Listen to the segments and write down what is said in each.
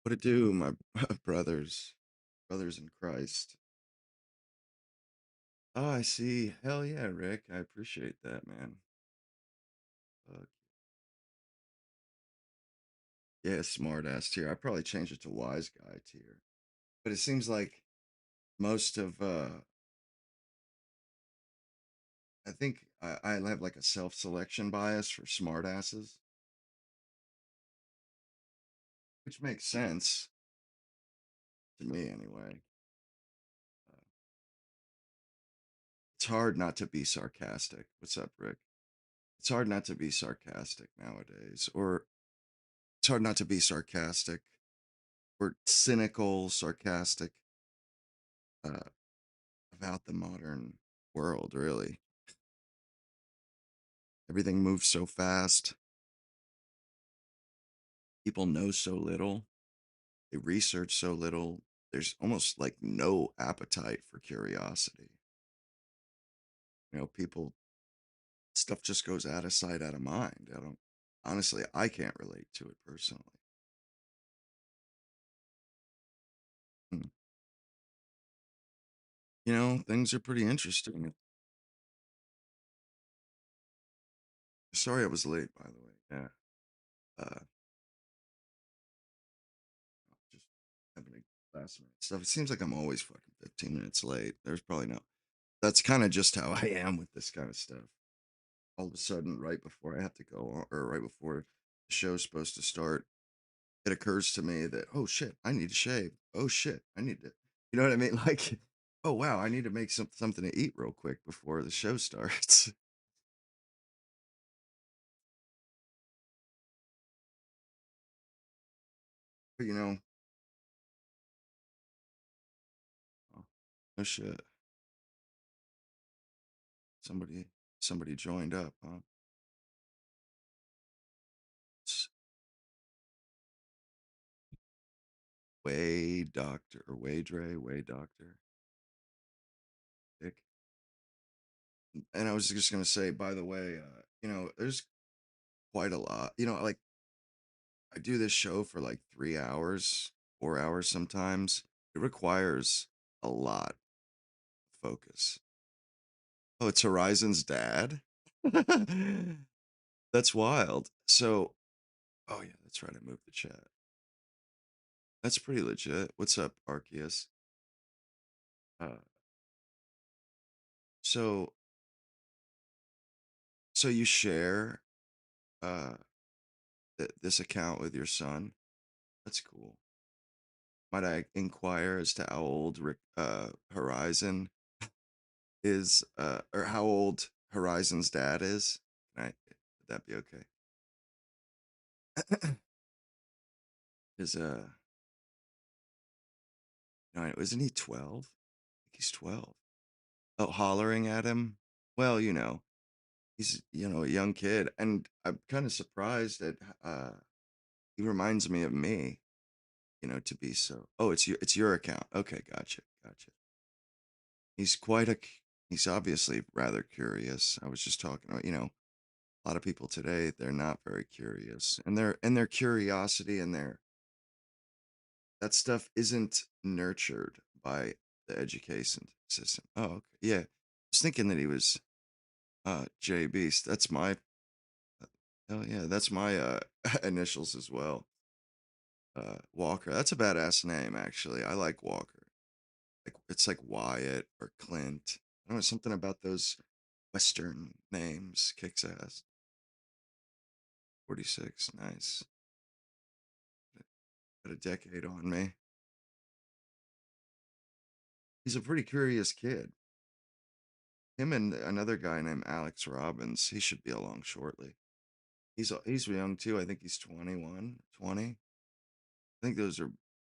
What it do, my brothers in Christ. Oh, I see. Hell yeah, Rick. I appreciate that, man. Uh, yeah, smart ass tier. I probably change it to wise guy tier. But it seems like most of I think I have like a self-selection bias for smart asses, which makes sense to me anyway. Uh, it's hard not to be sarcastic. What's up, Rick? It's hard not to be sarcastic nowadays, or it's hard not to be sarcastic or cynical, sarcastic uh, about the modern world, really. Everything moves so fast. People know so little. They research so little. There's almost like no appetite for curiosity. People, stuff just goes out of sight, out of mind. Honestly, I can't relate to it personally. Hmm. Things are pretty interesting. Sorry I was late, by the way. Yeah. Uh, just having a last minute stuff. It seems like I'm always fucking 15 minutes late. There's probably no. That's kind of just how I am with this kind of stuff. All of a sudden, right before I have to go on, or right before the show's supposed to start, it occurs to me that, oh shit, I need to shave. Oh shit, I need to, you know what I mean? Like, oh wow, I need to make something to eat real quick before the show starts. But, oh, no shit. Somebody, somebody joined up, huh? S- Way doctor or way Dre, way doctor. Dick. And I was just gonna say, by the way, there's quite a lot. Like I do this show for like 3 hours, 4 hours sometimes. It requires a lot of focus. Oh, it's Horizon's dad? That's wild. So, oh yeah, that's right. I moved the chat. That's pretty legit. What's up, Arceus? Uh, so, so you share uh this account with your son? That's cool. Might I inquire as to how old Horizon is, or how old Horizon's dad is? Would that be okay? Is no, isn't he 12? I think he's 12. Oh, hollering at him. Well, he's a young kid, and I'm kind of surprised that he reminds me of me. To be so. Oh, it's your account. Okay, gotcha, gotcha. He's quite a. He's obviously rather curious. I was just talking about, a lot of people today, they're not very curious, and their curiosity and their that stuff isn't nurtured by the education system. Oh, okay. Yeah. I was thinking that he was J Beast. That's my oh yeah, that's my initials as well. Walker. That's a badass name actually. I like Walker. Like it's like Wyatt or Clint. I don't know, something about those Western names kicks ass. 46. Nice. Got a decade on me. He's a pretty curious kid. Him and another guy named Alex Robbins, he should be along shortly. He's young too. I think he's 21, 20. I think those are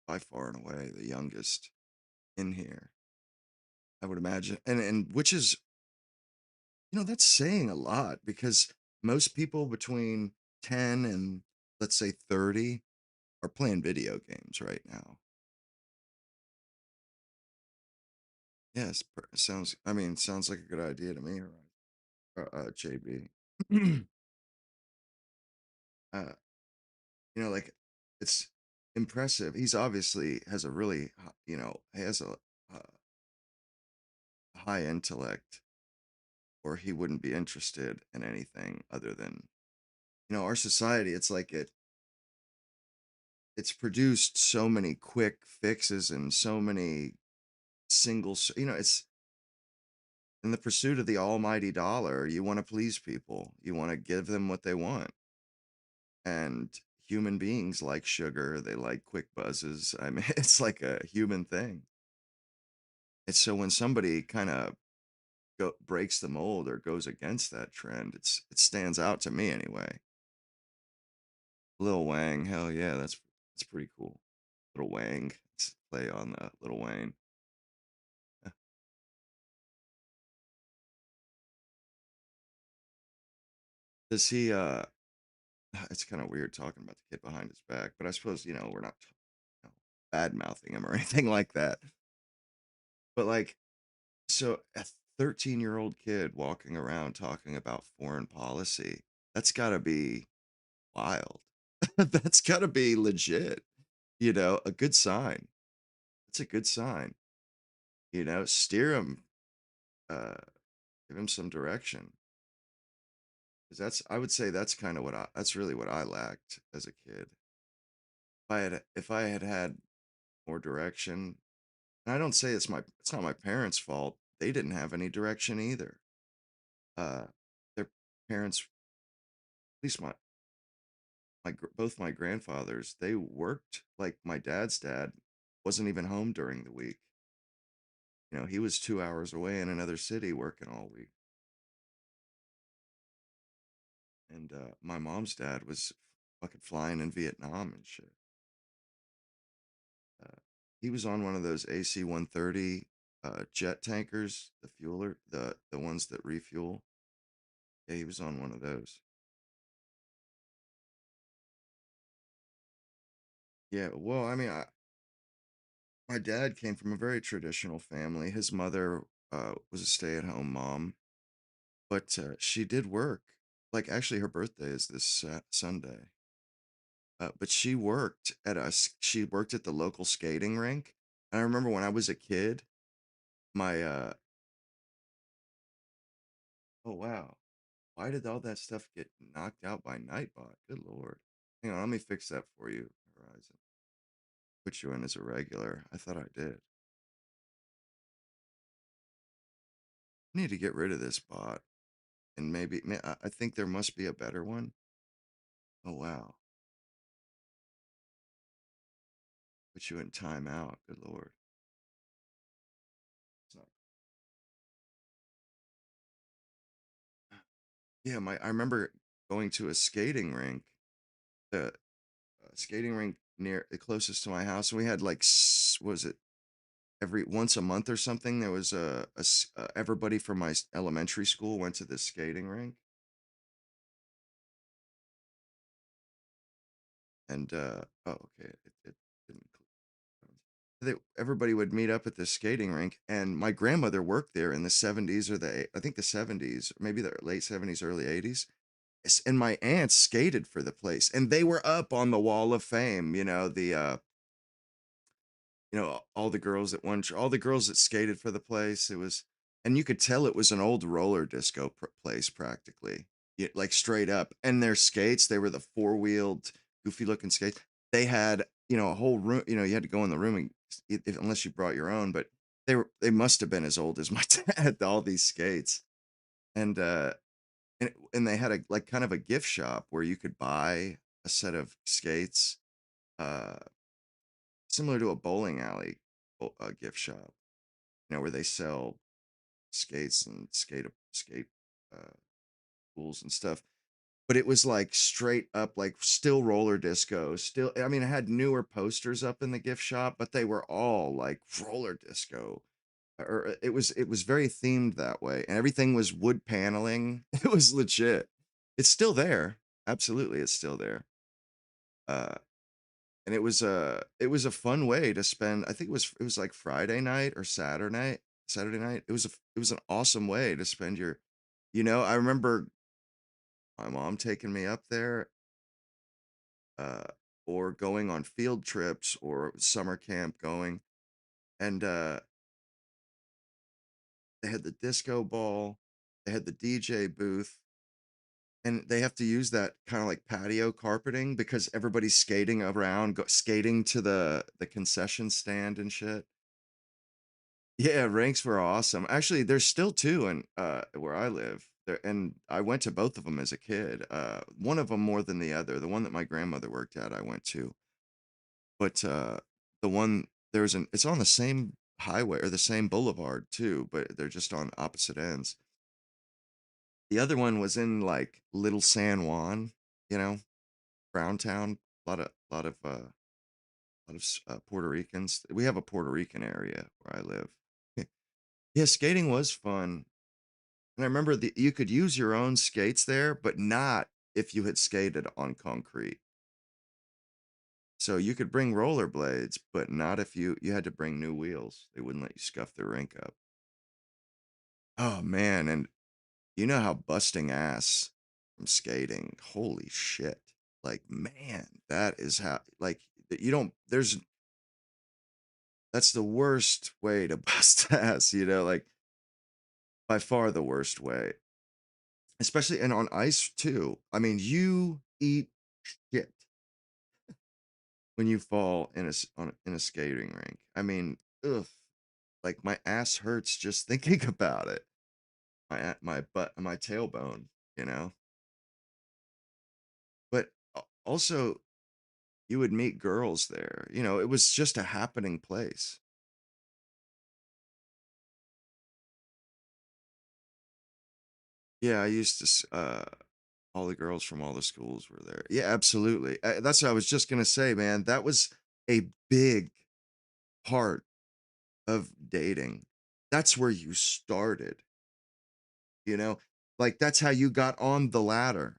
by far and away the youngest in here. I would imagine. And which is, that's saying a lot because most people between 10 and let's say 30 are playing video games right now. Yes, sounds like a good idea to me, right? JB. uh, like it's impressive. He's obviously has a really, has a high intellect, or he wouldn't be interested in anything other than, our society. It's like it's produced so many quick fixes and so many it's in the pursuit of the almighty dollar. You want to please people, you want to give them what they want. And human beings like sugar, they like quick buzzes. I mean, it's like a human thing. And so when somebody kind of breaks the mold or goes against that trend, it stands out to me anyway. Lil Wang, hell yeah, that's pretty cool. Little Wang, it's play on Little Wayne. Does he? It's kind of weird talking about the kid behind his back, but I suppose we're not bad mouthing him or anything like that. But like, so a 13-year-old kid walking around talking about foreign policy, that's got to be wild. That's got to be legit. A good sign. It's a good sign. Steer him, uh, give him some direction. 'Cause I would say that's kind of that's really what I lacked as a kid. If I had had more direction, and I don't say it's not my parents' fault. They didn't have any direction either. Uh, their parents, at least both my grandfathers, they worked. Like my dad's dad wasn't even home during the week. He was 2 hours away in another city working all week. And my mom's dad was fucking flying in Vietnam and shit. Uh, he was on one of those AC-130 jet tankers, the fueler, the ones that refuel. Yeah, he was on one of those. Yeah, well, I mean, my dad came from a very traditional family. His mother was a stay-at-home mom, but she did work. Like, actually, her birthday is this Sunday. But she worked at the local skating rink. And I remember when I was a kid, my oh wow, why did all that stuff get knocked out by Nightbot? Good lord. Hang on, let me fix that for you, Horizon. Put you in as a regular. I thought I did. I need to get rid of this bot, and I think there must be a better one. Oh wow, put you in timeout. Good lord. It's not- Yeah, I remember going to a skating rink, the skating rink near the closest to my house, and we had like was it every once a month or something? There was everybody from my elementary school went to this skating rink, and oh okay, it didn't. Everybody would meet up at this skating rink, and my grandmother worked there in the 70s, or I think the 70s, maybe the late 70s, early 80s. And my aunts skated for the place, and they were up on the wall of fame. All the girls all the girls that skated for the place. It was, and you could tell it was an old roller disco place practically. Like straight up. And their skates, they were the four-wheeled goofy looking skates. They had, a whole room. You had to go in the room, and unless you brought your own. But they must have been as old as my dad, all these skates. And uh and, and they had a like kind of a gift shop where you could buy a set of skates, uh similar to a bowling alley, gift shop, where they sell skates and skate uh, tools and stuff. But it was like straight up, like still roller disco. Still, I mean, it had newer posters up in the gift shop, but they were all like roller disco. Or it was very themed that way, and everything was wood paneling. It was legit. It's still there. Absolutely, it's still there. Uh, and it was a fun way to spend. I think it was like Friday night or Saturday night. It was an awesome way to spend I remember my mom taking me up there. uh or going on field trips or summer camp going. And they had the disco ball, they had the DJ booth, and they have to use that kind of like patio carpeting because everybody's skating around, skating to the concession stand and shit. Yeah, ranks were awesome. Actually, there's still two in where I live. There, and I went to both of them as a kid. One of them more than the other. The one that my grandmother worked at, I went to. But the one there's an it's on the same highway or the same boulevard too, but they're just on opposite ends. The other one was in like Little San Juan, you know, Brown Town. A lot of Puerto Ricans. We have a Puerto Rican area where I live. Yeah, skating was fun. And I remember you could use your own skates there, but not if you had skated on concrete. So you could bring rollerblades, but not if you had to bring new wheels. They wouldn't let you scuff the rink up. Oh man, and you know how busting ass from skating. Holy shit. Like man, that is how like you don't there's that's the worst way to bust ass, like by far the worst way. Especially and on ice too. I mean, you eat shit when you fall in a skating rink. I mean, ugh, like my ass hurts just thinking about it. My butt, my tailbone, you know. But also, you would meet girls there. It was just a happening place. Yeah, I used to. All the girls from all the schools were there. Yeah, absolutely. That's what I was just gonna say, man. That was a big part of dating. That's where you started. You know, like that's how you got on the ladder.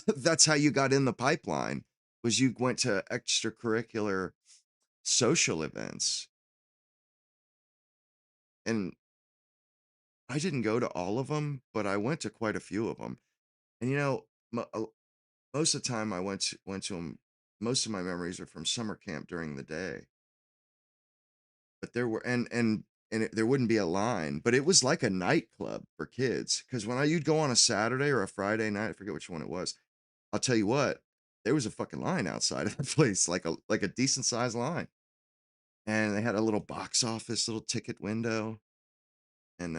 That's how you got in the pipeline. Was you went to extracurricular social events, and I didn't go to all of them, but I went to quite a few of them. And most of the time I went to them. Most of my memories are from summer camp during the day. But there were there wouldn't be a line, but it was like a nightclub for kids. Because when you'd go on a Saturday or a Friday night, I forget which one it was. I'll tell you what, there was a fucking line outside of the place, like a decent sized line, and they had a little box office, little ticket window, and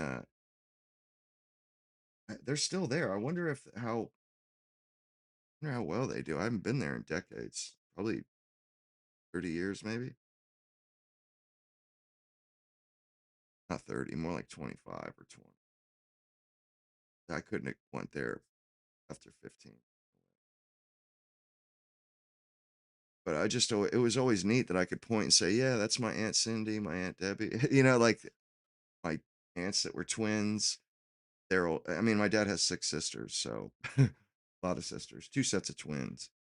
they're still there. I wonder how well they do. I haven't been there in decades, probably 30 years, maybe not 30, more like 25 or 20. I couldn't have went there after 15. But it was always neat that I could point and say, yeah, that's my Aunt Cindy, my Aunt Debbie, like my aunts that were twins. I mean, my dad has six sisters, so a lot of sisters, two sets of twins.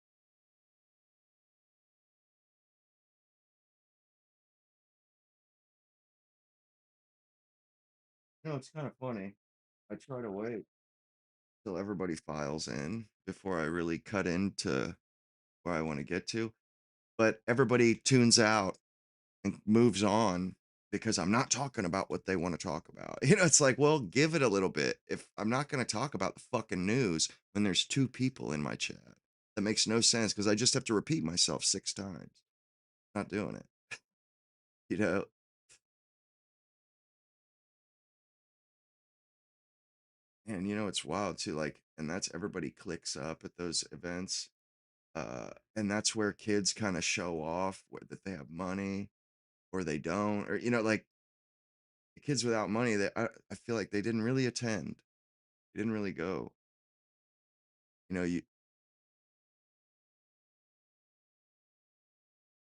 It's kind of funny. I try to wait till everybody files in before I really cut into where I want to get to. But everybody tunes out and moves on because I'm not talking about what they want to talk about. It's like, well, give it a little bit. If I'm not going to talk about the fucking news when there's two people in my chat, that makes no sense because I just have to repeat myself six times. Not doing it. You know, and it's wild too. Like, and that's everybody clicks up at those events. And that's where kids kind of show off that they have money or they don't, or like the kids without money that I feel like they didn't really attend. They didn't really go. You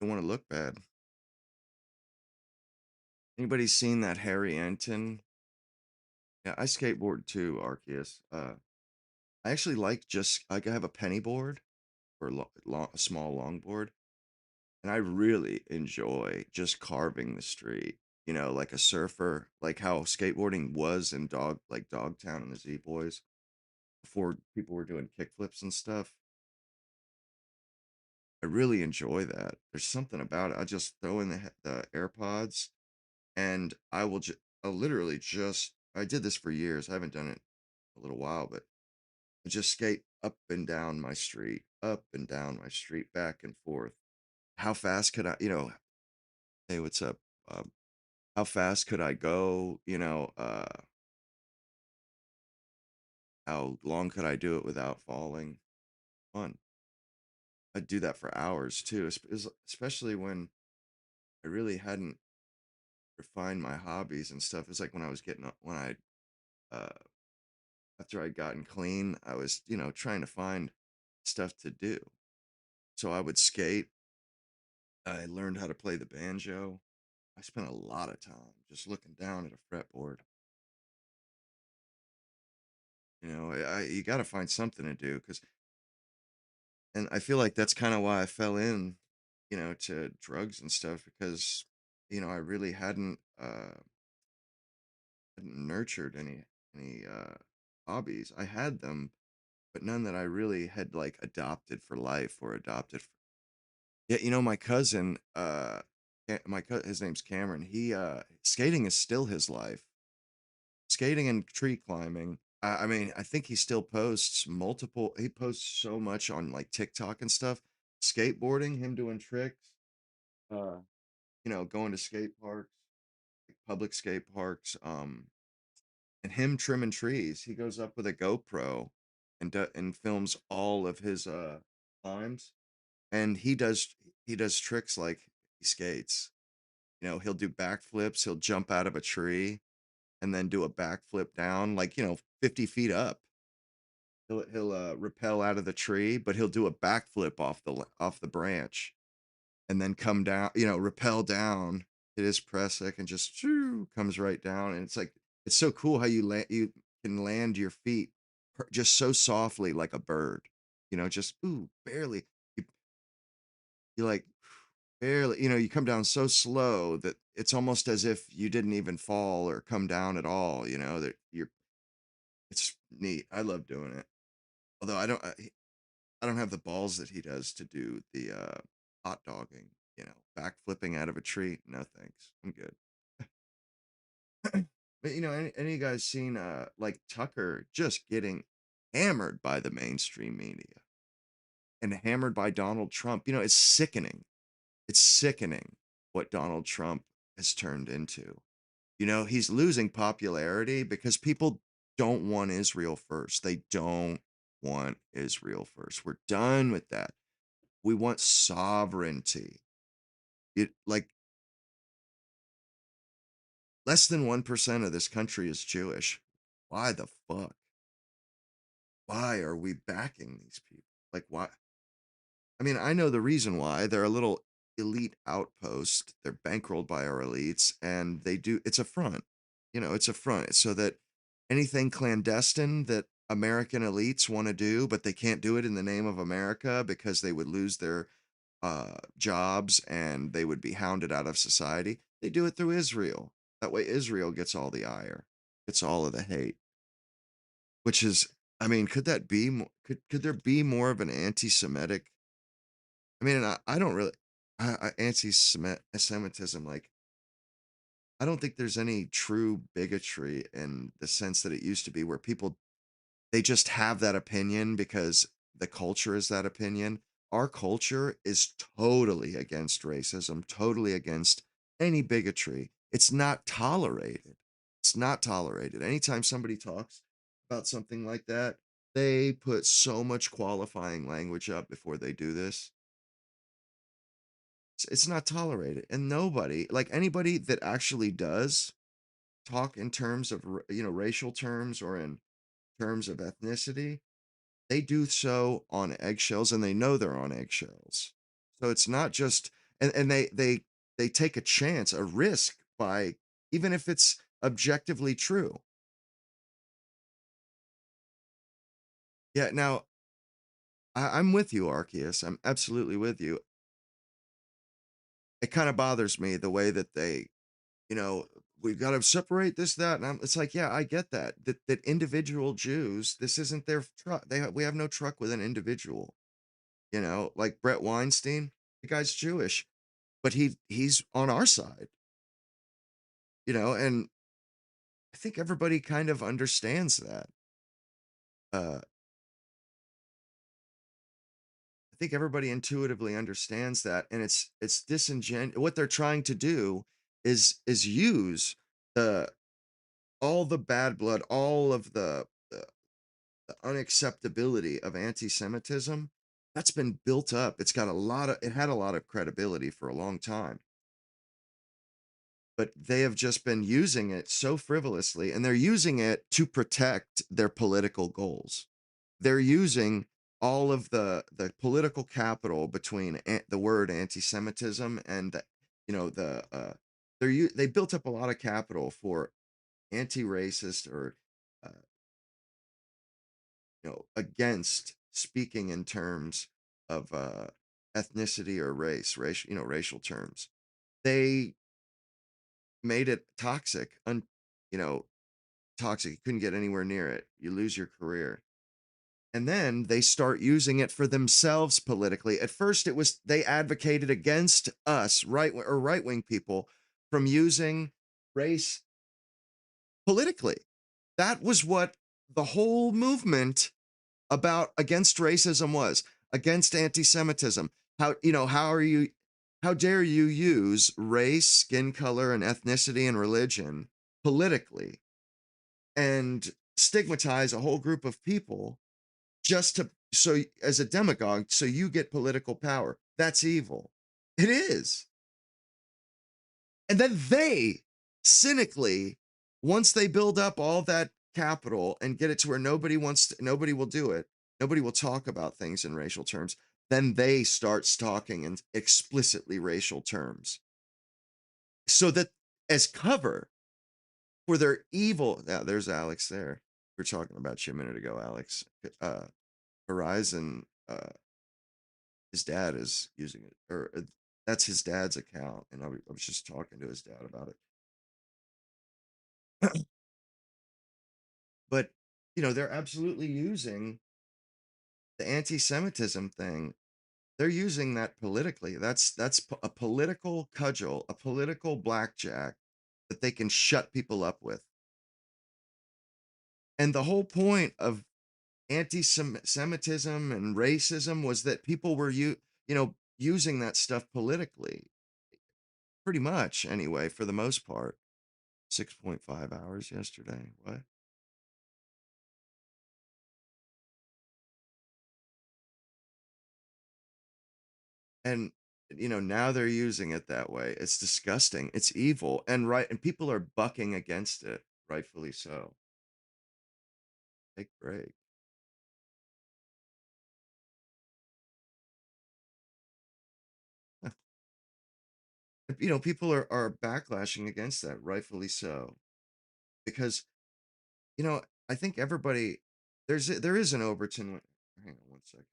don't want to look bad. Anybody seen that Harry Enton? Yeah, I skateboard too, Arceus. I actually like just like I have a penny board or a small longboard, and I really enjoy just carving the street. Like a surfer, like how skateboarding was in Dogtown and the Z Boys before people were doing kickflips and stuff. I really enjoy that. There's something about it. I just throw in the AirPods and I'll literally just I did this for years. I haven't done it a little while, but I just skate up and down my street, back and forth. How fast could hey, what's up? Um, how fast could I go? How long could I do it without falling? Fun. I'd do that for hours too, especially when I really hadn't refined my hobbies and stuff. It's like when I was when uh, after I'd gotten clean, I was, trying to find stuff to do. So I would skate. I learned how to play the banjo. I spent a lot of time just looking down at a fretboard. You got to find something to do and I feel like that's kind of why I fell in, to drugs and stuff because, I really hadn't nurtured any hobbies. I had them, but none that I really had like adopted for life or adopted. Yeah, my cousin, his name's Cameron. Skating is still his life. Skating and tree climbing. I mean, I think he posts so much on like TikTok and stuff. Skateboarding, him doing tricks, uh, going to skate parks, like public skate parks, and him trimming trees. He goes up with a GoPro and films all of his climbs, and he does tricks like he skates. He'll do backflips, he'll jump out of a tree and then do a backflip down like, 50 feet up. He'll rappel out of the tree, but he'll do a backflip off the branch and then come down, rappel down, hit his press deck and just shoo, comes right down. And it's like it's so cool how you can land your feet just so softly like a bird. Just ooh, barely. You, you like barely, you come down so slow that it's almost as if you didn't even fall or come down at all, that it's neat. I love doing it. Although I don't have the balls that he does to do the hot dogging, back flipping out of a tree. No thanks. I'm good. But any of you guys seen like Tucker just getting hammered by the mainstream media and hammered by Donald Trump? It's sickening. It's sickening what Donald Trump has turned into. He's losing popularity because people don't want Israel first. They don't want Israel first. We're done with that. We want sovereignty. It like less than 1% of this country is Jewish. Why the fuck? Why are we backing these people? Like why? I mean, I know the reason why. They're a little elite outpost. They're bankrolled by our elites, and it's a front. It's a front so that anything clandestine that American elites want to do, but they can't do it in the name of America because they would lose their jobs and they would be hounded out of society. They do it through Israel. That way, Israel gets all the ire, gets all of the hate. Which is, I mean, could that be? Could there be more of an anti-Semitic? I mean, and I don't really anti-Semitism. Like, I don't think there's any true bigotry in the sense that it used to be, where people they just have that opinion because the culture is that opinion. Our culture is totally against racism, totally against any bigotry. It's not tolerated. It's not tolerated. Anytime somebody talks about something like that, they put so much qualifying language up before they do this. It's not tolerated. And nobody, like anybody that actually does talk in terms of, racial terms or in terms of ethnicity, they do so on eggshells and they know they're on eggshells. So it's not just and they take a chance, a risk by even if it's objectively true. Yeah, now I'm with you, Arceus. I'm absolutely with you. It kind of bothers me the way that you know, we've got to separate this, that, and it's like, yeah, I get that. That individual Jews, this isn't their truck. We have no truck with an individual. like Brett Weinstein, the guy's Jewish, but he's on our side, and I think everybody kind of understands that. Uh, I think everybody intuitively understands that, and it's disingenuous. What they're trying to do is use the all the bad blood, all of the unacceptability of anti-Semitism. That's been built up. It had a lot of credibility for a long time, but they have just been using it so frivolously, and they're using it to protect their political goals. They're using all of the political capital between the word anti-Semitism and they built up a lot of capital for anti-racist or uh, against speaking in terms of ethnicity or racial terms. They made it toxic, you know, toxic. You couldn't get anywhere near it. You lose your career. And then they start using it for themselves politically. At first, it was they advocated against us, right wing people, from using race politically. That was what the whole movement about against racism was, against anti-Semitism. How dare you use race, skin color, and ethnicity and religion politically and stigmatize a whole group of people just to so as a demagogue so you get political power. That's evil. It is. And then they cynically, once they build up all that capital and get it to where nobody will do it, nobody will talk about things in racial terms, then they start talking in explicitly racial terms. So that as cover for their evil, yeah, there's Alex there. We were talking about you a minute ago, Alex. Horizon, his dad is using it, or that's his dad's account, and I was just talking to his dad about it. But they're absolutely using the anti-Semitism thing. They're using that politically. A political cudgel, a political blackjack that they can shut people up with. And the whole point of anti-Semitism and racism was that people were using that stuff politically, pretty much anyway, for the most part. 6.5 hours yesterday. What? And now they're using it that way. It's disgusting. It's evil. And people are bucking against it, rightfully so. Take a break. People are backlashing against that, rightfully so. Because, you know, I think everybody there is an Overton. Hang on one second.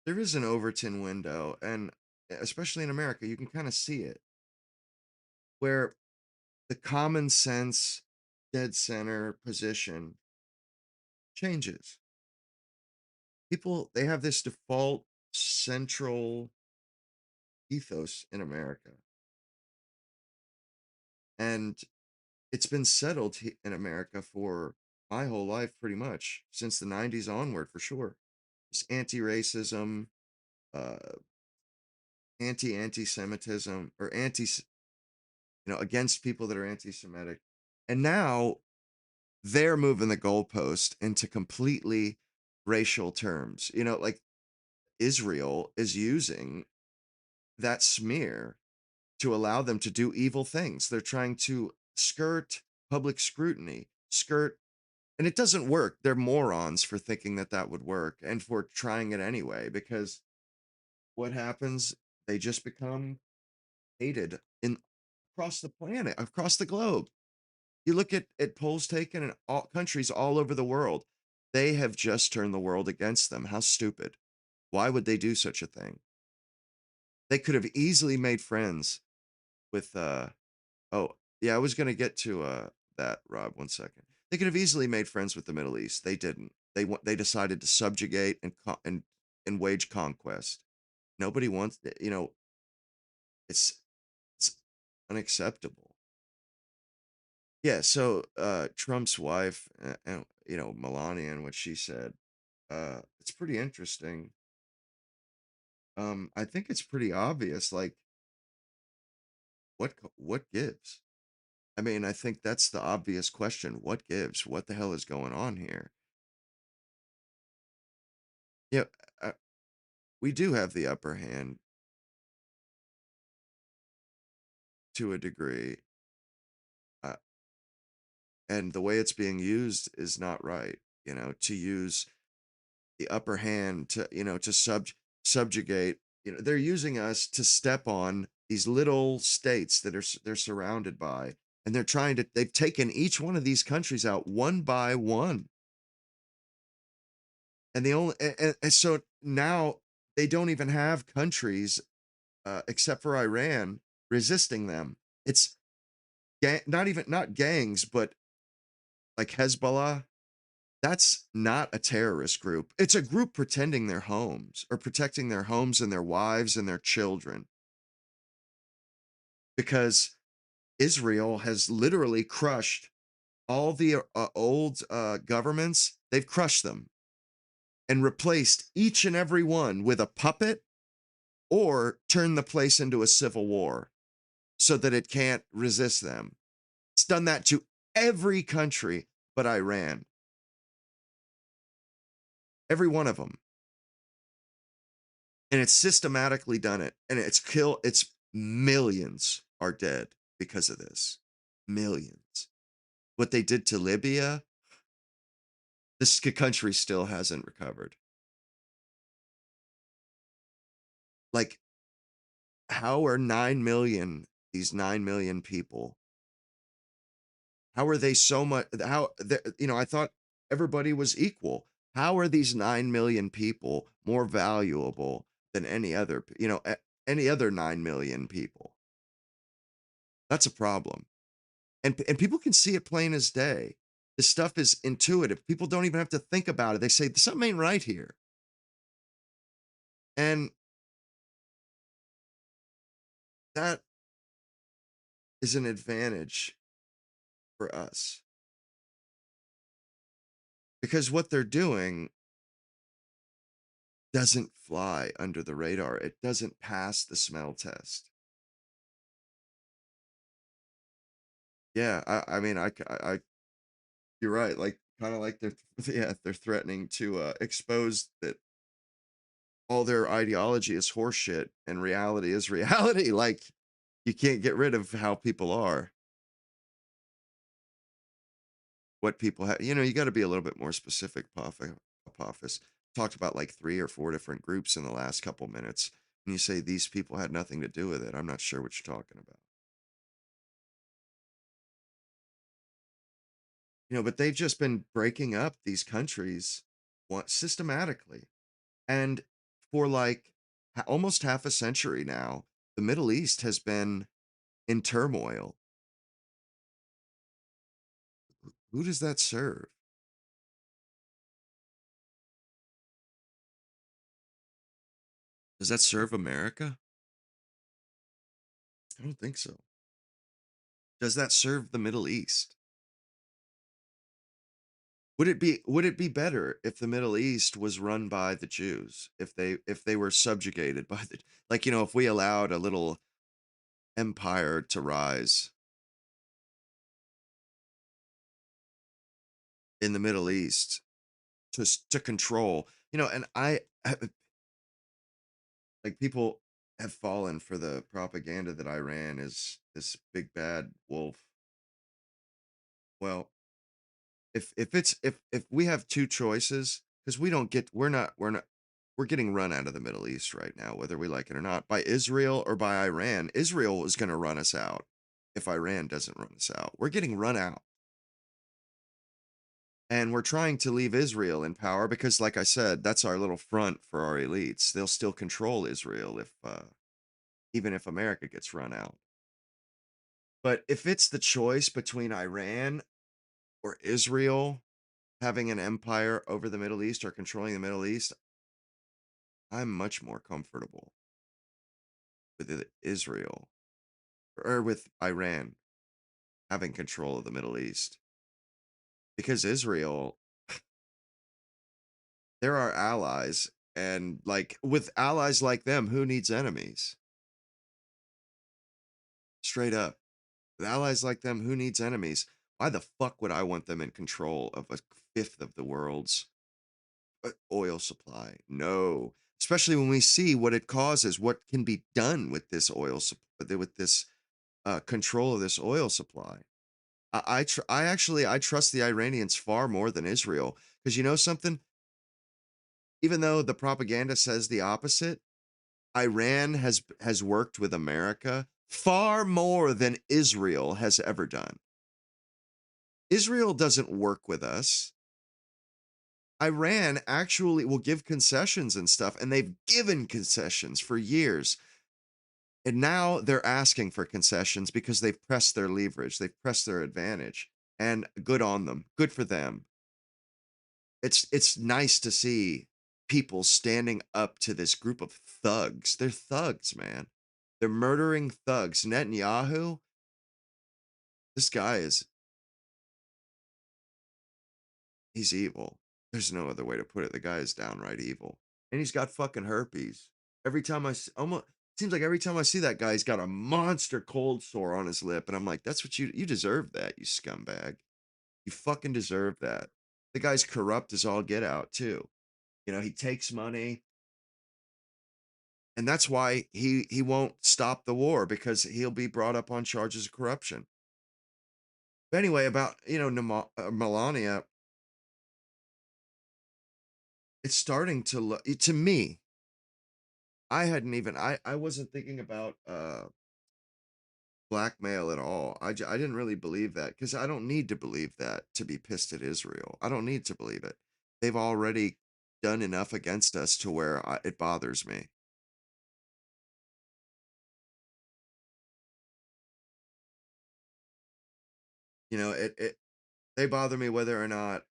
There is an Overton window, and especially in America, you can kind of see it where the common sense dead center position changes. People, they have this default central ethos in America, and it's been settled in America for my whole life, pretty much since the '90s onward, for sure. It's anti-racism, uh, anti-Semitism, or against people that are anti-Semitic, and now they're moving the goalpost into completely racial terms. Like Israel is using that smear to allow them to do evil things. They're trying to skirt public scrutiny, and it doesn't work. They're morons for thinking that that would work and for trying it anyway, because what happens? They just become hated in across the planet, across the globe. You look at polls taken in all countries all over the world. They have just turned the world against them. How stupid. Why would they do such a thing? They could have easily made friends with oh, Yeah, I was gonna get to that, Rob. One second. They could have easily made friends with the Middle East. They didn't. They decided to subjugate and wage conquest. Nobody wants, it's it's unacceptable. Yeah, so Trump's wife, and Melania, and what she said, it's pretty interesting. I think it's pretty obvious, like what gives. I mean, I think that's the obvious question. What gives? What the hell is going on here? Yeah, uh, we do have the upper hand to a degree, uh, and the way it's being used is not right. To use the upper hand to to subjugate. They're using us to step on these little states that they're surrounded by, and they've taken each one of these countries out one by one, and and so now they don't even have countries except for Iran resisting them. It's not gangs, but like Hezbollah. That's not a terrorist group. It's a group pretending their homes or protecting their homes and their wives and their children, because Israel has literally crushed all the old governments. They've crushed them and replaced each and every one with a puppet, or turned the place into a civil war so that it can't resist them. It's done that to every country but Iran, every one of them. And it's systematically done it. And it's millions are dead because of this. Millions. What they did to Libya, this country still hasn't recovered. Like, how are 9 million, these 9 million people, how are they so much, I thought everybody was equal. How are these 9 million people more valuable than any other 9 million people? That's a problem. And people can see it plain as day. This stuff is intuitive. People don't even have to think about it. They say something ain't right here. And that is an advantage for us, because what they're doing doesn't fly under the radar. It doesn't pass the smell test. Yeah, I mean, you're right. Like, kind of like yeah, they're threatening to expose that all their ideology is horseshit and reality is reality. Like, you can't get rid of how people are, what people have. You got to be a little bit more specific, Apophis. Talked about like 3 or 4 different groups in the last couple minutes. And you say these people had nothing to do with it. I'm not sure what you're talking about. But they've just been breaking up these countries systematically. And for like almost half a century now, the Middle East has been in turmoil. Who does that serve? Does that serve America? I don't think so. Does that serve the Middle East? Would it be better if the Middle East was run by the Jews? If they were subjugated by the, like, if we allowed a little empire to rise in the Middle East to control, and like, people have fallen for the propaganda that Iran is this big bad wolf. Well, if we have two choices, because we're getting run out of the Middle East right now, whether we like it or not, by Israel or by Iran. Israel is going to run us out if Iran doesn't run us out. We're getting run out. And we're trying to leave Israel in power because, like I said, that's our little front for our elites. They'll still control Israel if even if America gets run out. But if it's the choice between Iran or Israel having an empire over the Middle East or controlling the Middle East, I'm much more comfortable with Israel or with Iran having control of the Middle East because Israel, they're our allies. And like with allies like them, who needs enemies? Straight up. With allies like them, who needs enemies? Why the fuck would I want them in control of a fifth of the world's oil supply? No. Especially when we see what it causes, what can be done with this with this control of this oil supply. I trust the Iranians far more than Israel because you know something. Even though the propaganda says the opposite, Iran has worked with America far more than Israel has ever done. Israel doesn't work with us. Iran actually will give concessions and stuff, and they've given concessions for years. And now they're asking for concessions because they've pressed their leverage, they've pressed their advantage. And good on them. Good for them. It's nice to see people standing up to this group of thugs. They're thugs, man. They're murdering thugs. Netanyahu, this guy is he's evil. There's no other way to put it. The guy is downright evil. And he's got fucking herpes. Every time almost seems like every time I see that guy, he's got a monster cold sore on his lip. And I'm like, that's what you deserve that, you scumbag. You fucking deserve that. The guy's corrupt as all get out, too. You know, he takes money. And that's why he won't stop the war because he'll be brought up on charges of corruption. But anyway, about, you know, Melania, it's starting to look to me. I wasn't thinking about blackmail at all. I didn't really believe that because I don't need to believe that to be pissed at Israel. I don't need to believe it. They've already done enough against us to where it bothers me. You know, it they bother me whether or not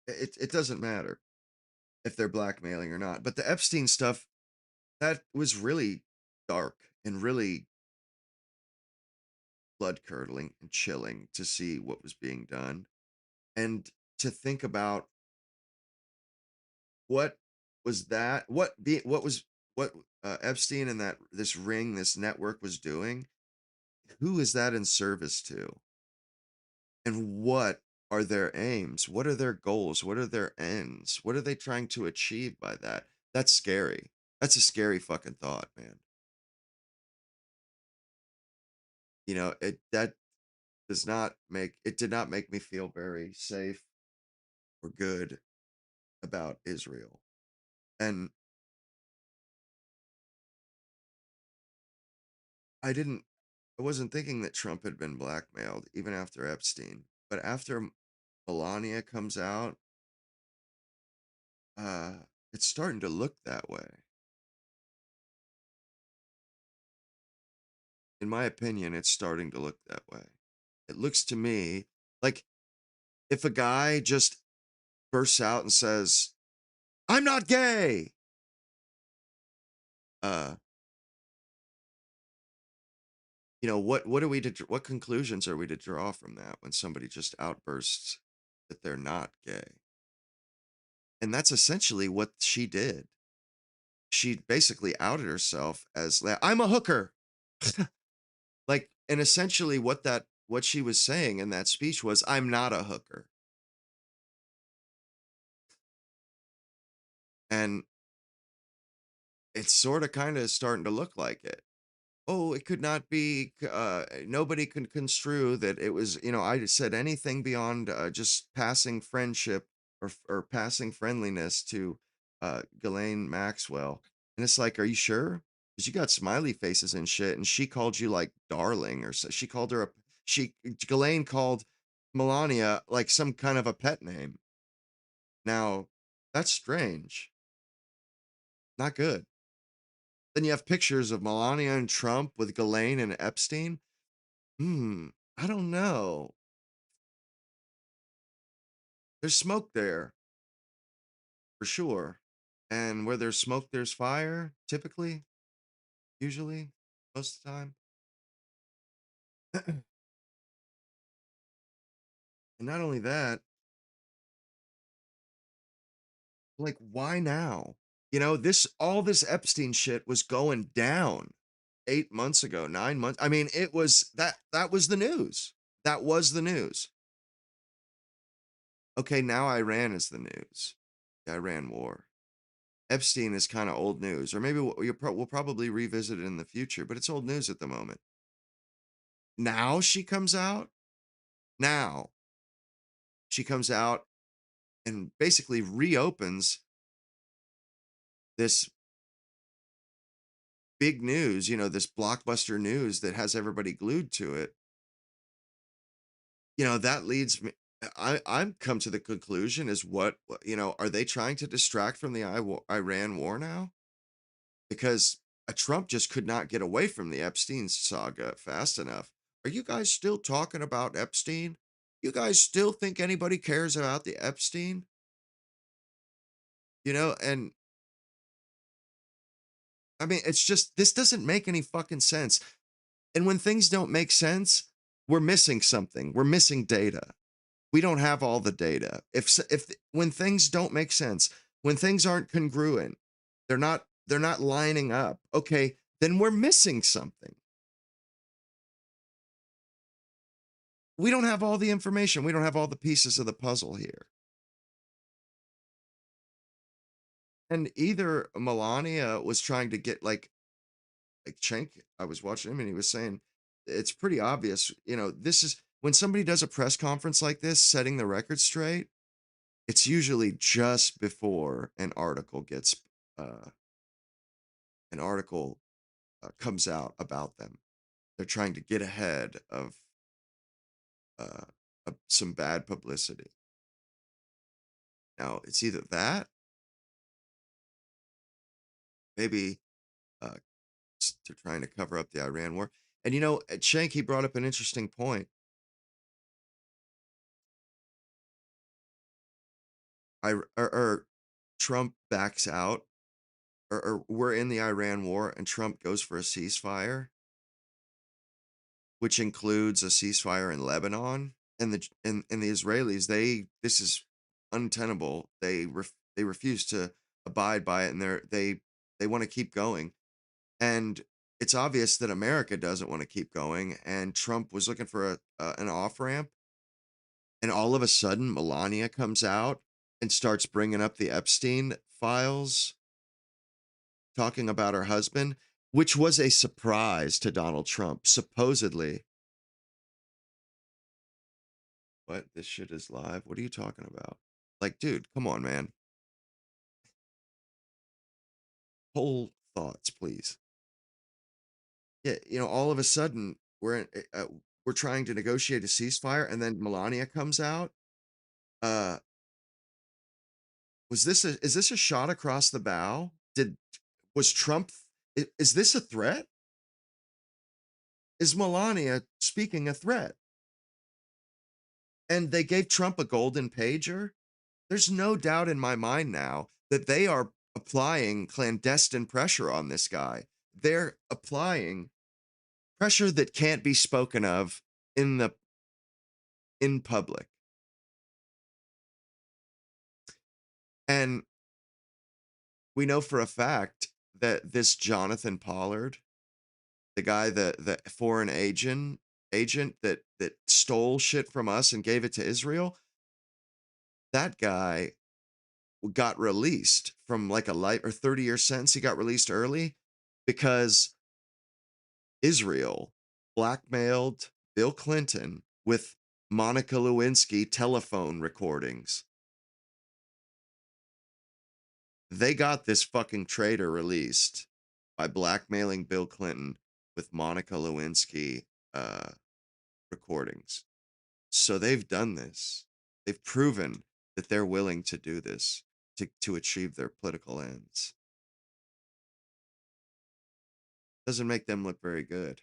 it doesn't matter if they're blackmailing or not. But the Epstein stuff, that was really dark and really blood curdling and chilling to see what was being done and to think about what was that what was what Epstein and that this ring, this network was doing. Who is that in service to? And what are their aims? What are their goals? What are their ends? What are they trying to achieve by that? That's scary. That's a scary fucking thought, man. You know, that does not make it did not make me feel very safe or good about Israel. And I didn't I wasn't thinking that Trump had been blackmailed even after Epstein. But after Melania comes out, uh it's starting to look that way. In my opinion, it's starting to look that way. It looks to me like if a guy just bursts out and says, "I'm not gay," uh, you know, what are we to what conclusions are we to draw from that when somebody just outbursts that they're not gay? And that's essentially what she did. She basically outed herself as I'm a hooker. Like, and essentially what she was saying in that speech was, I'm not a hooker. And it's sort of kind of starting to look like it. Oh, it could not be, nobody can construe that it was, you know, I said anything beyond just passing friendship or passing friendliness to Ghislaine Maxwell. And it's like, are you sure? Because you got smiley faces and shit, and she called you like darling, or so. She called her Ghislaine called Melania like some kind of a pet name. Now, that's strange. Not good. Then you have pictures of Melania and Trump with Ghislaine and Epstein. Hmm, I don't know. There's smoke there for sure. And where there's smoke, there's fire, typically, usually, most of the time. And not only that, like, why now? You know, this all this Epstein shit was going down 8 months ago, 9 months. I mean, it was that was the news. That was the news. Okay, now Iran is the news. The Iran war. Epstein is kind of old news, or maybe we'll probably revisit it in the future, but it's old news at the moment. Now she comes out. Now she comes out and basically reopens this big news, this blockbuster news that has everybody glued to it. That leads me. I'm come to the conclusion is are they trying to distract from the Iran war now? Because a Trump just could not get away from the Epstein saga fast enough. Are you guys still talking about Epstein? You guys still think anybody cares about the Epstein? And I mean, it's just, this doesn't make any fucking sense. And when things don't make sense, we're missing something. We're missing data. We don't have all the data. If when things don't make sense, when things aren't congruent, they're not lining up. Okay, then we're missing something. We don't have all the information. We don't have all the pieces of the puzzle here. And either Melania was trying to get like Cenk, I was watching him and he was saying it's pretty obvious, this is when somebody does a press conference like this, setting the record straight, it's usually just before uh, an article comes out about them. They're trying to get ahead uh, of some bad publicity. Now it's either that, maybe uh, they're trying to cover up the Iran war. And Cenk, he brought up an interesting point. Or Trump backs out, or we're in the Iran war, and Trump goes for a ceasefire, which includes a ceasefire in Lebanon, and the Israelis, this is untenable. They refuse to abide by it, and they want to keep going, and it's obvious that America doesn't want to keep going. And Trump was looking for an off ramp, and all of a sudden Melania comes out and starts bringing up the Epstein files, talking about her husband, which was a surprise to Donald Trump, supposedly. What? This shit is live? What are you talking about? Like, dude, come on, man. Whole thoughts, please. Yeah, all of a sudden we're trying to negotiate a ceasefire, and then Melania comes out. Uh, is this a shot across the bow? Was Trump? Is this a threat? Is Melania speaking a threat? And they gave Trump a golden pager. There's no doubt in my mind now that they are applying clandestine pressure on this guy. They're applying pressure that can't be spoken of in public. And we know for a fact that this Jonathan Pollard, the guy, the foreign agent that stole shit from us and gave it to Israel, that guy got released from like a life or 30-year sentence. He got released early because Israel blackmailed Bill Clinton with Monica Lewinsky telephone recordings. They got this fucking traitor released by blackmailing Bill Clinton with Monica Lewinsky uh, recordings. So they've done this. They've proven that they're willing to do this to achieve their political ends. Doesn't make them look very good.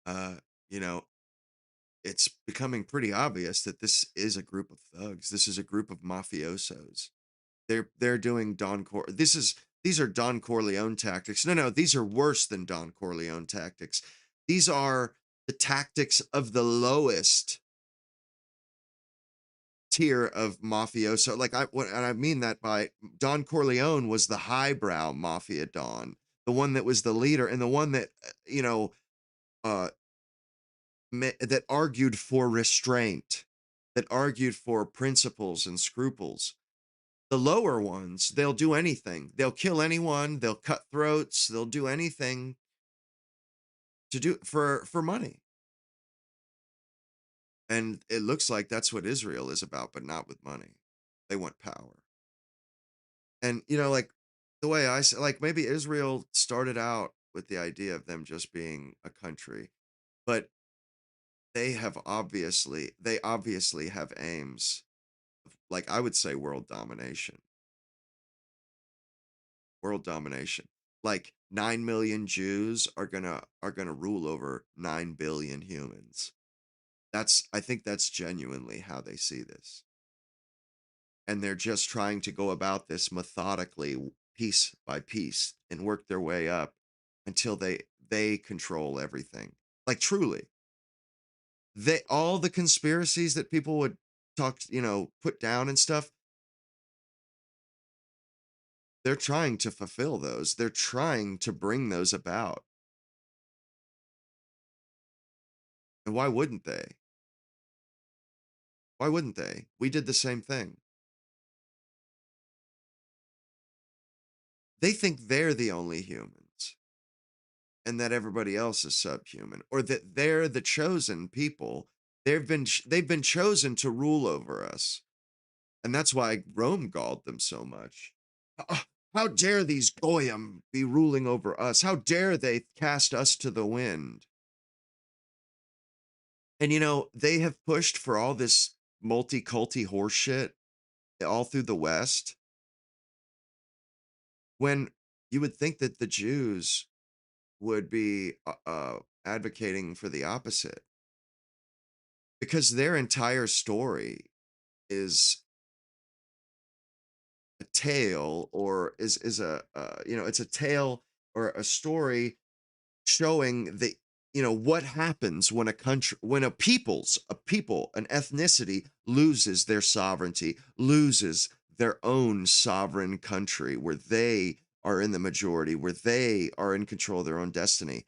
Uh, you know, it's becoming pretty obvious that this is a group of thugs. This is a group of mafiosos. They're doing these are Don Corleone tactics. No, these are worse than Don Corleone tactics. These are the tactics of the lowest tier of mafioso. Like and I mean that by Don Corleone was the highbrow mafia don, the one that was the leader and the one that uh that argued for restraint, that argued for principles and scruples. The lower ones, they'll do anything. They'll kill anyone, they'll cut throats, they'll do anything to do for money. And it looks like that's what Israel is about, but not with money. They want power. And like the way I say, like maybe Israel started out with the idea of them just being a country, but they obviously have aims of, like I would say, world domination. World domination. Like 9 million Jews are gonna rule over 9 billion humans. I think that's genuinely how they see this. And they're just trying to go about this methodically, piece by piece, and work their way up until they control everything. Like truly. They all the conspiracies that people would talk, put down and stuff, they're trying to fulfill those. They're trying to bring those about. And why wouldn't they? Why wouldn't they? We did the same thing. They think they're the only humans and that everybody else is subhuman, or that they're the chosen people. They've been chosen to rule over us. And that's why Rome galled them so much. How dare these goyim be ruling over us? How dare they cast us to the wind? And they have pushed for all this multi-culti horseshit all through the West, when you would think that the Jews would be advocating for the opposite, because their entire story is a tale, or is a it's a tale or a story showing the what happens when a country, when a people, an ethnicity loses their sovereignty, loses their own sovereign country where they are in the majority, where they are in control of their own destiny.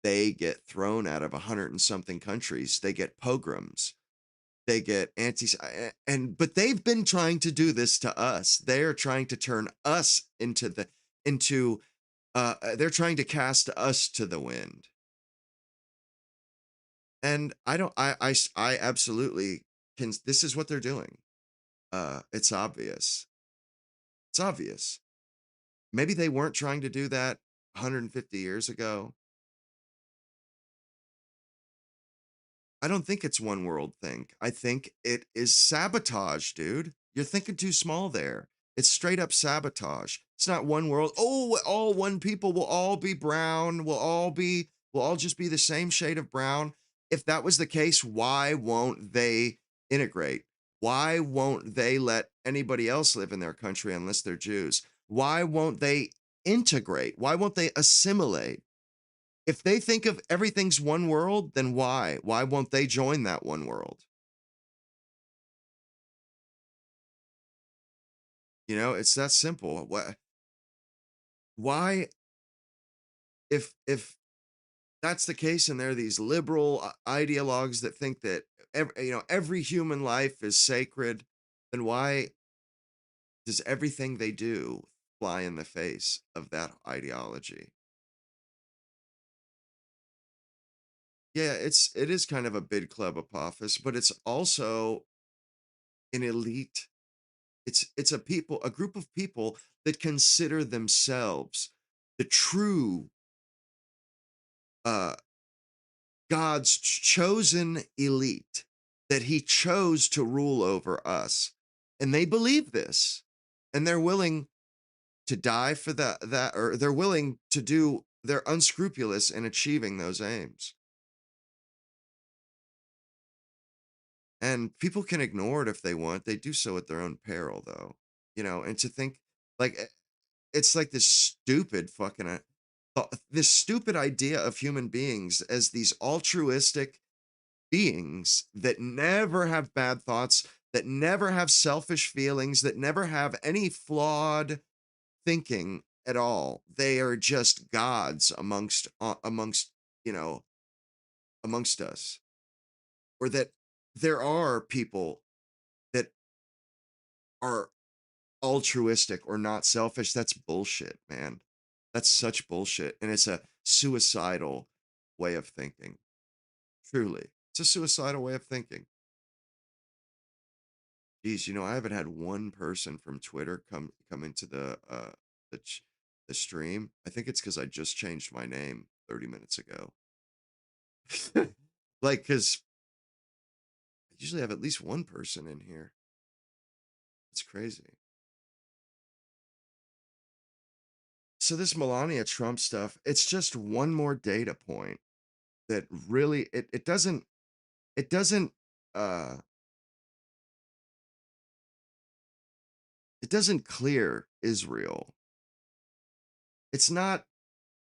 They get thrown out of 100 and something countries. They get pogroms. They get but they've been trying to do this to us. They're trying to turn us into they're trying to cast us to the wind. And I don't I absolutely can. This is what they're doing. It's obvious. It's obvious. Maybe they weren't trying to do that 150 years ago. I don't think it's one world think. I think it is sabotage, dude. You're thinking too small there. It's straight up sabotage. It's not one world. Oh, all one people will all be brown. We'll all just be the same shade of brown. If that was the case, why won't they integrate? Why won't they let anybody else live in their country unless they're Jews? Why won't they integrate? Why won't they assimilate? If they think of everything's one world, then why? Why won't they join that one world? It's that simple. Why, if that's the case, and there are these liberal ideologues that think that every human life is sacred, then why does everything they do fly in the face of that ideology? Yeah, it is kind of a big club Apophis, but it's also an elite. It's a group of people that consider themselves the true uh God's chosen elite, that he chose to rule over us. And they believe this. And they're willing to die for that, or they're willing to do, they're unscrupulous in achieving those aims. And people can ignore it if they want. They do so at their own peril, though. And to think, like, it's like this stupid fucking this stupid idea of human beings as these altruistic beings that never have bad thoughts, that never have selfish feelings, that never have any flawed thinking at all. They are just gods you know, amongst us. Or that there are people that are altruistic or not selfish. That's bullshit, man. That's such bullshit. And it's a suicidal way of thinking. Truly. It's a suicidal way of thinking. Geez, I haven't had one person from Twitter come into the the stream. I think it's because I just changed my name 30 minutes ago. Like, because I usually have at least one person in here. It's crazy. So this Melania Trump stuff, it's just one more data point that really it doesn't uh it doesn't clear Israel. It's not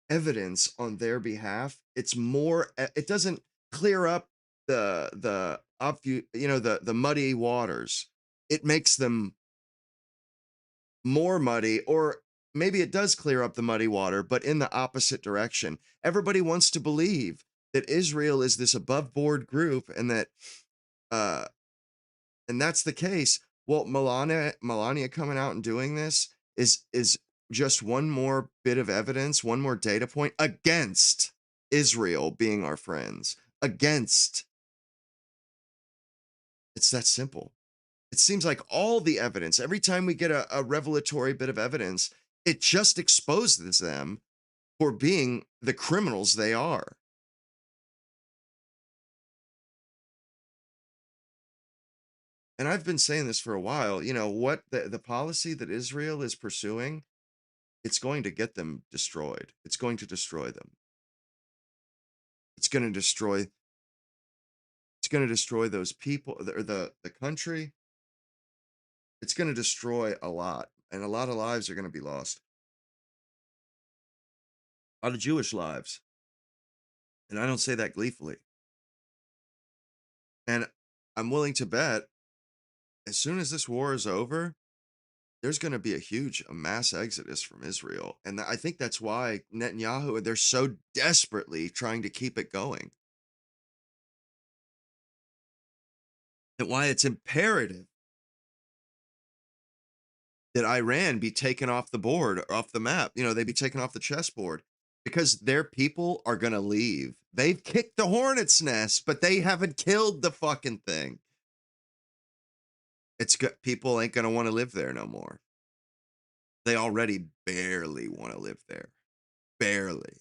evidence on their behalf. It's more it doesn't clear up the muddy waters. It makes them more muddy, or maybe it does clear up the muddy water, but in the opposite direction. Everybody wants to believe that Israel is this above board group, uh and that's the case. Well, Melania coming out and doing this is just one more bit of evidence, one more data point against Israel being our friends. Against. It's that simple. It seems like all the evidence, every time we get a revelatory bit of evidence, it just exposes them for being the criminals they are. And I've been saying this for a while. What the policy that Israel is pursuing, it's going to get them destroyed. It's going to destroy them. It's going to destroy it's going to destroy those people, or the country. It's going to destroy a lot, and a lot of lives are going to be lost. A lot of Jewish lives. And I don't say that gleefully. And I'm willing to bet as soon as this war is over, there's going to be a mass exodus from Israel. And I think that's why Netanyahu, they're so desperately trying to keep it going. And why it's imperative that Iran be taken off the board, or off the map. They be taken off the chessboard, because their people are going to leave. They've kicked the hornet's nest, but they haven't killed the fucking thing. It's good. People ain't going to want to live there no more. They already barely want to live there. Barely.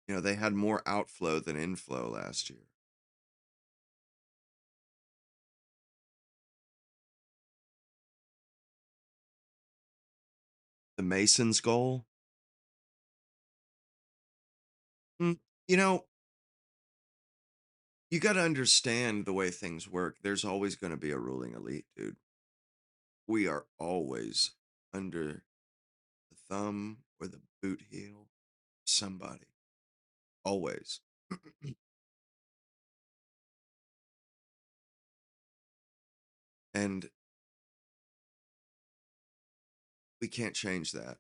They had more outflow than inflow last year. The Masons' goal. Mm, you know, you got to understand the way things work. There's always going to be a ruling elite, dude. We are always under the thumb or the boot heel of somebody. Always. And we can't change that.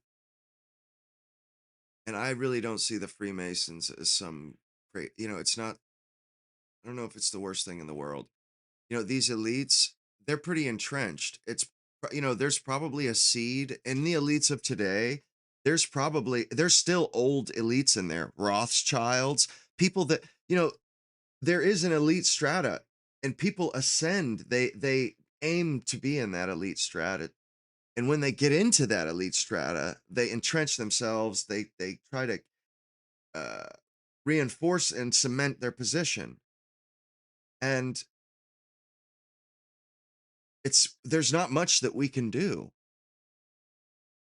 And I really don't see the Freemasons as some great, it's not, I don't know if it's the worst thing in the world. These elites, they're pretty entrenched. There's probably a seed in the elites of today. There's still old elites in there, Rothschilds, people that, there is an elite strata, and people ascend. They aim to be in that elite strata. And when they get into that elite strata, they entrench themselves. They try to uh, reinforce and cement their position. And there's not much that we can do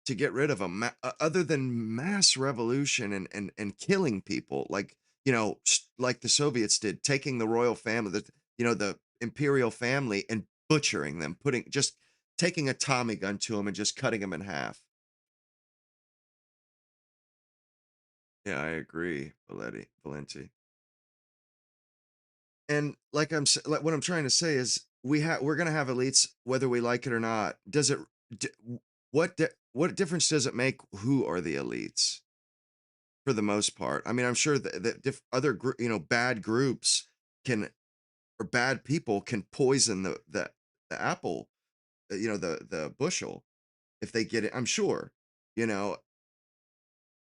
to get rid of them other than mass revolution and killing people like like the Soviets did, taking the royal family, the imperial family, and butchering them, putting just taking a Tommy gun to them and just cutting them in half. Yeah, I agree, Valenti. And like what I'm trying to say is we're going to have elites whether we like it or not. Does it d- what difference does it make who are the elites for the most part? I mean, I'm sure that other bad groups can or bad people can poison the apple, the bushel if they get it. I'm sure, you know,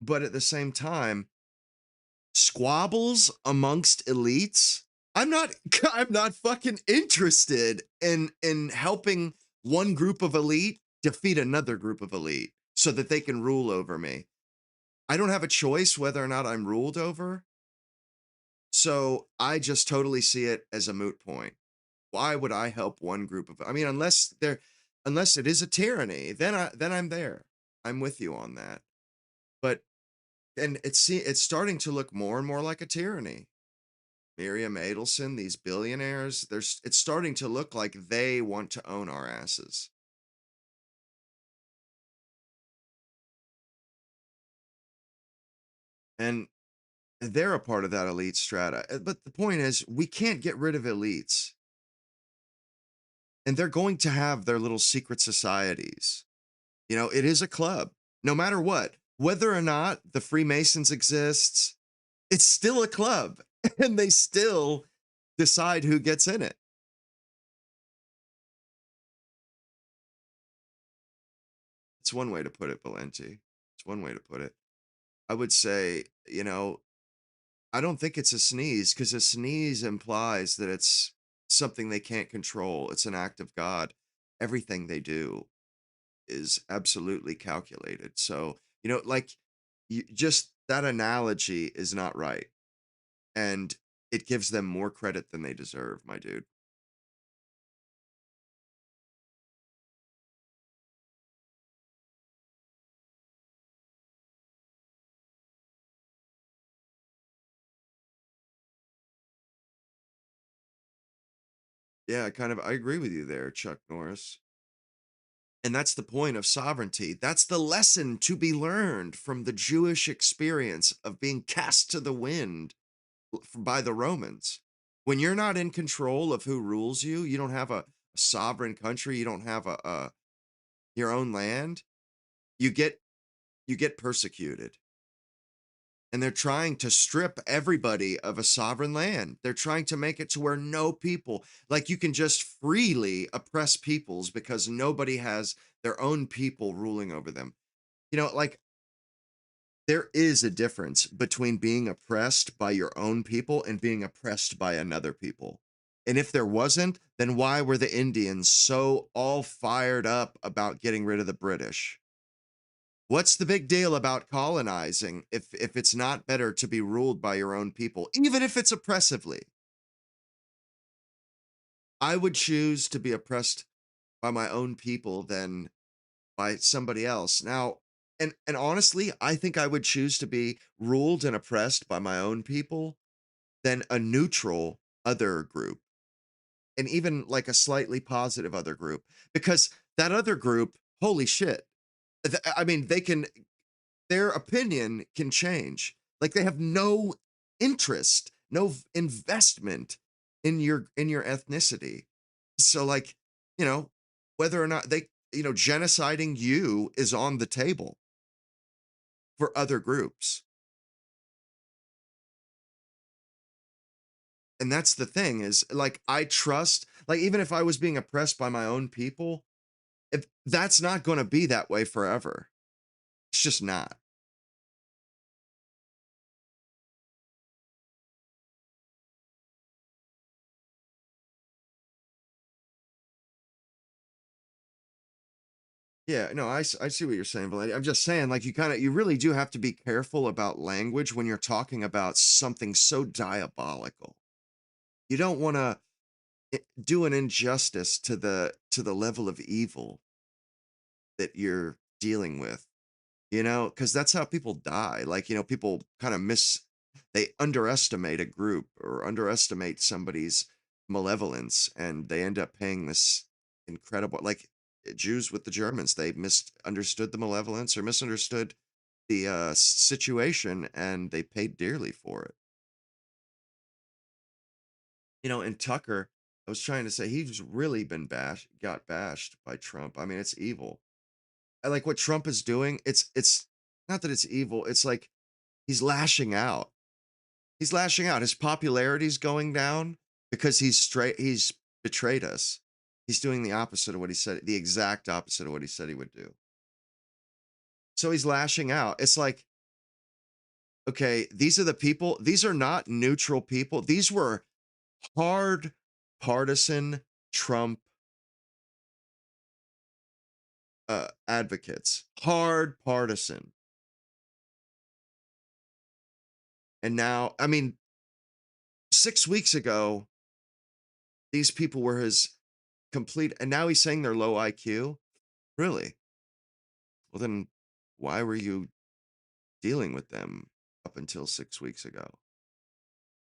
but at the same time, squabbles amongst elites. I'm not I'm not fucking interested in helping one group of elite defeat another group of elite so that they can rule over me. I don't have a choice whether or not I'm ruled over. So I just totally see it as a moot point. Why would I help one group of I mean unless it is a tyranny, then I'm there. I'm with you on that. But and it's starting to look more and more like a tyranny. Miriam Adelson, these billionaires, it's starting to look like they want to own our asses. And they're a part of that elite strata. But the point is, we can't get rid of elites. And they're going to have their little secret societies. It is a club, no matter what. Whether or not the Freemasons exists, it's still a club. And they still decide who gets in it. It's one way to put it, Valenti. It's one way to put it. I would say, I don't think it's a sneeze because a sneeze implies that it's something they can't control. It's an act of God. Everything they do is absolutely calculated. So, like just that analogy is not right. And it gives them more credit than they deserve, my dude. Yeah, I agree with you there, Chuck Norris. And that's the point of sovereignty. That's the lesson to be learned from the Jewish experience of being cast to the wind by the Romans. When you're not in control of who rules you, you don't have a sovereign country, you don't have a your own land, you get persecuted. And they're trying to strip everybody of a sovereign land. They're trying to make it to where no people, like you can just freely oppress peoples because nobody has their own people ruling over them. Like there is a difference between being oppressed by your own people and being oppressed by another people. And if there wasn't, then why were the Indians so all fired up about getting rid of the British? What's the big deal about colonizing if it's not better to be ruled by your own people, even if it's oppressively? I would choose to be oppressed by my own people than by somebody else. Now, and honestly, I think I would choose to be ruled and oppressed by my own people than a neutral other group, and even like a slightly positive other group, because that other group, holy shit. I mean, their opinion can change. Like they have no interest, no investment in your ethnicity. So like, you know, whether or not genociding you is on the table for other groups. And that's the thing is like I trust, like even if I was being oppressed by my own people, if that's not going to be that way forever. It's just not. Yeah, no, I see what you're saying, but I'm just saying, like, you really do have to be careful about language when you're talking about something so diabolical. You don't want to. do an injustice to the level of evil that you're dealing with, you know, because that's how people die. Like, you know, people kind of they underestimate a group or underestimate somebody's malevolence, and they end up paying this incredible, like Jews with the Germans, they misunderstood the malevolence or misunderstood the situation, and they paid dearly for it. You know, and Tucker, I was trying to say he's really got bashed by Trump. I mean, it's evil. I like what Trump is doing. It's not that it's evil. It's like he's lashing out. He's lashing out. His popularity's going down because he's betrayed us. He's doing the opposite of what he said, the exact opposite of what he said he would do. So he's lashing out. It's like, okay, these are the people, these are not neutral people. These were hard partisan Trump advocates, hard partisan. And now, I mean, 6 weeks ago, these people were his complete, and now he's saying they're low IQ. Really? Well, then why were you dealing with them up until 6 weeks ago?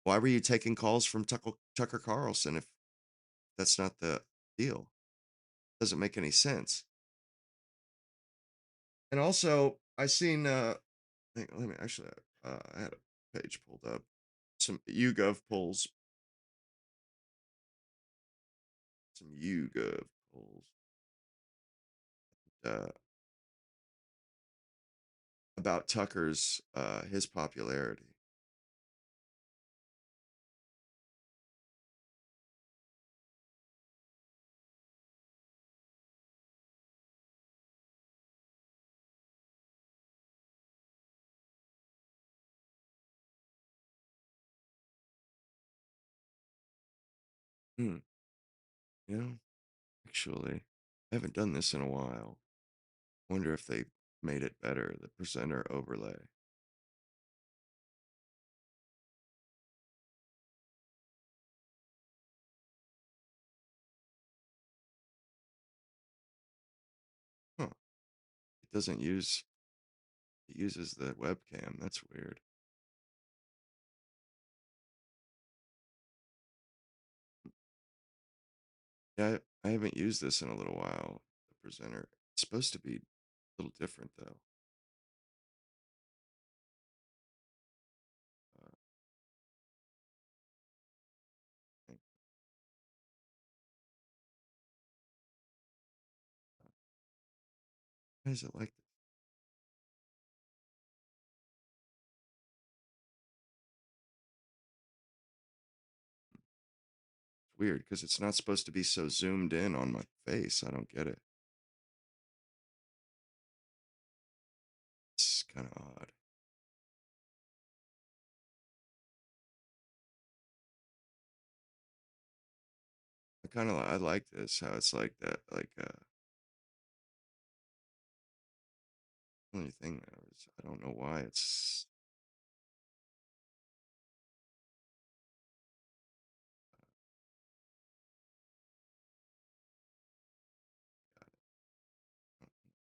Why were you taking calls from Tucker Carlson if that's not the deal? Doesn't make any sense. And also, I seen, let me actually, I had a page pulled up, some YouGov polls, some YouGov polls, uh, about Tucker's, his popularity. Hmm. You know, actually, I haven't done this in a while. Wonder if they made it better, the presenter overlay. Huh. It doesn't use, it uses the webcam. That's weird. Yeah, I haven't used this in a little while. The presenter. It's supposed to be a little different though. Uh, why is it like this? It's weird because it's not supposed to be so zoomed in on my face. I don't get it. It's kind of odd. I like this how it's like that. Like only thing though is I don't know why it's.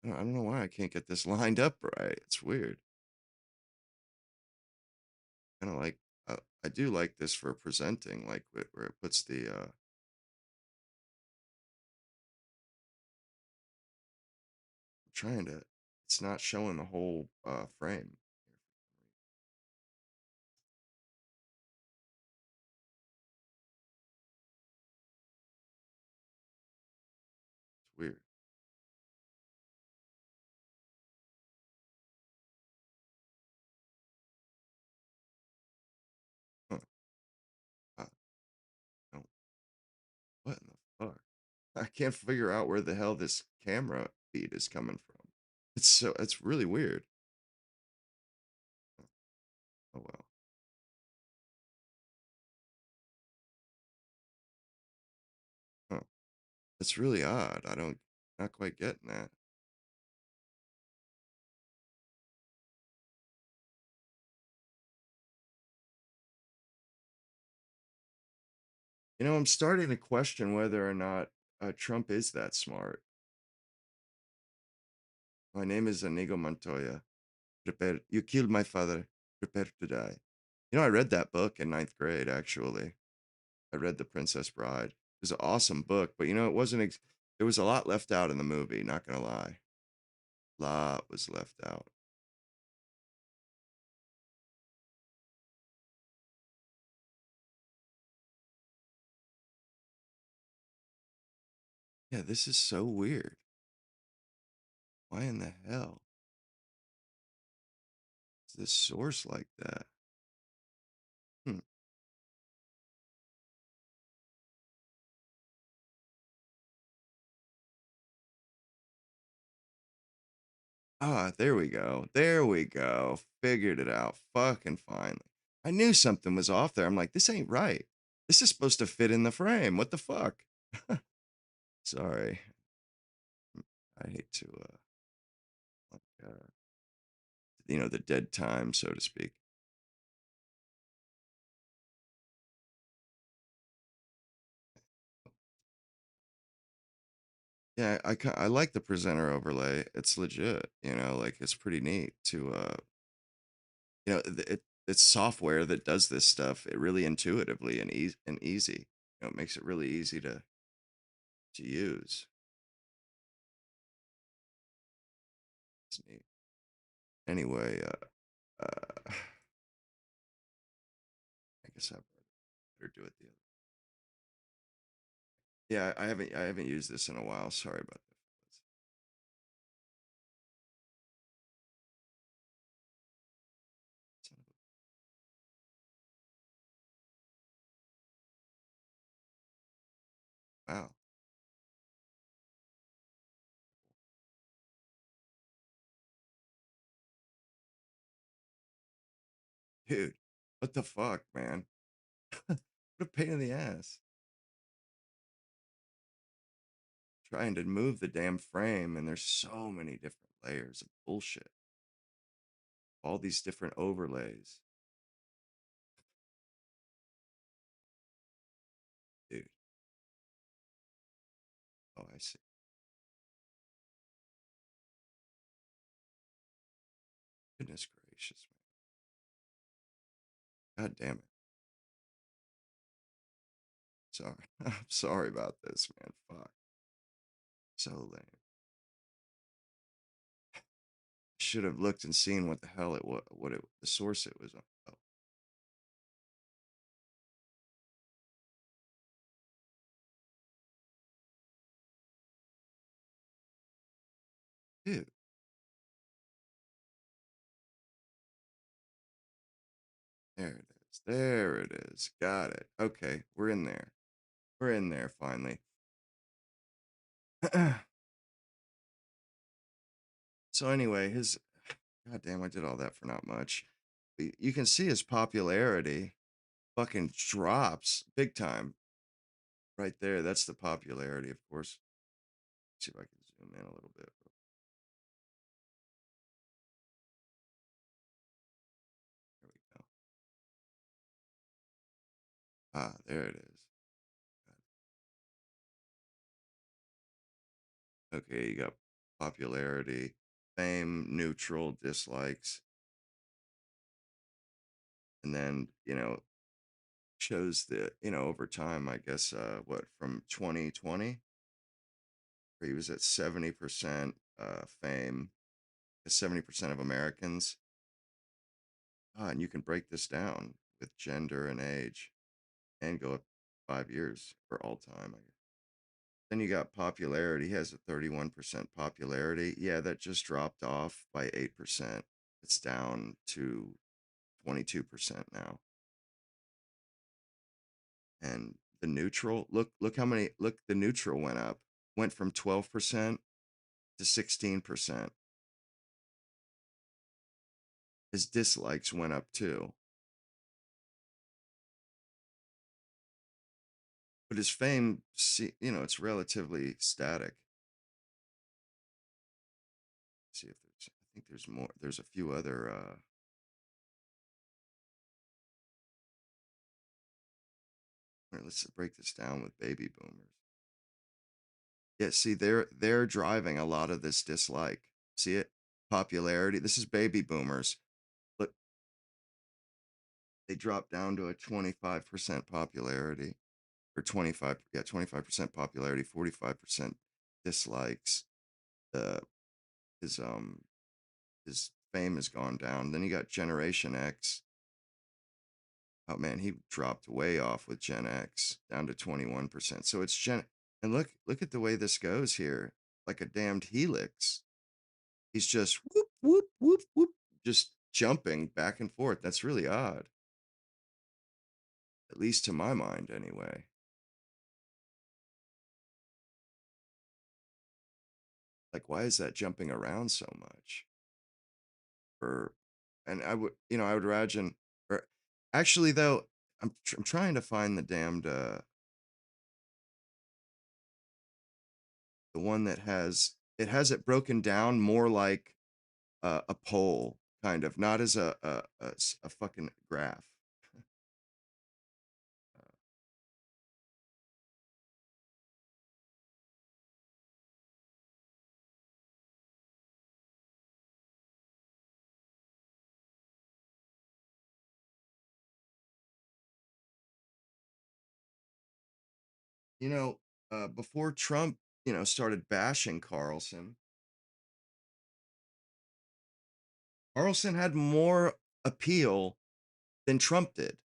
I don't know why I can't get this lined up right. It's weird. Kind of like I do like this for presenting, like where it puts the trying to. It's not showing the whole frame. It's weird. Huh. Uh, no, what in the fuck? I can't figure out where the hell this camera feed is coming from. It's really weird. Oh well. Huh. It's really odd. I don't not quite getting that. I'm starting to question whether or not Trump is that smart. My name is Inigo Montoya. Prepare. You killed my father. Prepare to die. I read that book in ninth grade, actually. I read The Princess Bride. It was an awesome book, but it wasn't, there was a lot left out in the movie, not going to lie. A lot was left out. Yeah, this is so weird. Why in the hell is this source like that? Hmm. Ah, there we go. There we go. Figured it out. Fucking finally. I knew something was off there. I'm like, this ain't right. This is supposed to fit in the frame. What the fuck? Sorry. I hate to, like, the dead time, so to speak. Yeah, I like the presenter overlay. It's legit, like it's pretty neat to, it's software that does this stuff it really intuitively and easy. It makes it really easy to use. It's neat. Anyway, I guess I better do it the other. Yeah, I haven't used this in a while. Sorry about that. Son Wow, dude, what the fuck, man? What a pain in the ass. Trying to move the damn frame, and there's so many different layers of bullshit. All these different overlays, dude. Oh, I see. Goodness gracious, man. God damn it. Sorry. I'm sorry about this, man. Fuck. So lame. Should have looked and seen what the hell it was, the source it was on. Oh, dude. There it is. There it is. Got it. Okay, we're in there. We're in there finally. So anyway, his God damn, I did all that for not much. You can see his popularity fucking drops big time right there. That's the popularity, of course. Let's see if I can zoom in a little bit. There we go. Ah, there it is. Okay, you got popularity, fame, neutral, dislikes, and then, shows the, over time, I guess, what, from 2020, where he was at 70% fame, 70% of Americans. Ah, and you can break this down with gender and age and go up 5 years for all time, I guess. Then you got popularity. He has a 31% popularity. Yeah, that just dropped off by 8%. It's down to 22% now. And the neutral, look how many, look, the neutral went up, went from 12% to 16%. His dislikes went up too, but his fame, it's relatively static. See if I think there's more. There's a few other. All right, let's break this down with baby boomers. Yeah, see, they're driving a lot of this dislike. See it? Popularity. This is baby boomers. Look, they dropped down to a 25% popularity, or 25, yeah, 25% popularity, 45% dislikes. Uh, his his fame has gone down. Then you got Generation X. Oh man, he dropped way off with Gen X, down to 21%. So it's and look at the way this goes here, like a damned helix. He's just whoop whoop whoop whoop, just jumping back and forth. That's really odd, at least to my mind, anyway. Like, why is that jumping around so much? Or, and I would, I would imagine, or actually though, I'm trying to find the damned the one that has it broken down more like a poll, kind of, not as a fucking graph. You know, before Trump, started bashing Carlson, Carlson had more appeal than Trump did.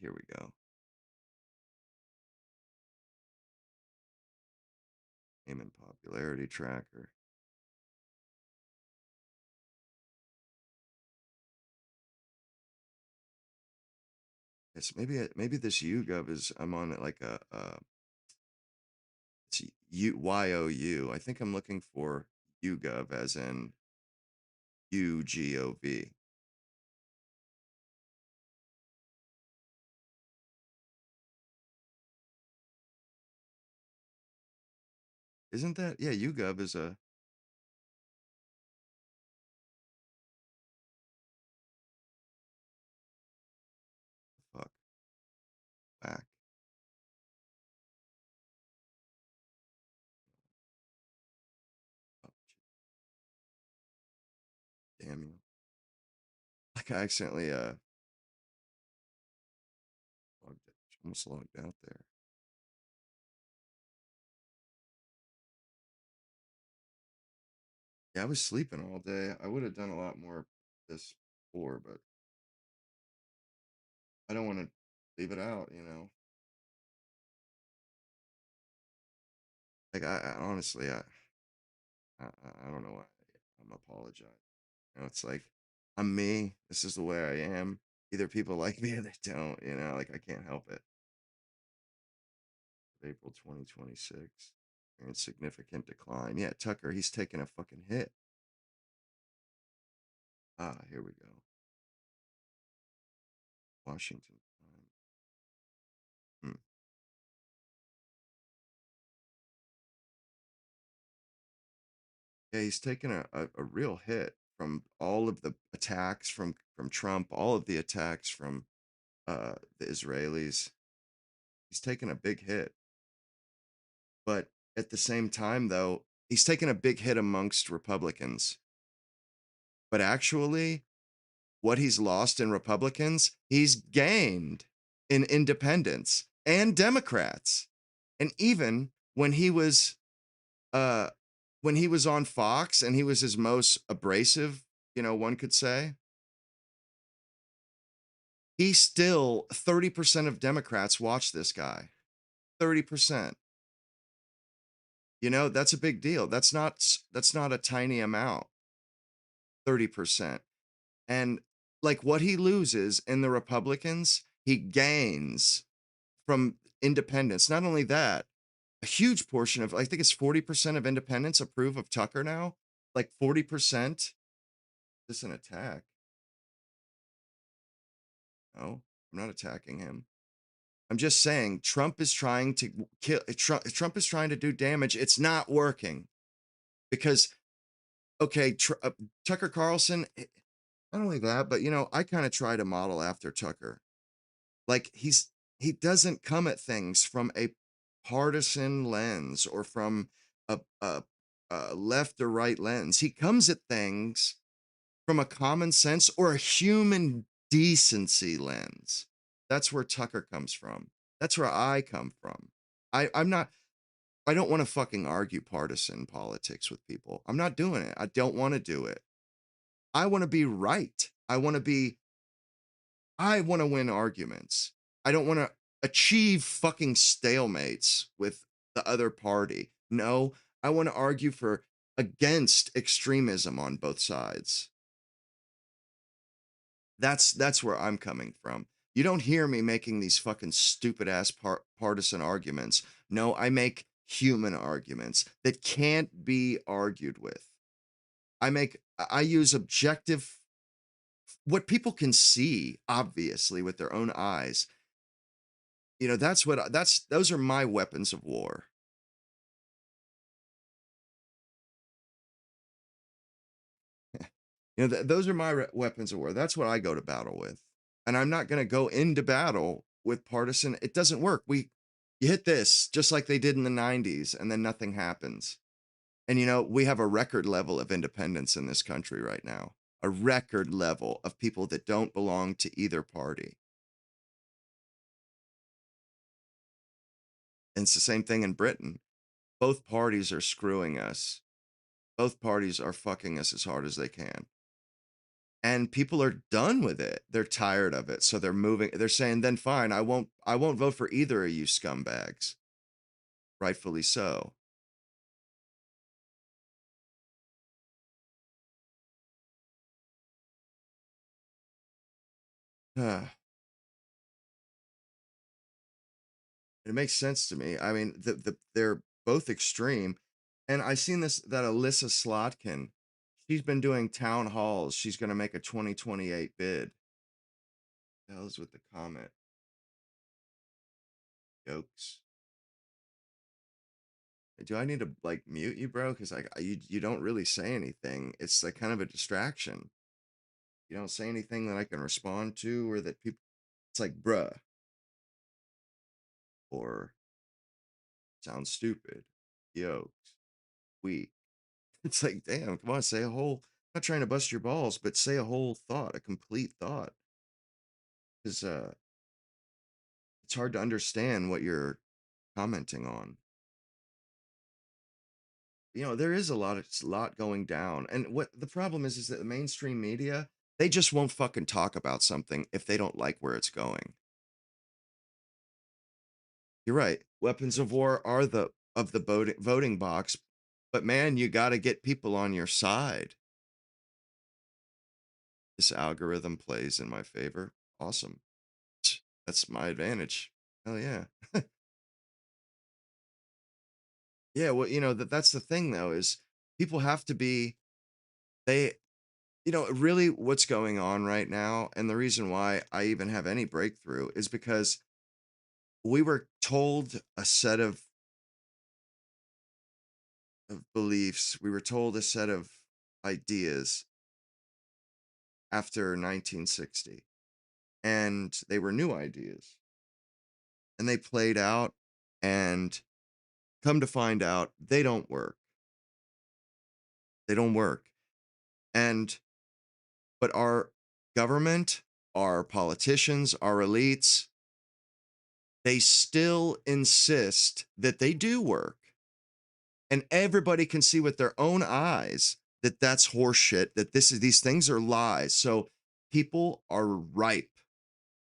Here we go. Name and popularity tracker. Yes, maybe this YouGov is, I'm on it like it's YOU. I think I'm looking for YouGov as in UGOV. Isn't that, yeah, YouGov is a fuck back. Oh, damn you. Like I accidentally logged, almost logged out there. Yeah, I was sleeping all day. I would have done a lot more of this before, but I don't want to leave it out. Like I honestly, I don't know why I'm apologizing. It's like I'm me. This is the way I am. Either people like me or they don't. Like I can't help it. April 2026. And significant decline. Yeah, Tucker, he's taking a fucking hit. Ah, here we go. Washington Times. Hmm. Yeah, he's taken a real hit from all of the attacks from Trump, all of the attacks from the Israelis. He's taken a big hit. But at the same time, though, he's taken a big hit amongst Republicans. But actually, what he's lost in Republicans, he's gained in independents and Democrats. And even uh when he was on Fox and he was his most abrasive, one could say, he still 30% of Democrats watch this guy. 30%. That's a big deal. That's not a tiny amount. 30%. And like what he loses in the Republicans, he gains from independents. Not only that, a huge portion of, I think it's 40% of independents approve of Tucker now. Like 40%. This is an attack. No, I'm not attacking him. I'm just saying Trump is trying to kill Trump is trying to do damage. It's not working because okay, Tucker Carlson, not only that, but I kind of try to model after Tucker. Like he doesn't come at things from a partisan lens or from a left or right lens. He comes at things from a common sense or a human decency lens. That's where Tucker comes from. That's where I come from. I'm not, I don't want to fucking argue partisan politics with people. I'm not doing it. I don't want to do it. I want to be right. I want to win arguments. I don't want to achieve fucking stalemates with the other party. No, I want to argue for against extremism on both sides. That's where I'm coming from. You don't hear me making these fucking stupid ass partisan arguments. No, I make human arguments that can't be argued with. I use objective what people can see obviously with their own eyes. That's those are my weapons of war. Those are my weapons of war. That's what I go to battle with. And I'm not going to go into battle with partisan. It doesn't work. You hit this just like they did in the 90s and then nothing happens. And we have a record level of independence in this country right now. A record level of people that don't belong to either party. And it's the same thing in Britain. Both parties are screwing us. Both parties are fucking us as hard as they can. And people are done with it. They're tired of it. So they're moving. They're saying, then fine, I won't vote for either of you scumbags. Rightfully so. It makes sense to me. I mean, they're both extreme. And I seen this that Alyssa Slotkin, she's been doing town halls. She's going to make a 2028 bid. The hell's with the comment? Jokes. Do I need to like mute you, bro? Because like you don't really say anything. It's like kind of a distraction. You don't say anything that I can respond to or that people. It's like bruh or sounds stupid, yokes, weak. It's like damn, come on, say a whole. I'm not trying to bust your balls, but say a whole thought, a complete thought, because it's hard to understand what you're commenting on. There is a lot going down, and what the problem is that the mainstream media they just won't fucking talk about something if they don't like where it's going. You're right. Weapons of war are the of the voting box, but man, you got to get people on your side. This algorithm plays in my favor. Awesome. That's my advantage. Hell yeah. Yeah, well, that's the thing though is people have to be they really what's going on right now and the reason why I even have any breakthrough is because we were told a set of beliefs, we were told a set of ideas after 1960 and they were new ideas and they played out and come to find out they don't work. They don't work. And but our government, our politicians, our elites, they still insist that they do work. And everybody can see with their own eyes that that's horseshit, that these things are lies. So people are ripe.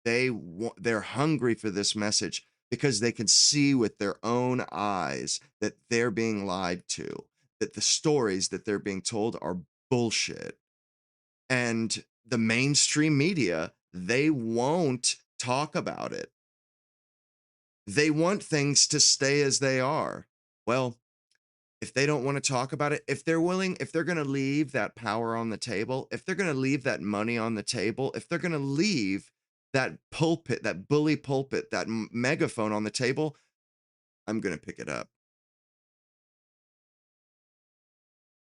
They're hungry for this message because they can see with their own eyes that they're being lied to, that the stories that they're being told are bullshit. And the mainstream media, they won't talk about it. They want things to stay as they are. Well, if they don't want to talk about it, if they're going to leave that power on the table, if they're going to leave that money on the table, if they're going to leave that pulpit, that bully pulpit, that megaphone on the table, I'm gonna pick it up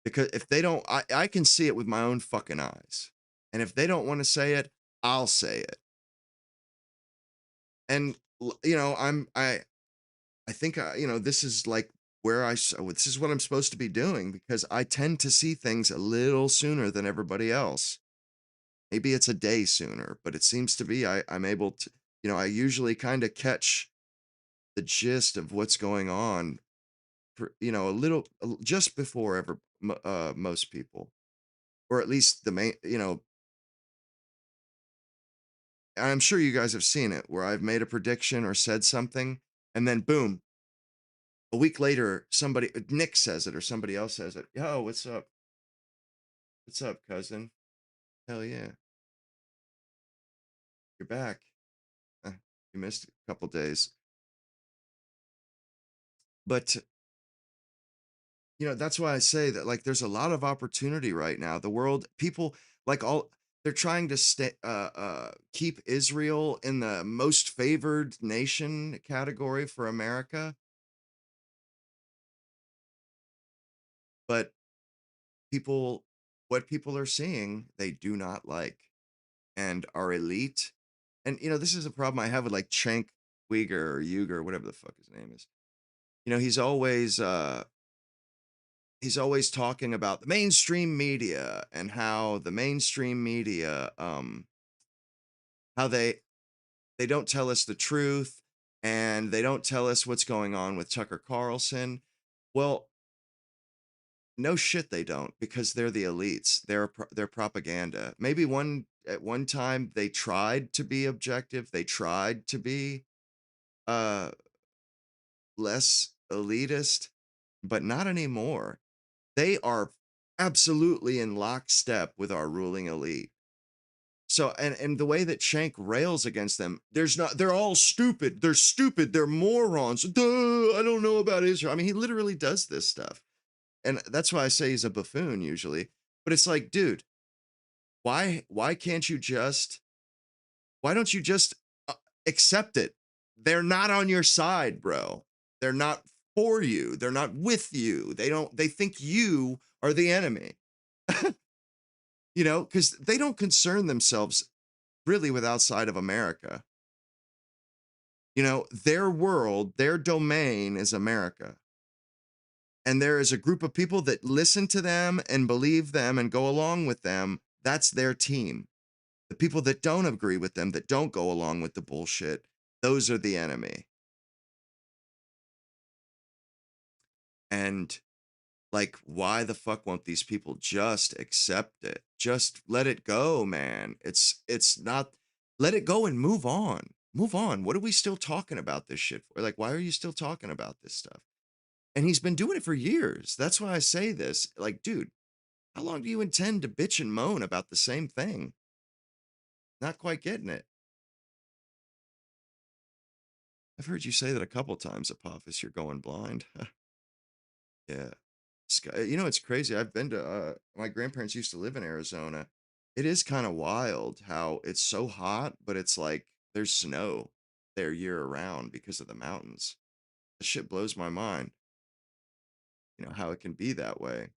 because if they don't, I can see it with my own fucking eyes, and if they don't want to say it, I'll say it. And I think this is like where this is what I'm supposed to be doing because I tend to see things a little sooner than everybody else. Maybe it's a day sooner, but it seems to be I'm able to, I usually kind of catch the gist of what's going on for, just before most people, or at least the main, I'm sure you guys have seen it where I've made a prediction or said something and then boom, a week later, Nick says it or somebody else says it. Yo, what's up? What's up, cousin? Hell yeah, you're back. Uh, you missed a couple days, but that's why I say that like there's a lot of opportunity right now. The world, people like all they're trying to keep Israel in the most favored nation category for America, but people, what people are seeing, they do not like, and are elite. And this is a problem I have with like Cenk Uygur or Uyghur, whatever the fuck his name is. He's always talking about the mainstream media and how the mainstream media how they don't tell us the truth and they don't tell us what's going on with Tucker Carlson. Well, no shit they don't because they're the elites. They're propaganda. Maybe at one time they tried to be objective. They tried to be uh less elitist, but not anymore. They are absolutely in lockstep with our ruling elite. So and the way that Shank rails against them, they're all stupid. They're stupid. They're morons. Duh, I don't know about Israel. I mean, he literally does this stuff. And that's why I say he's a buffoon usually. But it's like, dude, why can't you just why don't you just uh, accept it? They're not on your side, bro. They're not for you. They're not with you. They think you are the enemy. Cuz they don't concern themselves really with outside of America. Their world, their domain is America. And there is a group of people that listen to them and believe them and go along with them. That's their team. The people that don't agree with them, that don't go along with the bullshit, those are the enemy. And like, why the fuck won't these people just accept it? Just let it go, man. It's not, let it go and move on. Move on. What are we still talking about this shit for? Like, why are you still talking about this stuff? And he's been doing it for years. That's why I say this. Like, dude, how long do you intend to bitch and moan about the same thing? Not quite getting it. I've heard you say that a couple times, Apophis. You're going blind. Yeah. It's crazy. I've been to, my grandparents used to live in Arizona. It is kind of wild how it's so hot, but it's like there's snow there year round because of the mountains. That shit blows my mind, how it can be that way.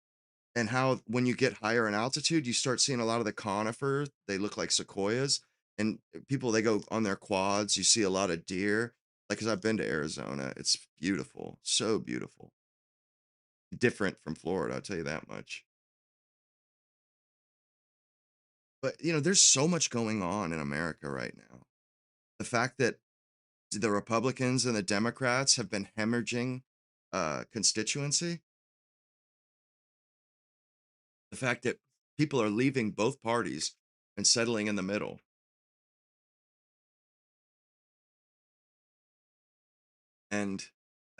And how when you get higher in altitude, you start seeing a lot of the conifers. They look like sequoias. And people, they go on their quads. You see a lot of deer. Like, because I've been to Arizona, it's beautiful. So beautiful. Different from Florida, I'll tell you that much. But, there's so much going on in America right now. The fact that the Republicans and the Democrats have been hemorrhaging constituency, the fact that people are leaving both parties and settling in the middle. And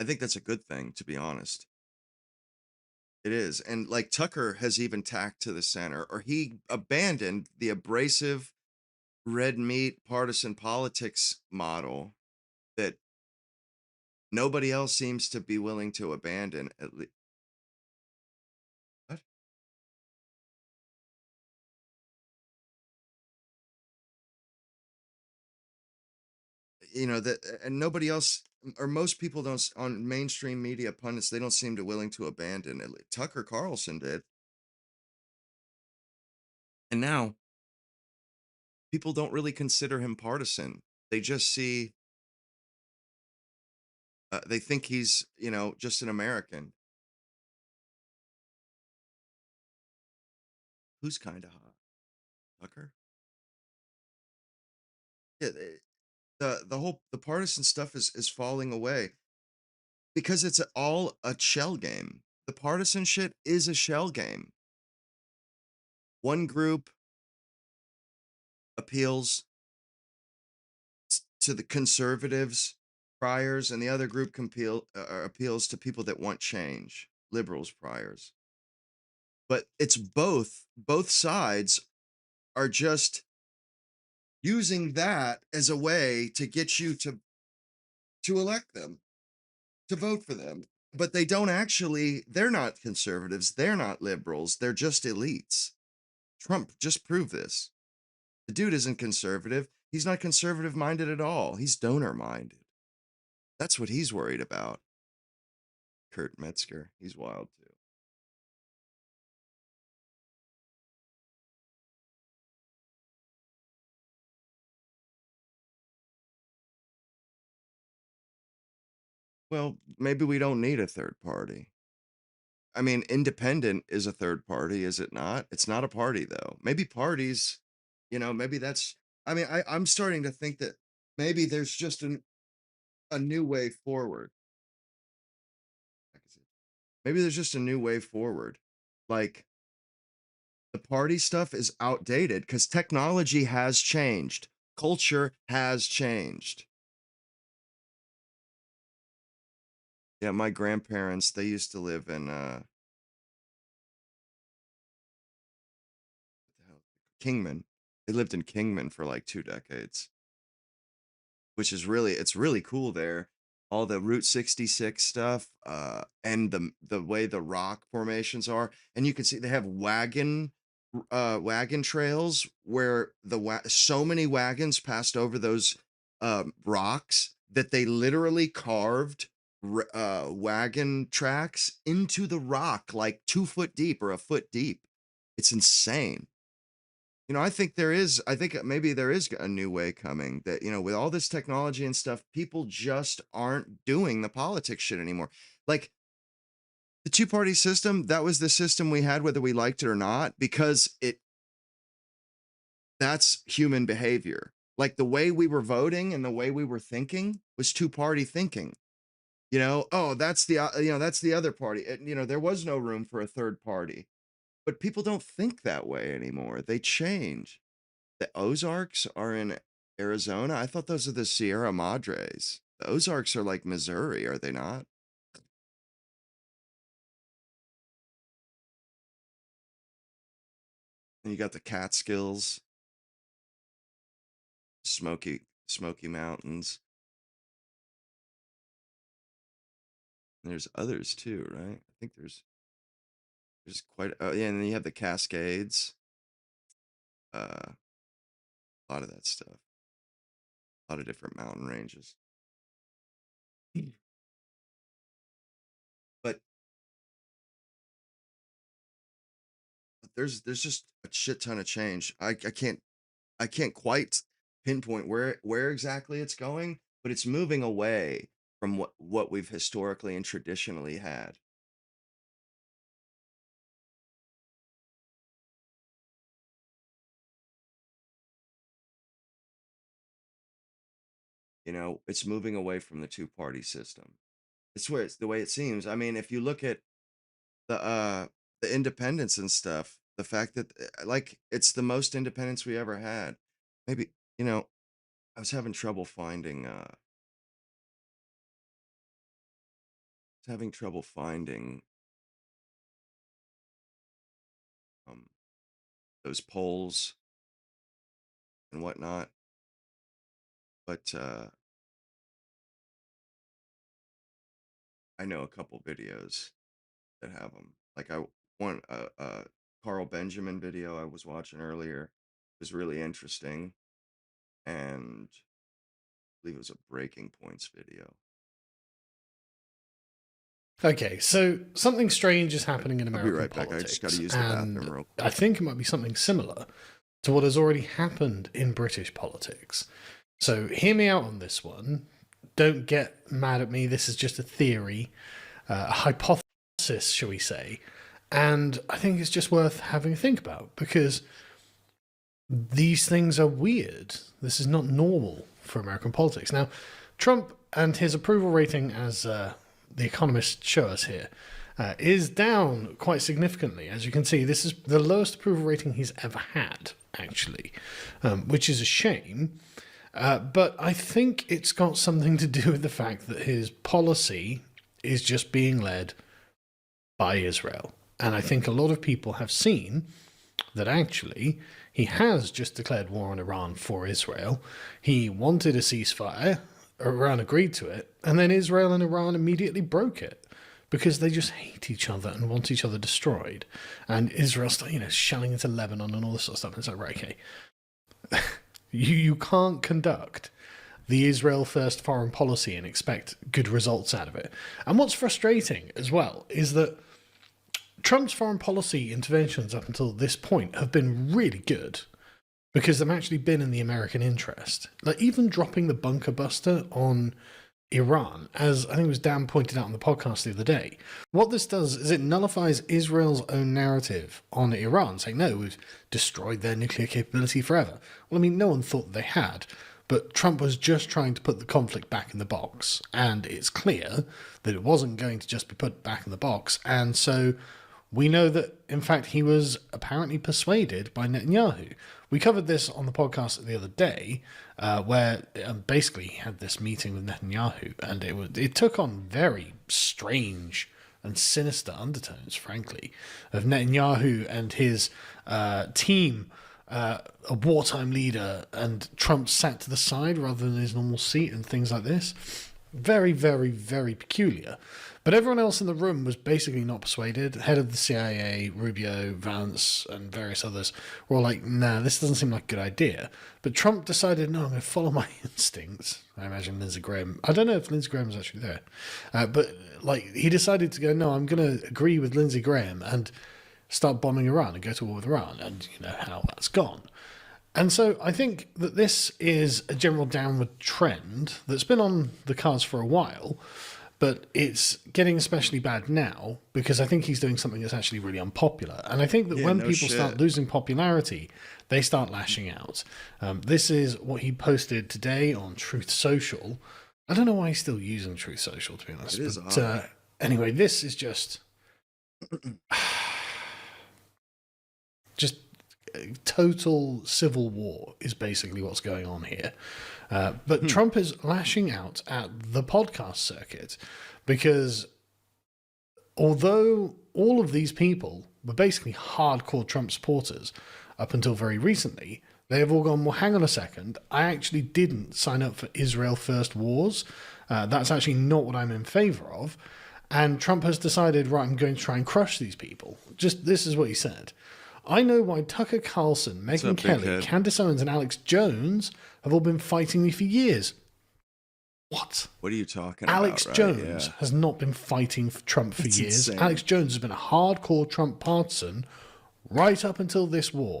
I think that's a good thing, to be honest. It is. And like Tucker has even tacked to the center, or he abandoned the abrasive red meat partisan politics model that nobody else seems to be willing to abandon. At least, what? that, and nobody else or most people don't on mainstream media pundits, they don't seem to willing to abandon it. Tucker Carlson did, and now people don't really consider him partisan. They just see, they think he's, just an American who's kind of hot. Tucker. Yeah, the partisan stuff is falling away because it's all a shell game. The partisan shit is a shell game. One group appeals to the conservatives, priors, and the other group appeals to people that want change, liberals, priors. But it's both. Both sides are just using that as a way to get you to elect them, to vote for them. But they don't actually, they're not conservatives, they're not liberals, they're just elites. Trump just proved this. The dude isn't conservative. He's not conservative minded at all. He's donor minded. That's what he's worried about. Kurt Metzger, he's wild too. Well, maybe we don't need a third party. I mean, independent is a third party, is it not? It's not a party though. Maybe parties, maybe that's, I mean, I'm starting to think that maybe there's just a new way forward. Maybe there's just a new way forward. Like the party stuff is outdated because technology has changed. Culture has changed. Yeah, my grandparents, they used to live in what the hell? Kingman. They lived in Kingman for like 2 decades, which is really, it's really cool there. All the Route 66 stuff, and the way the rock formations are, and you can see they have wagon trails where so many wagons passed over those rocks that they literally carved wagon tracks into the rock like 2 foot deep or a foot deep. It's insane. I think maybe there is a new way coming that, with all this technology and stuff, people just aren't doing the politics shit anymore. Like the two-party system, that was the system we had whether we liked it or not, because that's human behavior. Like the way we were voting and the way we were thinking was two-party thinking. Oh, that's the other party. There was no room for a third party. But people don't think that way anymore. They change. The Ozarks are in Arizona. I thought those are the Sierra Madres. The Ozarks are like Missouri, are they not? And you got the Catskills, Smoky Mountains. And there's others too, right? I think there's quite, oh yeah, and then you have the Cascades. A lot of that stuff. A lot of different mountain ranges. But there's just a shit ton of change. I can't quite pinpoint where exactly it's going, but it's moving away from what we've historically and traditionally had. It's moving away from the two-party system. It's the way it seems. I mean, if you look at the uh the independence and stuff, the fact that like it's the most independence we ever had. Maybe, I was having trouble finding um those polls and whatnot, but I know a couple videos that have them. Like one Carl Benjamin video I was watching earlier was really interesting, and believe it was a Breaking Points video. Okay, so something strange is happening in I'll be American right back. I politics. just got to use the bathroom and real quick. I think it might be something similar to what has already happened in British politics. So hear me out on this one. Don't get mad at me. This is just a theory, a hypothesis, shall we say. And I think it's just worth having a think about, because these things are weird. This is not normal for American politics. Now, Trump and his approval rating, as the economists show us here, is down quite significantly. As you can see, this is the lowest approval rating he's ever had, actually, which is a shame. But I think it's got something to do with the fact that his policy is just being led by Israel. And I think a lot of people have seen that actually he has just declared war on Iran for Israel. He wanted a ceasefire. Iran agreed to it. And then Israel and Iran immediately broke it, because they just hate each other and want each other destroyed. And Israel started, shelling into Lebanon and all this sort of stuff. And it's like, right, okay. You can't conduct the Israel first foreign policy and expect good results out of it. And what's frustrating as well is that Trump's foreign policy interventions up until this point have been really good, because they've actually been in the American interest. Like even dropping the bunker buster on Iran, as I think it was Dan pointed out on the podcast the other day, what this does is it nullifies Israel's own narrative on Iran, saying, no, we've destroyed their nuclear capability forever. Well, I mean, no one thought they had, but Trump was just trying to put the conflict back in the box, and it's clear that it wasn't going to just be put back in the box, and so we know that, in fact, he was apparently persuaded by Netanyahu. We covered this on the podcast the other day, where basically he had this meeting with Netanyahu, and it took on very strange and sinister undertones, frankly, of Netanyahu and his team, a wartime leader, and Trump sat to the side rather than his normal seat and things like this. Very, very, very peculiar. But everyone else in the room was basically not persuaded. Head of the CIA, Rubio, Vance, and various others were all like, nah, this doesn't seem like a good idea. But Trump decided, no, I'm going to follow my instincts. I imagine Lindsey Graham. I don't know if Lindsey Graham was actually there. But he decided to go, no, I'm going to agree with Lindsey Graham and start bombing Iran and go to war with Iran. And you know how that's gone. And so I think that this is a general downward trend that's been on the cards for a while, but it's getting especially bad now because I think he's doing something that's actually really unpopular. And I think that when people start losing popularity, they start lashing out. This is what he posted today on Truth Social. I don't know why he's still using Truth Social, to be honest. It is odd. Anyway, this is just total civil war is basically what's going on here. But Trump is lashing out at the podcast circuit because although all of these people were basically hardcore Trump supporters up until very recently, they have all gone, well, hang on a second, I actually didn't sign up for Israel First Wars. That's actually not what I'm in favor of. And Trump has decided, right, I'm going to try and crush these people. This is what he said. I know why Tucker Carlson, Megyn Kelly, Candace Owens, and Alex Jones have all been fighting me for years. What? What are you talking Alex about? Jones has not been fighting for Trump for years. Insane. Alex Jones has been a hardcore Trump partisan right up until this war.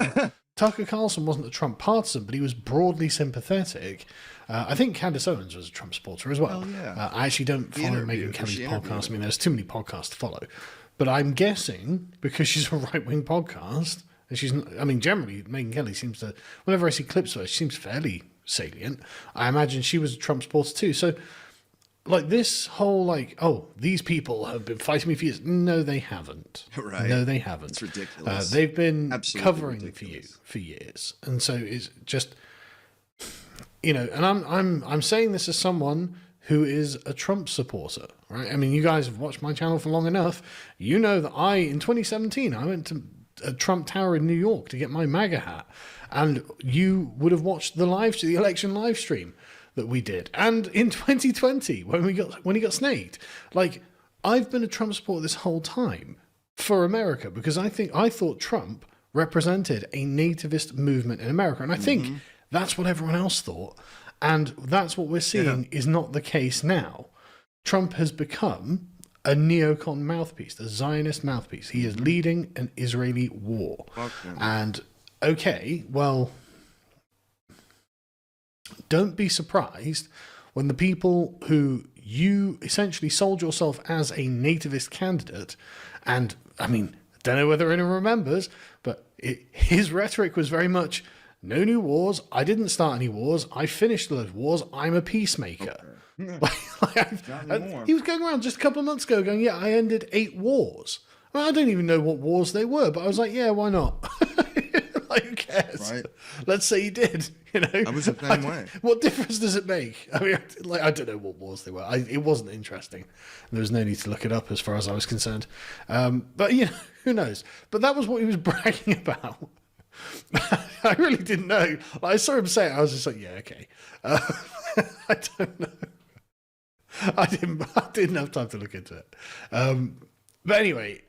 Tucker Carlson wasn't a Trump partisan, but he was broadly sympathetic. I think Candace Owens was a Trump supporter as well. Yeah. I actually don't follow Megyn Kelly's podcast. I mean, there's too many podcasts to follow. But I'm guessing, because she's a right-wing podcast, and generally, Megyn Kelly seems to, whenever I see clips of her, she seems fairly salient. I imagine she was a Trump supporter too. So, this whole, these people have been fighting me for years. No, they haven't. Right. No, they haven't. It's ridiculous. They've been Absolutely covering ridiculous. for you for years. And so it's just, and I'm saying this as someone who is a Trump supporter, right? I mean, you guys have watched my channel for long enough. You know that in 2017, I went to a Trump Tower in New York to get my MAGA hat. And you would have watched the election live stream that we did. And in 2020, when he got snaked, I've been a Trump supporter this whole time for America because I thought Trump represented a nativist movement in America. And I think that's what everyone else thought. And that's what we're Yeah. seeing is not the case now. Trump has become a neocon mouthpiece, the Zionist mouthpiece. He is leading an Israeli war. Fuck him. And okay, well, don't be surprised when the people who you essentially sold yourself as a nativist candidate, and I mean, I don't know whether anyone remembers, but his rhetoric was very much no new wars. I didn't start any wars. I finished those wars. I'm a peacemaker. Okay. He was going around just a couple of months ago going, yeah, I ended 8 wars. Well, I don't even know what wars they were, but I was like, yeah, why not? Like, who cares? Right. Let's say you did. You know, I was the same way. What difference does it make? I mean, like, I don't know what wars they were. It wasn't interesting. There was no need to look it up as far as I was concerned. But you know, who knows? But that was what he was bragging about. I really didn't know. Like, I saw him say it. I was just like, yeah, okay. I don't know. I didn't have time to look into it. But anyway,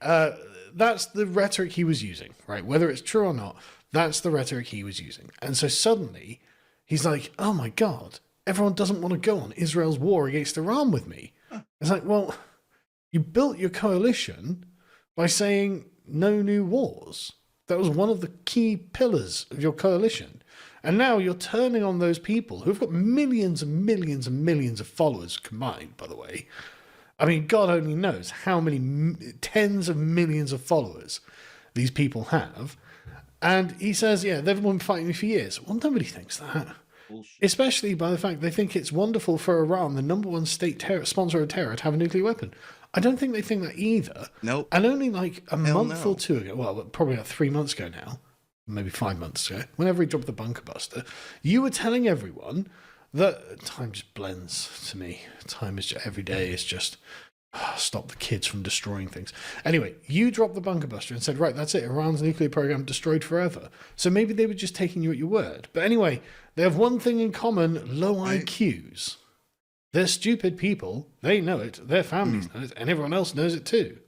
that's the rhetoric he was using, right? Whether it's true or not, that's the rhetoric he was using. And so suddenly he's like, oh my God, everyone doesn't want to go on Israel's war against Iran with me. It's like, well, you built your coalition by saying no new wars. That was one of the key pillars of your coalition. And now you're turning on those people who've got millions and millions and millions of followers combined, by the way. I mean, God only knows how many tens of millions of followers these people have. And he says, yeah, they've been fighting me for years. Well, nobody thinks that. Bullshit. Especially by the fact they think it's wonderful for Iran, the number one state sponsor of terror, to have a nuclear weapon. I don't think they think that either. Nope. And only like a Hell month no. or 2 ago, well, probably about 3 months ago now, maybe 5 months ago, whenever he dropped the bunker buster, you were telling everyone that time just blends to me. Time is just, every day is just stop the kids from destroying things. Anyway, you dropped the bunker buster and said, right, that's it. Iran's nuclear program destroyed forever. So maybe they were just taking you at your word. But anyway, they have one thing in common, low IQs. They're stupid people. They know it. Their families know it. And everyone else knows it too.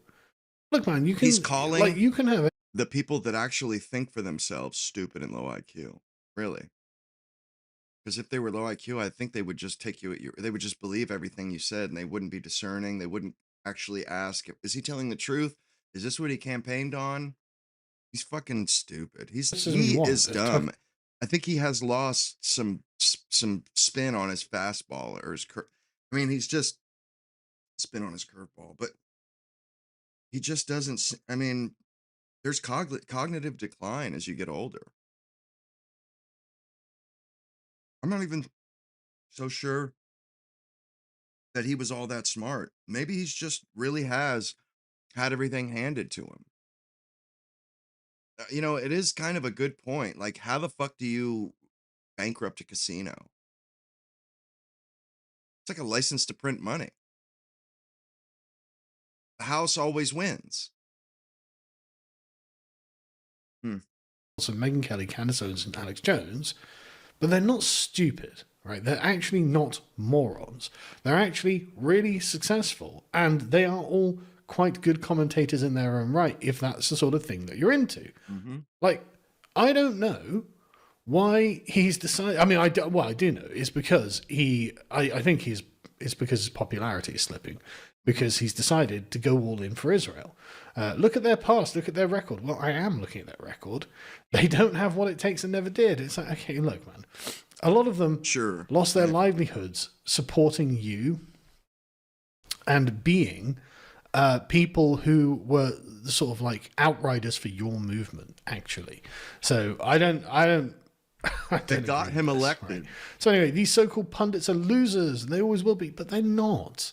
Look, man, you can... He's calling like, you can have it. The people that actually think for themselves stupid and low IQ. Really. Because if they were low IQ, I think they would just take you at your... They would just believe everything you said, and they wouldn't be discerning. They wouldn't actually ask, is he telling the truth? Is this what he campaigned on? He's fucking stupid. He is dumb. I think he has lost some spin on his fastball or his I mean, he's just spin on his curveball, but he just doesn't. I mean, there's cognitive decline as you get older. I'm not even so sure that he was all that smart. Maybe he's just really has had everything handed to him. You know, it is kind of a good point. Like, how the fuck do you bankrupt a casino? It's like a license to print money. The house always wins. So Megyn Kelly, Candace Owens, and Alex Jones, but they're not stupid, right? They're actually not morons. They're actually really successful, and they are all quite good commentators in their own right, if that's the sort of thing that you're into. Like, I don't know why he's decided. I mean, I do know. It's because I think it's because his popularity is slipping, because he's decided to go all in for Israel. Look at their past, look at their record. Well, I am looking at their record. They don't have what it takes and never did. It's like, okay, look, man. A lot of them lost their livelihoods supporting you and being people who were sort of like outriders for your movement, actually. So I don't They got him elected. Right? So anyway, these so-called pundits are losers. They always will be, but they're not.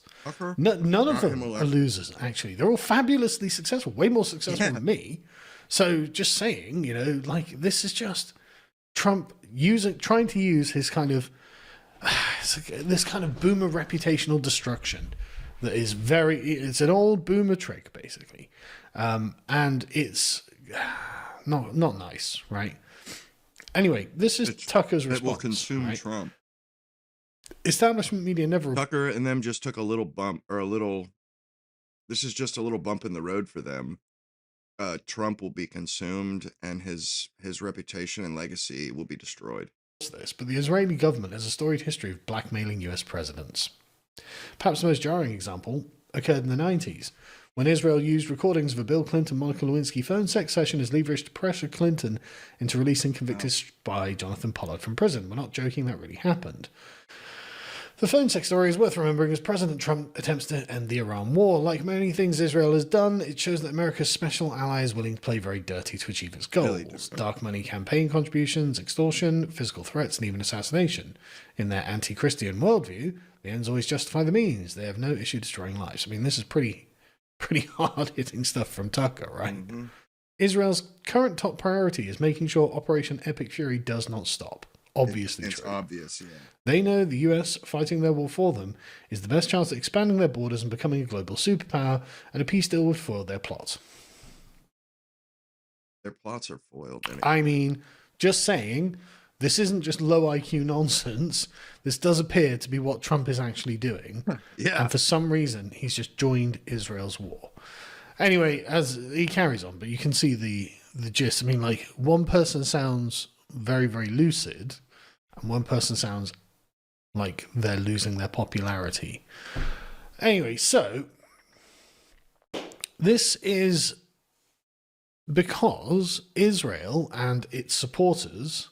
None of them are losers, actually. They're all fabulously successful, way more successful than me. So just saying, you know, like, this is just Trump trying to use his kind of this kind of boomer reputational destruction that is it's an old boomer trick, basically. And it's not nice, right? Anyway, this is Tucker's response. It will consume Trump. Establishment media never... Tucker and them just took a little bump, or this is just a little bump in the road for them. Trump will be consumed, and his reputation and legacy will be destroyed. this, but the Israeli government has a storied history of blackmailing US presidents. Perhaps the most jarring example occurred in the 90s, when Israel used recordings of a Bill Clinton-Monica Lewinsky phone sex session as leverage to pressure Clinton into releasing convicted spy Jonathan Pollard from prison. We're not joking, that really happened. The phone sex story is worth remembering as President Trump attempts to end the Iran war. Like many things Israel has done, it shows that America's special ally is willing to play very dirty to achieve its goals. Dark money campaign contributions, extortion, physical threats, and even assassination. In their anti-Christian worldview, the ends always justify the means. They have no issue destroying lives. I mean, this is pretty hard-hitting stuff from Tucker, right? Mm-hmm. Israel's current top priority is making sure Operation Epic Fury does not stop. Obviously it's true. obvious, yeah. They know the US fighting their war for them is the best chance at expanding their borders and becoming a global superpower, and a peace deal would foil their plots. Their plots are foiled. Anyway. I mean, just saying, this isn't just low IQ nonsense. This does appear to be what Trump is actually doing. Yeah. And for some reason, he's just joined Israel's war. Anyway, as he carries on, but you can see the gist. I mean, like, one person sounds very, very lucid, and one person sounds like they're losing their popularity. Anyway, so this is because Israel and its supporters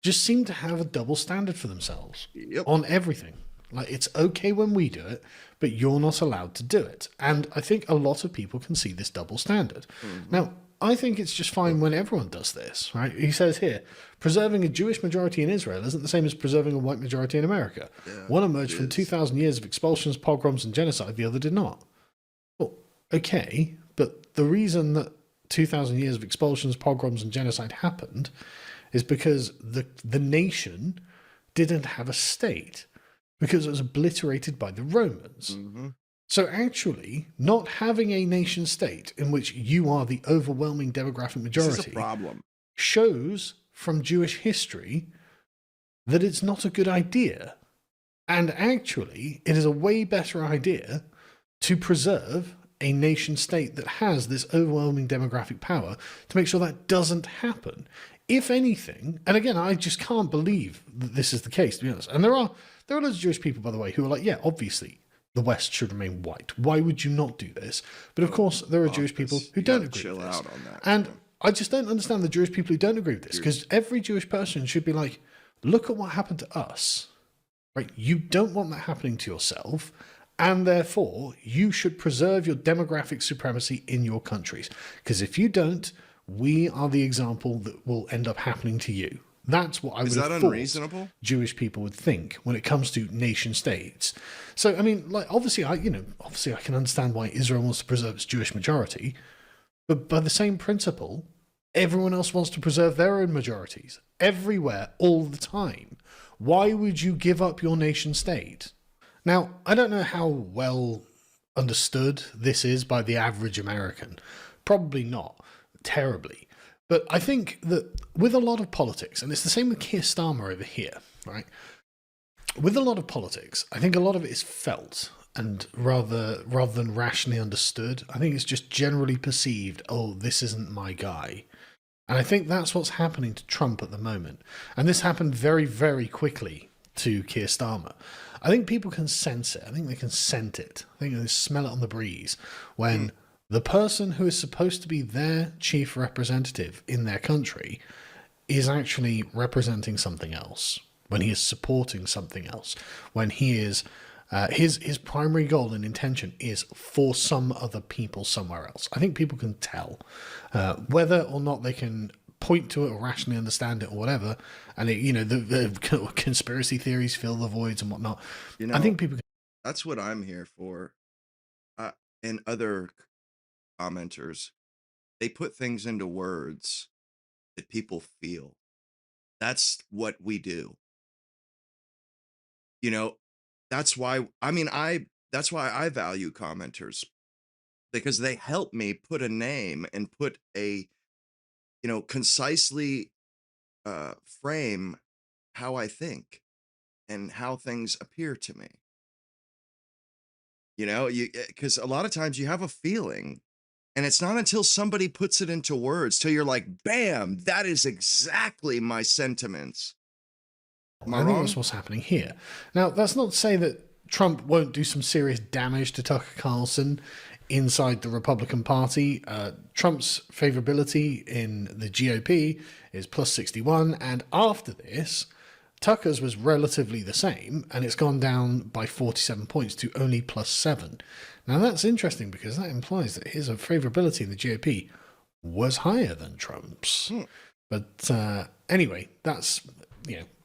just seem to have a double standard for themselves on everything. Like, it's okay when we do it, but you're not allowed to do it. And I think a lot of people can see this double standard. Mm-hmm. Now, I think it's just fine when everyone does this, right? He says here, preserving a Jewish majority in Israel isn't the same as preserving a white majority in America. Yeah, one emerged from 2,000 years of expulsions, pogroms, and genocide. The other did not. Well, okay, but the reason that 2,000 years of expulsions, pogroms, and genocide happened is because the nation didn't have a state, because it was obliterated by the Romans. Mm-hmm. So actually, not having a nation state in which you are the overwhelming demographic majority is a problem. Shows from Jewish history that it's not a good idea. And actually, it is a way better idea to preserve a nation state that has this overwhelming demographic power to make sure that doesn't happen. If anything, and again, I just can't believe that this is the case, to be honest. And there are loads of Jewish people, by the way, who are like, yeah, obviously, the West should remain white. Why would you not do this? But of course, there are Jewish people who don't agree with this. Chill out on that. And I just don't understand the Jewish people who don't agree with this, because every Jewish person should be like, look at what happened to us. Right? You don't want that happening to yourself, and therefore you should preserve your demographic supremacy in your countries. Because if you don't, we are the example that will end up happening to you. That's what I would have thought Jewish people would think when it comes to nation states. So, I mean, like, obviously I can understand why Israel wants to preserve its Jewish majority, but by the same principle, everyone else wants to preserve their own majorities everywhere, all the time. Why would you give up your nation state? Now, I don't know how well understood this is by the average American. Probably not terribly. But I think that with a lot of politics, and it's the same with Keir Starmer over here, right? With a lot of politics, I think a lot of it is felt, and rather than rationally understood. I think it's just generally perceived, oh, this isn't my guy. And I think that's what's happening to Trump at the moment. And this happened very, very quickly to Keir Starmer. I think people can sense it. I think they can scent it. I think they smell it on the breeze when the person who is supposed to be their chief representative in their country is actually representing something else, when he is supporting something else, when he is his primary goal and intention is for some other people somewhere else. I think people can tell whether or not they can point to it or rationally understand it or whatever. And the conspiracy theories fill the voids and whatnot. I think people can. That's what I'm here for. And other commenters, they put things into words that people feel. That's what we do. That's why I value commenters, because they help me put a name and put a concisely frame how I think and how things appear to me. Because a lot of times you have a feeling, and it's not until somebody puts it into words till you're like, bam, that is exactly my sentiments. Am I I think that's wrong? what's happening here. Now, that's not to say that Trump won't do some serious damage to Tucker Carlson inside the Republican Party. Trump's favorability in the GOP is plus 61, and after this, Tucker's was relatively the same, and it's gone down by 47 points to only plus 7. Now, that's interesting because that implies that his favorability in the GOP was higher than Trump's. But anyway, that's,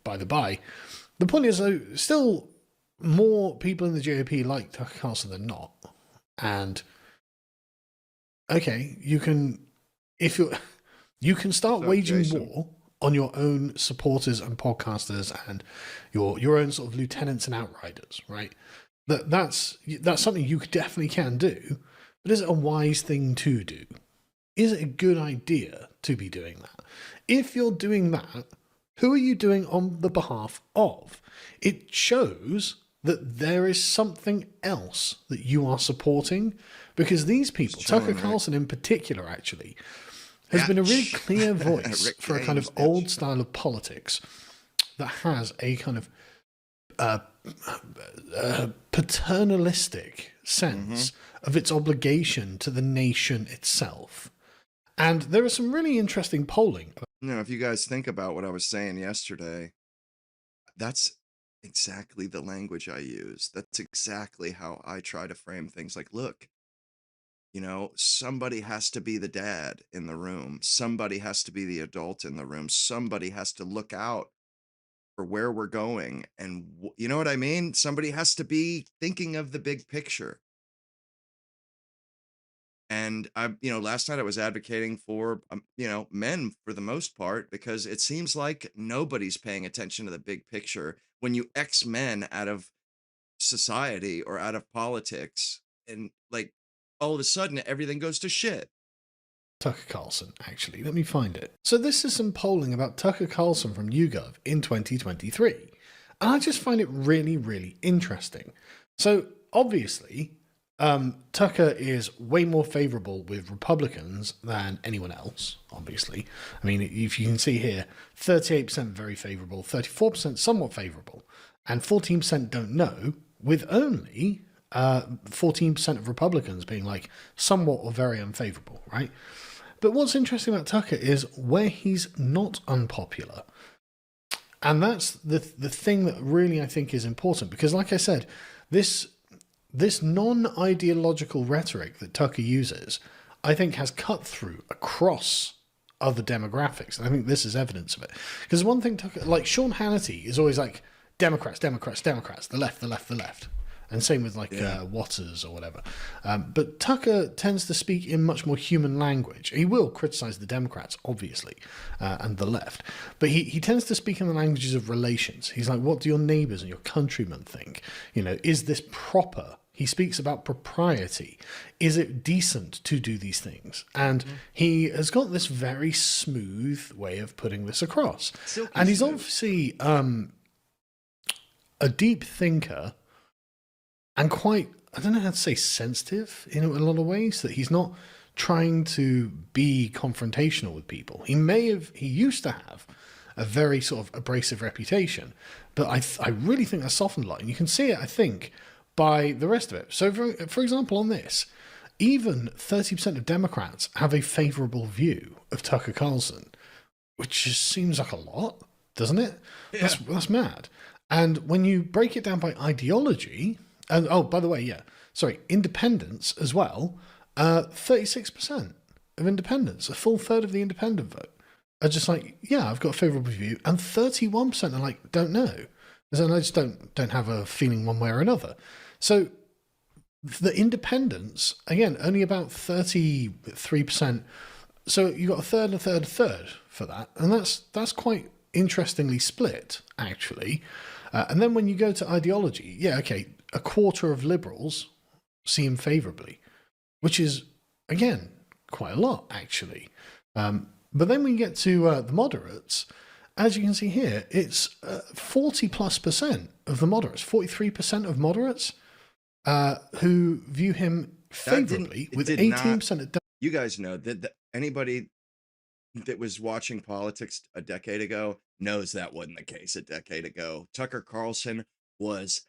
by the by. The point is, though, still more people in the GOP like Tucker Carlson than not. And okay, you can start waging war on your own supporters and podcasters and your own sort of lieutenants and outriders, right? That's something you definitely can do, but is it a wise thing to do? Is it a good idea to be doing that? If you're doing that, who are you doing on the behalf of? It shows that there is something else that you are supporting, because these people, Tucker Carlson in particular, actually, has been a really clear voice for a kind of old style of politics that has a kind of paternalistic sense of its obligation to the nation itself. And there is some really interesting polling. If you guys think about what I was saying yesterday, that's exactly the language I use. That's exactly how I try to frame things. Like, look, somebody has to be the dad in the room. Somebody has to be the adult in the room. Somebody has to look out for where we're going. And you know what I mean? Somebody has to be thinking of the big picture. And last night I was advocating for, men for the most part, because it seems like nobody's paying attention to the big picture when you X men out of society or out of politics, and like all of a sudden everything goes to shit. Tucker Carlson, actually. Let me find it. So this is some polling about Tucker Carlson from YouGov in 2023. And I just find it really, really interesting. So obviously, Tucker is way more favourable with Republicans than anyone else, obviously. I mean, if you can see here, 38% very favourable, 34% somewhat favourable, and 14% don't know, with only 14% of Republicans being like somewhat or very unfavourable, right? But what's interesting about Tucker is where he's not unpopular. And that's the thing that really I think is important, because like I said, this non-ideological rhetoric that Tucker uses, I think has cut through across other demographics. And I think this is evidence of it. Because one thing Tucker, like Sean Hannity is always like, Democrats, Democrats, Democrats, the left, the left, the left. And same with Waters or whatever. But Tucker tends to speak in much more human language. He will criticize the Democrats, obviously, and the left. But he tends to speak in the languages of relations. He's like, what do your neighbors and your countrymen think? Is this proper? He speaks about propriety. Is it decent to do these things? And he has got this very smooth way of putting this across. And he's obviously a deep thinker and quite, I don't know how to say, sensitive in a lot of ways, that he's not trying to be confrontational with people. He used to have a very sort of abrasive reputation, but I really think that's softened a lot. And you can see it, I think, by the rest of it. So, for example, on this, even 30% of Democrats have a favourable view of Tucker Carlson, which just seems like a lot, doesn't it? Yeah. That's mad. And when you break it down by ideology, and oh, by the way, independents as well, 36% of independents, a full third of the independent vote, are just like, yeah, I've got a favourable view, and 31% are like, don't know. And I just don't have a feeling one way or another. So the independents, again, only about 33%. So you got a third, a third, a third for that. And that's quite interestingly split, actually. And then when you go to ideology, a quarter of liberals see him favourably, which is, again, quite a lot, actually. But then when you get to the moderates, as you can see here, it's 40+% of the moderates, 43% of moderates who view him favourably, with 18% of... You guys know that anybody that was watching politics a decade ago knows that wasn't the case a decade ago. Tucker Carlson was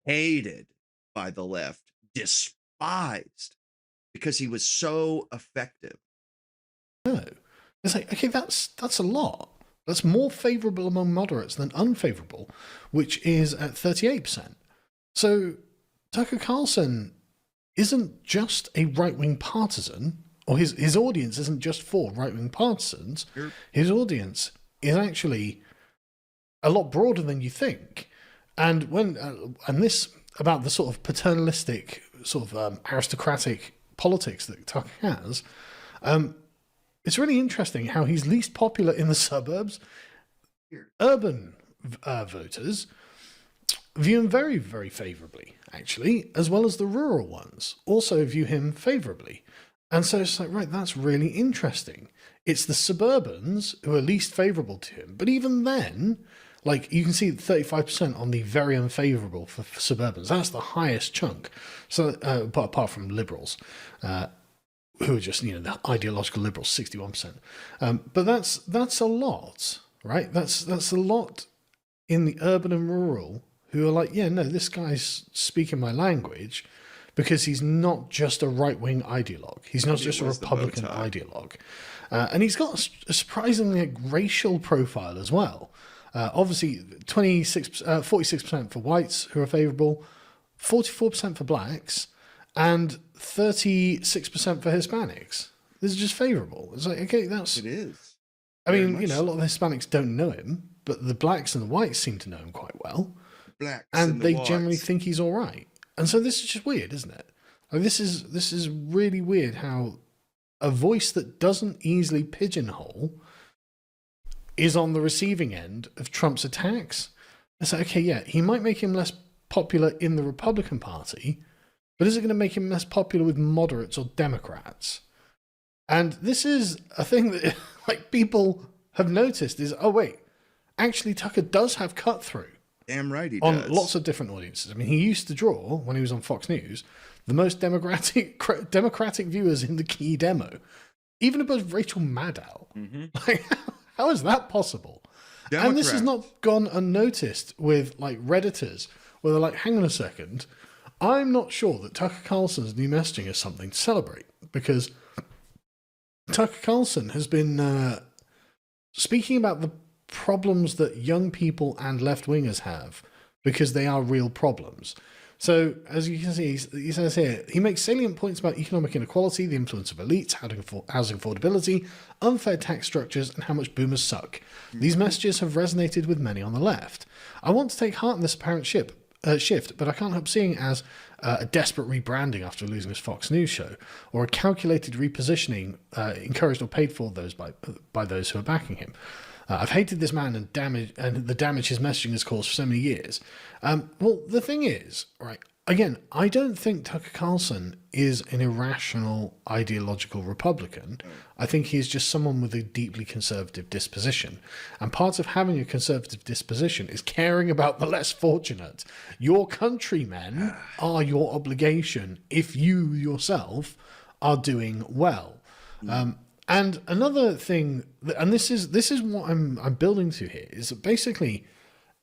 hated by the left, despised because he was so effective. No. It's like, okay, that's a lot. That's more favourable among moderates than unfavourable, which is at 38%. So Tucker Carlson isn't just a right-wing partisan, or his audience isn't just for right-wing partisans. Sure. His audience is actually a lot broader than you think. And and this about the sort of paternalistic, sort of aristocratic politics that Tucker has, it's really interesting how he's least popular in the suburbs. Urban voters view him very, very favourably, actually, as well as the rural ones also view him favourably. And so it's like, right, that's really interesting. It's the suburbans who are least favourable to him. But even then, like, you can see 35% on the very unfavourable for suburbans. That's the highest chunk. So, apart from liberals, who are just, the ideological liberals, 61%. But that's a lot, right? That's a lot in the urban and rural who are like, yeah, no, this guy's speaking my language because he's not just a right-wing ideologue. He's not just a Republican ideologue. And he's got a surprisingly racial profile as well. Obviously, 46% for whites who are favourable, 44% for blacks, and 36% for Hispanics. This is just favourable. It's like, okay, It is. I mean, a lot of the Hispanics don't know him, but the blacks and the whites seem to know him quite well. And they generally think he's all right. And so this is just weird, isn't it? Like, this is really weird how a voice that doesn't easily pigeonhole is on the receiving end of Trump's attacks. It's like, okay, yeah, he might make him less popular in the Republican Party, but is it going to make him less popular with moderates or Democrats? And this is a thing that like people have noticed is, oh wait, actually Tucker does have cut through. Damn right he on does. Lots of different audiences. I mean, he used to draw, when he was on Fox News, the most democratic viewers in the key demo, even above Rachel Maddow. Mm-hmm. Like, how is that possible? Democrats. And this has not gone unnoticed with like Redditors, where they're like, hang on a second, I'm not sure that Tucker Carlson's new messaging is something to celebrate, because Tucker Carlson has been speaking about the problems that young people and left-wingers have, because they are real problems. So, as you can see, he says here, he makes salient points about economic inequality, the influence of elites, housing affordability, unfair tax structures, and how much boomers suck. These messages have resonated with many on the left. I want to take heart in this apparent shift, but I can't help seeing it as a desperate rebranding after losing his Fox News show, or a calculated repositioning encouraged or paid for by those who are backing him. I've hated this man and the damage his messaging has caused for so many years. Well, the thing is, right, again, I don't think Tucker Carlson is an irrational ideological Republican. I think he's just someone with a deeply conservative disposition. And part of having a conservative disposition is caring about the less fortunate. Your countrymen are your obligation if you yourself are doing well. And another thing, and this is what I'm building to here, is that basically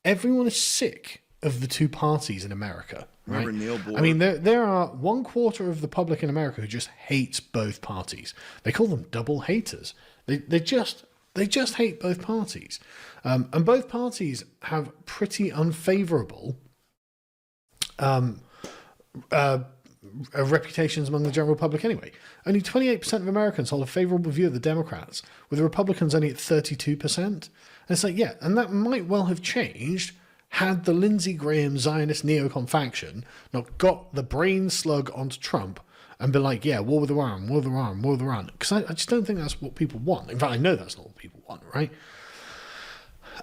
everyone is sick of the two parties in America. Right? I mean, there are 1/4 of the public in America who just hates both parties. They call them double haters. They just hate both parties, and both parties have pretty unfavourable reputations among the general public anyway. Only 28% of Americans hold a favourable view of the Democrats, with the Republicans only at 32%. And it's like, yeah, and that might well have changed had the Lindsey Graham Zionist neocon faction not got the brain slug onto Trump and been like, yeah, war with Iran, war with Iran, war with Iran. Because I just don't think that's what people want. In fact, I know that's not what people want, right?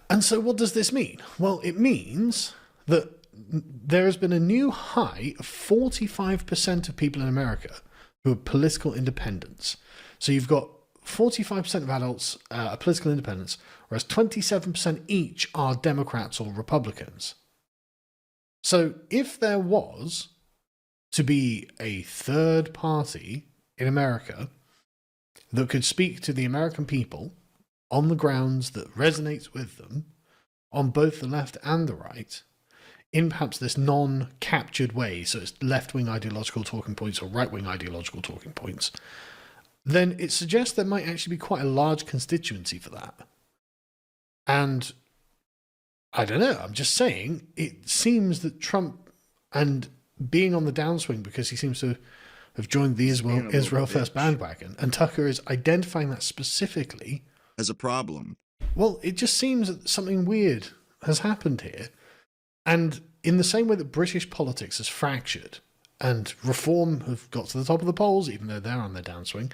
And so what does this mean? Well, it means that there has been a new high of 45% of people in America who are political independents. So you've got 45% of adults are political independents, whereas 27% each are Democrats or Republicans. So if there was to be a third party in America that could speak to the American people on the grounds that resonates with them on both the left and the right in perhaps this non-captured way, so it's left-wing ideological talking points or right-wing ideological talking points, then it suggests there might actually be quite a large constituency for that. And I don't know, I'm just saying, it seems that Trump, and being on the downswing because he seems to have joined the He's being a little Israel First bitch. bandwagon, and Tucker is identifying that specifically. As a problem. Well, it just seems that something weird has happened here. And in the same way that British politics has fractured and Reform have got to the top of the polls, even though they're on their downswing,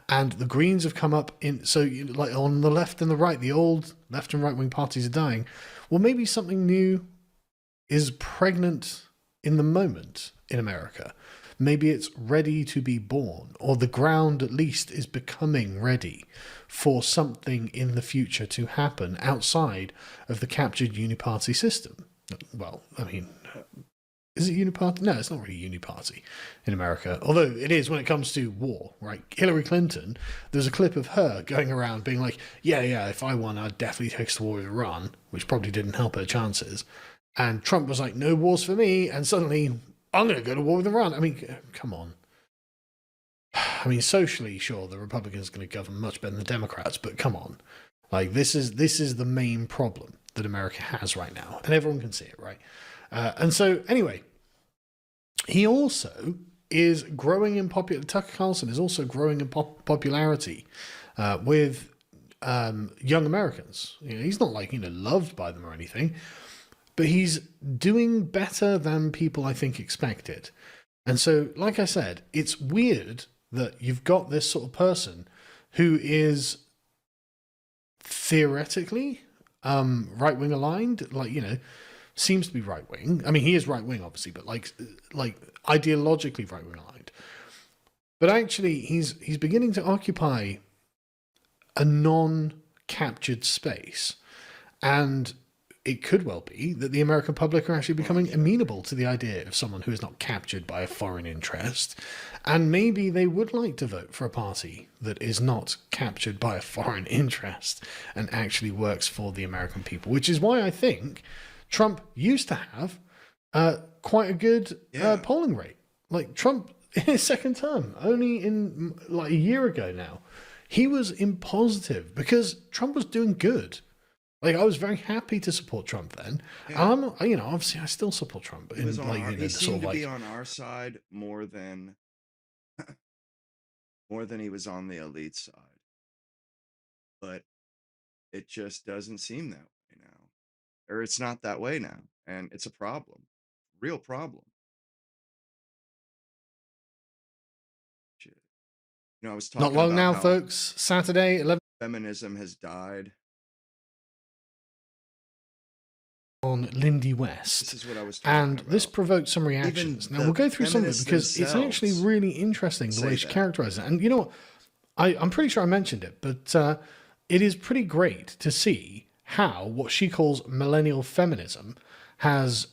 and the Greens have come up in, so like on the left and the right, the old left and right wing parties are dying. Well, maybe something new is pregnant in the moment in America. Maybe it's ready to be born, or the ground at least is becoming ready for something in the future to happen outside of the captured uniparty system. Well, I mean, is it uniparty? No, it's not really uniparty in America, although it is when it comes to war, right? Hillary Clinton, there's a clip of her going around being like, yeah, if I won, I'd definitely take the war with Iran, which probably didn't help her chances. And Trump was like, no wars for me, and suddenly, I'm going to go to war with Iran. I mean, come on. I mean, socially, sure, the Republicans are going to govern much better than the Democrats, but come on. Like, this is the main problem that America has right now, and everyone can see it, right? And so, anyway, he also is growing in popularity. Tucker Carlson is also growing in popularity with young Americans. He's not like loved by them or anything, but he's doing better than people I think expected. And so, like I said, it's weird that you've got this sort of person who is theoretically right wing aligned, seems to be right wing. I mean, he is right wing, obviously, but like ideologically right wing aligned. But actually, he's beginning to occupy a non-captured space, and it could well be that the American public are actually becoming amenable to the idea of someone who is not captured by a foreign interest, and maybe they would like to vote for a party that is not captured by a foreign interest and actually works for the American people, which is why I think Trump used to have quite a good polling rate. Like Trump in his second term, only in like a year ago now, he was in positive because Trump was doing good. Like I was very happy to support Trump then. Yeah. Obviously I still support Trump. He seemed to be on our side more than he was on the elite side. But it just doesn't seem that way now. Or it's not that way now. And it's a problem. Real problem. Shit. I was Not talking long about now, how folks. Saturday, 11 feminism has died. on Lindy West. This is what I was talking and about. This provoked some reactions. Now we'll go through some of it because it's actually really interesting the way she characterized it. And you know what? I'm pretty sure I mentioned it, but it is pretty great to see how what she calls millennial feminism has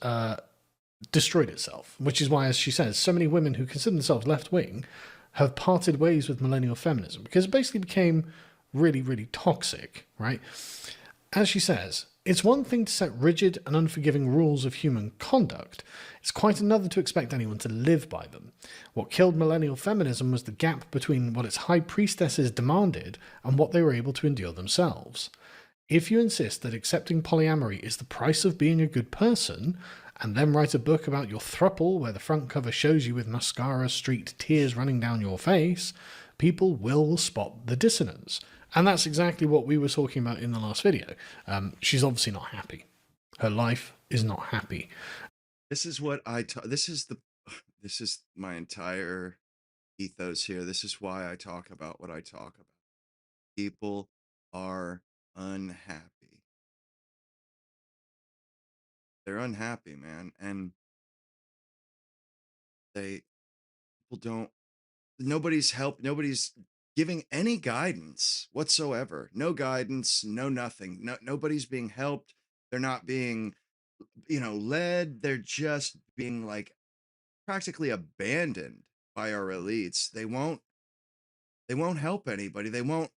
destroyed itself, which is why, as she says, so many women who consider themselves left-wing have parted ways with millennial feminism because it basically became really, really toxic, right? As she says, it's one thing to set rigid and unforgiving rules of human conduct. It's quite another to expect anyone to live by them. What killed millennial feminism was the gap between what its high priestesses demanded and what they were able to endure themselves. If you insist that accepting polyamory is the price of being a good person, and then write a book about your throuple where the front cover shows you with mascara-streaked tears running down your face, people will spot the dissonance. And that's exactly what we were talking about in the last video. She's obviously not happy. Her life is not happy. This is what this is my entire ethos here. This is why I talk about what I talk about. People are unhappy. They're unhappy, man. And people don't, nobody's giving any guidance whatsoever. No guidance, no nothing. Nobody's being helped. They're not being, led. They're just being like practically abandoned by our elites. They won't help anybody. They won't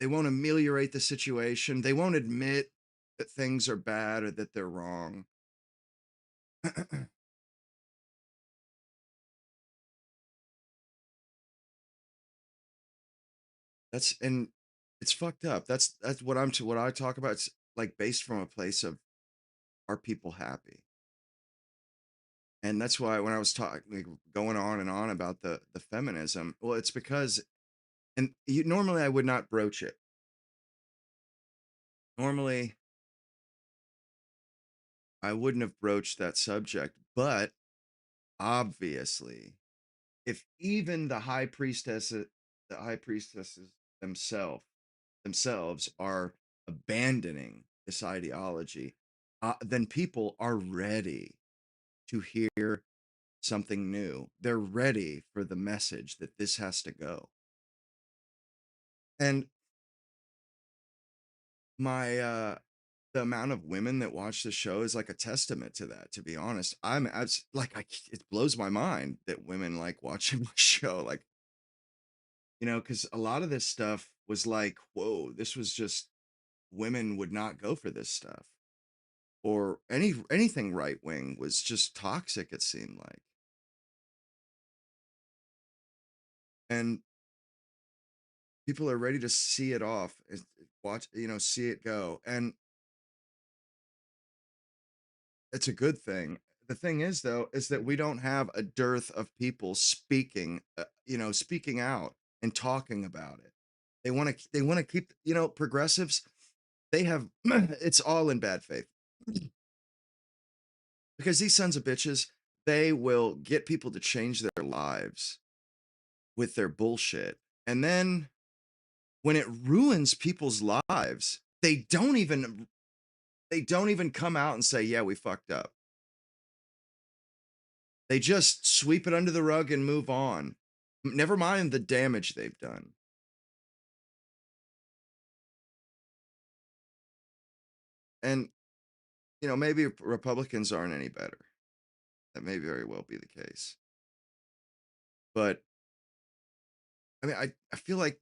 ameliorate the situation. They won't admit that things are bad or that they're wrong. And it's fucked up. That's what I talk about. It's like based from a place of, are people happy? And that's why when I was talking, like, going on and on about the feminism, well, it's because, normally I would not broach it. Normally I wouldn't have broached that subject, but obviously, if even the high priestesses themselves themselves are abandoning this ideology, then people are ready to hear something new. They're ready for the message that this has to go. And my the amount of women that watch the show is like a testament to that, to be honest. It blows my mind that women like watching my show, like, because a lot of this stuff was like, whoa, this was just, women would not go for this stuff, or anything right wing was just toxic, it seemed like. And people are ready to see it off, watch, see it go, and it's a good thing. The thing is, though, is that we don't have a dearth of people speaking, speaking out and talking about it. They want to keep, progressives. They have it's all in bad faith, because these sons of bitches, they will get people to change their lives with their bullshit, and then when it ruins people's lives, they don't even come out and say, yeah, we fucked up. They just sweep it under the rug and move on. Never mind the damage they've done. And, maybe Republicans aren't any better. That may very well be the case. But I mean, I feel like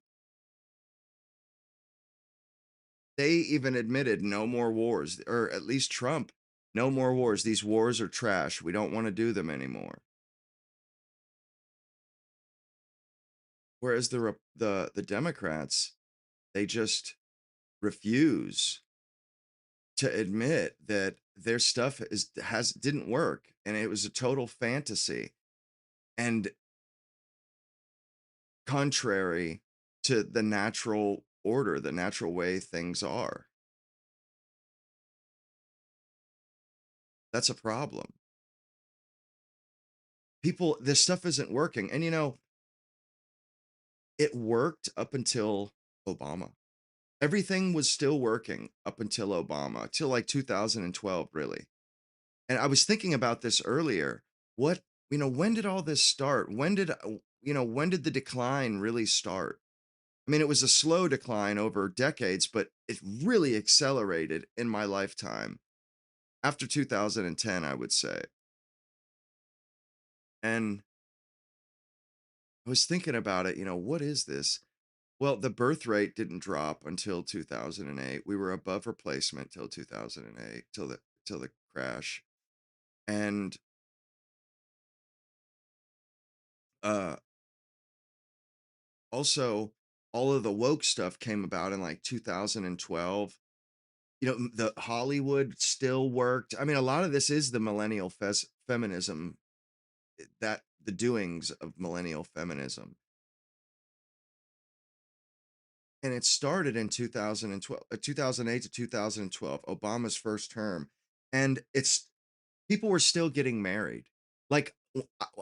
they even admitted no more wars, or at least Trump, no more wars. These wars are trash. We don't want to do them anymore. Whereas the Democrats, they just refuse to admit that their stuff didn't work, and it was a total fantasy and contrary to the natural order, the natural way things are. That's a problem. This stuff isn't working. And it worked up until Obama. Everything was still working up until Obama, till like 2012, really. And I was thinking about this earlier. What, when did all this start? When did the decline really start? I mean, it was a slow decline over decades, but it really accelerated in my lifetime after 2010, I would say. And I was thinking about it, what is this? Well, the birth rate didn't drop until 2008. We were above replacement till 2008, till the crash. And uh also, all of the woke stuff came about in like 2012. The Hollywood still worked. I mean, a lot of this is the millennial feminism, that the doings of millennial feminism. And it started in 2012, 2008 to 2012, Obama's first term. And people were still getting married. Like,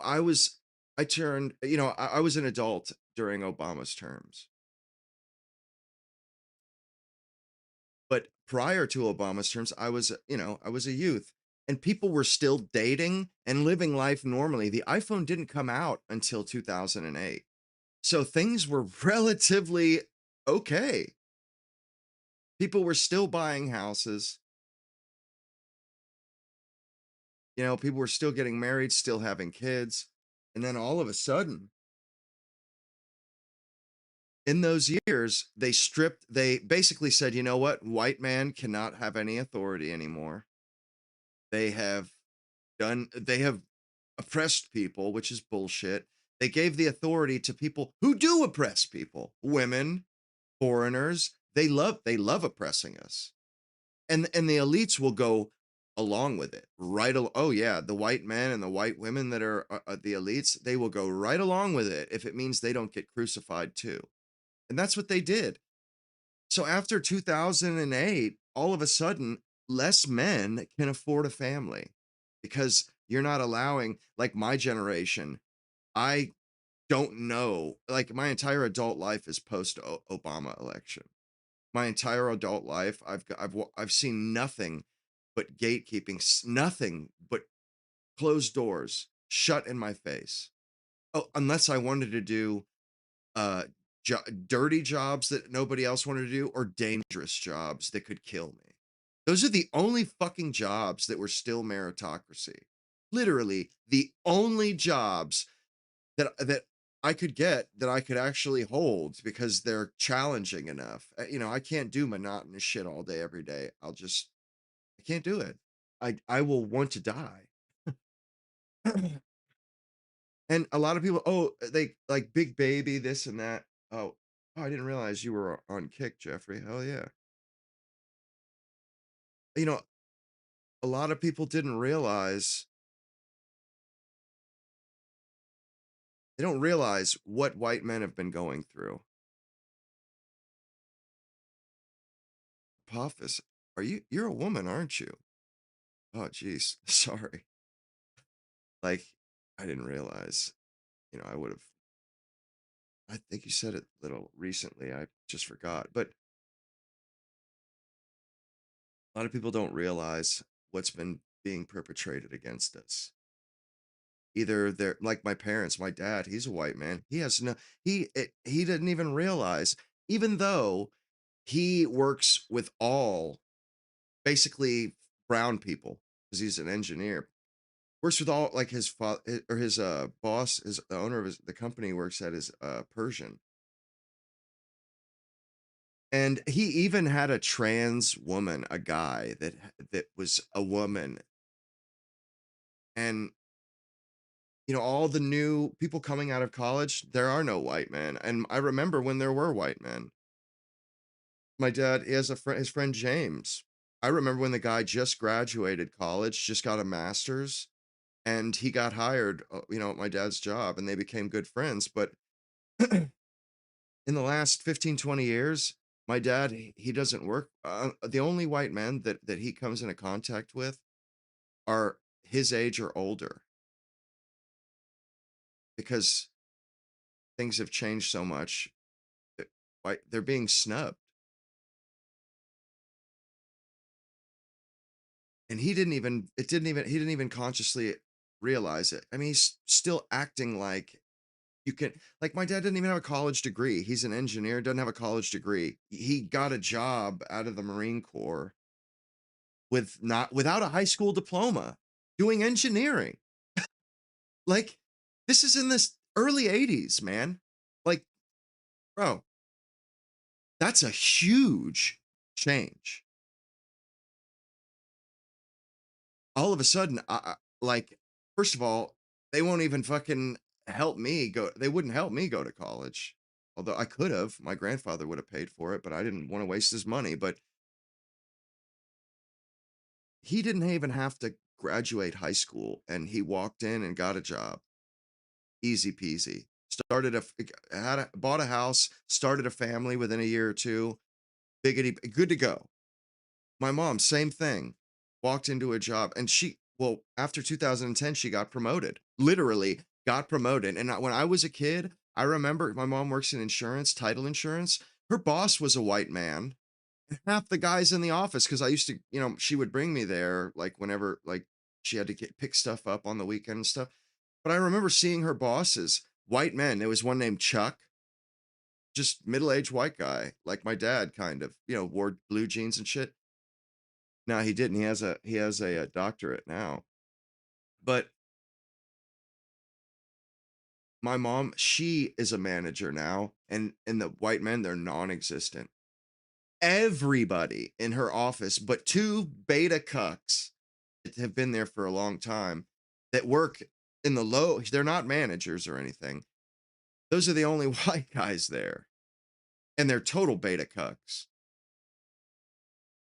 I was, I turned, I was an adult during Obama's terms. But prior to Obama's terms, I was a youth, and people were still dating and living life normally. The iPhone didn't come out until 2008. So things were relatively okay. People were still buying houses. People were still getting married, still having kids. And then all of a sudden, In those years, they basically said, you know what? White man cannot have any authority anymore. They have they have oppressed people, which is bullshit. They gave the authority to people who do oppress people, women, foreigners. They love oppressing us. And the elites will go along with it. Oh yeah, the white men and the white women that are the elites, they will go right along with it if it means they don't get crucified too. And that's what they did. So after 2008, all of a sudden, less men can afford a family because you're not allowing, like my generation, I don't know, like my entire adult life is post Obama election. My entire adult life, I've seen nothing but gatekeeping, nothing but closed doors shut in my face. Oh, unless I wanted to do uh dirty jobs that nobody else wanted to do or dangerous jobs that could kill me. Those are the only fucking jobs that were still meritocracy. Literally the only jobs that I could get that I could actually hold because they're challenging enough. I can't do monotonous shit all day every day. I can't do it. I will want to die. And a lot of people, oh, they like Big Baby, this and that. Oh, I didn't realize you were on Kick, Jeffrey. Hell yeah. You know, a lot of people didn't realize, they don't realize what white men have been going through. Apophis, you're a woman, aren't you? Oh, geez. Sorry. Like, I didn't realize, I would have, I think you said it a little recently. I just forgot. But a lot of people don't realize what's been being perpetrated against us. Either they're like my parents, my dad, he's a white man. He has no, he didn't even realize, even though he works with all basically brown people because he's an engineer, works with all like his father or his boss, is the owner of the company works at is Persian. And he even had a trans woman, a guy that was a woman. And all the new people coming out of college, there are no white men. And I remember when there were white men. My dad, he has his friend James. I remember when the guy just graduated college, just got a master's, and he got hired, at my dad's job, and they became good friends. But in the last 15, 20 years, my dad, he doesn't work. The only white men that he comes into contact with are his age or older because things have changed so much. They're being snubbed. And he didn't even consciously realize it. I mean, he's still acting like you can, like my dad didn't even have a college degree. He's an engineer, doesn't have a college degree. He got a job out of the Marine Corps without a high school diploma doing engineering. Like this is in this early 80s, man. Like, bro, that's a huge change. All of a sudden, like, first of all, they won't even fucking help me go. They wouldn't help me go to college. Although I could have, my grandfather would have paid for it, but I didn't want to waste his money. But he didn't even have to graduate high school, and he walked in and got a job, easy peasy. Bought a house, started a family within a year or two, biggity, good to go. My mom, same thing. Walked into a job and after 2010, she got promoted. Literally got promoted. And when I was a kid, I remember my mom works in insurance, title insurance. Her boss was a white man. Half the guys in the office, because I used to, she would bring me there like whenever like she had to pick stuff up on the weekend and stuff. But I remember seeing her bosses, white men. There was one named Chuck, just middle-aged white guy, like my dad, kind of, wore blue jeans and shit. No, he didn't. He has a doctorate now. But my mom, she is a manager now, and the white men, they're non-existent. Everybody in her office, but two beta cucks that have been there for a long time that work in the low, they're not managers or anything. Those are the only white guys there, and they're total beta cucks.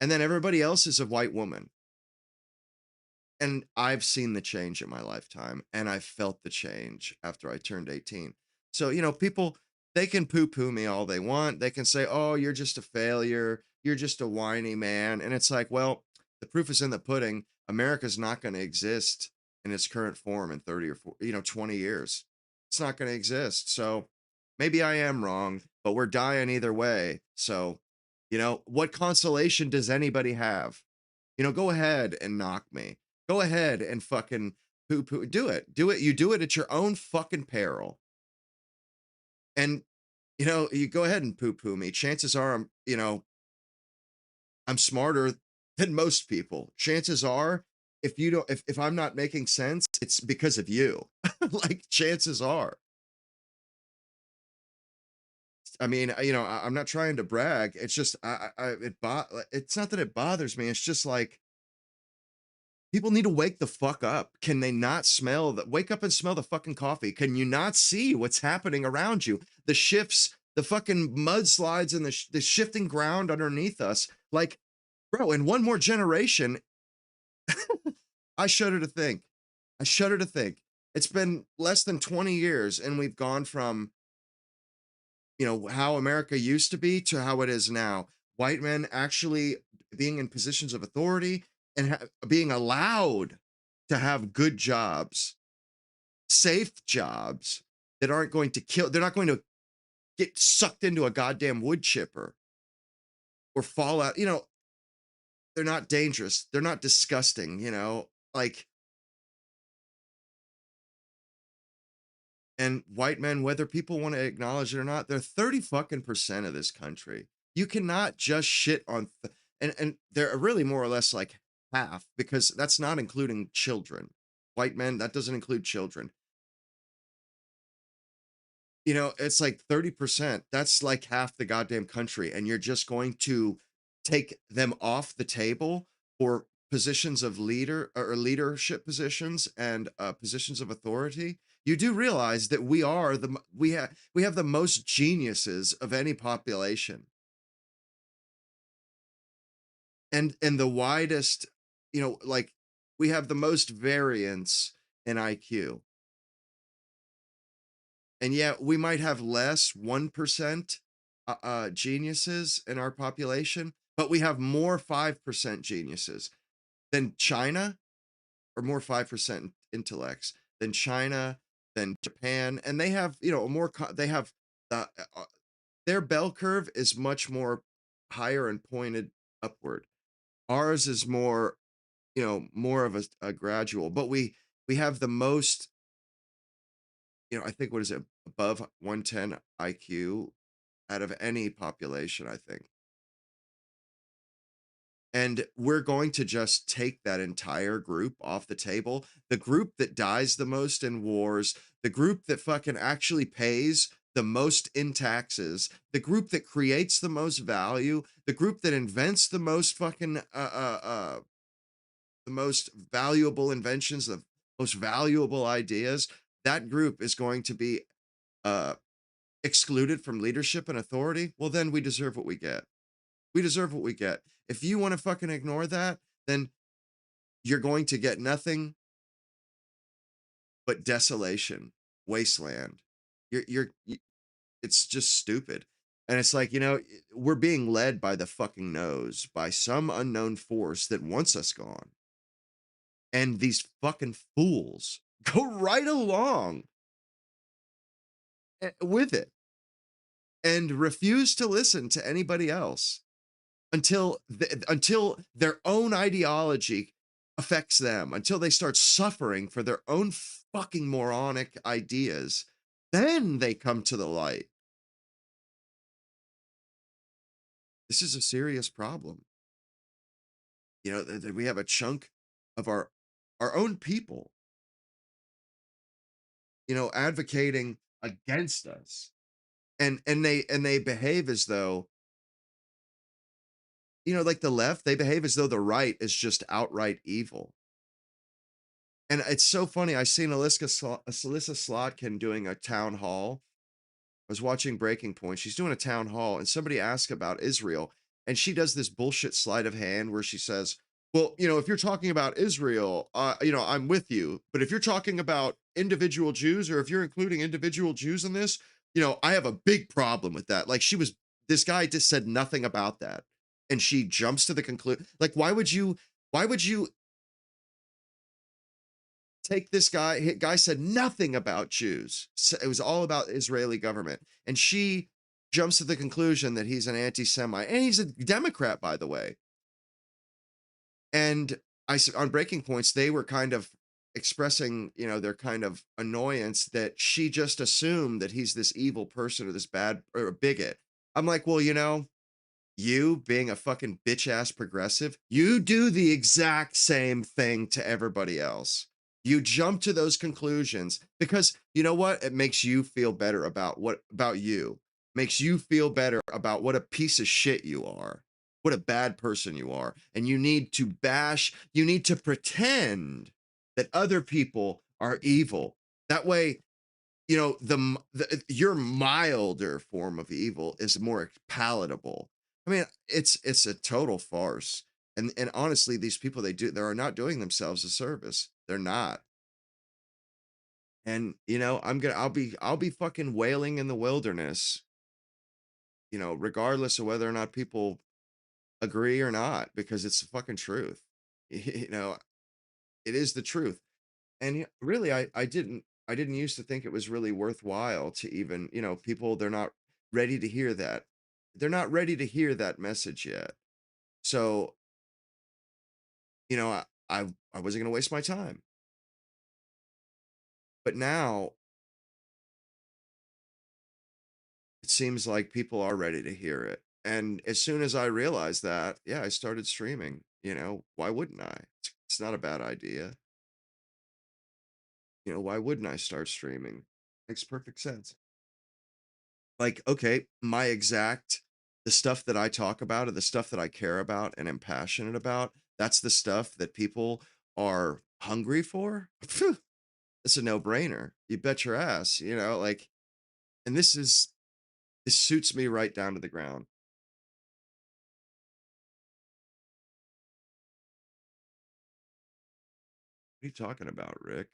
And then everybody else is a white woman. And I've seen the change in my lifetime, and I felt the change after I turned 18. So, people, they can poo poo me all they want. They can say, oh, you're just a failure. You're just a whiny man. And it's like, well, the proof is in the pudding. America's not going to exist in its current form in 30 or 40, 20 years. It's not going to exist. So maybe I am wrong, but we're dying either way. So, what consolation does anybody have? Go ahead and knock me. Go ahead and fucking poo poo. Do it. Do it. You do it at your own fucking peril. And, you go ahead and poo poo me. Chances are I'm smarter than most people. Chances are, if you don't, if I'm not making sense, it's because of you. Like, chances are. I mean, I'm not trying to brag. It's just, it's not that it bothers me. It's just like, people need to wake the fuck up. Can they not smell that? Wake up and smell the fucking coffee. Can you not see what's happening around you? The shifts, the fucking mudslides, and the shifting ground underneath us. Like, bro, in one more generation, I shudder to think. I shudder to think. It's been less than 20 years, and we've gone from, how America used to be to how it is now. White men actually being in positions of authority and being allowed to have good jobs, safe jobs that aren't going to kill, they're not going to get sucked into a goddamn wood chipper or fall out. They're not dangerous. They're not disgusting, like, and white men, whether people want to acknowledge it or not, they're 30 fucking percent of this country. You cannot just shit on, and they're really more or less like half, because that's not including children. White men, that doesn't include children. It's like 30%. That's like half the goddamn country. And you're just going to take them off the table for positions of leader or leadership positions and positions of authority. You do realize that we have the most geniuses of any population, and the widest, like, we have the most variance in IQ. And yet we might have less 1% geniuses in our population, but we have more 5% geniuses than China, or more 5% intellects than China, than Japan. And they have, more, they have, uh, uh, their bell curve is much more higher and pointed upward. Ours is more, more of a gradual, but we have the most, I think, what is it, above 110 IQ out of any population, I think. And we're going to just take that entire group off the table. The group that dies the most in wars, the group that fucking actually pays the most in taxes, the group that creates the most value, the group that invents the most fucking the most valuable inventions, the most valuable ideas, that group is going to be uh excluded from leadership and authority. Well, then we deserve what we get. We deserve what we get. If you want to fucking ignore that, then you're going to get nothing but desolation, wasteland. It's just stupid. And it's like, we're being led by the fucking nose by some unknown force that wants us gone. And these fucking fools go right along with it and refuse to listen to anybody else until their own ideology affects them, until they start suffering for their own fucking moronic ideas. Then they come to the light. This is a serious problem. That we have a chunk of our own people, advocating against us. And they behave as though, like the left, they behave as though the right is just outright evil. And it's so funny. I seen Alyssa Slotkin doing a town hall. I was watching Breaking Point. She's doing a town hall, and somebody asked about Israel, and she does this bullshit sleight of hand where she says, "Well, if you're talking about Israel, I'm with you. But if you're talking about individual Jews, or if you're including individual Jews in this, I have a big problem with that." Like this guy just said nothing about that, and she jumps to the conclusion. Like, why would you? Why would you take this guy? Guy said nothing about Jews. It was all about the Israeli government. And she jumps to the conclusion that he's an anti-Semite. And he's a Democrat, by the way. And on Breaking Points, they were kind of expressing, their kind of annoyance that she just assumed that he's this evil person or this bad or a bigot. I'm like, well, you being a fucking bitch ass progressive, you do the exact same thing to everybody else. You jump to those conclusions because you know what? It makes you feel better about you. Makes you feel better about what a piece of shit you are. What a bad person you are. And you need to pretend that other people are evil. That way, your milder form of evil is more palatable. I mean, it's a total farce. And honestly, these people they are not doing themselves a service. They're not. And I'll be fucking wailing in the wilderness, regardless of whether or not people agree or not, because it's the fucking truth. You know, it is the truth. And really, I didn't used to think it was really worthwhile to even, people, they're not ready to hear that. They're not ready to hear that message yet. So, I wasn't going to waste my time. But now it seems like people are ready to hear it. And as soon as I realized that, yeah, I started streaming. Why wouldn't I? It's not a bad idea. Why wouldn't I start streaming? Makes perfect sense. Like, okay, the stuff that I talk about, or the stuff that I care about and am passionate about, that's the stuff that people are hungry for. Phew, it's a no-brainer. You bet your ass, like, and this suits me right down to the ground. What are you talking about, Rick?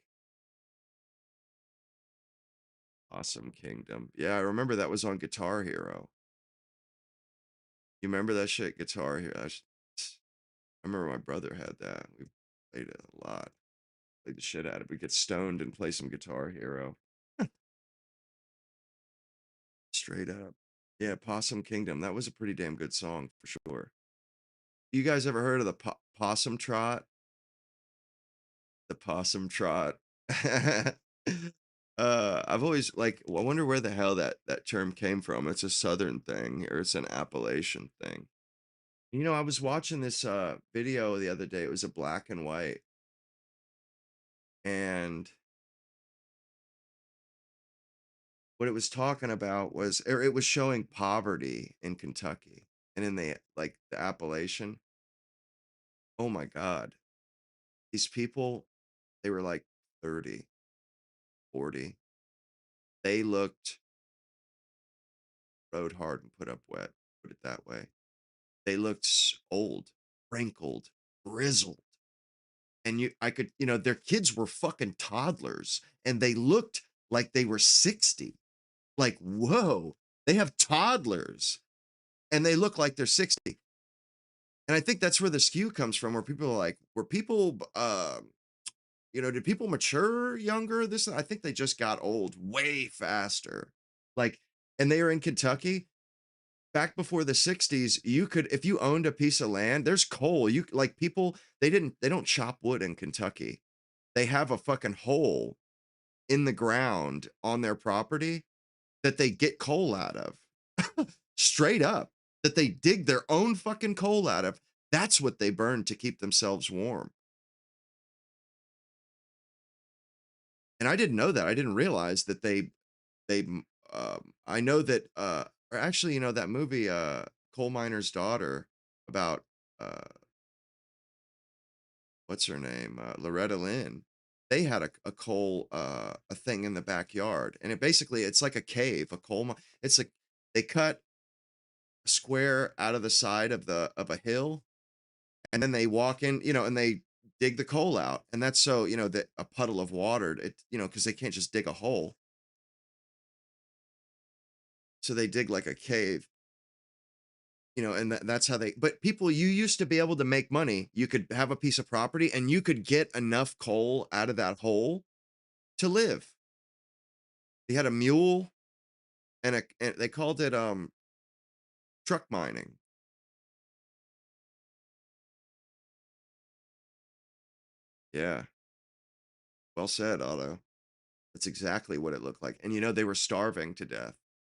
Awesome Kingdom. Yeah, I remember that was on Guitar Hero. You remember that shit, Guitar Hero? I remember my brother had that. We played it a lot. Played the shit out of it. We get stoned and play some Guitar Hero. Straight up. Yeah, Possum Kingdom. That was a pretty damn good song for sure. You guys ever heard of the Possum Trot? The Possum Trot. I've always like. I wonder where the hell that term came from. It's a Southern thing, or it's an Appalachian thing. I was watching this video the other day. It was a black and white, and what it was talking about was, or it was showing poverty in Kentucky and in the Appalachian. Oh my God. These people, they were like 30, 40. They looked rode hard and put up wet, put it that way. They looked old, wrinkled, grizzled. And I could, their kids were fucking toddlers and they looked like they were 60. Like, whoa, they have toddlers and they look like they're 60. And I think that's where the skew comes from, where people are like, did people mature younger? I think they just got old way faster. Like, and they were in Kentucky back before the 60s. You could, if you owned a piece of land, there's coal. People, they don't chop wood in Kentucky. They have a fucking hole in the ground on their property that they get coal out of. Straight up. That they dig their own fucking coal out of. That's what they burn to keep themselves warm. And I didn't know that. I didn't realize that they, I know that, or actually, that movie, Coal Miner's Daughter about, uh, what's her name? Loretta Lynn. They had a coal, a thing in the backyard, and it's like a cave, a coal mine. It's like they cut a square out of the side of a hill, and then they walk in, and they dig the coal out, and that's so, that a puddle of water, because they can't just dig a hole, so they dig like a cave, and that's how they. But people, you used to be able to make money. You could have a piece of property, and you could get enough coal out of that hole to live. They had a mule, and they called it truck mining. Yeah, well said, Otto. That's exactly what it looked like. And they were starving to death,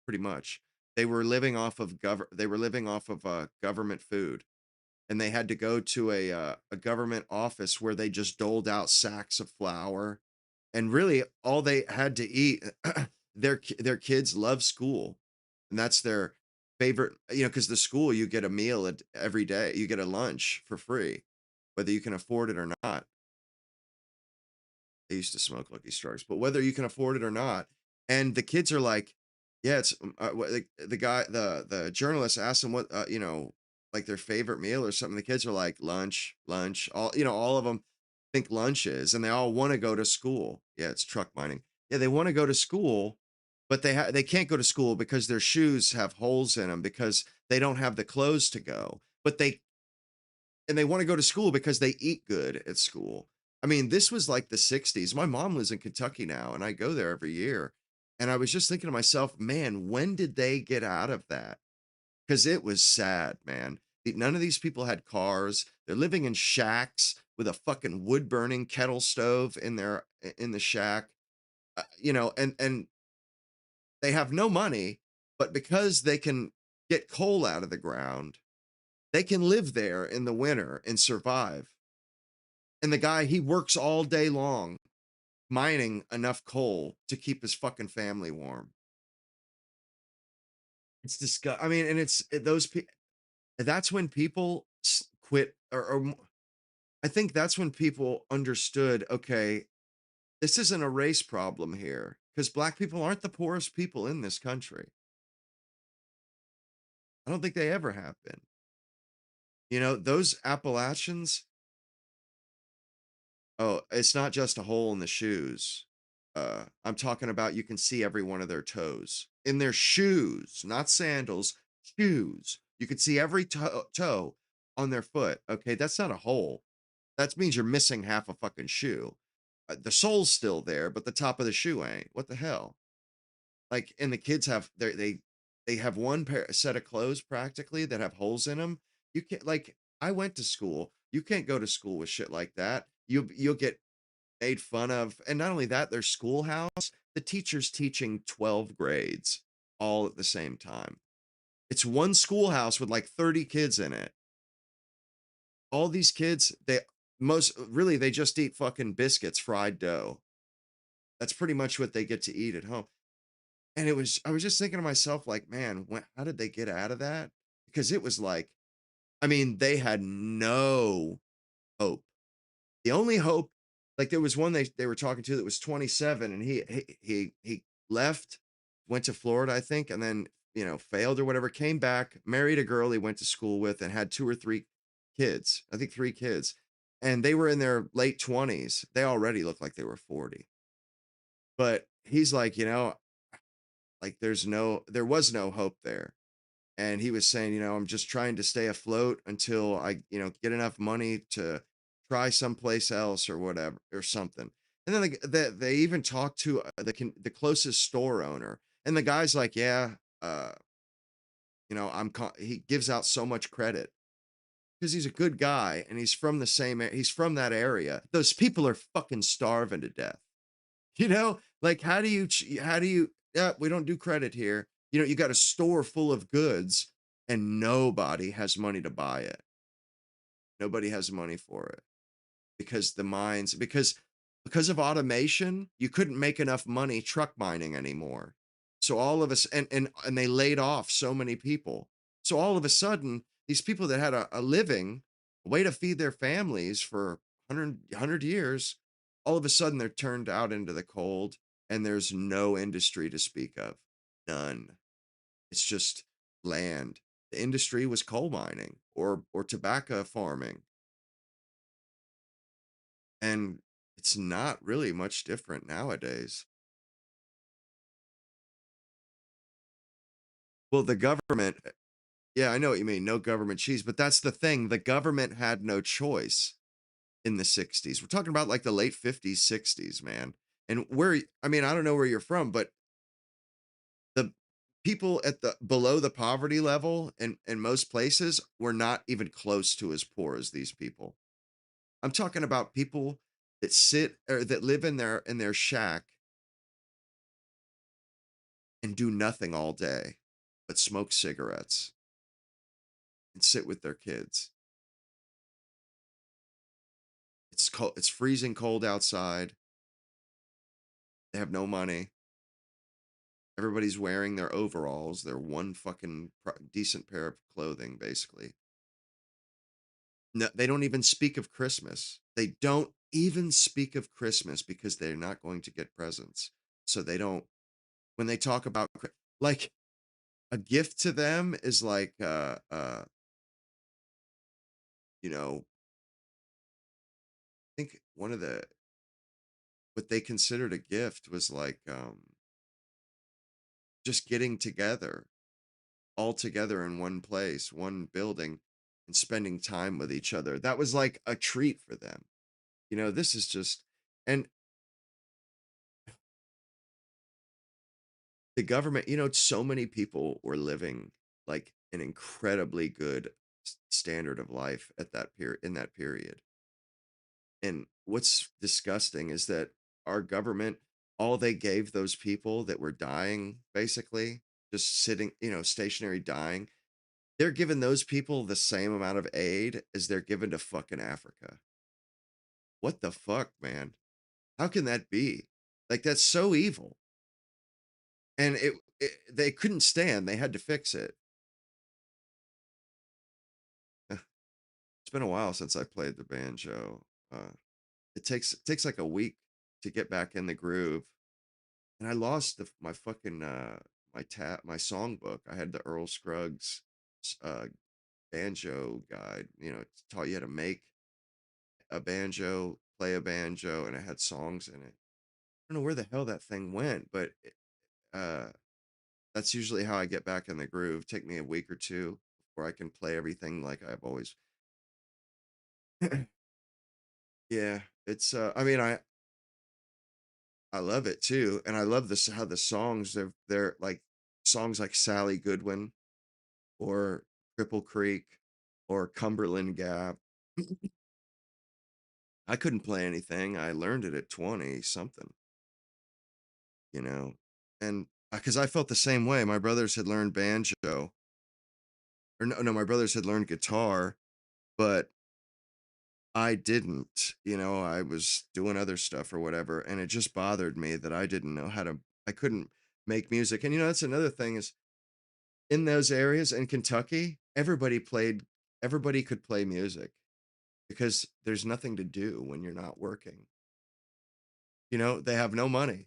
pretty much. They were living off of government food, and they had to go to a government office where they just doled out sacks of flour, and really all they had to eat. Their kids love school, and that's their favorite. Because the school, you get a meal every day, you get a lunch for free, whether you can afford it or not. They used to smoke Lucky Strikes, but whether you can afford it or not, and the kids are like, yeah, it's the guy, the journalist asked them what, like their favorite meal or something. The kids are like lunch, lunch. All of them think lunch is, and they all want to go to school. Yeah, it's truck mining. Yeah, they want to go to school, but they can't go to school because their shoes have holes in them because they don't have the clothes to go. But they want to go to school because they eat good at school. I mean, this was like the 60s. My mom lives in Kentucky now, and I go there every year. And I was just thinking to myself, man, when did they get out of that? Because it was sad, man. None of these people had cars. They're living in shacks with a fucking wood burning kettle stove in the shack. And they have no money, but because they can get coal out of the ground, they can live there in the winter and survive. And the guy, he works all day long mining enough coal to keep his fucking family warm. It's disgust. I mean, and those people. That's when people quit, or I think that's when people understood. Okay, this isn't a race problem here because black people aren't the poorest people in this country. I don't think they ever have been. Those Appalachians. Oh, it's not just a hole in the shoes. I'm talking about you can see every one of their toes in their shoes, not sandals, shoes. You can see every toe on their foot. Okay, that's not a hole. That means you're missing half a fucking shoe. The sole's still there, but the top of the shoe ain't. What the hell? Like, and the kids have they have one set of clothes practically that have holes in them. You can't like. I went to school. You can't go to school with shit like that. You'll get made fun of. And not only that, their schoolhouse, the teacher's teaching 12 grades all at the same time. It's one schoolhouse with like 30 kids in it. All these kids, they just eat fucking biscuits, fried dough. That's pretty much what they get to eat at home. And I was just thinking to myself, like, man, how did they get out of that? Because it was like, I mean, they had no hope. The only hope, like there was one they were talking to that was 27, and he left, went to Florida, I think, and then failed or whatever, came back, married a girl he went to school with, and had two or three kids. I think three kids, and they were in their late 20s. They already looked like they were 40. But he's like, like there was no hope there. And he was saying, I'm just trying to stay afloat until I, get enough money to try someplace else or whatever or something. And then they even talked to the closest store owner, and the guy's like, yeah, uh, he gives out so much credit because he's a good guy and he's from that area. Those people are fucking starving to death. Like yeah, we don't do credit here. You got a store full of goods and nobody has money to buy it. Nobody has money for it because because of automation, you couldn't make enough money truck mining anymore. So all of us, and they laid off so many people. So all of a sudden, these people that had a living, a way to feed their families for 100 years, all of a sudden they're turned out into the cold, and there's no industry to speak of. None. It's just land. The industry was coal mining or tobacco farming, and it's not really much different nowadays. Well, the government, yeah, I know what you mean. No government cheese, but that's the thing. The government had no choice in the 60s. We're talking about like the late 50s, 60s, man. And I mean, I don't know where you're from, but the people at the below the poverty level in most places were not even close to as poor as these people. I'm talking about people that sit or that live in their shack and do nothing all day but smoke cigarettes and sit with their kids. It's cold, it's freezing cold outside. They have no money. Everybody's wearing their overalls, their one fucking decent pair of clothing, basically. No, they don't even speak of Christmas. They don't even speak of Christmas because they're not going to get presents. So they don't, when they talk about, like, a gift to them is like, you know, I think one of what they considered a gift was like, just getting together all together in one place, one building, and spending time with each other. That was like a treat for them. This is just, and the government, so many people were living like an incredibly good standard of life at that period, in that period. And what's disgusting is that our government, all they gave those people that were dying, basically, just sitting, stationary dying, they're giving those people the same amount of aid as they're given to fucking Africa. What the fuck, man? How can that be? Like, that's so evil. And they couldn't stand. They had to fix it. It's been a while since I played the banjo. It takes like a week to get back in the groove. And I lost my fucking my songbook. I had the Earl Scruggs uh banjo guide. It taught you how to make a banjo, play a banjo, and it had songs in it. I don't know where the hell that thing went, but uh, that's usually how I get back in the groove. Take me a week or two before I can play everything like I've always. Yeah, it's. I mean, I love it too, and I love this how the songs they're like songs like Sally Goodwin or Cripple Creek or Cumberland Gap. I couldn't play anything. I learned it at 20 something, you know, and because I felt the same way. My brothers had learned banjo, or no, no, my brothers had learned guitar, but I didn't. I was doing other stuff or whatever, and it just bothered me that I didn't know how to. I couldn't make music, and that's another thing is in those areas in Kentucky, everybody could play music because there's nothing to do when you're not working. They have no money.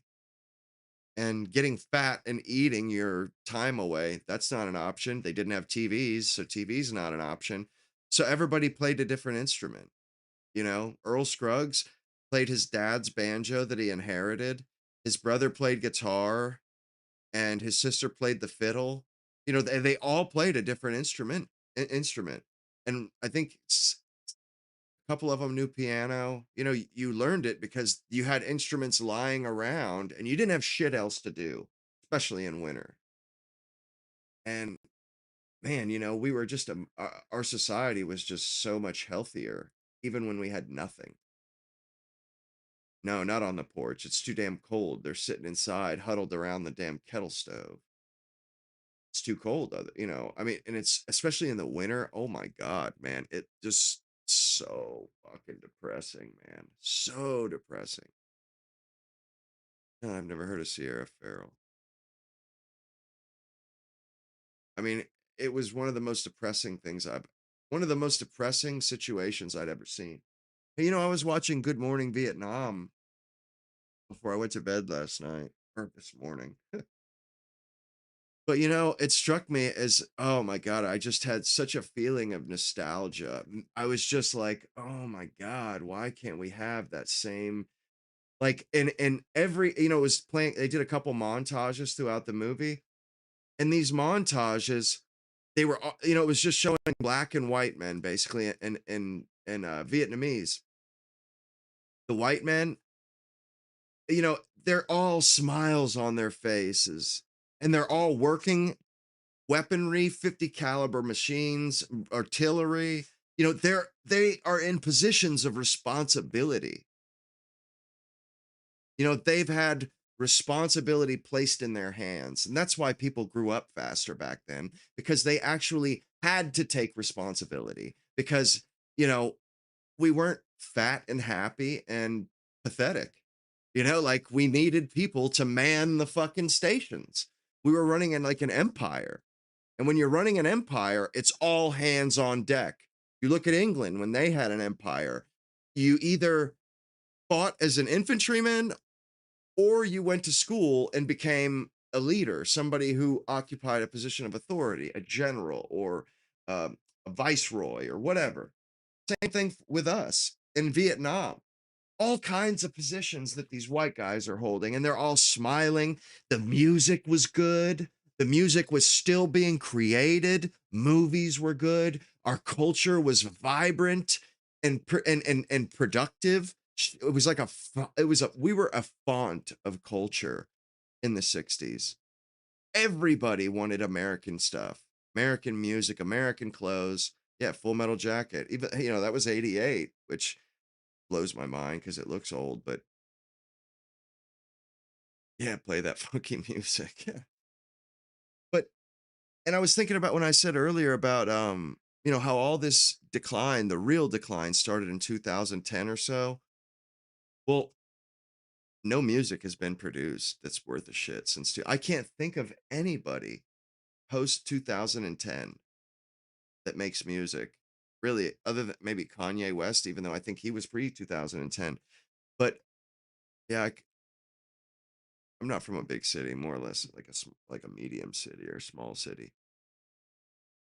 And getting fat and eating your time away, that's not an option. They didn't have TVs, so TV's not an option. So everybody played a different instrument. Earl Scruggs played his dad's banjo that he inherited. His brother played guitar and his sister played the fiddle. They all played a different instrument. And I think a couple of them knew piano. You learned it because you had instruments lying around and you didn't have shit else to do, especially in winter. And man, we were just our society was just so much healthier, even when we had nothing. No, not on the porch. It's too damn cold. They're sitting inside, huddled around the damn kettle stove. It's too cold, I mean, and it's especially in the winter. Oh my God, man. It just so fucking depressing, man. So depressing. I've never heard of Sierra Farrell. I mean, it was one of the most depressing situations I'd ever seen. Hey, I was watching Good Morning Vietnam before I went to bed last night or this morning. But it struck me as, oh my God, I just had such a feeling of nostalgia. I was just like, oh my God, why can't we have that same, like, in every, it was playing, they did a couple montages throughout the movie. And these montages, they were, it was just showing black and white men basically in Vietnamese. The white men, they're all smiles on their faces and they're all working weaponry, 50 caliber machines, artillery. They are in positions of responsibility. They've had responsibility placed in their hands. And that's why people grew up faster back then, because they actually had to take responsibility because, you know, we weren't fat and happy and pathetic. Like we needed people to man the fucking stations. We were running in like an empire. And when you're running an empire, it's all hands on deck. You look at England when they had an empire, you either fought as an infantryman or you went to school and became a leader, somebody who occupied a position of authority, a general or a viceroy or whatever. Same thing with us in Vietnam. All kinds of positions that these white guys are holding, and they're all smiling. The music was good. The music was still being created. Movies were good. Our culture was vibrant and productive. It was like we were a font of culture in the 60s. Everybody wanted American stuff, American music, American clothes. Yeah, Full Metal Jacket. Even that was 88, which blows my mind because it looks old, but yeah, play that funky music. Yeah. But and I was thinking about when I said earlier about how all this decline, the real decline started in 2010 or so. Well, no music has been produced that's worth a shit since I can't think of anybody post 2010 that makes music really, other than maybe Kanye West, even though I think he was pre 2010. But yeah, I'm not from a big city, more or less like like a medium city or small city.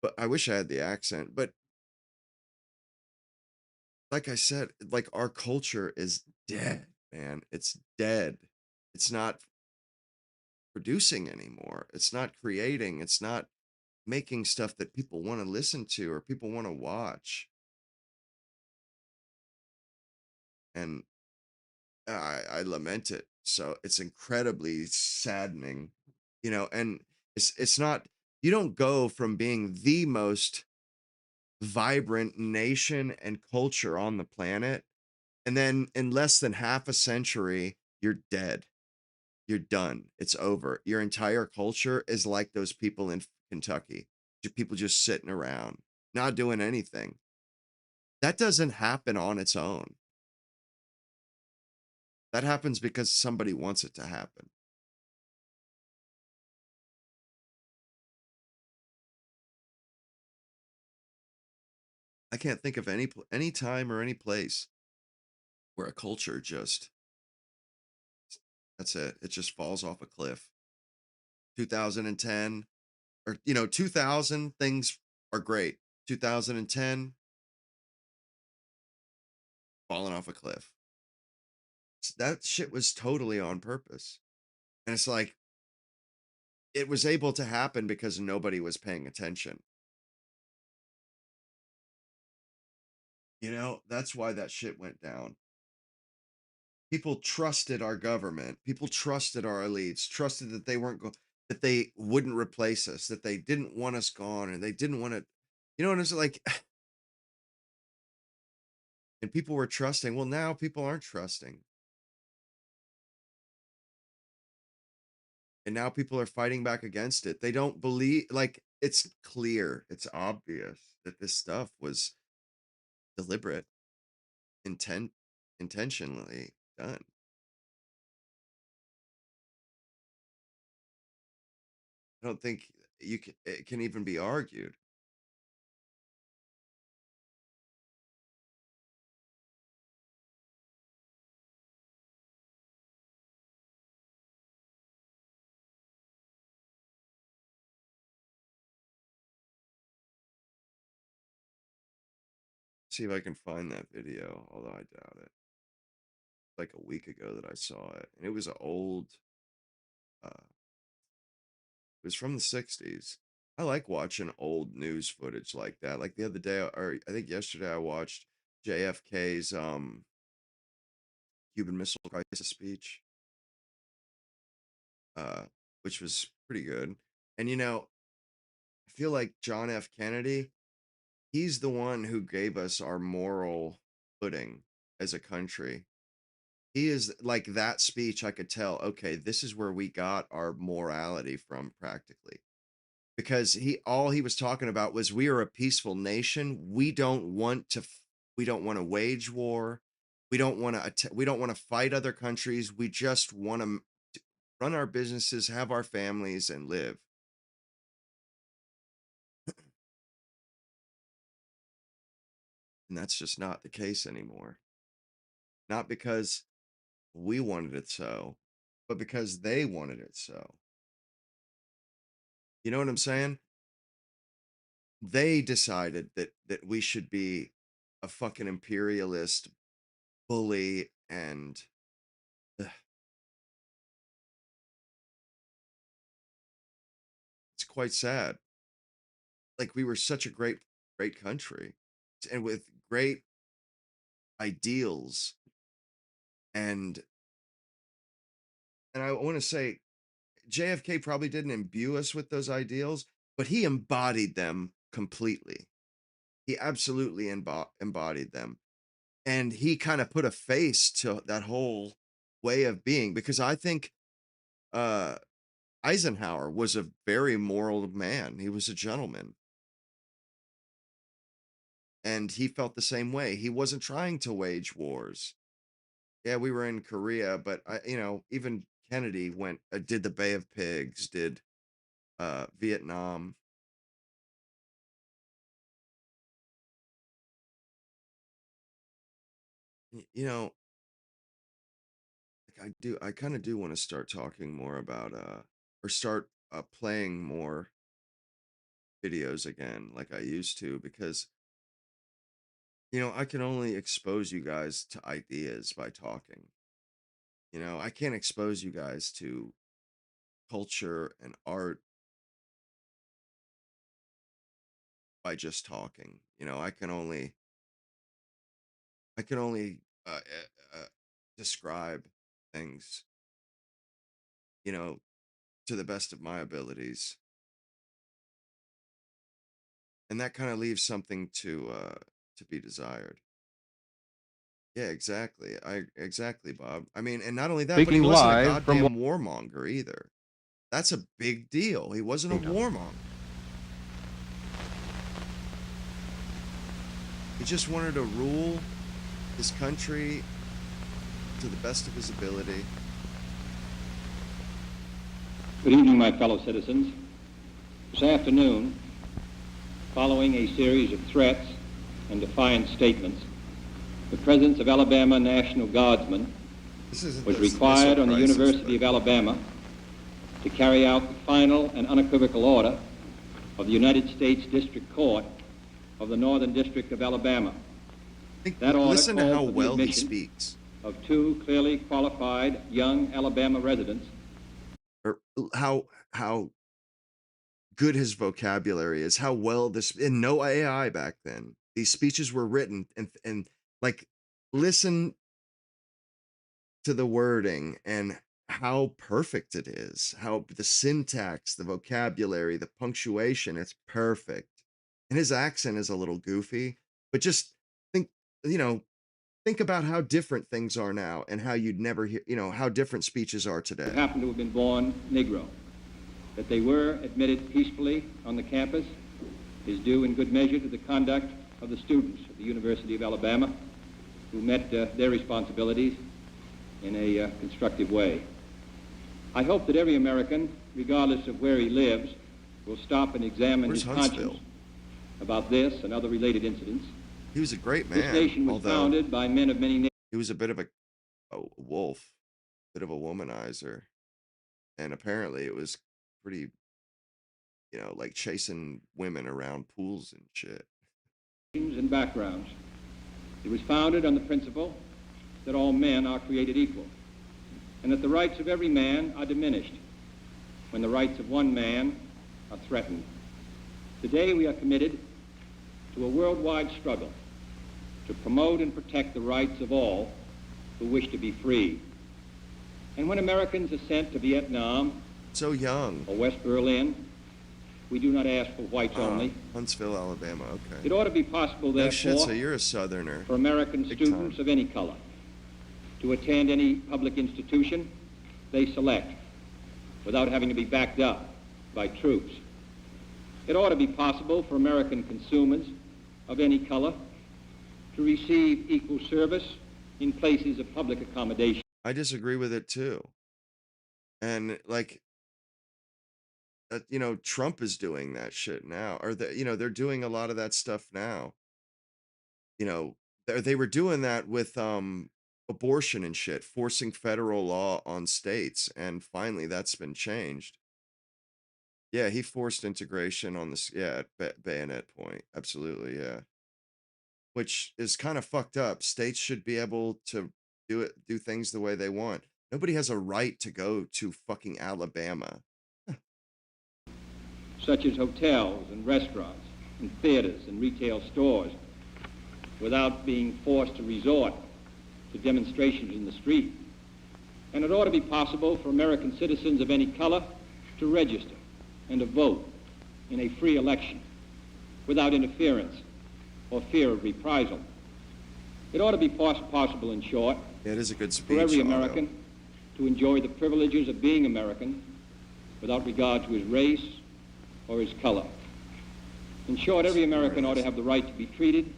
But I wish I had the accent. But like I said, like our culture is dead, man. It's dead. It's not producing anymore. It's not creating. It's not making stuff that people want to listen to or people want to watch. And I lament it. So it's incredibly saddening, and it's not, you don't go from being the most vibrant nation and culture on the planet. And then in less than half a century, you're dead. You're done. It's over. Your entire culture is like those people in Kentucky. People just sitting around, not doing anything. That doesn't happen on its own. That happens because somebody wants it to happen. I can't think of any time or any place where a culture just, that's it. It just falls off a cliff. 2010 or 2000 things are great. 2010 falling off a cliff. That shit was totally on purpose. And it's like it was able to happen because nobody was paying attention. That's why that shit went down. People trusted our government. People trusted our elites, trusted that that they wouldn't replace us, that they didn't want us gone, and they didn't want to, and it's like, and people were trusting. Well, now people aren't trusting. And now people are fighting back against it. They don't believe, like, it's clear, it's obvious that this stuff was deliberate, intent, intentionally done. I don't think it can even be argued. See if I can find that video, although I doubt it. Like a week ago that I saw it, and it was an old. It was from the '60s. I like watching old news footage like that. Like the other day, or I think yesterday, I watched JFK's Cuban Missile Crisis speech, uh, which was pretty good. And I feel like John F. Kennedy, he's the one who gave us our moral footing as a country. He is like that speech. I could tell, okay, this is where we got our morality from practically. Because all he was talking about was we are a peaceful nation. We don't want to wage war. We don't want to fight other countries. We just want to run our businesses, have our families, and live. And that's just not the case anymore. Not because we wanted it so, but because they wanted it so. You know what I'm saying? They decided that we should be a fucking imperialist bully, and ugh, it's quite sad. Like we were such a great country, and with great ideals, and I want to say JFK probably didn't imbue us with those ideals, but he embodied them completely. He absolutely embodied them, and he kind of put a face to that whole way of being, because I think uh Eisenhower was a very moral man. He was a gentleman, and he felt the same way. He wasn't trying to wage wars. Yeah, we were in Korea, but even Kennedy did the Bay of Pigs, did Vietnam. You know, like I kind of do want to start talking more about or start playing more videos again like I used to, because I can only expose you guys to ideas by talking. I can't expose you guys to culture and art by just talking. I can only describe things, you know, to the best of my abilities, and that kind of leaves something to be desired. Yeah, exactly. Exactly, Bob. I mean, and not only that, but he Speaking wasn't a live from goddamn warmonger either. That's a big deal. He wasn't a Washington. warmonger. He just wanted to rule his country to the best of his ability. Good evening, my fellow citizens. This afternoon, following a series of threats and defiant statements, the presence of Alabama National Guardsmen was required on the University of Alabama to carry out the final and unequivocal order of the United States District Court of the Northern District of Alabama. That order Listen to how called for the well he admission speaks. of two clearly qualified young Alabama residents. Or how good his vocabulary is, how well this, and no AI back then. These speeches were written, and like, listen to the wording and how perfect it is, how the syntax, the vocabulary, the punctuation, it's perfect. And his accent is a little goofy, but just think, you know, think about how different things are now, and how you'd never hear, how different speeches are Who today. happened to have been born Negro. That they were admitted peacefully on the campus is due in good measure to the conduct of the students of the University of Alabama, who met their responsibilities in a constructive way. I hope that every American, regardless of where he lives, will stop and examine Where's his conscience Huntsville? about this and other related incidents. He was a great This man, nation was although founded by men of many nations. he was a bit of a wolf, bit of a womanizer. And apparently it was pretty, like chasing women around pools and shit. And backgrounds. It was founded on the principle that all men are created equal, and that the rights of every man are diminished when the rights of one man are threatened. Today we are committed to a worldwide struggle to promote and protect the rights of all who wish to be free. And when Americans are sent to Vietnam So young. or West Berlin, we do not ask for whites only. Huntsville, Alabama. Okay. It ought to be possible, No shit. therefore, So you're a Southerner. for American Big students time. of any color to attend any public institution they select without having to be backed up by troops. It ought to be possible for American consumers of any color to receive equal service in places of public accommodation. I disagree with it too. And like, Trump is doing that shit now, or they're doing a lot of that stuff now. They were doing that with abortion and shit, forcing federal law on states, and finally that's been changed. Yeah, he forced integration on this. Yeah, at bayonet point, absolutely. Yeah, which is kind of fucked up. States should be able to do things the way they want. Nobody has a right to go to fucking Alabama. Such as hotels and restaurants and theaters and retail stores, without being forced to resort to demonstrations in the street. And it ought to be possible for American citizens of any color to register and to vote in a free election without interference or fear of reprisal. It ought to be possible, in short, Yeah, it is a good speech. for every Otto. American to enjoy the privileges of being American without regard to his race or his color. In short, every American ought to have the right to be treated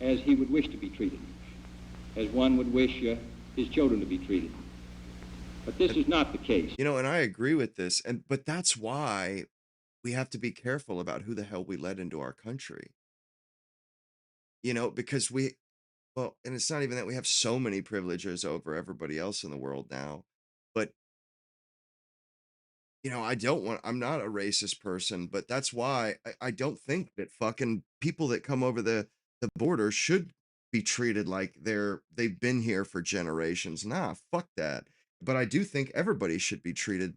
as he would wish to be treated, as one would wish his children to be treated. But this is not the case. And I agree with this, but that's why we have to be careful about who the hell we let into our country. Because and it's not even that we have so many privileges over everybody else in the world now, but I'm not a racist person, but that's why I don't think that fucking people that come over the border should be treated like they've been here for generations. Nah, fuck that. But I do think everybody should be treated.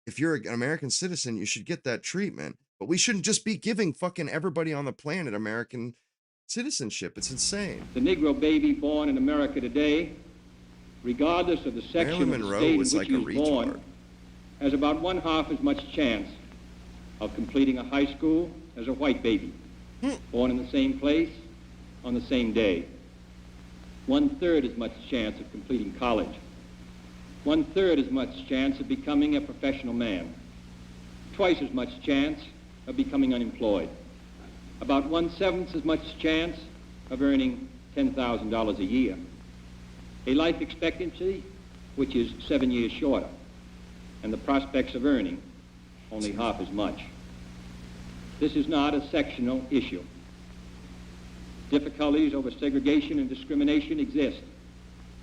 If you're an American citizen, you should get that treatment. But we shouldn't just be giving fucking everybody on the planet American citizenship. It's insane. The Negro baby born in America today, regardless of the section Marilyn of the Monroe state in was which like he a was born, retard. has about one-half as much chance of completing a high school as a white baby, born in the same place on the same day. 1/3 as much chance of completing college. 1/3 as much chance of becoming a professional man. Twice as much chance of becoming unemployed. About 1/7 as much chance of earning $10,000 a year. A life expectancy which is 7 years shorter, and the prospects of earning only half as much. This is not a sectional issue. Difficulties over segregation and discrimination exist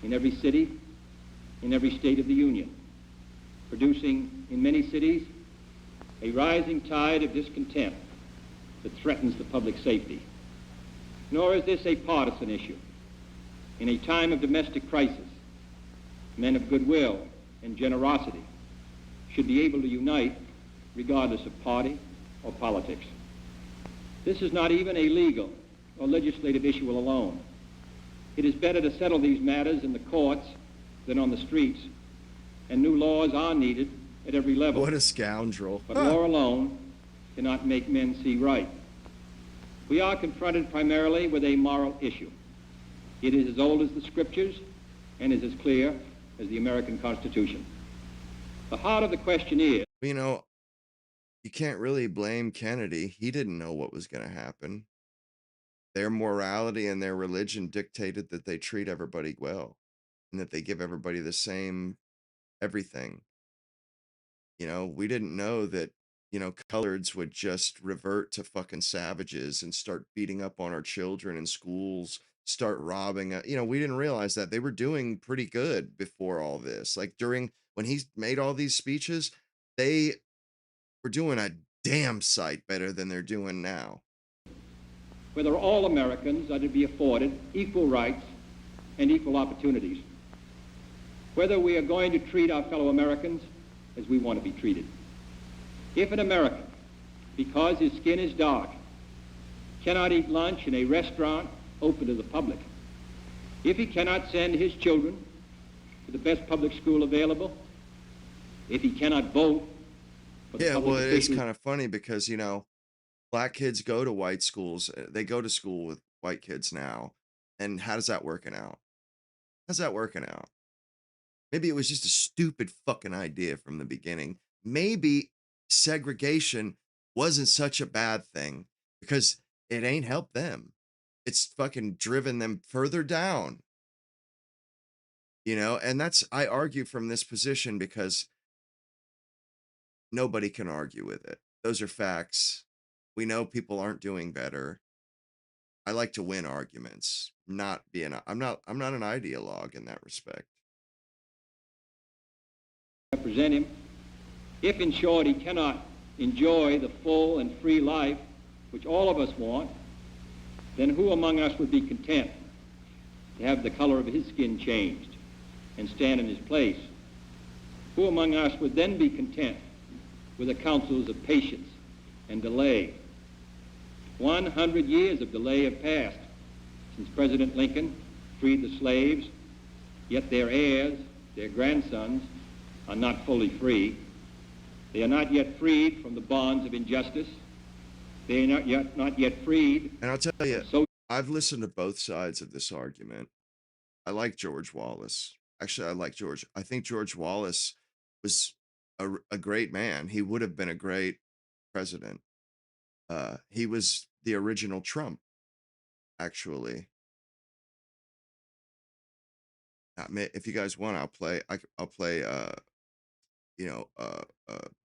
in every city, in every state of the Union, producing in many cities a rising tide of discontent that threatens the public safety. Nor is this a partisan issue. In a time of domestic crisis, men of goodwill and generosity should be able to unite regardless of party or politics. This is not even a legal or legislative issue alone. It is better to settle these matters in the courts than on the streets, and new laws are needed at every level. What a scoundrel. But law alone cannot make men see right. We are confronted primarily with a moral issue. It is as old as the scriptures and is as clear as the American Constitution. The heart of the question is, You can't really blame Kennedy. He didn't know what was going to happen. Their morality and their religion dictated that they treat everybody well and that they give everybody the same everything. We didn't know that coloreds would just revert to fucking savages and start beating up on our children in schools, start robbing. We didn't realize that they were doing pretty good before all this. Like during when he made all these speeches, they were doing a damn sight better than they're doing now. Whether all Americans are to be afforded equal rights and equal opportunities. Whether we are going to treat our fellow Americans as we want to be treated. If an American, because his skin is dark, cannot eat lunch in a restaurant open to the public, if he cannot send his children to the best public school available, if he cannot vote for the Yeah, public well, it is officials, kind of funny because, black kids go to white schools. They go to school with white kids now. And how's that working out? How's that working out? Maybe it was just a stupid fucking idea from the beginning. Maybe segregation wasn't such a bad thing because it ain't helped them. It's fucking driven them further down. And I argue from this position because nobody can argue with it. Those are facts. We know people aren't doing better. I like to win arguments, I'm not an ideologue in that respect. represent him. If, in short, he cannot enjoy the full and free life which all of us want, then who among us would be content to have the color of his skin changed and stand in his place? Who among us would then be content with the counsels of patience and delay? 100 years of delay have passed since President Lincoln freed the slaves, yet their heirs, their grandsons, are not fully free. They are not yet freed from the bonds of injustice. They are not yet freed. And I'll tell you, I've listened to both sides of this argument. I like George Wallace. Actually, I think George Wallace was a great man. He would have been a great president. He was the original Trump, actually. If you guys want, I'll play a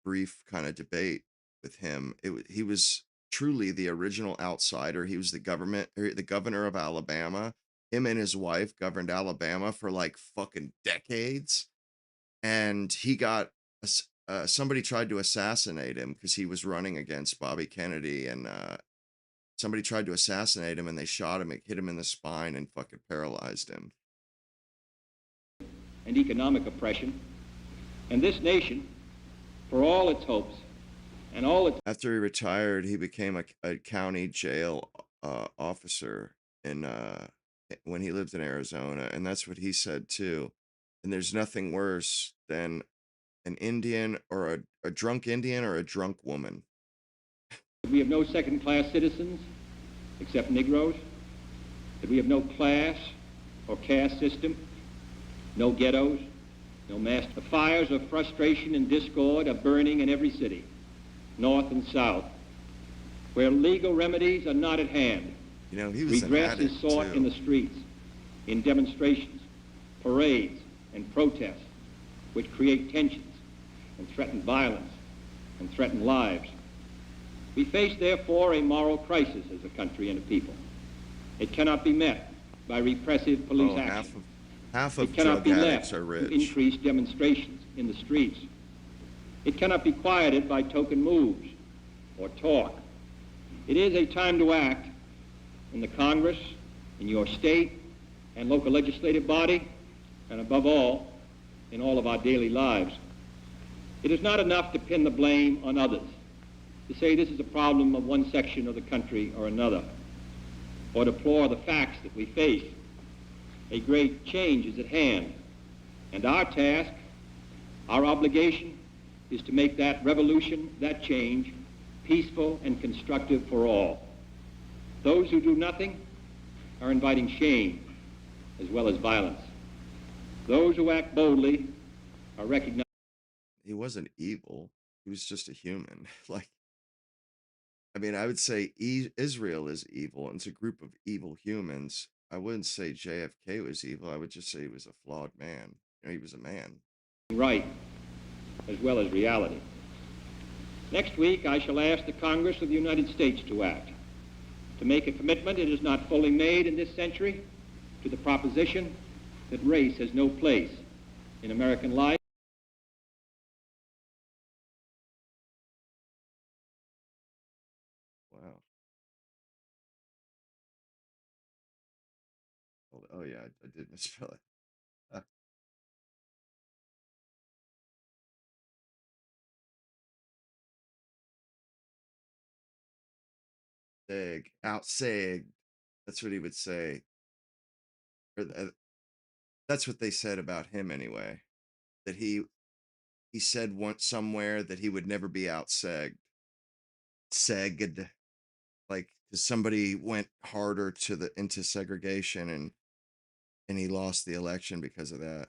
brief kind of debate with him. He was truly the original outsider. He was the governor of Alabama. Him and his wife governed Alabama for like fucking decades, and he got somebody tried to assassinate him because he was running against Bobby Kennedy, and somebody tried to assassinate him, and they shot him. It hit him in the spine and fucking paralyzed him. And economic oppression. And this nation, for all its hopes and all its... After he retired, he became a county jail officer when he lived in Arizona, and that's what he said too. And there's nothing worse than an Indian or a drunk Indian or a drunk woman. We have no second-class citizens except Negroes, that we have no class or caste system, no ghettos, no mass. The fires of frustration and discord are burning in every city, north and south, where legal remedies are not at hand. He was redress is sought in the streets, in demonstrations, parades, and protests, which create tensions and threaten violence and threaten lives. We face, therefore, a moral crisis as a country and a people. It cannot be met by repressive police action. Half of it cannot drug be addicts left are rich. To increase demonstrations in the streets. It cannot be quieted by token moves or talk. It is a time to act in the Congress, in your state and local legislative body, and above all, in all of our daily lives. It is not enough to pin the blame on others, to say this is a problem of one section of the country or another, or deplore the facts that we face. A great change is at hand, and our task, our obligation, is to make that revolution, that change, peaceful and constructive for all. Those who do nothing are inviting shame as well as violence. Those who act boldly are recognized. He wasn't evil. He was just a human. I would say Israel is evil, and it's a group of evil humans. I wouldn't say JFK was evil. I would just say he was a flawed man. He was a man. Right, as well as reality. Next week, I shall ask the Congress of the United States to act, to make a commitment it is not fully made in this century to the proposition that race has no place in American life. Wow. Oh yeah, I did misspell it. Outsag. That's what he would say. Or that's what they said about him anyway. That he said once somewhere that he would never be outsagged. Sagged, like 'cause somebody went harder to the into segregation and he lost the election because of that.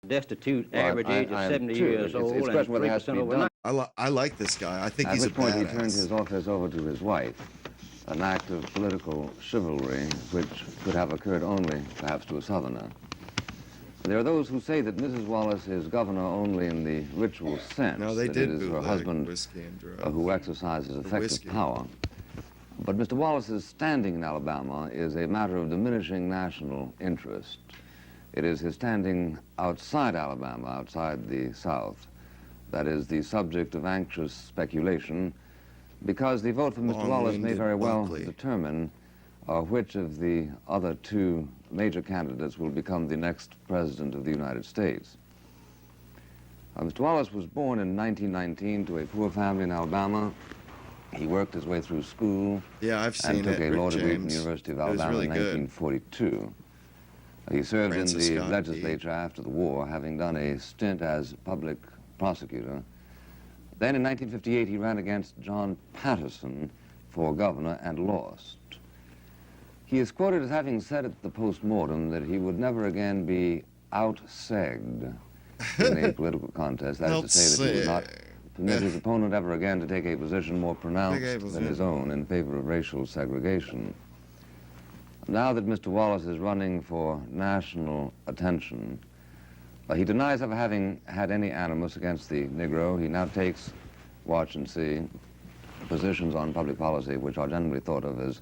Destitute, average age of 70 years old, it's and question whether it has to 3% be over done. I like this guy. I think At he's a which point he turned badass. his office over to his wife, an act of political chivalry which could have occurred only, perhaps, to a Southerner. There are those who say that Mrs. Wallace is governor only in the ritual sense, No, they that did it is her bootleg husband whiskey and drugs. who exercises effective whiskey. power. But Mr. Wallace's standing in Alabama is a matter of diminishing national interest. It is his standing outside Alabama, outside the South, that is the subject of anxious speculation, because the vote for Mr. Wallace may very well determine which of the other two major candidates will become the next president of the United States. Mr. Wallace was born in 1919 to a poor family in Alabama. He worked his way through school. Yeah, I've seen and took it. a law degree from James. the University of It was Alabama really in good. 1942. He served Francis in the Scott legislature after the war, having done a stint as public prosecutor. Then in 1958, he ran against John Patterson for governor and lost. He is quoted as having said at the post-mortem that he would never again be out-segged in a political contest. That is to say that he would not permit his opponent ever again to take a position more pronounced than his own in favor of racial segregation. Now that Mr. Wallace is running for national attention, he denies ever having had any animus against the Negro. He now takes, watch and see, positions on public policy which are generally thought of as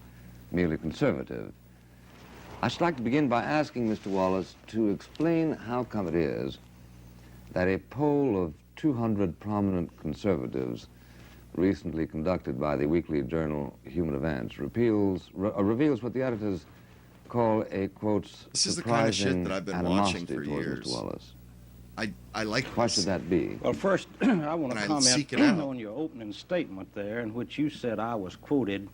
merely conservative. I should like to begin by asking Mr. Wallace to explain how come it is that a poll of 200 prominent conservatives recently conducted by the weekly journal Human Events reveals what the editors call a, quote, This is the kind of shit that I've been watching for towards years. Mr. Wallace. I like Why this. should that be? Well, first, I want And to I comment seek it out. on your opening statement there, in which you said I was quoted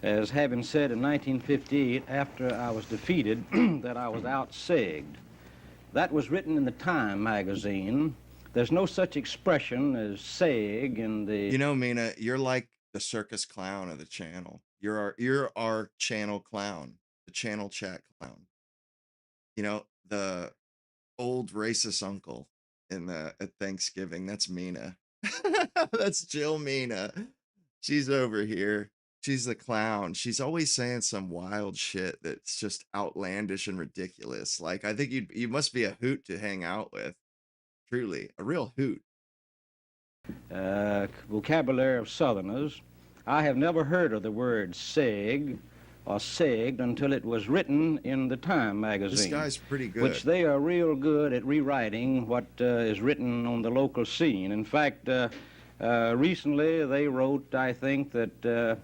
as having said in 1958, after I was defeated, that I was outsegged. That was written in the Time magazine. There's no such expression as seg in the... You know, Mina, you're like the circus clown of the channel. You're our channel clown, the channel chat clown. You know, the old racist uncle at Thanksgiving. That's Mina. That's Jill Mina. She's over here. She's the clown. She's always saying some wild shit that's just outlandish and ridiculous. Like, I think you must be a hoot to hang out with. Truly, a real hoot. vocabulary of Southerners. I have never heard of the word seg or segged until it was written in the Time magazine. This guy's pretty good. Which they are real good at rewriting what is written on the local scene. In fact, recently they wrote, I think, that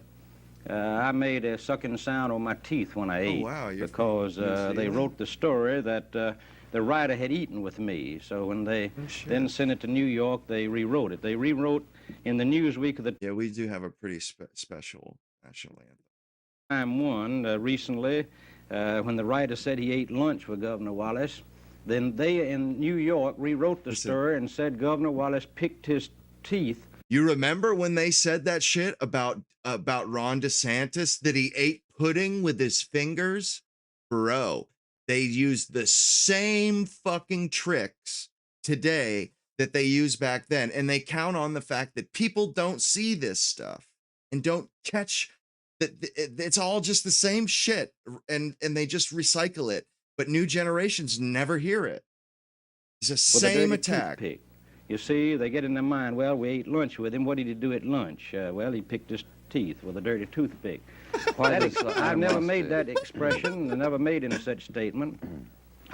I made a sucking sound on my teeth when I ate. Wow, because they wrote the story that the writer had eaten with me. So when they then sent it to New York, they rewrote it. They rewrote in the Newsweek of the... Yeah, we do have a pretty special national anthem. Time one recently, when the writer said he ate lunch with Governor Wallace, then they in New York rewrote the story and said Governor Wallace picked his teeth. You remember when they said that shit about Ron DeSantis, that he ate pudding with his fingers? Bro, they used the same fucking tricks today that they used back then, and they count on the fact that people don't see this stuff and don't catch that it's all just the same shit, and they just recycle it, but new generations never hear it. It's the same attack. Toothpick. You see, they get in their mind, well, we ate lunch with him. What did he do at lunch? Well, he picked his teeth with a dirty toothpick. I've never made that expression, I never made any such statement.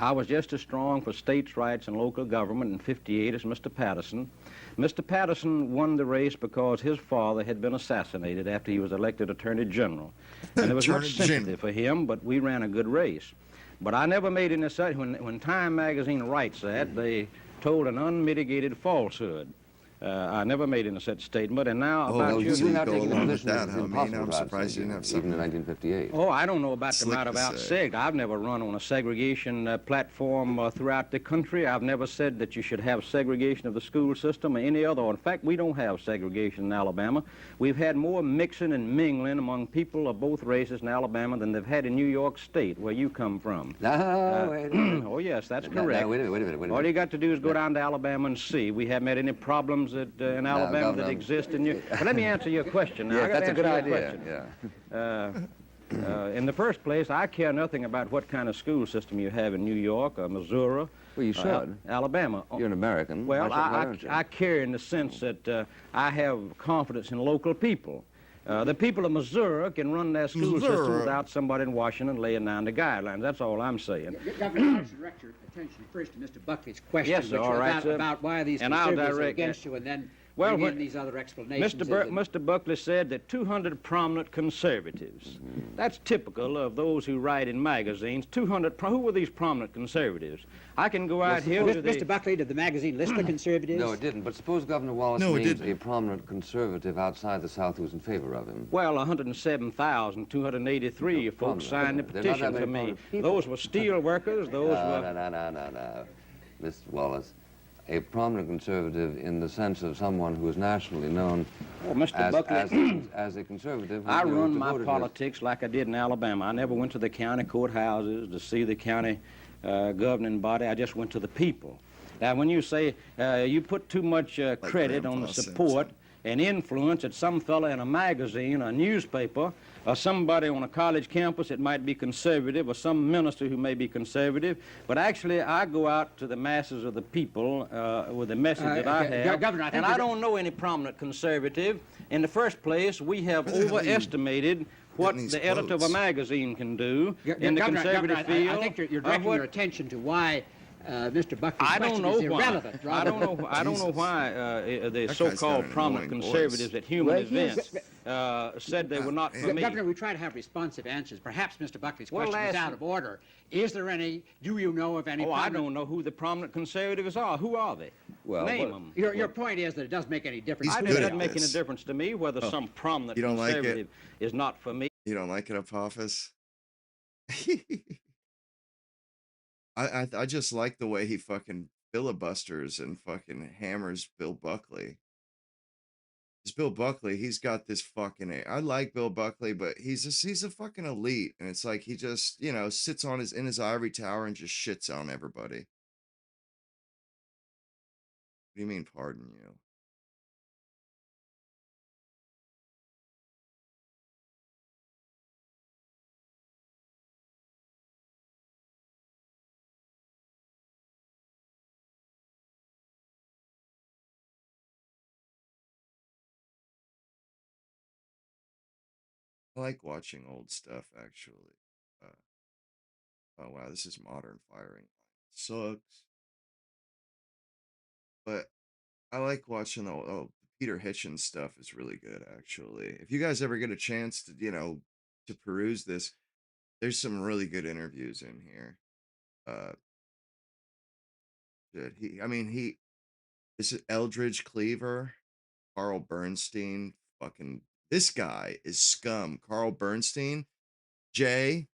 I was just as strong for states' rights and local government in '58 as Mr. Patterson. Mr. Patterson won the race because his father had been assassinated after he was elected Attorney General. And there was much sympathy for him, but we ran a good race. But I never made any such, when Time magazine writes that, they told an unmitigated falsehood. I never made any such statement, and now about you you. now go taking a along with position that, that it's huh? I mean, impossible I'm to surprised you didn't have even in something 1958. Oh, I don't know about the slick matter to about say. SEG. I've never run on a segregation platform throughout the country. I've never said that you should have segregation of the school system or any other. In fact, we don't have segregation in Alabama. We've had more mixing and mingling among people of both races in Alabama than they've had in New York State, where you come from. No, wait a minute. Oh, yes, that's No, correct. no, wait a minute. All you got to do is go down to Alabama and see. We haven't had any problems in Alabama Governor, that exist in you. But let me answer your question now. I Yes, gotta that's a good answer your idea. question. Yeah. In the first place, I care nothing about what kind of school system you have in New York or Missouri. Well, you should. Alabama. You're an American. Well, why don't you? I care in the sense that I have confidence in local people. The people of Missouri can run their school system without somebody in Washington laying down the guidelines. That's all I'm saying. Governor, I should direct your attention first to Mr. Buckley's question, Yes, sir, which all right, about, sir. about why these And I'll conservatives are direct against that. you, and then Well, bring what- in these other explanations. Mr. Buckley said that 200 prominent conservatives. That's typical of those who write in magazines. 200. Who were these prominent conservatives? I can go out here to the. Mr. Buckley, did the magazine list the conservatives? No, it didn't. But suppose Governor Wallace No, it names didn't. a prominent conservative outside the South who's in favor of him. Well, 107,283 No, folks signed the There are not petition that for many me. prominent people. Those were steel workers. Those were. No. Mr. Wallace, a prominent conservative in the sense of someone who is nationally known Oh, Mr. Buckley. as a conservative. who I was run my devoted to- politics like I did in Alabama. I never went to the county courthouses to see the county governing body. I just went to the people. Now, when you say you put too much credit on the Grandpa support and influence that some fella in a magazine, a newspaper, or somebody on a college campus that might be conservative, or some minister who may be conservative, but actually I go out to the masses of the people with the message that I have, Governor, I think and I that- don't know any prominent conservative. In the first place, we have Where the hell are you overestimated what getting these the editor of a quotes? magazine can do in the Governor, conservative I field. think you're of directing what- your attention to why Mr. Buckley's I don't question know is why. irrelevant. I don't know. I don't know Jesus. why the That guy's so-called got an prominent annoying conservatives voice. at human Well, here's- events said they were not for me. Governor, we try to have responsive answers. Perhaps Mr. Buckley's Well, question is last- out of order. Is there any, do you know of any Oh, I prominent- don't know who the prominent conservatives are. Who are they? Well, Name what- them. Your point is that it doesn't make any difference. He's It good at doesn't make any this. difference to me whether some prominent You don't like it? conservative is not for me. You don't like it, Apophis? I just like the way he fucking filibusters and fucking hammers Bill Buckley. This Bill Buckley, he's got this fucking. I like Bill Buckley, but he's a fucking elite, and it's like he just sits on in his ivory tower and just shits on everybody. What do you mean, pardon you? I like watching old stuff, actually. Uh, oh wow, this is modern firing. Sucks. But I like watching the Peter Hitchens stuff is really good, actually. If you guys ever get a chance to, to peruse this, there's some really good interviews in here. Uh, good. This is Eldridge Cleaver, Carl Bernstein. Fucking, this guy is scum. Carl Bernstein, Jay,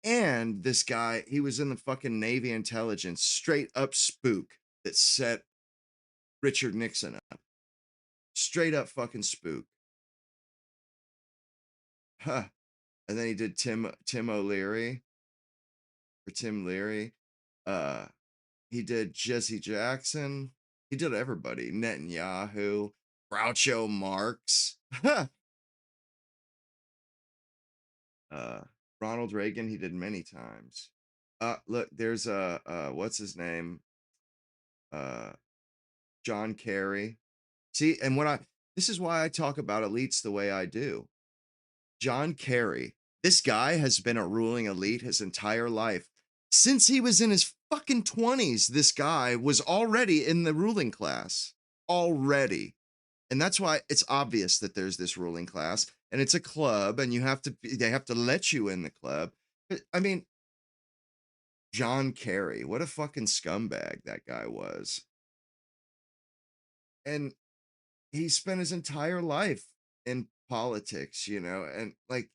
and this guy, he was in the fucking Navy intelligence, straight up spook that set Richard Nixon up. Straight up fucking spook. Huh. And then he did Tim O'Leary or Tim Leary. He did Jesse Jackson. He did everybody. Netanyahu, Groucho Marx. Ronald Reagan, he did many times. Look, there's what's his name? John Kerry. See, and this is why I talk about elites the way I do. John Kerry, this guy has been a ruling elite his entire life. Since he was in his fucking 20s, this guy was already in the ruling class. Already. And that's why it's obvious that there's this ruling class and it's a club and they have to let you in the club. I mean, John Kerry, what a fucking scumbag that guy was. And he spent his entire life in politics, and like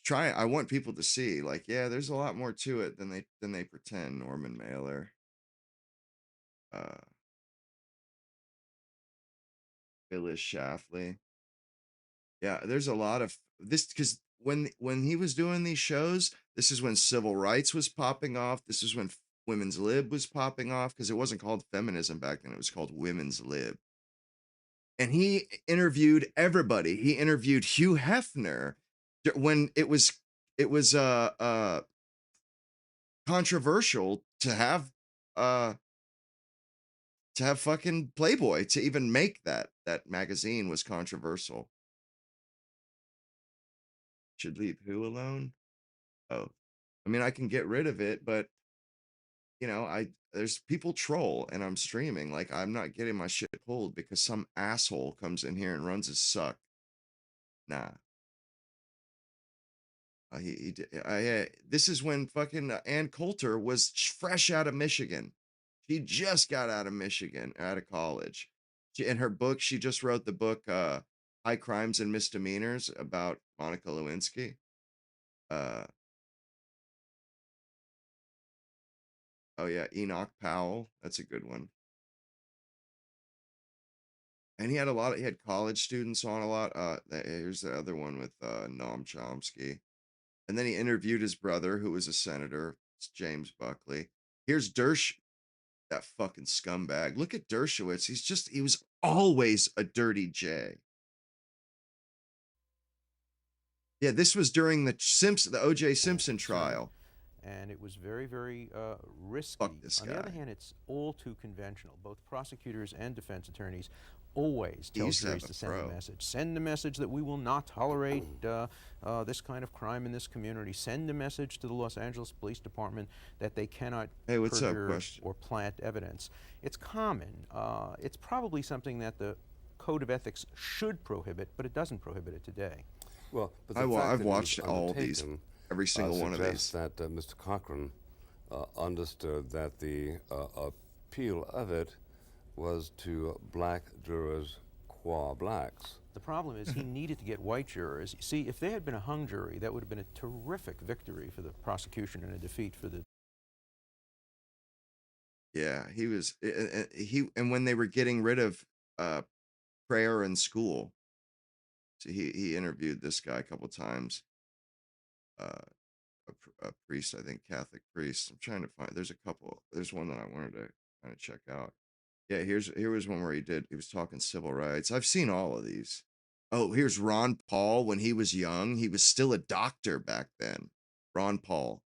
I want people to see, like, yeah, there's a lot more to it than they pretend. Norman Mailer, uh, Phyllis Schlafly. Yeah, there's a lot of this because when he was doing these shows, this is when civil rights was popping off. This is when women's lib was popping off because it wasn't called feminism back then; it was called women's lib. And he interviewed everybody. He interviewed Hugh Hefner when it was controversial uh to have fucking Playboy. To even make that magazine was controversial. Should leave who alone? Oh, I mean, I can get rid of it, but there's people troll and I'm streaming. Like, I'm not getting my shit pulled because some asshole comes in here and runs his suck. Nah. He did. This is when fucking Ann Coulter was fresh out of Michigan. She just got out of Michigan, out of college. In her book, she just wrote the book "High Crimes and Misdemeanors" about Monica Lewinsky. Oh yeah, Enoch Powell. That's a good one. And he had college students on a lot. Here's the other one with Noam Chomsky. And then he interviewed his brother, who was a senator, James Buckley. Here's that fucking scumbag. Look at Dershowitz. He was always a dirty J. Yeah, this was during the O.J. Simpson trial. And it was very, very risky. Fuck this guy. On the other hand, it's all too conventional. Both prosecutors and defense attorneys always tell juries to send a message. Send a message that we will not tolerate this kind of crime in this community. Send a message to the Los Angeles Police Department that they cannot perjure or plant evidence. It's common. It's probably something that the Code of Ethics should prohibit, but it doesn't prohibit it today. Well, but I've watched all these, every single one of these. That Mr. Cochran understood that the appeal of it was to black jurors qua blacks. The problem is he needed to get white jurors. See, if they had been a hung jury, that would have been a terrific victory for the prosecution and a defeat for the... Yeah, and when they were getting rid of prayer in school, so he interviewed this guy a couple times, a priest, I think, Catholic priest. I'm trying to find. There's one that I wanted to kind of check out. Yeah, here was one where he was talking civil rights. I've seen all of these. Oh, here's Ron Paul when he was young. He was still a doctor back then. Ron Paul,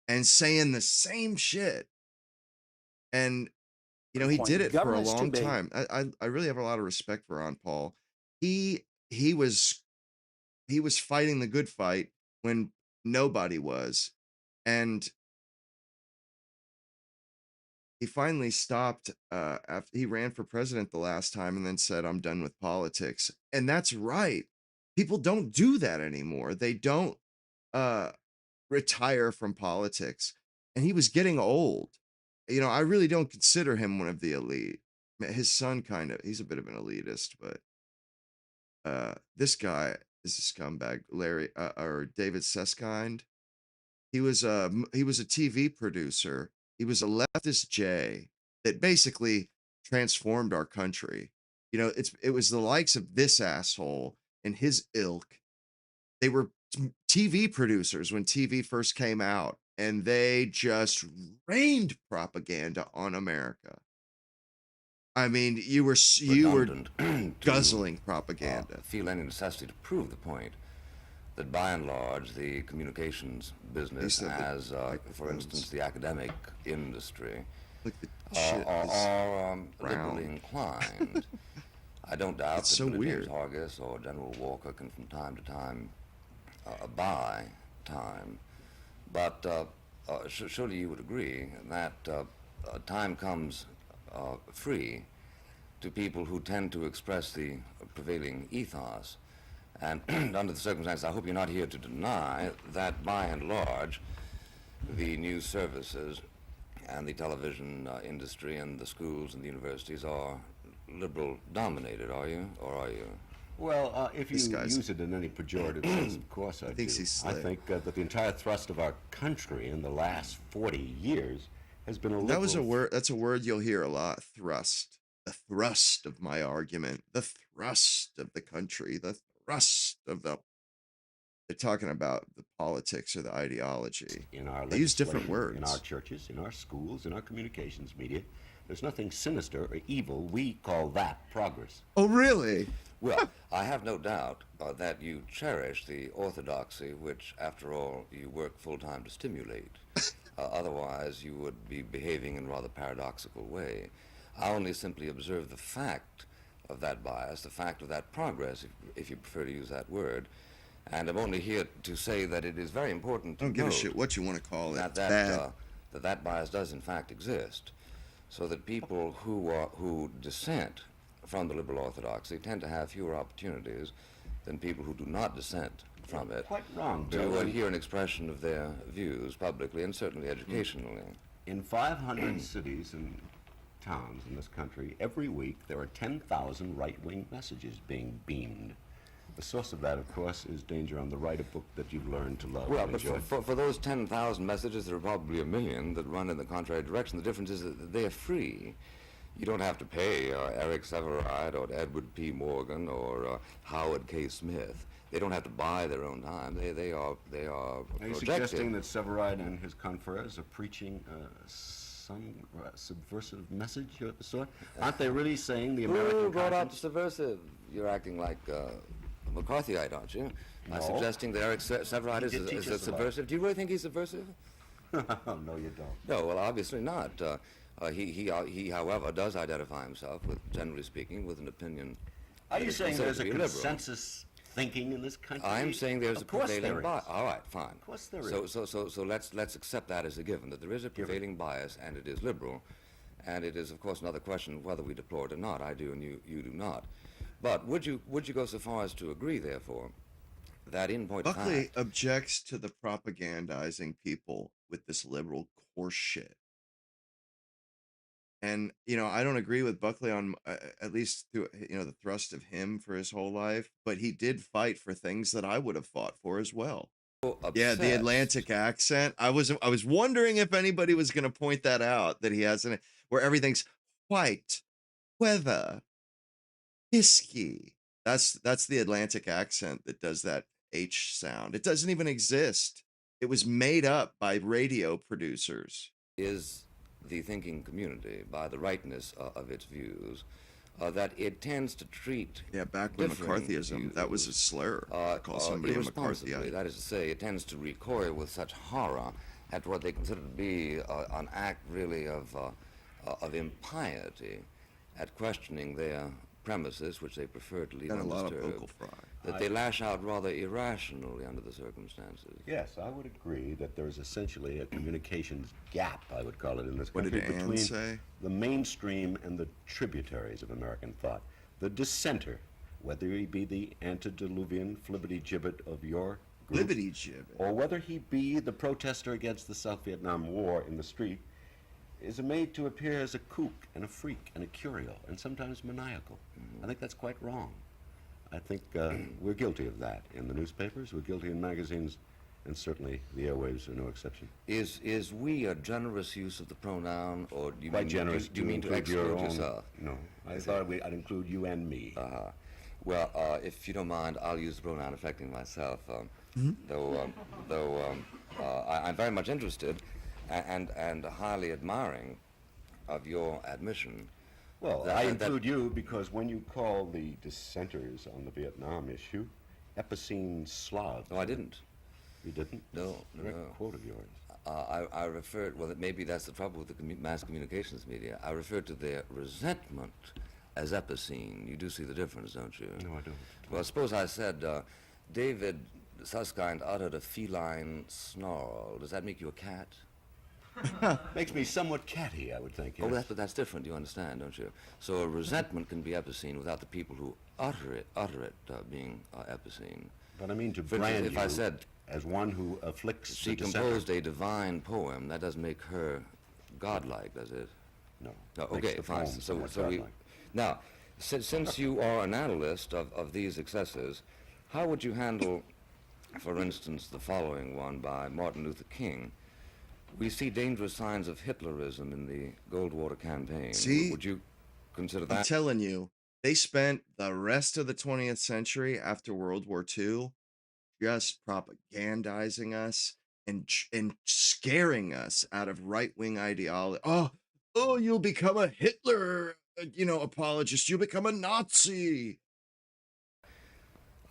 and saying the same shit. And he did it for a long time. I really have a lot of respect for Ron Paul. He was fighting the good fight when nobody was, and he finally stopped after he ran for president the last time and then said, "I'm done with politics." And that's right. People don't do that anymore. They don't retire from politics. And he was getting old. I really don't consider him one of the elite. His son he's a bit of an elitist, but this guy is a scumbag. David Seskind. He was a TV producer. He was a leftist J that basically transformed our country. It was the likes of this asshole and his ilk. They were TV producers when TV first came out, and they just rained propaganda on America. I mean, you were guzzling propaganda. Feel any necessity to prove the point that by and large the communications business, as for instance the academic industry, Like the shit is are liberally round. inclined. I don't doubt It's that so James weird. Hargis or General Walker can from time to time buy time, but surely you would agree that time comes free to people who tend to express the prevailing ethos. And under the circumstances, I hope you're not here to deny that by and large, the news services and the television industry and the schools and the universities are liberal dominated, are you? Or are you? Well, if you use it in any pejorative sense, of course I do. Thinks he's slick. I think that the entire thrust of our country in the last 40 years has been a liberal... That was a word. That's a word you'll hear a lot. Thrust. The thrust of my argument. The thrust of the country. The thrust of the. They're talking about the politics or the ideology. In our They use different legislation, words. in our churches, in our schools, in our communications media. There's nothing sinister or evil. We call that progress. Oh, really? Well, I have no doubt that you cherish the orthodoxy which, after all, you work full-time to stimulate. Otherwise, you would be behaving in a rather paradoxical way. I only simply observe the fact of that bias, the fact of that progress, if you prefer to use that word, and I'm only here to say that it is very important to I don't give a note shit what you want to call it. that bias does in fact exist, so that people who dissent from the liberal orthodoxy tend to have fewer opportunities than people who do not dissent from it. Quite wrong, to Bill. hear an expression of their views publicly and certainly educationally. In 500 cities and towns in this country, every week there are 10,000 right-wing messages being beamed. The source of that, of course, is Danger on the Right, a book that you've learned to love Well, and but enjoy. for those 10,000 messages, there are probably a million that run in the contrary direction. The difference is that they are free. You don't have to pay Eric Sevareid or Edward P. Morgan or Howard K. Smith. They don't have to buy their own time. They are Are you projected. suggesting that Sevareid and his confreres are preaching some subversive message of the sort? Aren't they really saying the American Who brought out the conscience? subversive? You're acting like a McCarthyite, aren't you? By No. suggesting that Eric Sevareid He is did teach a us about it. subversive. Do you really think he's subversive? No, you don't. No, well, obviously not. He, however, does identify himself with, generally speaking, with an opinion. Are that you is saying considered there's to a be liberal. consensus thinking in this country? I'm saying there's Of a course prevailing there bias. is. All right, fine. Of course there So, is. so let's accept that as a given, that there is a prevailing bias, and it is liberal. And it is, of course, another question whether we deplore it or not. I do, and you do not. But would you go so far as to agree, therefore, that in point of Buckley fact, objects to the propagandizing people with this liberal horse shit. And, I don't agree with Buckley on, at least through, the thrust of him for his whole life, but he did fight for things that I would have fought for as well. Yeah, the obsessed- Atlantic accent. I was wondering if anybody was going to point that out, that he has where everything's white, weather, whiskey. That's the Atlantic accent that does that H sound. It doesn't even exist. It was made up by radio producers. is the thinking community, by the rightness of its views, that it tends to treat Yeah, back when differing McCarthyism, that was a views, slur. To call somebody a irresponsibly. McCarthyite. That is to say, it tends to recoil with such horror at what they consider to be an act really of impiety, at questioning their premises, which they prefer to leave Got a lot of undisturbed, vocal fry. that they lash out rather irrationally under the circumstances. Yes, I would agree that there is essentially a communications gap, I would call it, in this What country did Ann between say? the mainstream and the tributaries of American thought. The dissenter, whether he be the antediluvian flibberty-gibbet of your group, Liberty gibbet. or whether he be the protester against the South Vietnam War in the street, is made to appear as a kook and a freak and a curio and sometimes maniacal. I think that's quite wrong. I think we're guilty of that in the newspapers, we're guilty in magazines, and certainly the airwaves are no exception. Is we a generous use of the pronoun, or do you Quite mean, generous. do you mean to include your exclude own- yourself? No, I thought I'd include you and me. Well, if you don't mind, I'll use the pronoun affecting myself, though I'm very much interested and highly admiring of your admission. Well, that- I that- include you because when you call the dissenters on the Vietnam issue Epicene Slavs. No, I didn't. You didn't? No, Direct no. quote of yours. I referred, well, maybe that's the trouble with the mass communications media. I referred to their resentment as epicene. You do see the difference, don't you? No, I don't. Well, suppose I said, David Susskind uttered a feline snarl. Does that make you a cat? Makes me somewhat catty, I would think. Oh, Yes. but that's different, you understand, don't you? So a resentment can be epicene without the people who utter it being epicene. But I mean to For brand instance, if you I said as one who afflicts she the dissenter. composed a divine poem, that doesn't make her godlike, does it? No. No, Makes okay, the fine. poem So somewhat we godlike. now, since you are an analyst of these excesses, how would you handle, for instance, the following one by Martin Luther King? We see dangerous signs of Hitlerism in the Goldwater campaign. See? Would you consider I'm that? telling you, they spent the rest of the 20th century after World War II just propagandizing us and scaring us out of right-wing ideology. Oh, you'll become a Hitler, apologist. You'll become a Nazi.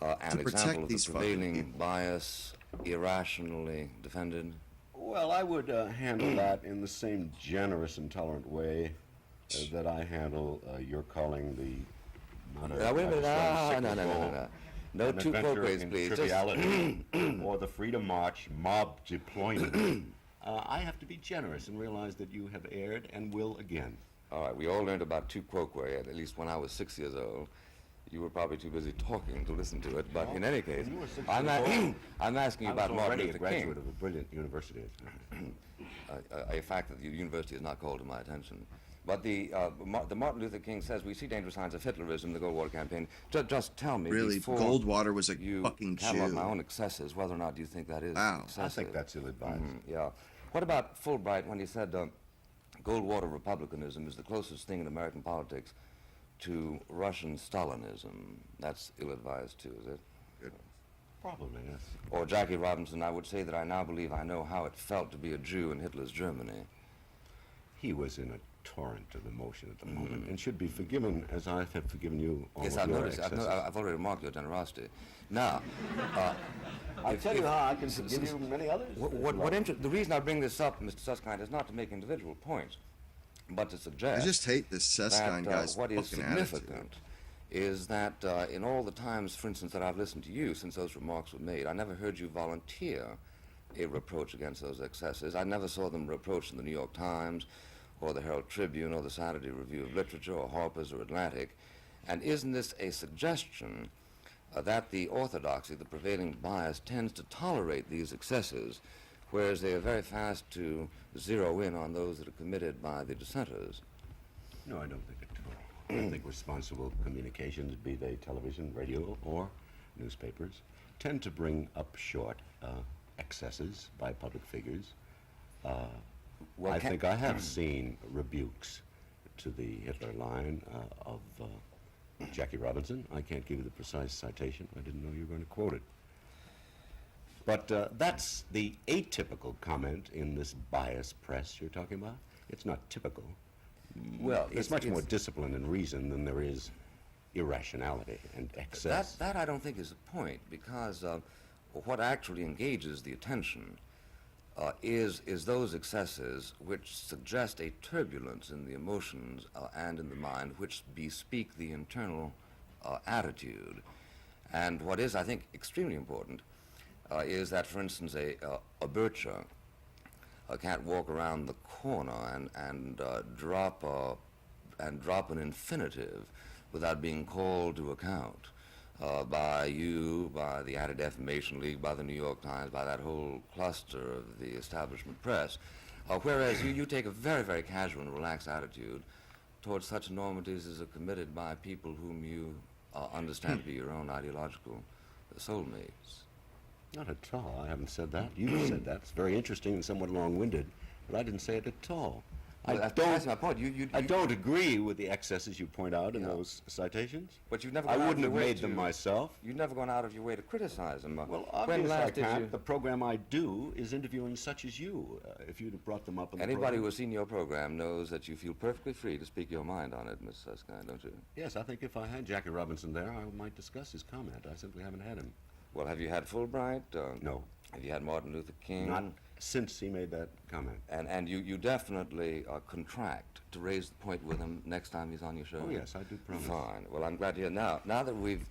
An To example protect of the these fucking prevailing people. bias irrationally defended? Well, I would handle that in the same generous and tolerant way that I handle your calling the Now, wait a minute. No. No an two adventure quotes, in please. triviality, or the Freedom March mob deployment. I have to be generous and realize that you have erred and will again. All right, we all learned about tu quoque, at least when I was 6 years old. You were probably too busy talking to listen to it, but in any case, When you were 6 I'm, years old, I'm asking you I was about Martin already a Luther graduate King. of a brilliant university. A fact that the university is not called to my attention. But the Martin Luther King says we see dangerous signs of Hitlerism in the Goldwater campaign. Just tell me, Really, before Goldwater was a you fucking catalog Jew. my own excesses, whether or not you think that is Wow. excessive. I think that's ill-advised. Yeah. What about Fulbright when he said Goldwater republicanism is the closest thing in American politics to Russian Stalinism? That's ill-advised too, is it? Probably, yes. Or Jackie Robinson, I would say that I now believe I know how it felt to be a Jew in Hitler's Germany. He was in a torrent of emotion at the moment and should be forgiven as I have forgiven you all Yes, of I've your noticed. excesses. I've already remarked your generosity. Now, I'll tell you how I can forgive you many others. the reason I bring this up, Mr. Susskind, is not to make individual points, but to suggest I just hate this Susskind that guy's what is fucking significant attitude. is that in all the times, for instance, that I've listened to you since those remarks were made, I never heard you volunteer a reproach against those excesses. I never saw them reproached in the New York Times or the Herald Tribune or the Saturday Review of Literature or Harper's or Atlantic. And isn't this a suggestion that the orthodoxy, the prevailing bias, tends to tolerate these excesses, whereas they are very fast to zero in on those that are committed by the dissenters? No, I don't think at all. I think responsible communications, be they television, radio, or newspapers, tend to bring up short excesses by public figures. Well, I think I have seen rebukes to the Hitler line of Jackie Robinson. I can't give you the precise citation. I didn't know you were going to quote it. But that's the atypical comment in this biased press you're talking about. It's not typical. Well, There's much more discipline and reason than there is irrationality and excess. That I don't think is the point, because what actually engages the attention is those excesses which suggest a turbulence in the emotions and in the mind, which bespeak the internal attitude. And what is, I think, extremely important is that, for instance, a bircher can't walk around the corner and drop an infinitive without being called to account by you, by the Anti-Defamation League, by the New York Times, by that whole cluster of the establishment press. Whereas you take a very, very casual and relaxed attitude towards such enormities as are committed by people whom you understand to be your own ideological soulmates. Not at all. I haven't said that. You said that. It's very interesting and somewhat long-winded, but I didn't say it at all. That's my point. I don't agree with the excesses you point out in those citations. But you've never I gone out of wouldn't your have way made them to- myself. You've never gone out of your way to criticize them. Well, when obviously I last did can't. you? The program I do is interviewing such as you. If you'd have brought them up in the Anybody program. who has seen your program knows that you feel perfectly free to speak your mind on it, Miss Susskind, don't you? Yes, I think if I had Jackie Robinson there, I might discuss his comment. I simply haven't had him. Well, have you had Fulbright? No. Have you had Martin Luther King? Not since he made that comment. And you definitely contract to raise the point with him next time he's on your show? Oh, yes, I do promise. Fine. Well, I'm glad to hear. Now that we've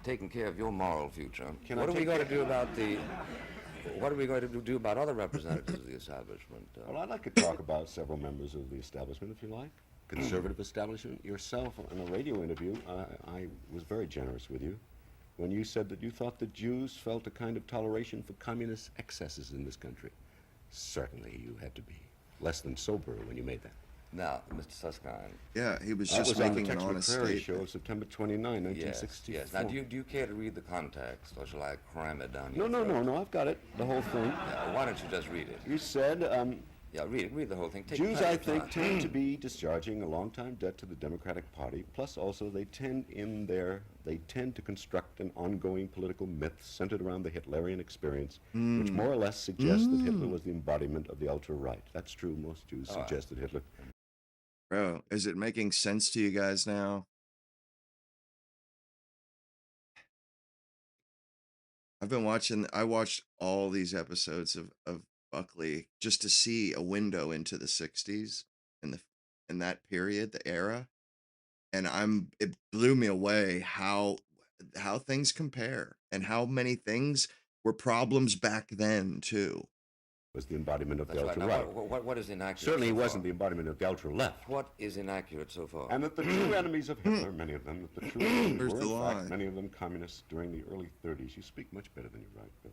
taken care of your moral future, What are we going to do about other representatives of the establishment? Well, I'd like to talk about several members of the establishment, if you like. Conservative establishment. Yourself, in a radio interview, I was very generous with you when you said that you thought the Jews felt a kind of toleration for communist excesses in this country. Certainly you had to be less than sober when you made that. Now, Mr. Susskind. Yeah, he was That just was on making the an Tex honest McCrary statement. show of September 29, 1964. Yes. Now, do you care to read the context, or shall I cram it down No, your no, throat? no, I've got it, the whole thing. Yeah, why don't you just read it? You said, Yeah, read the whole thing. Take Jews, plenty I of think, time. tend to be discharging a long-time debt to the Democratic Party. Plus, also, they tend to construct an ongoing political myth centered around the Hitlerian experience, which more or less suggests that Hitler was the embodiment of the ultra-right. That's true. Most Jews suggest that Hitler. Bro, is it making sense to you guys now? I watched all these episodes of Buckley just to see a window into the 60s in that period, the era. And it blew me away how things compare and how many things were problems back then too. Was the embodiment of That's the right. Now, ultra-right. what is inaccurate? Certainly he so wasn't far? the embodiment of the ultra-left. What is inaccurate so far? And that the true enemies of Hitler, many of them, that the true enemies Where's were, the in fact, lie? many of them communists during the early 30s. You speak much better than you write, Bill.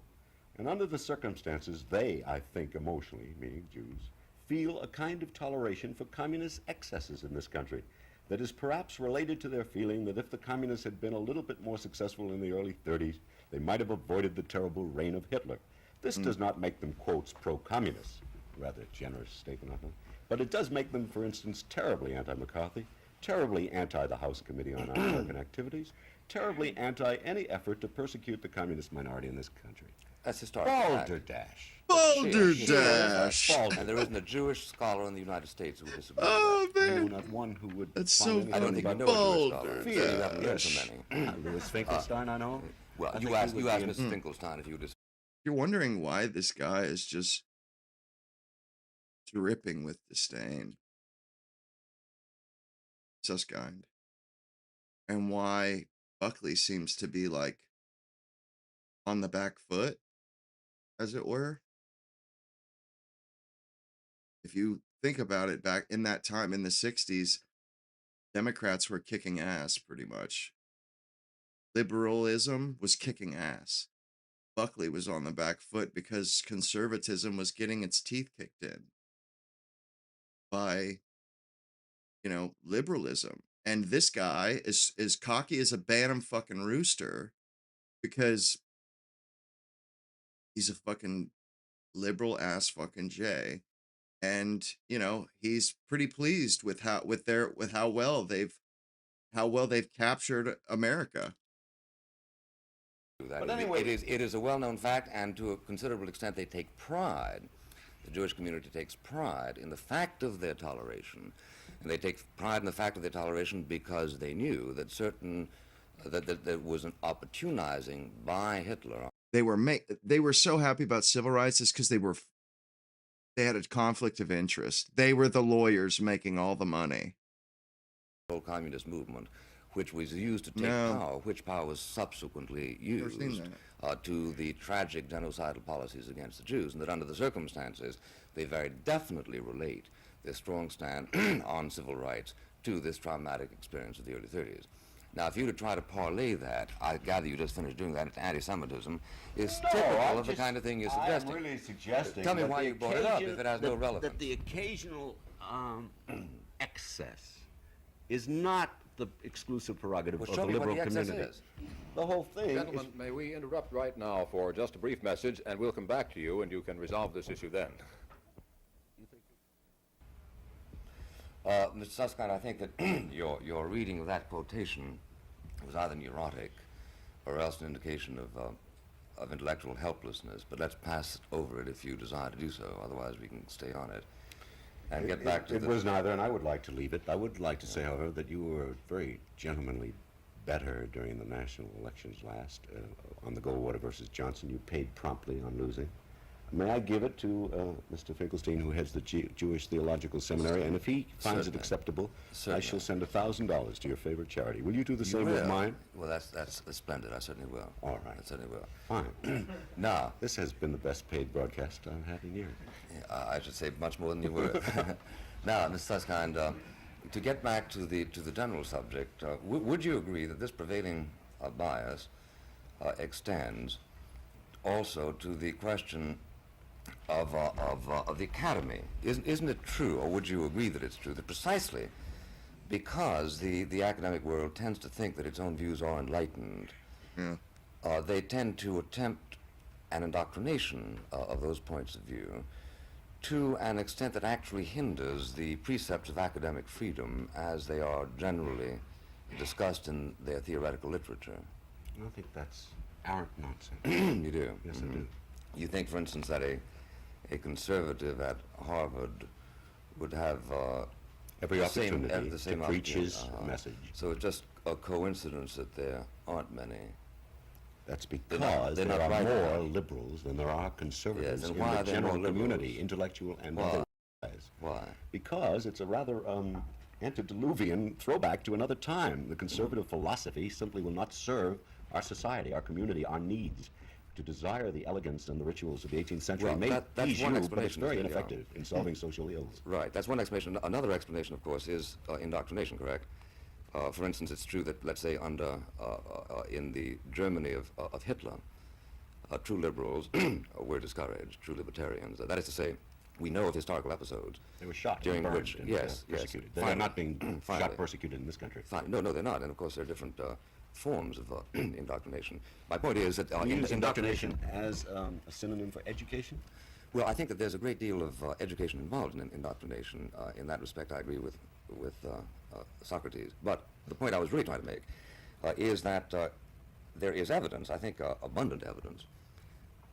And under the circumstances, they, I think, emotionally, meaning Jews, feel a kind of toleration for communist excesses in this country that is perhaps related to their feeling that if the communists had been a little bit more successful in the early 30s, they might have avoided the terrible reign of Hitler. This does not make them, quotes, pro-communist. Rather generous statement, I think. But it does make them, for instance, terribly anti-McCarthy, terribly anti the House Committee on Un-American Activities, terribly anti any effort to persecute the communist minority in this country. That's historical fact. Balderdash. Balderdash! And there isn't a Jewish scholar in the United States who would disagree Oh with I know man, not one who would that's find so anything that. I don't think you about know a Jewish scholar. Balderdash. You haven't read so many. Louis Finkelstein, I know. Well, I you think asked he would be Mrs. Finkelstein if you would You're wondering why this guy is just dripping with disdain. Susskind. And why Buckley seems to be like on the back foot, as it were. If you think about it, back in that time in the 60s, Democrats were kicking ass pretty much. Liberalism was kicking ass. Buckley was on the back foot because conservatism was getting its teeth kicked in by, liberalism. And this guy is cocky as a bantam fucking rooster because he's a fucking liberal ass fucking Jay. And, he's pretty pleased with how well they've captured America. do that. But anyway- It is a well-known fact, and to a considerable extent they take pride. The Jewish community takes pride in the fact of their toleration, and they take pride in the fact of their toleration because they knew that that there was an opportunizing by Hitler. They were so happy about civil rights is because they had a conflict of interest. They were the lawyers making all the money. The whole communist movement, which was used to take No. power, which power was subsequently Never seen used to the tragic genocidal policies against the Jews, and that under the circumstances, they very definitely relate their strong stand on civil rights to this traumatic experience of the early 30s. Now, if you were to try to parlay that, I gather you just finished doing that, into anti-Semitism, is typical of the kind of thing you're suggesting. I'm really suggesting. Tell me that why the you brought it up if it has no that- relevance. That the occasional excess is not the exclusive prerogative Well, of show the me what liberal the excess community. is. The whole thing Gentlemen, is. may we interrupt right now for just a brief message, and we'll come back to you, and you can resolve this issue then. Mr. Susskind, I think that your reading of that quotation was either neurotic or else an indication of intellectual helplessness. But let's pass over it if you desire to do so. Otherwise, we can stay on it and get back to It was neither, and I would like to leave it. I would like to say, however, that you were a very gentlemanly better during the national elections last on the Goldwater versus Johnson. You paid promptly on losing. May I give it to Mr. Finkelstein, who heads the Jewish Theological Seminary, and if he finds it acceptable, I shall send $1,000 to your favorite charity. Will you do the same with mine? Well, that's splendid. I certainly will. All right. I certainly will. Fine. Now, this has been the best paid broadcast I've had in years. I should say much more than you were. Now, Mr. Susskind, to get back to the general subject, would you agree that this prevailing bias extends also to the question of the academy? Isn't it true, or would you agree that it's true, that precisely because the academic world tends to think that its own views are enlightened, they tend to attempt an indoctrination of those points of view to an extent that actually hinders the precepts of academic freedom as they are generally discussed in their theoretical literature? I don't think that's arrant nonsense. You do? Yes, I do. You think, for instance, that a conservative at Harvard would have every opportunity the same to preach his message. So it's just a coincidence that there aren't many. That's because there are more liberals than there are conservatives in the general community, intellectual and otherwise. Why? Because it's a rather antediluvian throwback to another time. The conservative philosophy simply will not serve our society, our community, our needs. To desire the elegance and the rituals of the 18th century may please you, but it's very ineffective in solving social ills. Right, that's one explanation. Another explanation, of course, is indoctrination, correct? For instance, it's true that, let's say, in the Germany of Hitler, true liberals were discouraged, true libertarians. That is to say, we know of historical episodes. They were shot during and burned which, and yes. persecuted. They're not being shot, persecuted in this country. No, they're not. And of course, there are different forms of indoctrination. My point is that indoctrination as a synonym for education? Well, I think that there's a great deal of education involved in indoctrination. In that respect, I agree with Socrates. But the point I was really trying to make is that there is evidence, I think abundant evidence,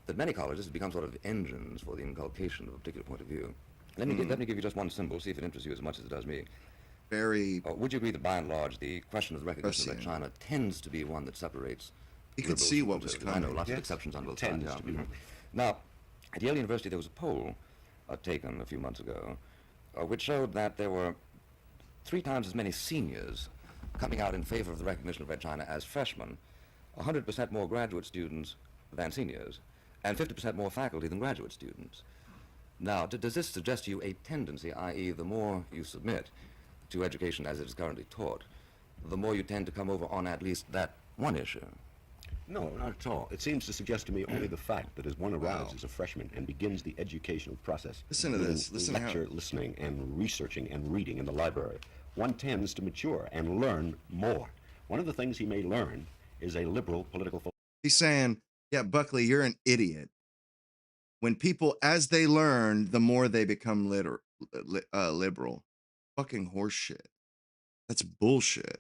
that many colleges have become sort of engines for the inculcation of a particular point of view. Let me give you just one symbol, see if it interests you as much as it does me. Would you agree that, by and large, the question of the recognition of China tends to be one that separates? You could see what was coming. I know lots of exceptions on both sides. Now, at Yale University, there was a poll taken a few months ago, which showed that there were 3 times as many seniors coming out in favor of the recognition of Red China as freshmen, 100% more graduate students than seniors, and 50% more faculty than graduate students. Now, does this suggest to you a tendency, i.e., the more you submit to education as it is currently taught, the more you tend to come over on at least that one issue? No, not at all. It seems to suggest to me only the fact that as one arrives as a freshman and begins the educational process, listen to this. Listen lecture, listening, and researching and reading in the library, one tends to mature and learn more. One of the things he may learn is a liberal political philosophy. He's saying, yeah, Buckley, you're an idiot. When people, as they learn, the more they become liberal. Fucking horseshit. That's bullshit.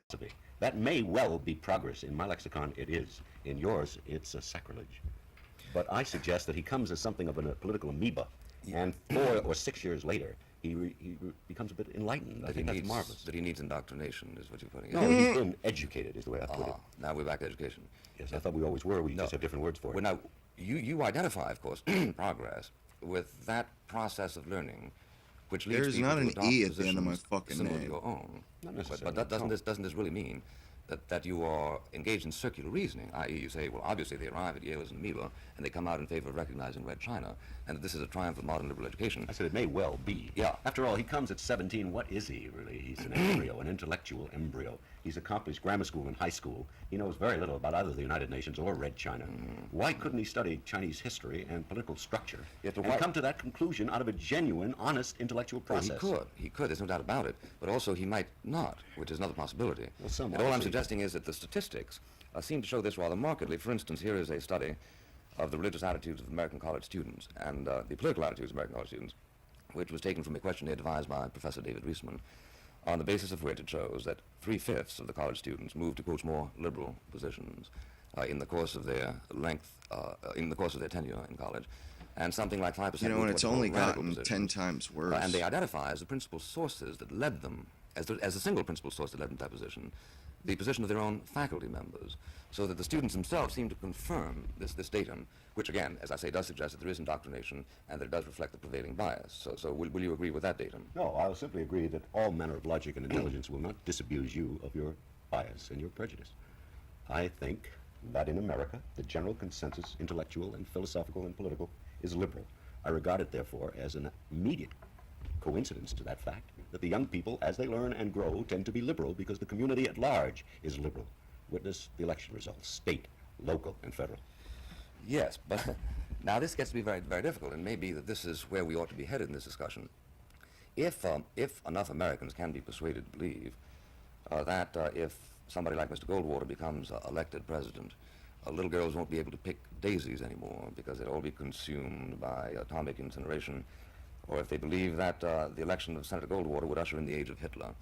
That may well be progress. In my lexicon, it is. In yours, it's a sacrilege. But I suggest that he comes as something of a political amoeba, and 4 or 6 years later, he becomes a bit enlightened. I think that's marvelous. That he needs indoctrination is what you're putting it. No, he's been educated is the way I put it. Now we're back to education. Yes, I thought we always were. We just have different words for it. Well, now, you identify, of course, progress with that process of learning, which leads There's people not to an adopt E at the end of my positions fucking similar to name. your own. Not necessarily. But doesn't this really mean that you are engaged in circular reasoning, i.e. you say, well, obviously they arrive at Yale as an amoeba, and they come out in favor of recognizing Red China, and that this is a triumph of modern liberal education. I said it may well be. Yeah. After all, he comes at 17. What is he, really? He's an embryo, an intellectual embryo. He's accomplished grammar school and high school. He knows very little about either the United Nations or Red China. Why couldn't he study Chinese history and political structure and come to that conclusion out of a genuine, honest intellectual process? Well, he could, there's no doubt about it. But also he might not, which is another possibility. Well, and all I'm suggesting is that the statistics seem to show this rather markedly. For instance, here is a study of the religious attitudes of American college students and the political attitudes of American college students, which was taken from a questionnaire devised by Professor David Reisman, on the basis of which it shows that 3/5 of the college students moved to, quote, more liberal positions in the course of their in the course of their tenure in college, and something like 5%. You know, and it's only gotten positions. 10 times worse. And they identify as the principal sources that led them, as the single principal source that led them to that position, the position of their own faculty members, so that the students themselves seem to confirm this datum, which again, as I say, does suggest that there is indoctrination and that it does reflect the prevailing bias. So will you agree with that datum? No, I'll simply agree that all manner of logic and intelligence will not disabuse you of your bias and your prejudice. I think that in America, the general consensus, intellectual and philosophical and political, is liberal. I regard it, therefore, as an immediate coincidence to that fact that the young people, as they learn and grow, tend to be liberal because the community at large is liberal. Witness the election results, state, local, and federal. Yes, but now this gets to be very, very difficult, and maybe that this is where we ought to be headed in this discussion. If enough Americans can be persuaded to believe that if somebody like Mr. Goldwater becomes elected president, little girls won't be able to pick daisies anymore because they'll all be consumed by atomic incineration, or if they believe that the election of Senator Goldwater would usher in the age of Hitler,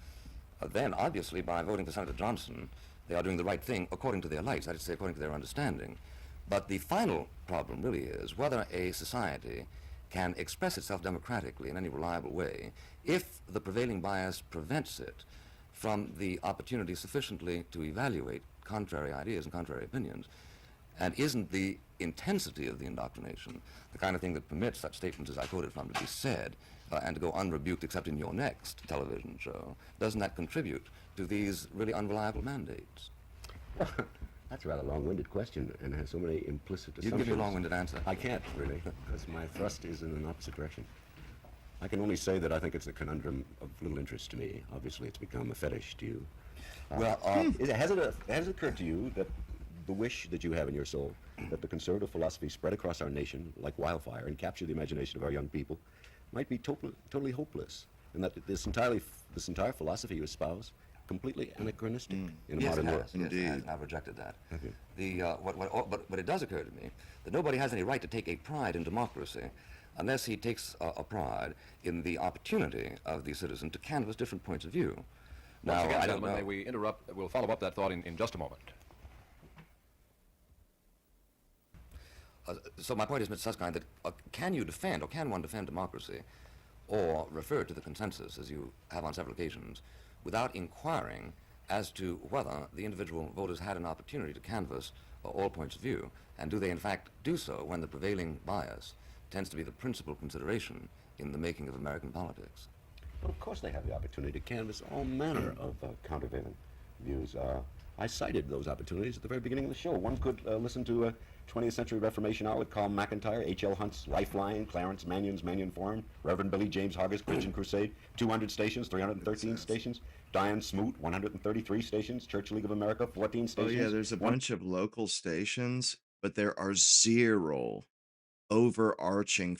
then obviously by voting for Senator Johnson, they are doing the right thing according to their lights, that is to say, according to their understanding. But the final problem really is whether a society can express itself democratically in any reliable way if the prevailing bias prevents it from the opportunity sufficiently to evaluate contrary ideas and contrary opinions. And isn't the intensity of the indoctrination the kind of thing that permits such statements as I quoted from to be said and to go unrebuked except in your next television show? Doesn't that contribute to these really unreliable mandates? That's a rather long-winded question and has so many implicit assumptions. You can give me a long-winded answer. I can't, really, because my thrust is in an opposite direction. I can only say that I think it's a conundrum of little interest to me. Obviously, it's become a fetish to you. Well, has it occurred to you that the wish that you have in your soul that the conservative philosophy spread across our nation like wildfire and capture the imagination of our young people might be totally hopeless, and that this entire philosophy you espouse completely anachronistic in a modern world? Indeed. Yes, I've rejected that. But it does occur to me that nobody has any right to take a pride in democracy unless he takes a pride in the opportunity of the citizen to canvass different points of view. Now, once again, gentlemen, may we interrupt? We'll follow up that thought in just a moment. So my point is, Mr. Susskind, that can one defend democracy or refer to the consensus, as you have on several occasions, without inquiring as to whether the individual voters had an opportunity to canvass all points of view, and do they in fact do so when the prevailing bias tends to be the principal consideration in the making of American politics? Well, of course they have the opportunity to canvass all manner of countervailing views. I cited those opportunities at the very beginning of the show. One could listen to 20th Century Reformation Hour with Carl McIntyre, H.L. Hunt's Lifeline, Clarence Mannion's Mannion Forum, Reverend Billy James Harger's Christian Crusade, 200 stations, 313 stations, Diane Smoot, 133 stations, Church League of America, 14 stations. Oh yeah, there's a bunch of local stations, but there are zero overarching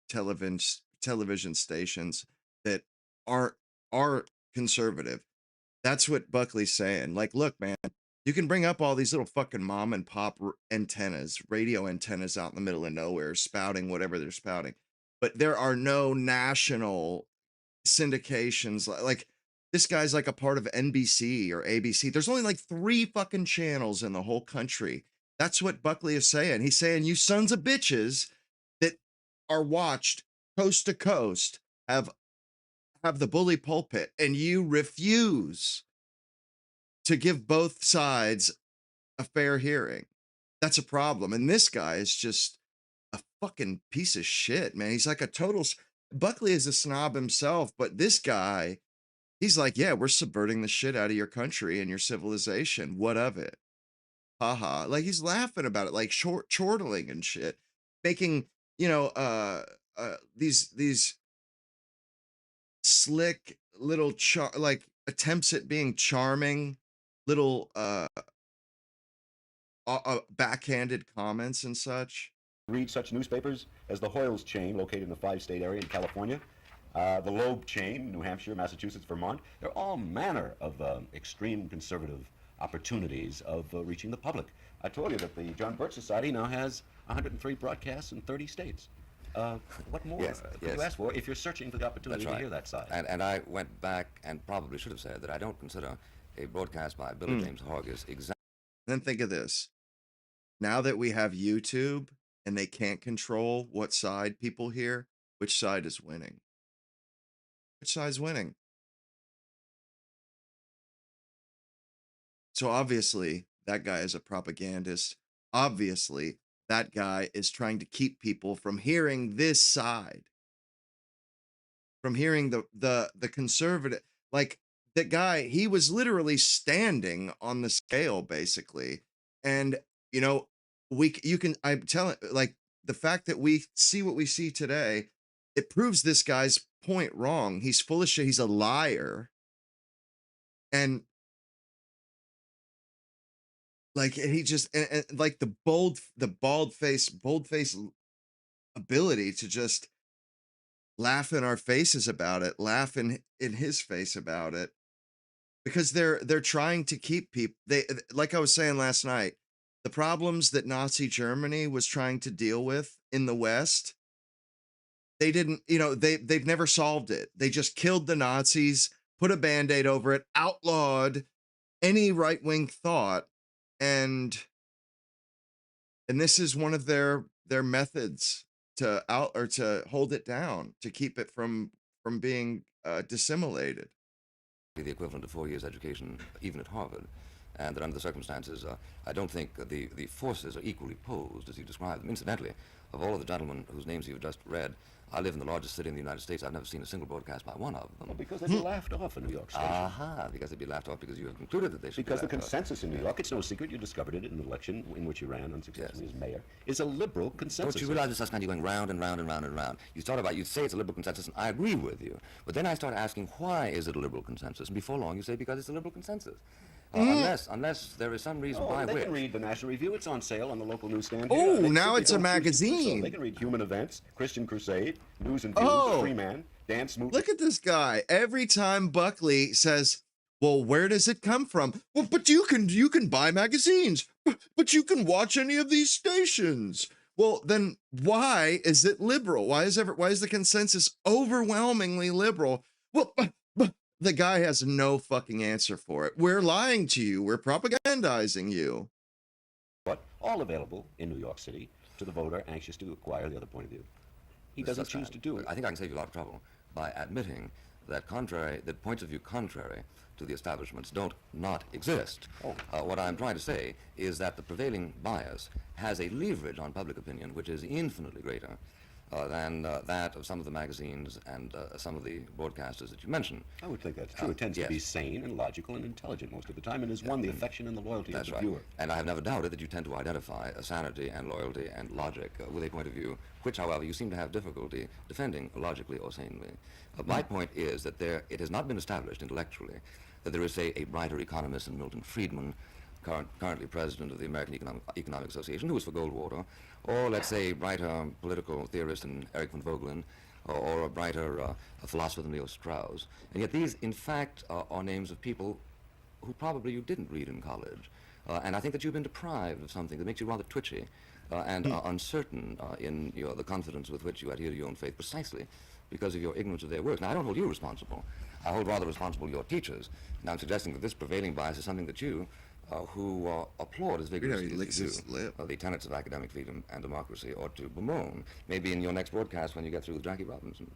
television stations that are conservative. That's what Buckley's saying. Like, look, man, you can bring up all these little fucking mom and pop antennas, radio antennas out in the middle of nowhere, spouting whatever they're spouting, but there are no national syndications. Like this guy's like a part of NBC or ABC. There's only like 3 fucking channels in the whole country. That's what Buckley is saying. He's saying, you sons of bitches that are watched coast to coast have the bully pulpit, and you refuse to give both sides a fair hearing. That's a problem. And this guy is just a fucking piece of shit, man. He's like a total... Buckley is a snob himself, but this guy, he's like, yeah, we're subverting the shit out of your country and your civilization. What of it? Haha. Like, he's laughing about it, like chortling and shit. Making, these slick little like attempts at being charming little backhanded comments and such. Read such newspapers as the Hoyles chain, located in the 5-state area in California, the Loeb chain, New Hampshire, Massachusetts, Vermont. They're all manner of extreme conservative opportunities of reaching the public. I told you that the John Birch Society now has 103 broadcasts in 30 states. What more could you ask for if you're searching for the opportunity to hear that side? And I went back and probably should have said that I don't consider a broadcast by Billy James Hargis exactly. Then think of this. Now that we have YouTube and they can't control what side people hear, which side is winning? Which side's winning? So obviously, that guy is a propagandist. Obviously, that guy is trying to keep people from hearing this side, from hearing the conservative. Like, the guy, he was literally standing on the scale, basically. And, you know, I'm telling, like, the fact that we see what we see today, it proves this guy's point wrong. He's full of shit. He's a liar. And like, and he just, and like the bald face ability to just laugh in our faces about it, laugh in his face about it, because they're trying to keep people. They, like I was saying last night, the problems that Nazi Germany was trying to deal with in the West, they didn't, they've never solved it. They just killed the Nazis, put a band-aid over it, outlawed any right-wing thought, and this is one of their methods to to hold it down, to keep it from being disseminated. The equivalent of 4 years education, even at Harvard, and that under the circumstances, I don't think the forces are equally posed as you describe them. Incidentally, of all of the gentlemen whose names you've just read, I live in the largest city in the United States. I've never seen a single broadcast by one of them. Well, because they'd be laughed off in New York State. Aha, because they'd be laughed off because you have concluded that they should Because be the laughed off. consensus in New York, it's no secret, you discovered it in the election in which you ran unsuccessfully as mayor, is a liberal consensus. Don't you realize it's just kind of going round and round and round and round? You say it's a liberal consensus, and I agree with you. But then I start asking, why is it a liberal consensus? And before long, you say, because it's a liberal consensus. Unless there is some reason by they which. can read the National Review. It's on sale on the local newsstand. Oh, now it's a magazine. So they can read Human Events, Christian Crusade, News and Views, Free Man, Dance Movement. Look at this guy. Every time Buckley says, well, where does it come from? Well, but you can buy magazines, but you can watch any of these stations. Well, then why is it liberal? Why is the consensus overwhelmingly liberal? Well, the guy has no fucking answer for it. We're lying to you. We're propagandizing you. But all available in New York City to the voter anxious to acquire the other point of view. He doesn't choose to do it. I think I can save you a lot of trouble by admitting that points of view contrary to the establishments don't not exist. What I'm trying to say is that the prevailing bias has a leverage on public opinion which is infinitely greater than that of some of the magazines and some of the broadcasters that you mentioned. I would think that's true. It tends to be sane and logical and intelligent most of the time, and has won the affection and the loyalty of the viewer. And I have never doubted that you tend to identify sanity and loyalty and logic with a point of view which, however, you seem to have difficulty defending logically or sanely. My point is that it has not been established intellectually that there is, say, a brighter economist than Milton Friedman, currently president of the American Economic Association, who was for Goldwater, or let's say a brighter political theorist than Erich von Vogelen, or a brighter philosopher than Leo Strauss. And yet these, in fact, are names of people who probably you didn't read in college. And I think that you've been deprived of something that makes you rather twitchy and uncertain in the confidence with which you adhere to your own faith, precisely because of your ignorance of their works. Now, I don't hold you responsible. I hold rather responsible your teachers. And I'm suggesting that this prevailing bias is something that you, who applaud as vigorously as you do, the tenets of academic freedom and democracy, ought to bemoan. Maybe in your next broadcast when you get through with Jackie Robinson.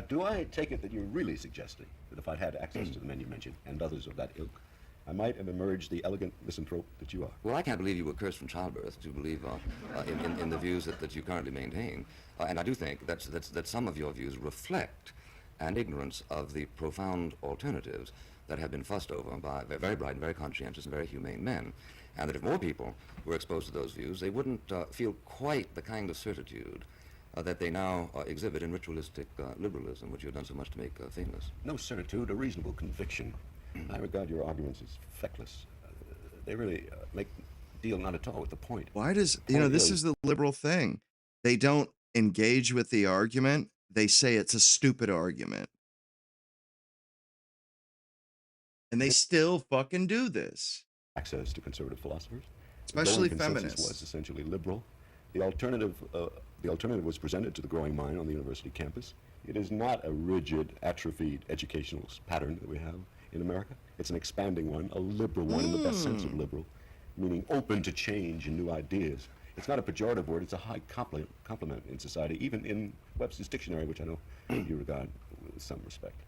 Do I take it that you're really suggesting that if I'd had access to the men you mentioned and others of that ilk, I might have emerged the elegant misanthrope that you are? Well, I can't believe you were cursed from childbirth to believe in the views that you currently maintain. And I do think that some of your views reflect an ignorance of the profound alternatives that have been fussed over by very bright and very conscientious and very humane men. And that if more people were exposed to those views, they wouldn't feel quite the kind of certitude that they now exhibit in ritualistic liberalism, which you've done so much to make famous. No certitude, a reasonable conviction. I regard your arguments as feckless. They really deal not at all with the point. Why does, this is the liberal thing. They don't engage with the argument. They say it's a stupid argument. And they still fucking do this. Access to conservative philosophers. Especially the going feminists. Consensus was essentially liberal. The alternative was presented to the growing mind on the university campus. It is not a rigid, atrophied educational pattern that we have in America. It's an expanding one, a liberal one in the best sense of liberal, meaning open to change and new ideas. It's not a pejorative word, it's a high compliment in society, even in Webster's dictionary, which I know you regard with some respect.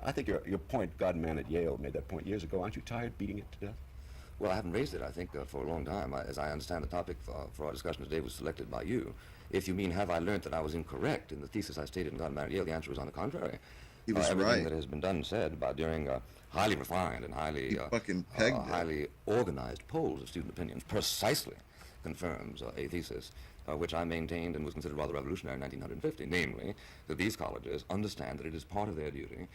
I think your point, Godman at Yale made that point years ago. Aren't you tired beating it to death? Well, I haven't raised it, I think, for a long time. As I understand, the topic for our discussion today was selected by you. If you mean, have I learned that I was incorrect in the thesis I stated in Godman at Yale, the answer is on the contrary. He was everything right. that has been done and said by during highly refined and highly fucking pegged it. highly organized polls of student opinions precisely confirms a thesis which I maintained and was considered rather revolutionary in 1950, namely that these colleges understand that it is part of their duty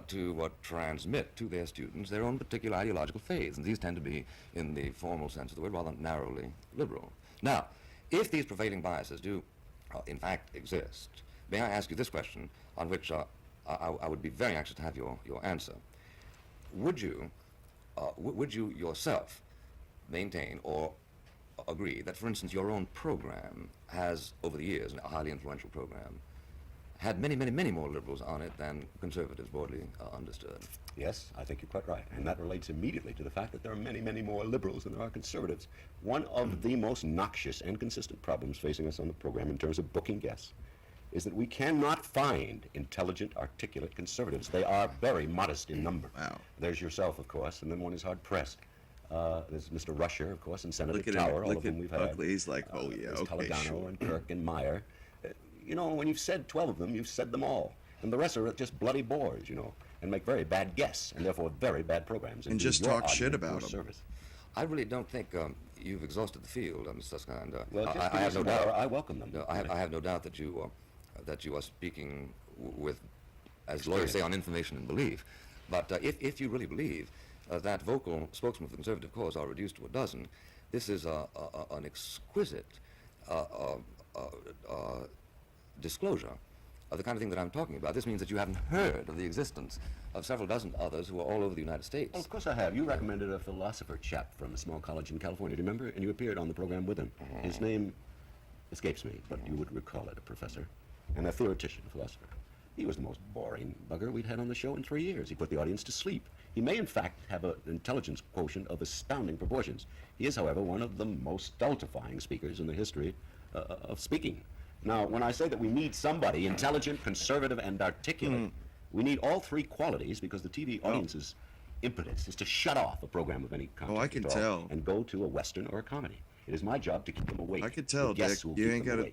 to transmit to their students their own particular ideological faiths, and these tend to be, in the formal sense of the word, rather narrowly liberal. Now, if these prevailing biases do in fact exist, may I ask you this question, on which I would be very anxious to have your answer. Would you yourself maintain or agree that, for instance, your own program has, over the years, a highly influential program, had many, many, many more liberals on it than conservatives broadly understood? Yes, I think you're quite right. And that relates immediately to the fact that there are many, many more liberals than there are conservatives. One of the most noxious and consistent problems facing us on the program in terms of booking guests is that we cannot find intelligent, articulate conservatives. They are very modest in number. Wow. There's yourself, of course, and then one is hard-pressed. There's Mr. Rusher, of course, and Senator Look at Tower, him. all Look of whom at we've had. Buckley. He's like, oh yeah, There's okay, Toledano sure. and Kirk and Meyer. When you've said 12 of them, you've said them all. And the rest are just bloody bores, and make very bad guests, and therefore very bad programs. And just talk shit about them. Service. I really don't think you've exhausted the field, Mr. Suskind. Well, I have no doubt. I welcome them. No, I have no doubt that you are speaking with, as lawyers say, on information and belief. But if you really believe that vocal spokesmen for the conservative cause are reduced to a dozen, this is an exquisite disclosure of the kind of thing that I'm talking about. This means that you haven't heard of the existence of several dozen others who are all over the United States. Well, of course I have. You recommended a philosopher chap from a small college in California, do you remember? And you appeared on the program with him. His name escapes me, but you would recall it, a professor and a theoretician, a philosopher. He was the most boring bugger we'd had on the show in 3 years. He put the audience to sleep. He may, in fact, have an intelligence quotient of astounding proportions. He is, however, one of the most stultifying speakers in the history of speaking. Now, when I say that we need somebody intelligent, conservative, and articulate, we need all three qualities because the TV audience's impetus is to shut off a program of any kind. I can tell. And go to a Western or a comedy. It is my job to keep them awake. I can tell, Dick. Dick. You ain't got to...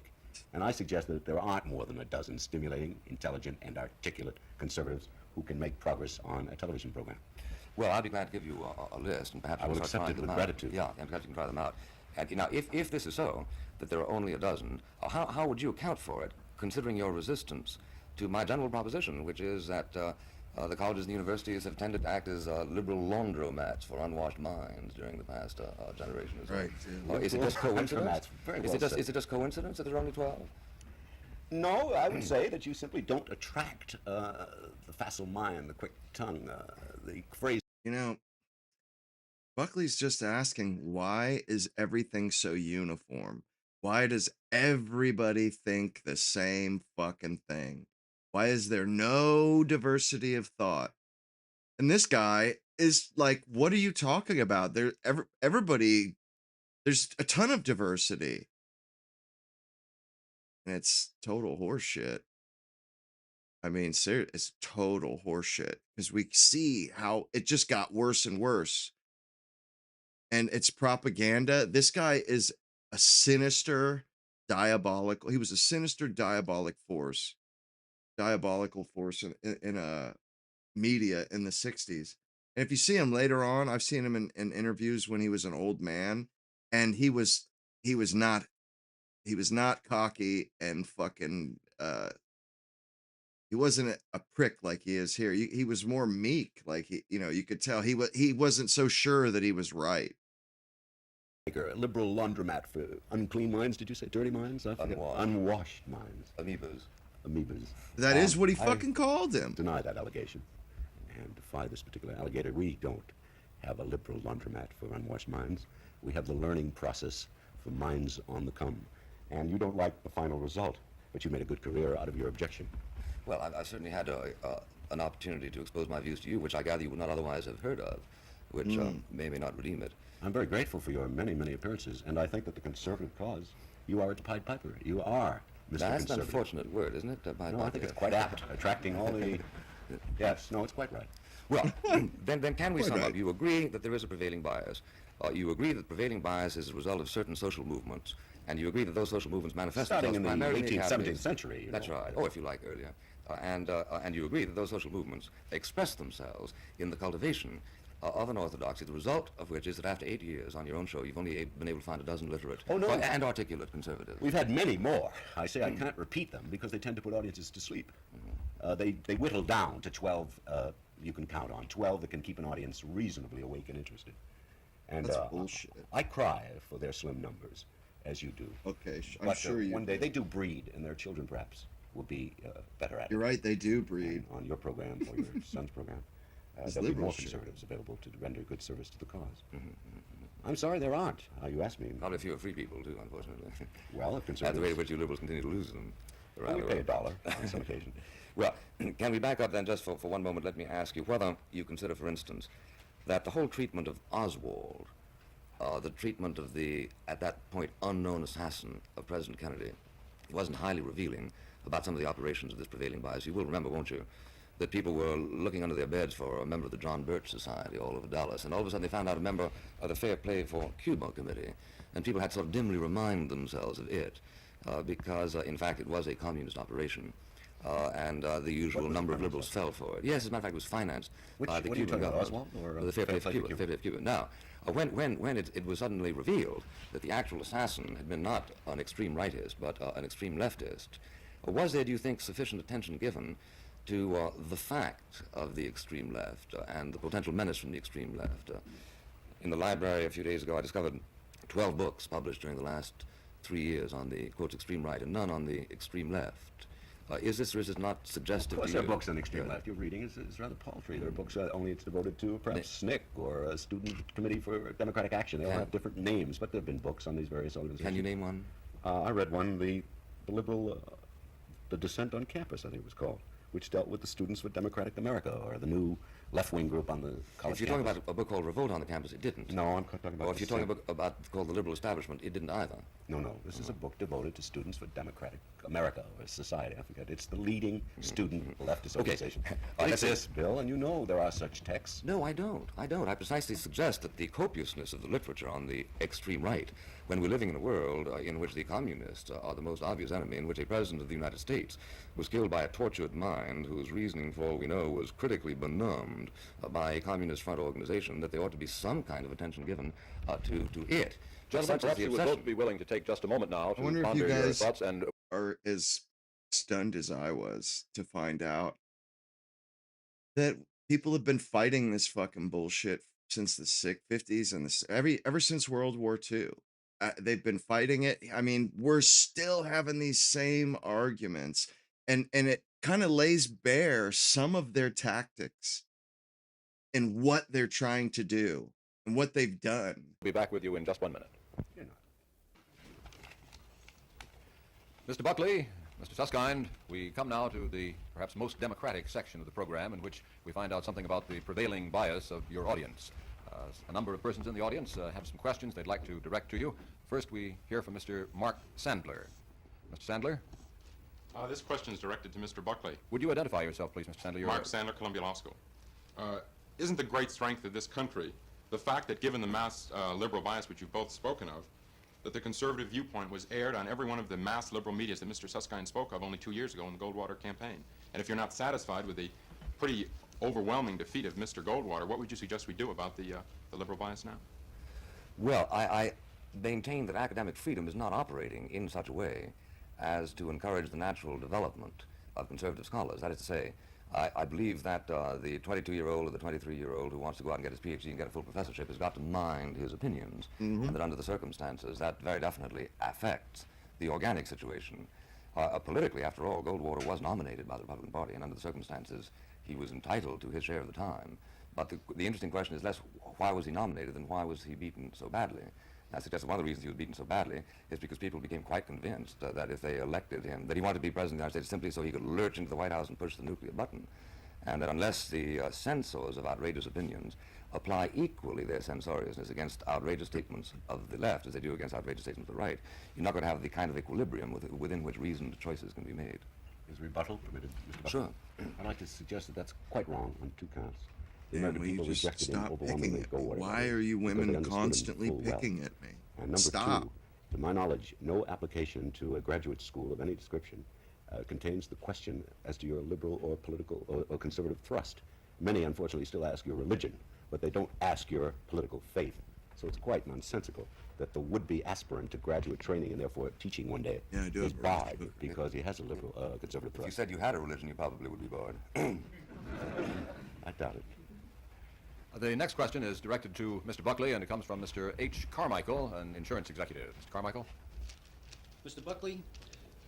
And I suggest that there aren't more than a dozen stimulating, intelligent, and articulate conservatives who can make progress on a television program. Well, I'll be glad to give you a list, and perhaps I will you can start accept it trying with them out. gratitude. Yeah, and perhaps you can try them out. And now, if this is so, that there are only a dozen, how would you account for it, considering your resistance to my general proposition, which is that the colleges and universities have tended to act as liberal laundromats for unwashed minds during the past generation or so? Right. Is it just coincidence? Is it just coincidence that there are only 12? No, I would say that you simply don't attract the facile mind, the quick tongue, the phrase. Buckley's just asking, why is everything so uniform? Why does everybody think the same fucking thing? Why is there no diversity of thought? And this guy is like, what are you talking about? Everybody, there's a ton of diversity. And it's total horseshit. I mean, seriously, it's total horseshit. Because we see how it just got worse and worse. And it's propaganda. This guy is a sinister, diabolical. He was a sinister, diabolical force in media in the 60s. And if you see him later on, I've seen him in interviews when he was an old man, and he was not cocky and fucking he wasn't a prick like he is here. He was more meek, like you could tell he wasn't so sure that he was right. A liberal laundromat for unclean minds, did you say? Dirty minds? Unwashed minds. Amoebas. That is what he fucking called him. Deny that allegation and defy this particular alligator. We don't have a liberal laundromat for unwashed minds. We have the learning process for minds on the come. And you don't like the final result, but you made a good career out of your objection. Well, I certainly had an opportunity to expose my views to you, which I gather you would not otherwise have heard of, which may not redeem it. I'm very grateful for your many, many appearances, and I think that the conservative cause, you are its Pied Piper. You are Mr. That's an Conservative. unfortunate word, isn't it? No, I think it's quite apt, attracting all the Yes, no, it's quite right. Well, then can we sum up? You agree that there is a prevailing bias. You agree that prevailing bias is a result of certain social movements, and you agree that those social movements manifest Starting themselves in the primarily 18th, academies. 17th century. That's right. Oh, if you like, earlier. And you agree that those social movements express themselves in the cultivation of an orthodoxy, the result of which is that after 8 years on your own show, you've only been able to find a dozen literate and articulate conservatives. We've had many more. I say I can't repeat them because they tend to put audiences to sleep. They whittle down to 12 you can count on, 12 that can keep an audience reasonably awake and interested. And that's bullshit. I cry for their slim numbers, as you do. Okay, I'm sure you one day they do breed, and their children perhaps will be better at it. You're right, they do breed. On your program or your son's program. There'll be more conservatives available to render good service to the cause. I'm sorry there aren't. You asked me. Probably fewer free people, too, unfortunately. Well, if conservatives... At the rate at which you liberals continue to lose them. We pay $1 on some occasion. Well, can we back up then just for one moment? Let me ask you whether you consider, for instance, that the whole treatment of Oswald, the treatment of the, at that point, unknown assassin of President Kennedy, wasn't highly revealing about some of the operations of this prevailing bias. You will remember, won't you, that people were looking under their beds for a member of the John Birch Society all over Dallas, and all of a sudden they found out a member of the Fair Play for Cuba Committee, and people had sort of dimly reminded themselves of it, because, in fact, it was a communist operation. And the usual number of liberals fell for it. Yes, as a matter of fact, it was financed by the Cuban government. Oswald or the Fair Play for Cuba. Fair Play for Cuba. Now, when it was suddenly revealed that the actual assassin had been not an extreme rightist, but an extreme leftist, was there, do you think, sufficient attention given to the fact of the extreme left and the potential menace from the extreme left? In the library a few days ago, I discovered 12 books published during the last 3 years on the, quote, extreme right, and none on the extreme left. Is this or is it not suggestive? Of course, there are books on the extreme left. Your reading is rather paltry. There are books only it's devoted to perhaps SNCC or a Student Committee for Democratic Action. They all have different names, but there have been books on these various organizations. Can you name one? I read one, the liberal, the Dissent on Campus, I think it was called, which dealt with the Students for Democratic America, or the new left-wing group on the college If you're campus. talking about a book called Revolt on the Campus, it didn't. No, I'm talking about... Or if you're talking about called The Liberal Establishment, it didn't either. No. This is a book devoted to Students for Democratic America, or society, I forget. It's the leading student leftist organization. It exists, Bill, and you know there are such texts. No, I don't. I precisely suggest that the copiousness of the literature on the extreme right, when we're living in a world in which the communists are the most obvious enemy, in which a president of the United States was killed by a tortured mind whose reasoning, for all we know, was critically benumbed by a communist front organization, that there ought to be some kind of attention given to it. Gentlemen, perhaps you would both be willing to take just a moment now to ponder your thoughts and... are as stunned as I was to find out that people have been fighting this fucking bullshit since the 50s and ever since World War II. They've been fighting it. I mean, we're still having these same arguments, and it kind of lays bare some of their tactics and what they're trying to do and what they've done. We'll be back with you in just 1 minute. Mr. Buckley, Mr. Susskind, we come now to the perhaps most democratic section of the program, in which we find out something about the prevailing bias of your audience. A number of persons in the audience have some questions they'd like to direct to you. First, we hear from Mr. Mark Sandler. Mr. Sandler? This question is directed to Mr. Buckley. Would you identify yourself, please, Mr. Sandler? Mark Sandler, Columbia Law School. Isn't the great strength of this country the fact that, given the mass liberal bias which you've both spoken of, that the conservative viewpoint was aired on every one of the mass liberal medias that Mr. Susskind spoke of only 2 years ago in the Goldwater campaign? And if you're not satisfied with the pretty overwhelming defeat of Mr. Goldwater, what would you suggest we do about the liberal bias now? Well, I maintain that academic freedom is not operating in such a way as to encourage the natural development of conservative scholars. That is to say, I believe that the 22-year-old or the 23-year-old who wants to go out and get his PhD and get a full professorship has got to mind his opinions, and that under the circumstances that very definitely affects the organic situation. Politically, after all, Goldwater was nominated by the Republican Party, and under the circumstances he was entitled to his share of the time. But the interesting question is less why was he nominated than why was he beaten so badly. I suggest that one of the reasons he was beaten so badly is because people became quite convinced that if they elected him, that he wanted to be president of the United States simply so he could lurch into the White House and push the nuclear button. And that unless the censors of outrageous opinions apply equally their censoriousness against outrageous statements of the left as they do against outrageous statements of the right, you're not going to have the kind of equilibrium within which reasoned choices can be made. Is rebuttal permitted, Mr. Buckley? Sure. I'd like to suggest that that's quite wrong on 2 counts. The And American will you people just rejected him stop picking overwhelmingly at for me? what it Why was, are you because they women understood him constantly full well. picking at me? And number Stop. 2, to my knowledge, no application to a graduate school of any description contains the question as to your liberal or political or conservative thrust. Many, unfortunately, still ask your religion, but they don't ask your political faith. So it's quite nonsensical that the would-be aspirant to graduate training and therefore teaching one day Yeah, I do is have a barred religion. because he has a liberal conservative If you thrust. said you had a religion, you probably would be barred. I doubt it. The next question is directed to Mr. Buckley, and it comes from Mr. H. Carmichael, an insurance executive. Mr. Carmichael? Mr. Buckley,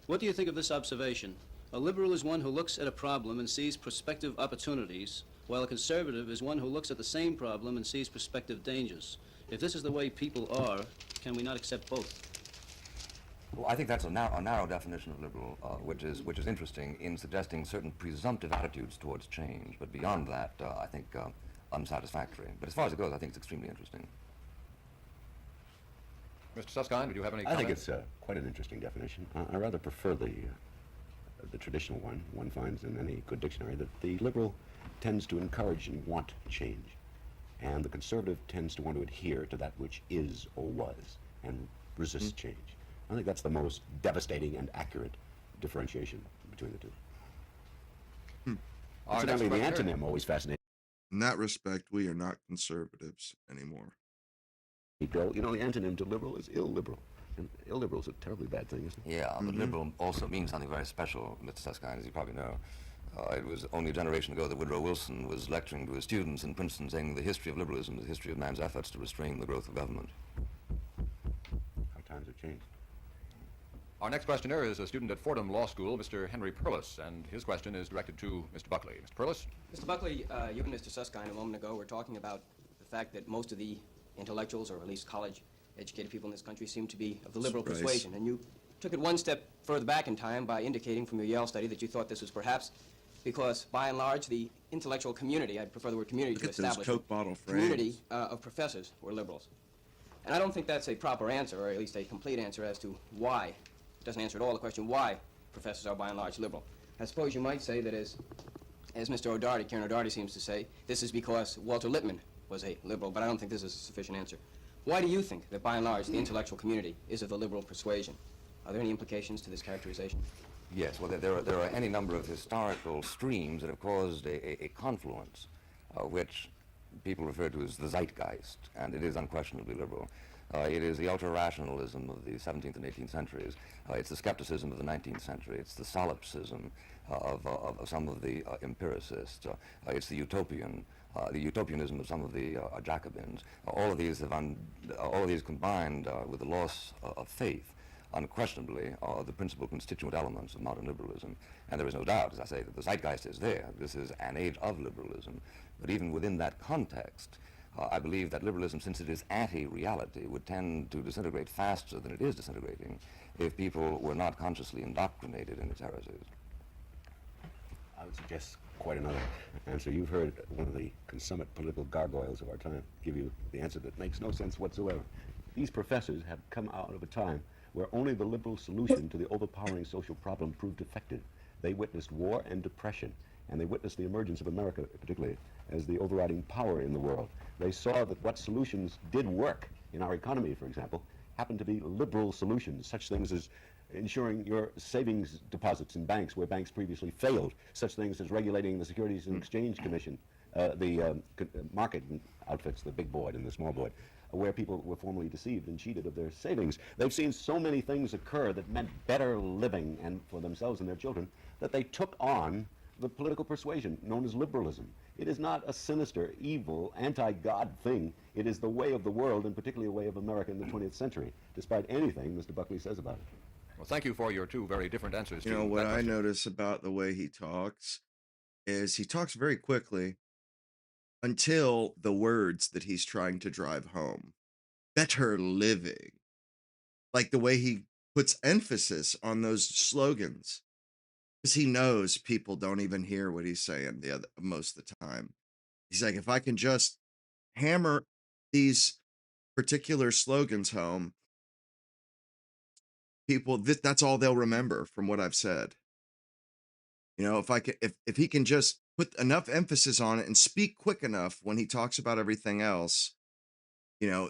what do you think of this observation? A liberal is one who looks at a problem and sees prospective opportunities, while a conservative is one who looks at the same problem and sees prospective dangers. If this is the way people are, can we not accept both? Well, I think that's a narrow definition of liberal, which is interesting in suggesting certain presumptive attitudes towards change. But beyond that, I think unsatisfactory. But as far as it goes, I think it's extremely interesting. Mr. Susskind, would you have any I think comments? it's quite an interesting definition. I rather prefer the traditional one finds in any good dictionary, that the liberal tends to encourage and want change, and the conservative tends to want to adhere to that which is or was and resist change. I think that's the most devastating and accurate differentiation between the two. Our next Incidentally, the questioner- antonym always fascinates In that respect, we are not conservatives anymore. me, Bill. You know, the antonym to liberal is illiberal. And illiberal is a terribly bad thing, isn't it? Yeah, but liberal also means something very special, Mr. Susskind, as you probably know. It was only a generation ago that Woodrow Wilson was lecturing to his students in Princeton, saying the history of liberalism is the history of man's efforts to restrain the growth of government. How times have changed. Our next questioner is a student at Fordham Law School, Mr. Henry Perlis, and his question is directed to Mr. Buckley. Mr. Perlis? Mr. Buckley, you and Mr. Susskind a moment ago were talking about the fact that most of the intellectuals, or at least college-educated people in this country, seem to be of the liberal Surprise. persuasion. And you took it one step further back in time by indicating from your Yale study that you thought this was perhaps because, by and large, the intellectual community, I'd prefer the word community Look to at those establish, Coke bottle community frames. of professors were liberals. And I don't think that's a proper answer, or at least a complete answer as to why. It doesn't answer at all the question why professors are by and large liberal. I suppose you might say that as Mr. O'Doherty, Karen O'Doherty seems to say, this is because Walter Lippmann was a liberal, but I don't think this is a sufficient answer. Why do you think that by and large the intellectual community is of the liberal persuasion? Are there any implications to this characterization? Yes, well, there are any number of historical streams that have caused a confluence, which people refer to as the zeitgeist, and it is unquestionably liberal. It is the ultra-rationalism of the 17th and 18th centuries. It's the skepticism of the 19th century. It's the solipsism of some of the empiricists. It's the utopianism of some of the Jacobins. All of these combined with the loss of faith, unquestionably, are the principal constituent elements of modern liberalism. And there is no doubt, as I say, that the zeitgeist is there. This is an age of liberalism. But even within that context, I believe that liberalism, since it is anti-reality, would tend to disintegrate faster than it is disintegrating if people were not consciously indoctrinated in its heresies. I would suggest quite another answer. You've heard one of the consummate political gargoyles of our time give you the answer that makes no sense whatsoever. These professors have come out of a time where only the liberal solution to the overpowering social problem proved effective. They witnessed war and depression, and they witnessed the emergence of America, particularly, as the overriding power in the world. They saw that what solutions did work in our economy, for example, happened to be liberal solutions, such things as ensuring your savings deposits in banks where banks previously failed, such things as regulating the Securities and Exchange Commission, the market outfits, the big board and the small board, where people were formerly deceived and cheated of their savings. They've seen so many things occur that meant better living and for themselves and their children that they took on the political persuasion known as liberalism. It is not a sinister, evil, anti-God thing. It is the way of the world, and particularly a way of America in the 20th century, despite anything Mr. Buckley says about it. Well, thank you for your two very different answers. You to know, what that I question. notice about the way he talks is he talks very quickly until the words that he's trying to drive home. Better living. Like the way he puts emphasis on those slogans. Because he knows people don't even hear what he's saying most of the time. He's like, if I can just hammer these particular slogans home, people, that's all they'll remember from what I've said. You know, if he can just put enough emphasis on it and speak quick enough when he talks about everything else, you know,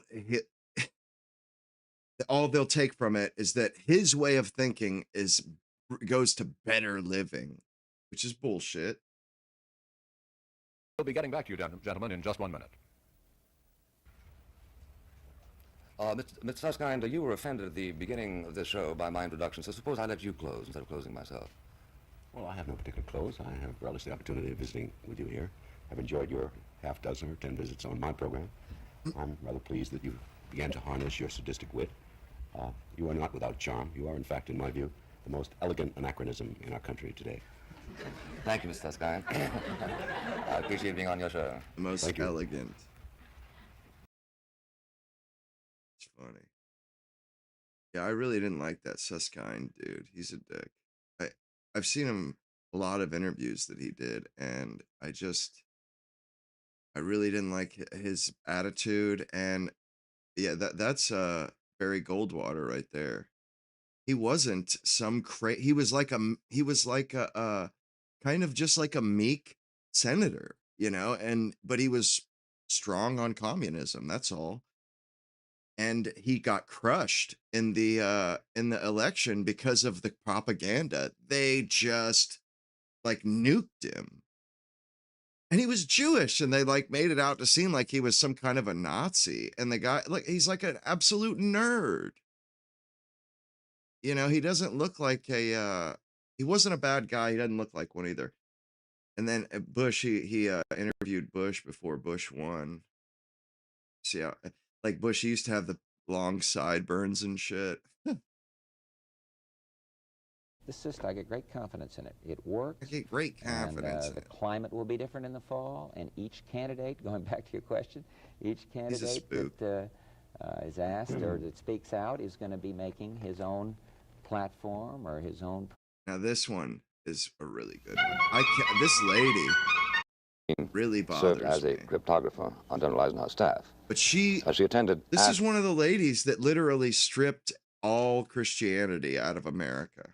all they'll take from it is that his way of thinking goes to better living, which is bullshit. We'll be getting back to you, gentlemen, in just 1 minute. Mr. Susskind, you were offended at the beginning of this show by my introduction, so suppose I let you close instead of closing myself. Well, I have no particular close. I have relished the opportunity of visiting with you here. I've enjoyed your half dozen or 10 visits on my program. I'm rather pleased that you began to harness your sadistic wit. You are not without charm. You are, in fact, in my view, the most elegant anachronism in our country today. Thank you, Mr. Susskind. I appreciate being on your show. The most elegant. It's funny. Yeah, I really didn't like that Susskind dude. He's a dick. I've seen him a lot of interviews that he did, and I really didn't like his attitude. And yeah, that's Barry Goldwater right there. He wasn't some he was like a kind of just like a meek senator, you know, but he was strong on communism, that's all. And he got crushed in the election because of the propaganda. They just like nuked him. And he was Jewish, and they like made it out to seem like he was some kind of a Nazi. And the guy, like, he's like an absolute nerd. You know, he doesn't look like he wasn't a bad guy. He doesn't look like one either. And then Bush, he interviewed Bush before Bush won. See how, like, Bush used to have the long sideburns and shit. This system, I get great confidence in it. It works. I get great confidence and, the climate will be different in the fall, and each candidate, going back to your question, each candidate that is asked or that speaks out is going to be making his own platform or his own. Now this one is a really good one. This lady really bothers served as a cryptographer on General Eisenhower's staff. But she attended. This is one of the ladies that literally stripped all Christianity out of America.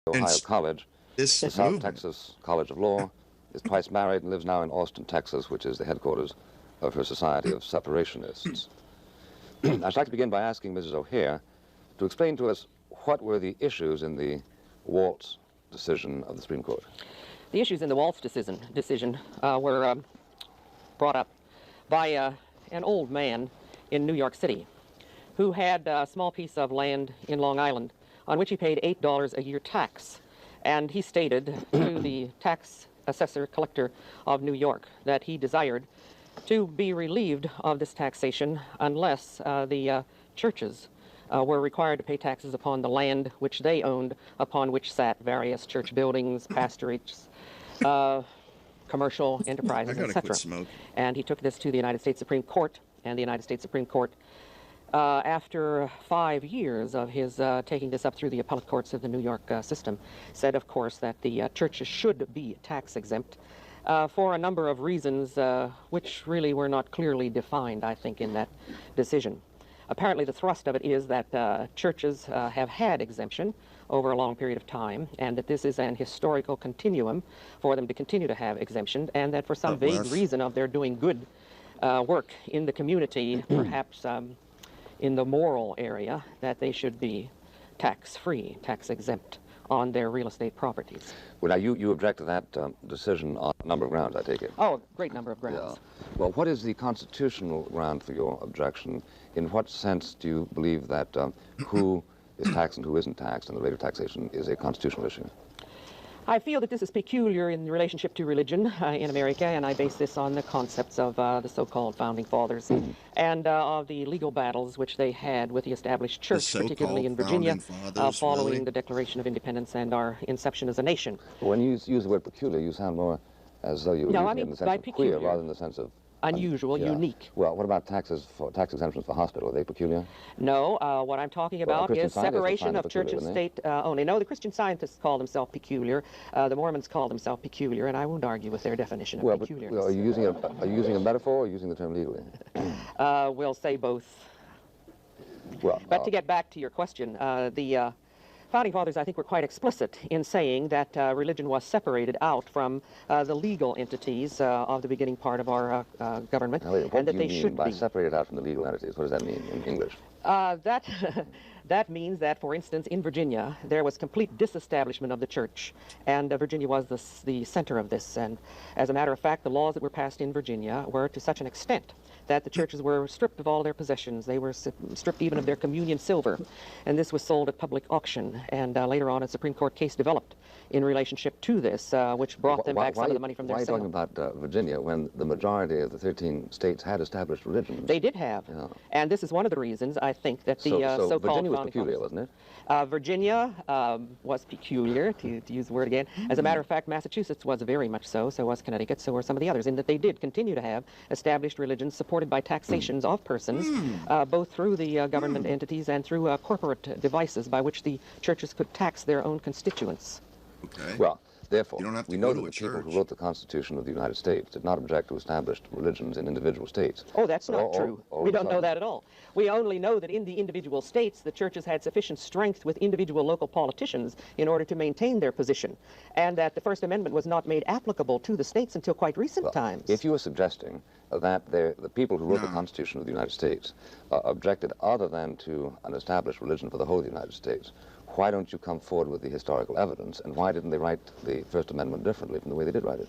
Ohio College, the South Texas College of Law, is twice married and lives now in Austin, Texas, which is the headquarters of her Society of Separationists. I'd like to begin by asking Mrs. O'Hare to explain to us what were the issues in the Waltz decision of the Supreme Court. The issues in the Waltz decision were brought up by an old man in New York City who had a small piece of land in Long Island on which he paid $8 a year tax. And he stated to the tax assessor collector of New York that he desired to be relieved of this taxation unless the churches were required to pay taxes upon the land which they owned, upon which sat various church buildings, pastorates, commercial enterprises, etc. And he took this to the United States Supreme Court, and the United States Supreme Court, after 5 years of his taking this up through the appellate courts of the New York system, said, of course, that the churches should be tax exempt for a number of reasons which really were not clearly defined, I think, in that decision. Apparently, the thrust of it is that churches have had exemption over a long period of time, and that this is an historical continuum for them to continue to have exemption, and that for some vague reason of their doing good work in the community, perhaps in the moral area, that they should be tax-free, tax-exempt on their real estate properties. Well, now, you object to that decision on a number of grounds, I take it. Oh, a great number of grounds. Yeah. Well, what is the constitutional ground for your objection? In what sense do you believe that who is taxed and who isn't taxed, and the rate of taxation is a constitutional issue? I feel that this is peculiar in relationship to religion in America, and I base this on the concepts of the so-called Founding Fathers and of the legal battles which they had with the established church, particularly in Virginia, following the Declaration of Independence and our inception as a nation. When you use the word peculiar, you sound more as though you were using it in the sense of queer rather than the sense of unusual, unique. Well, what about tax exemptions for hospital? Are they peculiar? No, what I'm talking about is separation of church and state only. No, the Christian Scientists call themselves peculiar. The Mormons call themselves peculiar, and I won't argue with their definition of peculiar. Are you using a metaphor or using the term legally? We'll say both. Well, but to get back to your question, the Founding Fathers, I think, were quite explicit in saying that religion was separated out from the legal entities of the beginning part of our government, and that they should by be separated out from the legal entities? What does that mean in English? That means that, for instance, in Virginia, there was complete disestablishment of the church, and Virginia was the center of this. And as a matter of fact, the laws that were passed in Virginia were to such an extent that the churches were stripped of all their possessions. They were stripped even of their communion silver, and this was sold at public auction. And later on, a Supreme Court case developed in relationship to this, which brought them back some of the money from their sale. Why are you talking about Virginia when the majority of the 13 states had established religions? They did have. Yeah. And this is one of the reasons, I think, that the so-called Virginia was peculiar, wasn't it? Virginia was peculiar, to use the word again. As a matter of fact, Massachusetts was very much so was Connecticut, so were some of the others, in that they did continue to have established religions supported by taxations of persons, both through the government entities and through corporate devices by which the churches could tax their own constituents. Okay. Well, therefore, we know that the people who wrote the Constitution of the United States did not object to established religions in individual states. Oh, that's not true. We don't know that at all. We only know that in the individual states, the churches had sufficient strength with individual local politicians in order to maintain their position, and that the First Amendment was not made applicable to the states until quite recent times. If you were suggesting that the people who wrote the Constitution of the United States objected other than to an established religion for the whole of the United States, why don't you come forward with the historical evidence, and why didn't they write the First Amendment differently from the way they did write it?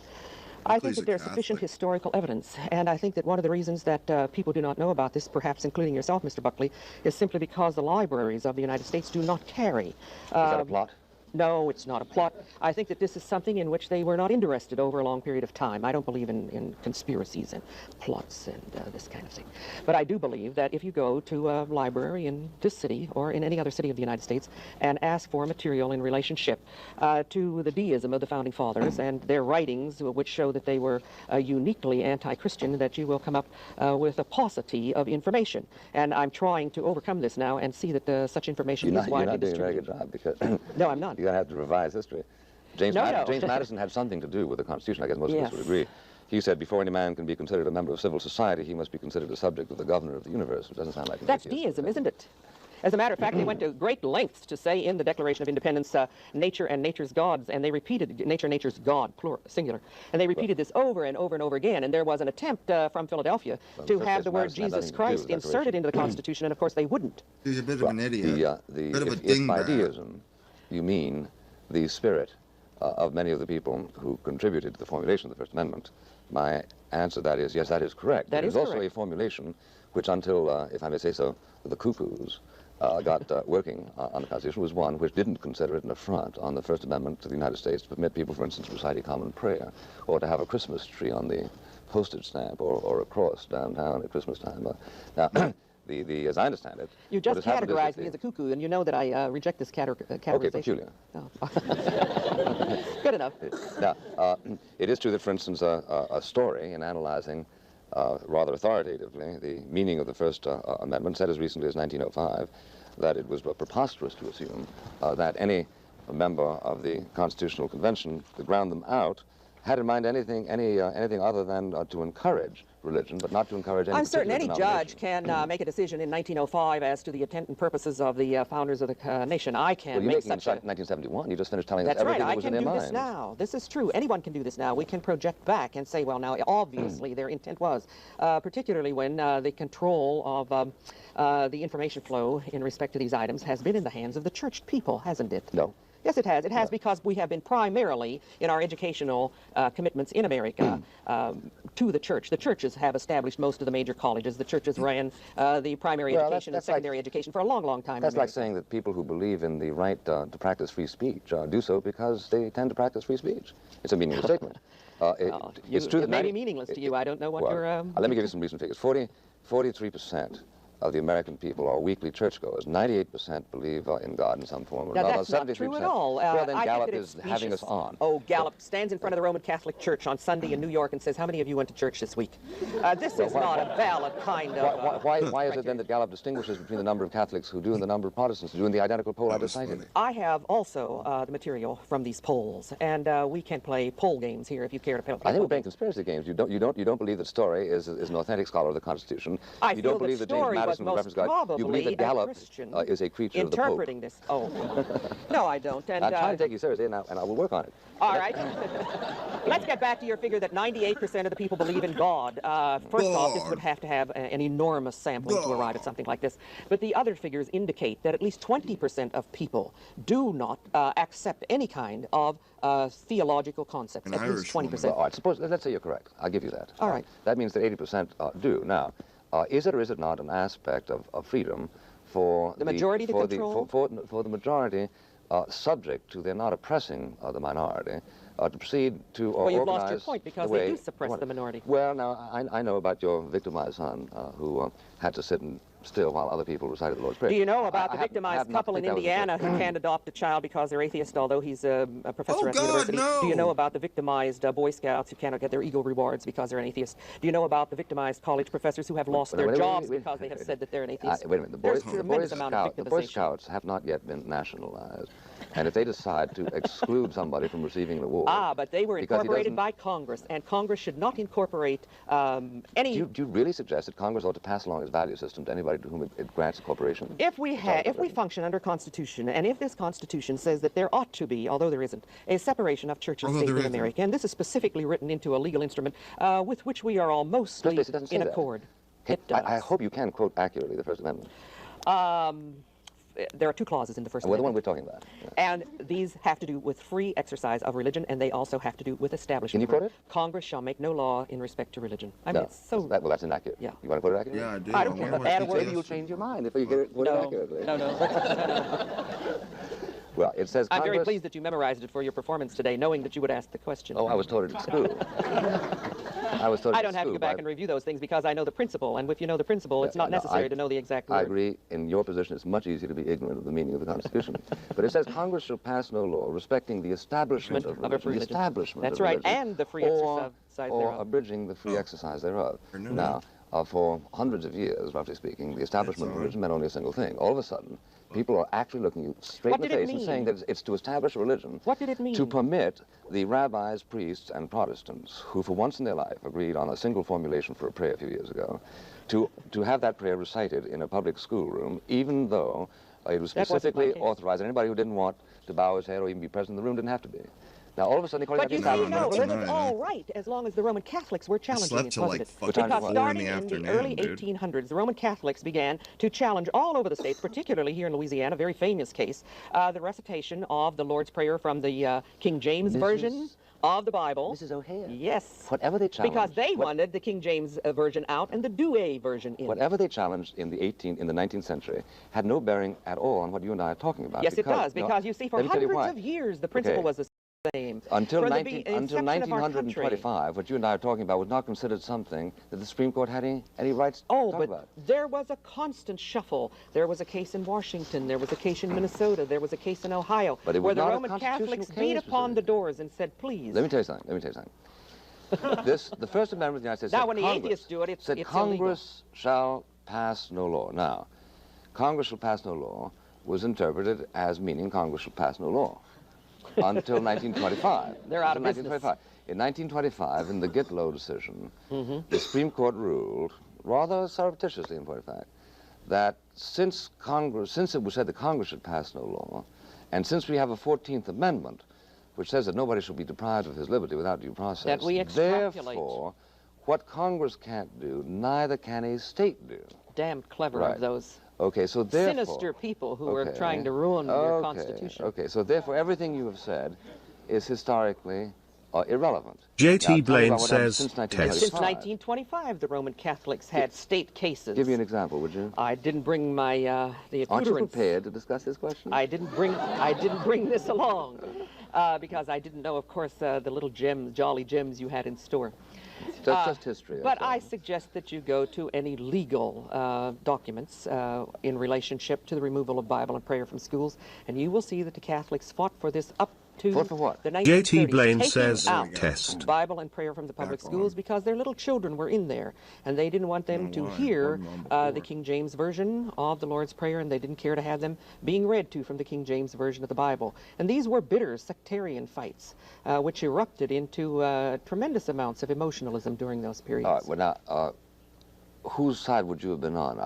I think that there's sufficient historical evidence, and I think that one of the reasons that people do not know about this, perhaps including yourself, Mr. Buckley, is simply because the libraries of the United States do not carry. Is that a plot? No, it's not a plot. I think that this is something in which they were not interested over a long period of time. I don't believe in conspiracies and plots and this kind of thing. But I do believe that if you go to a library in this city or in any other city of the United States and ask for material in relationship to the deism of the Founding Fathers and their writings, which show that they were uniquely anti-Christian, that you will come up with a paucity of information. And I'm trying to overcome this now and see that such information is widely distributed. You're not doing a very good job, because no, I'm not. You're going to have to revise history. James Madison had something to do with the Constitution, I guess most of us would agree. He said, before any man can be considered a member of civil society, he must be considered a subject of the governor of the universe, which doesn't sound like That's deism, isn't it? As a matter of fact, they went to great lengths to say in the Declaration of Independence, nature and nature's gods, and they repeated nature and nature's God, plural, singular. And they repeated this over and over and over again, and there was an attempt from Philadelphia to have the word Jesus Christ inserted into the Constitution, and of course they wouldn't. He's a bit of an idiot. Bit of a if by deism you mean the spirit of many of the people who contributed to the formulation of the First Amendment, my answer to that is, yes, that is correct. That is also a formulation which until, if I may say so, the cuckoos got working on the Constitution was one which didn't consider it an affront on the First Amendment to the United States to permit people, for instance, to recite a common prayer or to have a Christmas tree on the postage stamp or a cross downtown at Christmas time. Now, as I understand it... You just categorized me as a cuckoo, and you know that I reject this categorization. Okay, peculiar. Oh. Good enough. Now, it is true that, for instance, a story in analyzing rather authoritatively the meaning of the First Amendment said as recently as 1905 that it was preposterous to assume that any member of the Constitutional Convention to ground them out had in mind anything other than to encourage religion, but not to encourage any I'm certain any denomination. judge can make a decision in 1905 as to the intent and purposes of the founders of the nation. I can make such a... 1971. You just finished telling us That's everything right. that was in their minds. I can do this now. This is true. Anyone can do this now. We can project back and say, well, now, obviously, their intent was, particularly when the control of the information flow in respect to these items has been in the hands of the church people, hasn't it? No. Yes, it has. It has because we have been primarily, in our educational commitments in America, to the church. The churches have established most of the major colleges. The churches ran the primary education and secondary education for a long, long time. That's like saying that people who believe in the right to practice free speech do so because they tend to practice free speech. It's a meaningless statement. It's true that it may be meaningless to you. I don't know what your... let me give you some recent figures. 43% of the American people are weekly churchgoers. 98% believe in God in some form or another. Now, that's not true at all. Well, then I Gallup is having us on. Oh, Gallup stands in front of the Roman Catholic Church on Sunday in New York and says, how many of you went to church this week? This is not a valid kind of... Why is it then that Gallup distinguishes between the number of Catholics who do and the number of Protestants who do in the identical poll I just cited? I have also the material from these polls, and we can play poll games here if you care to play. I think we're playing conspiracy games. You don't believe that Story is an authentic scholar of the Constitution. I feel that Story Madison with reference God. You believe that Gallup is a creature of the Pope. Interpreting this. Oh, no, I don't. And, I'm trying to take you seriously, and I will work on it. All right. Let's get back to your figure that 98% of the people believe in God. First off, this would have to have an enormous sampling to arrive at something like this. But the other figures indicate that at least 20% of people do not accept any kind of theological concepts. At least 20%. Well, all right, suppose, let's say you're correct. I'll give you that. All right. That means that 80% do. Now, is it or is it not an aspect of freedom for the majority to control? For the majority, subject to their not oppressing the minority, to proceed to well, you've organize lost your point because they do suppress the minority. Well, now, I know about your victimized son who had to sit still while other people recited the Lord's Prayer. Do you know about the victimized couple in Indiana who can't adopt a child because they're atheist, although he's a professor at the university? No. Do you know about the victimized Boy Scouts who cannot get their Eagle rewards because they're an atheist? Do you know about the victimized college professors who have lost their jobs because they have said that they're an atheist? Wait a minute. The Boy Scouts have not yet been nationalized. And if they decide to exclude somebody from receiving an award... but they were incorporated by Congress, and Congress should not incorporate any... Do you really suggest that Congress ought to pass along its value system to anybody to whom it grants a corporation? If we function under Constitution, and if this Constitution says that there ought to be, although there isn't, a separation of church and state in America, and this is specifically written into a legal instrument with which we are all mostly in accord. I hope you can quote accurately the First Amendment. There are two clauses in the First Amendment. Amendment. The one we're talking about. Yeah. And these have to do with free exercise of religion, and they also have to do with establishment. Can you quote it? Congress shall make no law in respect to religion. I mean, no, it's so... that's inaccurate. Yeah. You want to quote it accurately? Yeah, I do. I don't care. Add a word. Maybe you'll change your mind if you get it quoted accurately. No. Well, it says I'm very pleased that you memorized it for your performance today, knowing that you would ask the question. Oh, I was told it at school. I don't have to go back and review those things because I know the principle, and if you know the principle, it's not necessary to know the exact word. I agree. In your position, it's much easier to be ignorant of the meaning of the Constitution. But it says Congress shall pass no law respecting the establishment of religion. The establishment That's of right, religion, and the free exercise thereof. Or abridging the free exercise thereof. Now, for hundreds of years, roughly speaking, the establishment of religion meant only a single thing. All of a sudden, people are actually looking you straight in the face and saying that it's to establish a religion. What did it mean? To permit the rabbis, priests, and Protestants, who for once in their life agreed on a single formulation for a prayer a few years ago, to have that prayer recited in a public schoolroom, even though it was specifically authorized. And anybody who didn't want to bow his head or even be present in the room didn't have to be. Now, all of a sudden, but you see, no, it was all right as long as the Roman Catholics were challenging it, wasn't it? Because starting in the early 1800s, the Roman Catholics began to challenge all over the states, particularly here in Louisiana, a very famous case, the recitation of the Lord's Prayer from the King James Version of the Bible. Mrs. O'Hare. Yes. Whatever they challenged. Because they wanted the King James version out and the Douay version in. Whatever they challenged in the 19th century had no bearing at all on what you and I are talking about. Yes, it does, because you see, for hundreds of years, the principle was the same. Until 1925, what you and I are talking about was not considered something that the Supreme Court had any rights to talk about. There was a constant shuffle. There was a case in Washington. There was a case in Minnesota. There was a case in Ohio where the Roman Catholics beat upon the doors and said, please. Let me tell you something. The First Amendment of the United States now, when the atheists do it, it's Congress shall pass no law. Now, Congress shall pass no law was interpreted as meaning Congress shall pass no law. Until 1925. They're out of business. In 1925, in the Gitlow decision, the Supreme Court ruled, rather surreptitiously in point of fact, that since it was said that Congress should pass no law, and since we have a 14th Amendment, which says that nobody shall be deprived of his liberty without due process, that we extrapolate. Therefore, what Congress can't do, neither can a state do. Damn clever of those. Okay, so therefore... sinister people who are trying to ruin your Constitution. Okay, so therefore everything you have said is historically irrelevant. J.T. Blaine says, Since 1925, the Roman Catholics had state cases. Give me an example, would you? I didn't bring my the accoutrements. Aren't you prepared to discuss this question? I didn't bring this along because I didn't know, of course, the little jolly gems you had in store. Just history. But I suggest that you go to any legal documents in relationship to the removal of Bible and prayer from schools, and you will see that the Catholics fought for this up to for what? The 1930s. J.T. Blaine says, test Bible and prayer from the public schools because their little children were in there, and they didn't want them to hear the King James Version of the Lord's Prayer, and they didn't care to have them being read to from the King James Version of the Bible. And these were bitter sectarian fights, which erupted into tremendous amounts of emotionalism during those periods. All right, well now, whose side would you have been on?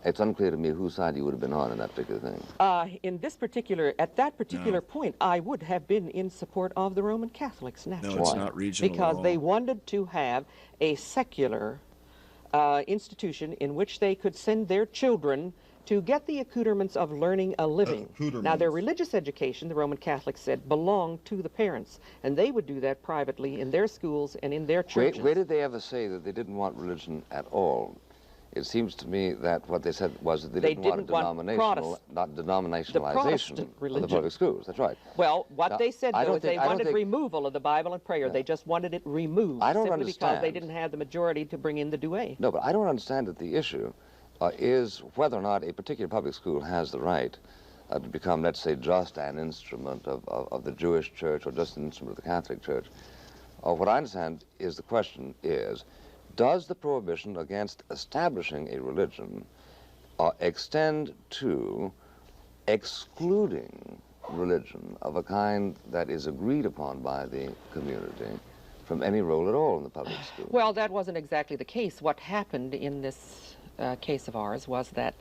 It's unclear to me whose side you would have been on in that particular thing. At that particular point, I would have been in support of the Roman Catholics, naturally. No, it's not regional because at they all. wanted to have a secular institution in which they could send their children to get the accoutrements of learning a living. Now, their religious education, the Roman Catholics said, belonged to the parents, and they would do that privately in their schools and in their churches. Where did they ever say that they didn't want religion at all? It seems to me that what they said was that they didn't want a denominationalization of the public schools. That's right. Well, what now, they said, though, is they wanted removal of the Bible and prayer. Yeah. They just wanted it removed simply because they didn't have the majority to bring in the duet. No, but I don't understand that the issue is whether or not a particular public school has the right to become, let's say, just an instrument of the Jewish church or just an instrument of the Catholic church. What I understand is the question is, does the prohibition against establishing a religion extend to excluding religion of a kind that is agreed upon by the community from any role at all in the public school? Well, that wasn't exactly the case. What happened in this case of ours was that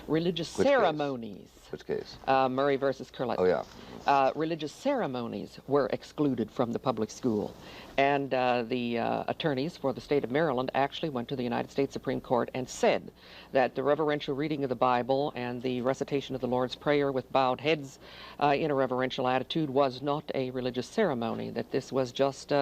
religious ceremonies... Which case? Murray versus Curlett. Oh, yeah. Religious ceremonies were excluded from the public school. And the attorneys for the state of Maryland actually went to the United States Supreme Court and said that the reverential reading of the Bible and the recitation of the Lord's Prayer with bowed heads in a reverential attitude was not a religious ceremony, that this was just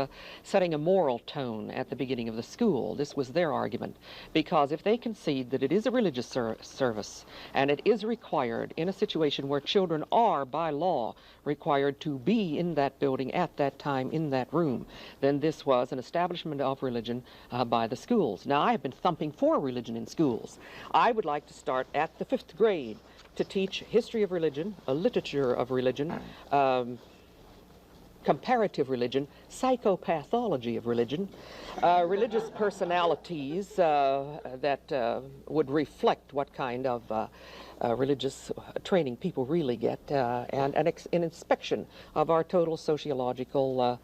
setting a moral tone at the beginning of the school. This was their argument. Because if they concede that it is a religious service and it is required in a situation where children are, by law, required to be in that building at that time in that room, then this was an establishment of religion by the schools. Now, I have been thumping for religion in schools. I would like to start at the 5th grade to teach history of religion, a literature of religion, comparative religion, psychopathology of religion, religious personalities that would reflect what kind of religious training people really get, and an inspection of our total sociological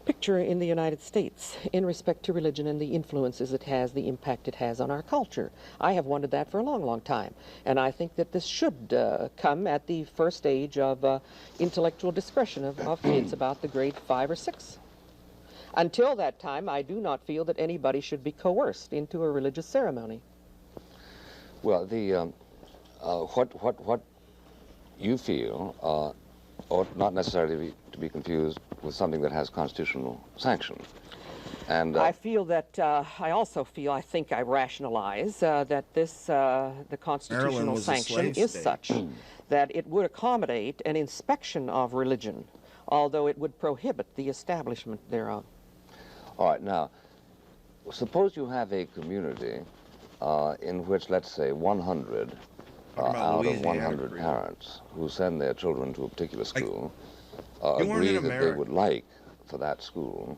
picture in the United States in respect to religion and the influences it has, the impact it has on our culture. I have wanted that for a long, long time, and I think that this should come at the first age of intellectual discretion of kids about the grade 5 or 6. Until that time, I do not feel that anybody should be coerced into a religious ceremony. Well, the what you feel ought not necessarily to be confused with something that has constitutional sanction. And I feel that, I think I rationalize that this, the constitutional sanction is such that it would accommodate an inspection of religion, although it would prohibit the establishment thereof. All right, now, suppose you have a community in which, let's say, 100 out of 100 parents who send their children to a particular school agree that they would like for that school.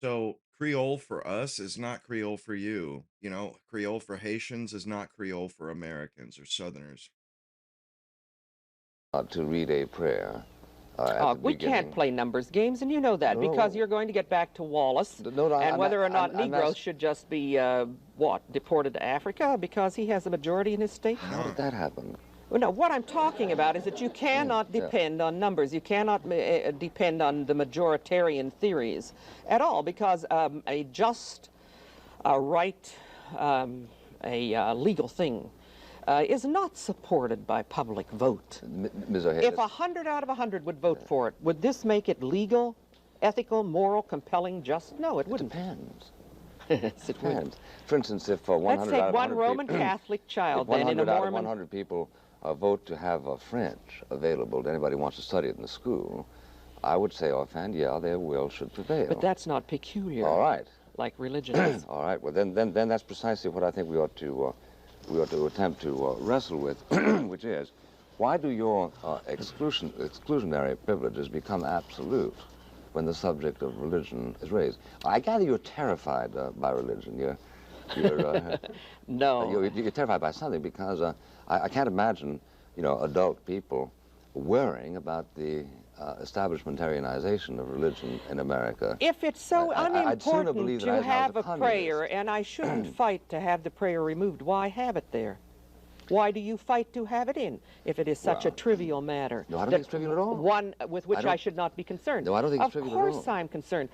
So Creole for us is not Creole for you. You know, Creole for Haitians is not Creole for Americans or Southerners. To read a prayer. We can't play numbers games, and you know that, because you're going to get back to Wallace, and whether or not Negroes should just be, deported to Africa because he has a majority in his state? How did that happen? Well, no, what I'm talking about is that you cannot depend on numbers. You cannot depend on the majoritarian theories at all, because a just, right, a legal thing is not supported by public vote. If 100 out of 100 would vote for it, would this make it legal, ethical, moral, compelling, just? No, it wouldn't. Depends. Yes, it would. For instance, if 100 Let's take out of one 100 Roman people, Catholic child, if then in a 100 out of Mormon... 100 people vote to have French available to anybody who wants to study it in the school, I would say offhand, yeah, their will should prevail. But that's not peculiar. All right. Like religion is. All right. Well, then that's precisely what I think we ought to attempt to wrestle with, which is, why do your exclusionary privileges become absolute when the subject of religion is raised? I gather you're terrified by religion. No. You're terrified by something, because I can't imagine, adult people worrying about the establishmentarianization of religion in America. If it's so I'd sooner unimportant believe that to Eisenhower was have a a communist. prayer, and I shouldn't fight to have the prayer removed, why have it there? Why do you fight to have it in if it is such a trivial matter? No, I don't think it's trivial at all. One with which I should not be concerned. No, I don't think it's trivial at all. Of course I'm concerned.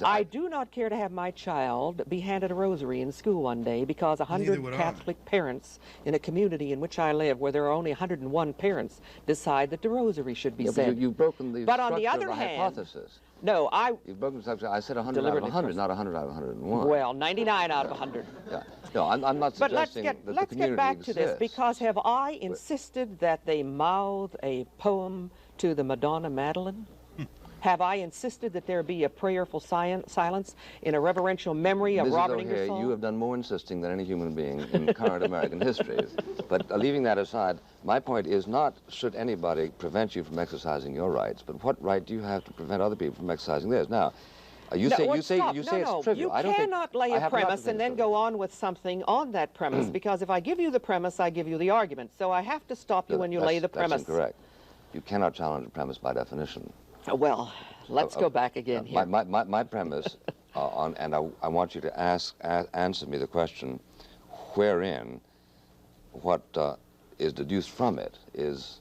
I do not care to have my child be handed a rosary in school one day because 100 Catholic parents in a community in which I live, where there are only 101 parents, decide that the rosary should be said. But you've broken the structure on the other of the hand, hypothesis. No, You've broken the structure. I said 100 out of 100, not 100 out of 101. Well, 99 out of 100. Yeah. No, I'm not suggesting but that let's the community get back exists. to this, because have I insisted that they mouth a poem to the Madonna Madeline? Have I insisted that there be a prayerful silence in a reverential memory of Robert Ingersoll? You have done more insisting than any human being in current American history. But leaving that aside, my point is not should anybody prevent you from exercising your rights, but what right do you have to prevent other people from exercising theirs? Now, you say it's trivial. You cannot lay a premise and then go on with something on that premise, because if I give you the premise, I give you the argument. So I have to stop you when you lay the premise. That's incorrect. You cannot challenge a premise by definition. Well, let's go back again here. My premise, and I want you to answer me the question, wherein what is deduced from it is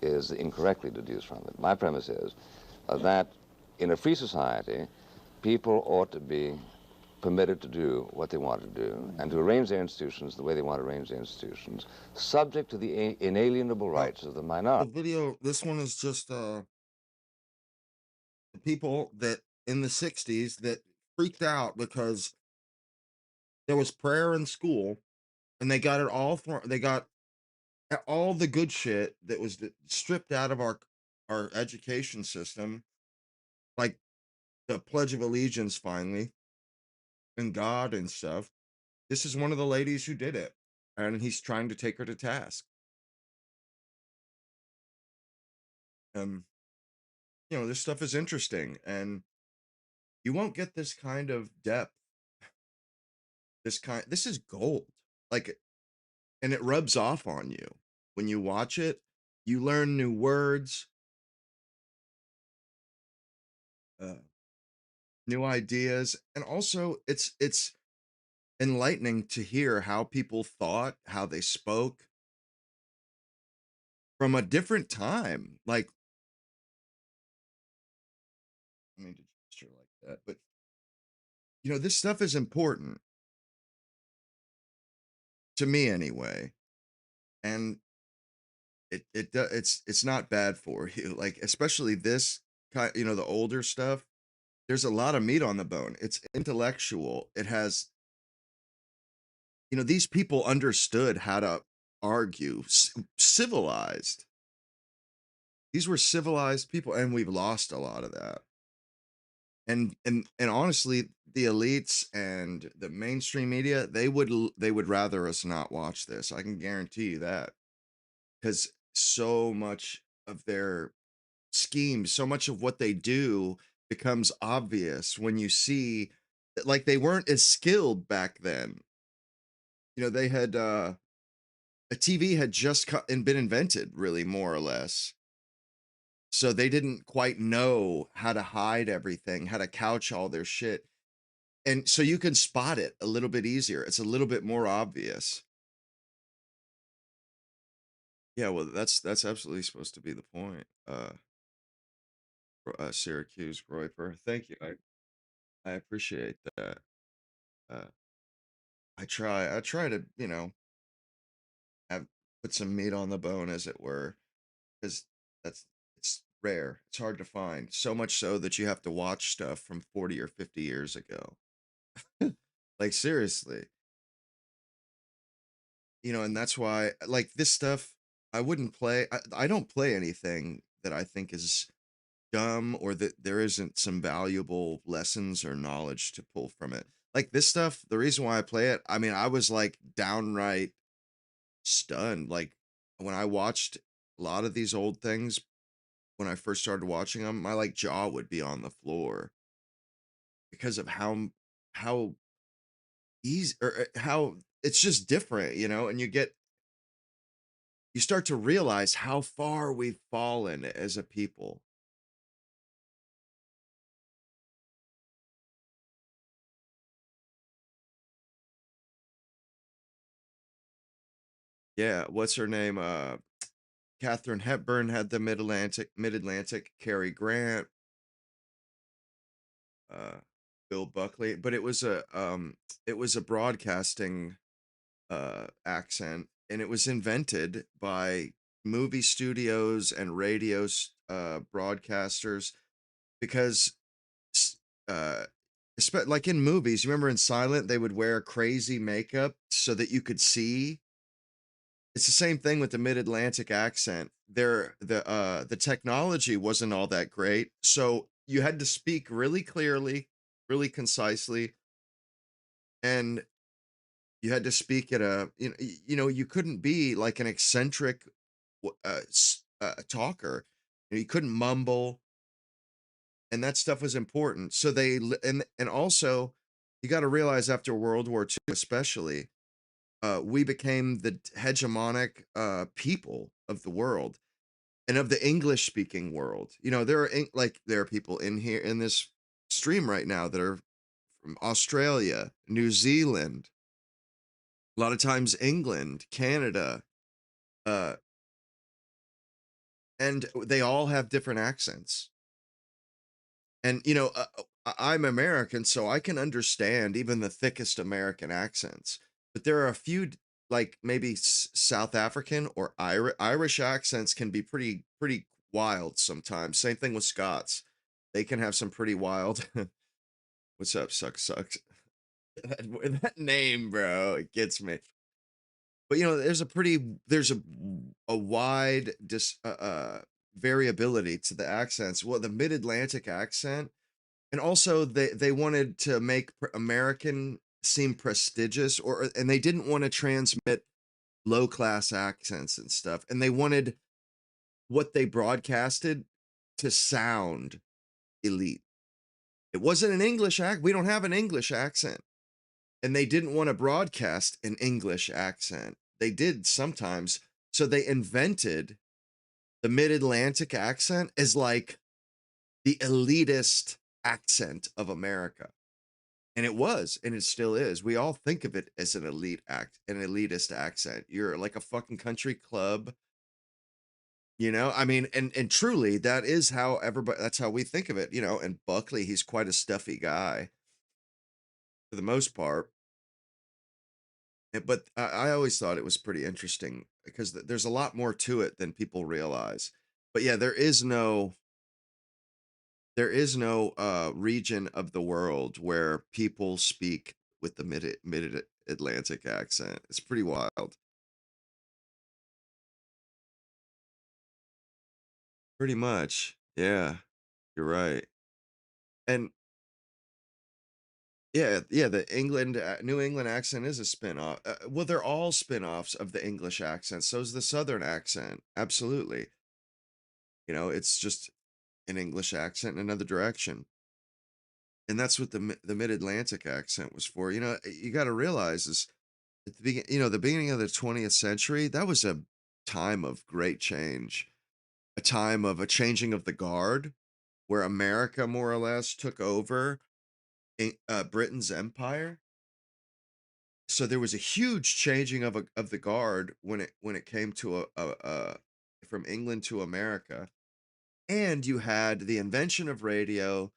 incorrectly deduced from it. My premise is that in a free society, people ought to be permitted to do what they want to do and to arrange their institutions the way they want to arrange their institutions, subject to the inalienable rights of the minority. The video, this one is just the people that in the 60s that freaked out because there was prayer in school and they got it all they got all the good shit that was stripped out of our education system, like the Pledge of Allegiance finally, and God and stuff. This is one of the ladies who did it, and he's trying to take her to task. You know, this stuff is interesting, and you won't get this kind of depth. This is gold. Like, and it rubs off on you when you watch it. You learn new words, new ideas, and also it's enlightening to hear how people thought, how they spoke from a different time. Like, I mean, to gesture like that, but you know, this stuff is important to me anyway, and it's not bad for you. Like, especially this kind, you know, the older stuff. There's a lot of meat on the bone. It's intellectual. It has, you know, these people understood how to argue, civilized. These were civilized people, and we've lost a lot of that. And honestly, the elites and the mainstream media, they would rather us not watch this. I can guarantee you that, because so much of their schemes, so much of what they do becomes obvious when you see, like, they weren't as skilled back then. You know, they had a TV had just been invented, really, more or less. So they didn't quite know how to hide everything, how to couch all their shit. And so you can spot it a little bit easier. It's a little bit more obvious. Yeah, well, that's absolutely supposed to be the point. Syracuse, Royper. Thank you. I appreciate that. Uh, I try to, you know, put some meat on the bone, as it were, because it's rare. It's hard to find. So much so that you have to watch stuff from 40 or 50 years ago. Like, seriously. You know, and that's why, like, this stuff, I wouldn't play. I don't play anything that I think is dumb or that there isn't some valuable lessons or knowledge to pull from it. Like, this stuff, the reason why I play it, I mean, I was like downright stunned. Like, when I watched a lot of these old things, when I first started watching them, my like jaw would be on the floor because of how easy, or how it's just different, you know, and you start to realize how far we've fallen as a people. Yeah, what's her name? Katharine Hepburn had the Mid-Atlantic, Cary Grant, Bill Buckley, but it was a broadcasting accent, and it was invented by movie studios and radio broadcasters because uh like in movies, you remember in Silent, they would wear crazy makeup so that you could see. It's the same thing with the Mid-Atlantic accent. The technology wasn't all that great, so you had to speak really clearly, really concisely, and you had to speak at a you couldn't be like an eccentric talker. You couldn't mumble, and that stuff was important. So and also you got to realize after World War II, especially, we became the hegemonic people of the world and of the English speaking world. There are people in here in this stream right now that are from Australia, New Zealand, a lot of times England, Canada, uh, and they all have different accents. And I'm American, so I can understand even the thickest American accents. But there are a few, like maybe South African or Irish accents can be pretty wild sometimes. Same thing with Scots; they can have some pretty wild. What's up, sucks? That name, bro, it gets me. But there's a wide variability to the accents. Well, the Mid-Atlantic accent, and also they wanted to make American seem prestigious, and they didn't want to transmit low class accents and stuff, and they wanted what they broadcasted to sound elite. It wasn't an English act. We don't have an English accent. And they didn't want to broadcast an English accent. They did sometimes. So they invented the Mid-Atlantic accent as like the elitist accent of America. And it was, and it still is. We all think of it as an elitist accent. You're like a fucking country club. I mean, and truly that is how that's how we think of it, and Buckley, he's quite a stuffy guy for the most part. But I always thought it was pretty interesting because there's a lot more to it than people realize. But yeah, there is no region of the world where people speak with the mid Atlantic accent. It's pretty wild. Pretty much. Yeah, you're right. And yeah, the New England accent is a spin-off. Well, they're all spin-offs of the English accent. So is the Southern accent. Absolutely. It's just an English accent in another direction. And that's what the Mid-Atlantic accent was for. You got to realize is at the beginning of the 20th century, that was a time of great change, a time of a changing of the guard, where America more or less took over Britain's empire. So there was a huge changing of the guard when it came to from England to America, and you had the invention of radio.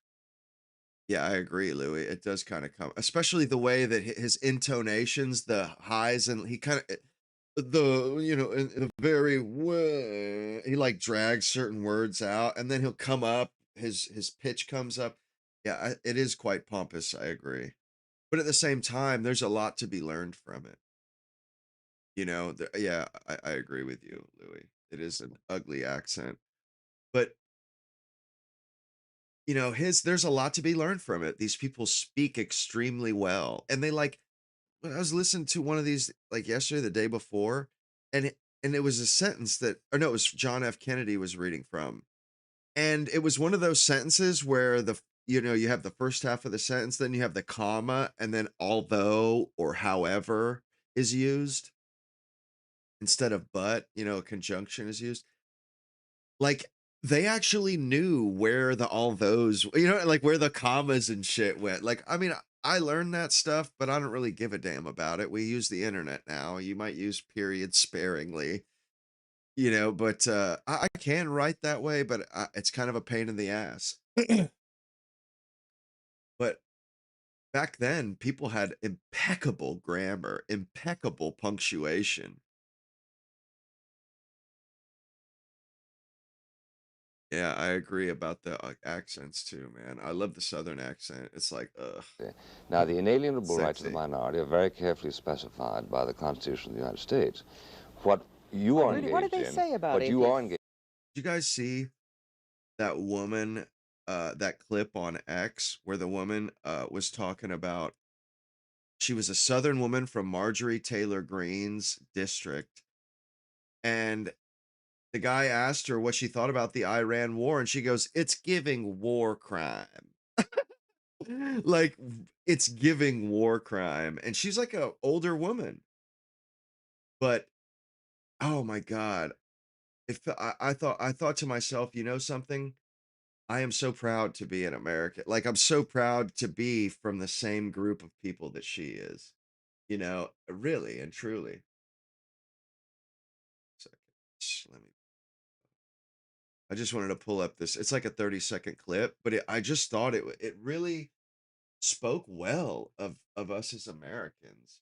Yeah, I agree, Louis. It does kind of come, especially the way that his intonations, the highs, and he kind of in a very way, he like drags certain words out, and then he'll come up. His pitch comes up. Yeah, it is quite pompous. I agree, but at the same time, there's a lot to be learned from it. Yeah, I agree with you, Louis. It is an ugly accent, but there's a lot to be learned from it. These people speak extremely well, and they like. I was listening to one of these like yesterday, the day before, and it was a sentence or no, it was John F. Kennedy was reading from, and it was one of those sentences where you have the first half of the sentence, then you have the comma, and then although or however is used instead of but. A conjunction is used. Like they actually knew where the all those, like where the commas and shit went. Like, I mean, I learned that stuff, but I don't really give a damn about it. We use the internet now. You might use periods sparingly, but I can write that way, but it's kind of a pain in the ass. But back then, people had impeccable grammar, impeccable punctuation. Yeah, I agree about the accents too, man. I love the Southern accent. It's like, ugh. Now, the inalienable rights of the Sexy. minority are very carefully specified by the Constitution of the United States. What you are Rudy, engaged what did they in, say about what you are engaged. Did you guys see that woman, that clip on X where the woman was talking about she was a Southern woman from Marjorie Taylor Greene's district, and the guy asked her what she thought about the Iran war, and she goes, "It's giving war crime." Like, it's giving war crime, and she's like a older woman, but oh my God, I thought to myself, you know something? I am so proud to be an American. Like, I'm so proud to be from the same group of people that she is, really and truly. Second, let me. I just wanted to pull up this. It's like a 30-second clip, but I just thought it really spoke well of us as Americans.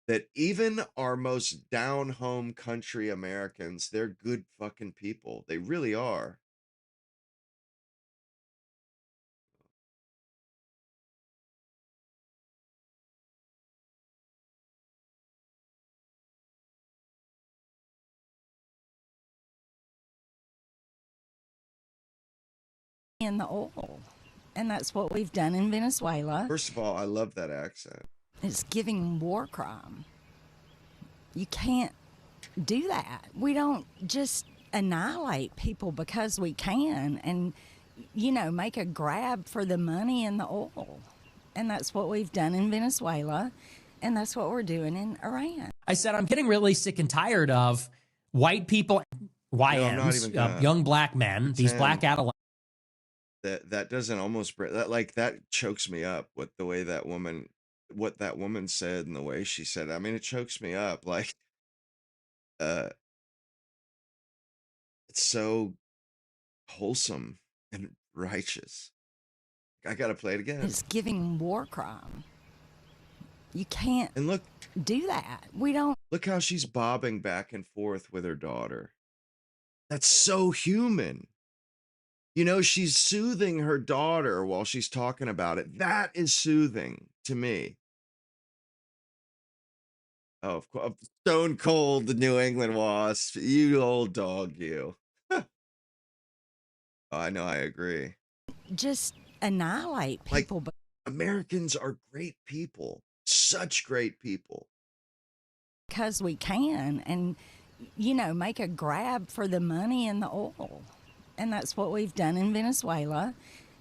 That even our most down home country Americans, they're good fucking people. They really are. In the oil. And that's what we've done in Venezuela. First of all, I love that accent. It's giving war crime. You can't do that. We don't just annihilate people because we can and, make a grab for the money and the oil. And that's what we've done in Venezuela. And that's what we're doing in Iran. I said, I'm getting really sick and tired of white people, YNs, young black men, these black adolescents. That doesn't almost that chokes me up with the way what that woman said and the way she said it. I mean, it chokes me up. Like, it's so wholesome and righteous. I gotta play it again. It's giving war crime. You can't and look do that. We don't. Look how she's bobbing back and forth with her daughter. That's so human. She's soothing her daughter while she's talking about it. That is soothing to me. Oh, of course. Stone cold, the New England Wasp. You old dog, you. Oh, I know, I agree. Just annihilate people. Like, Americans are great people. Such great people. Because we can and, make a grab for the money and the oil. And that's what we've done in Venezuela.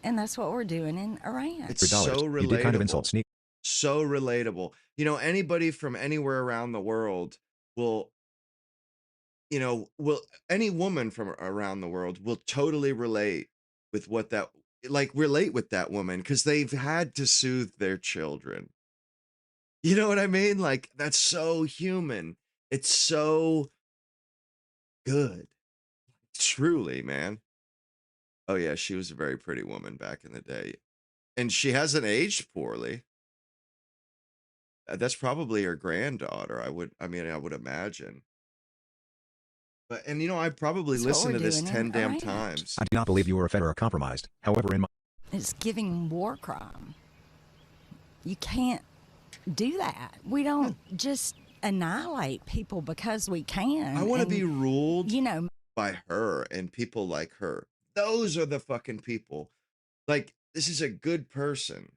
And that's what we're doing in Iran. It's so relatable. You did kind of insult Sneak. So relatable. Anybody from anywhere around the world will any woman from around the world will totally relate with relate with that woman because they've had to soothe their children. You know what I mean? Like, that's so human. It's so good. Truly, man. Oh yeah, she was a very pretty woman back in the day. And she hasn't aged poorly. That's probably her granddaughter, I would imagine. But I probably listened to this 10 damn times. I do not believe you were offended or compromised. However, in my... It's giving war crime. You can't do that. We don't just annihilate people because we can. I want to be ruled by her and people like her. Those are the fucking people. Like, this is a good person.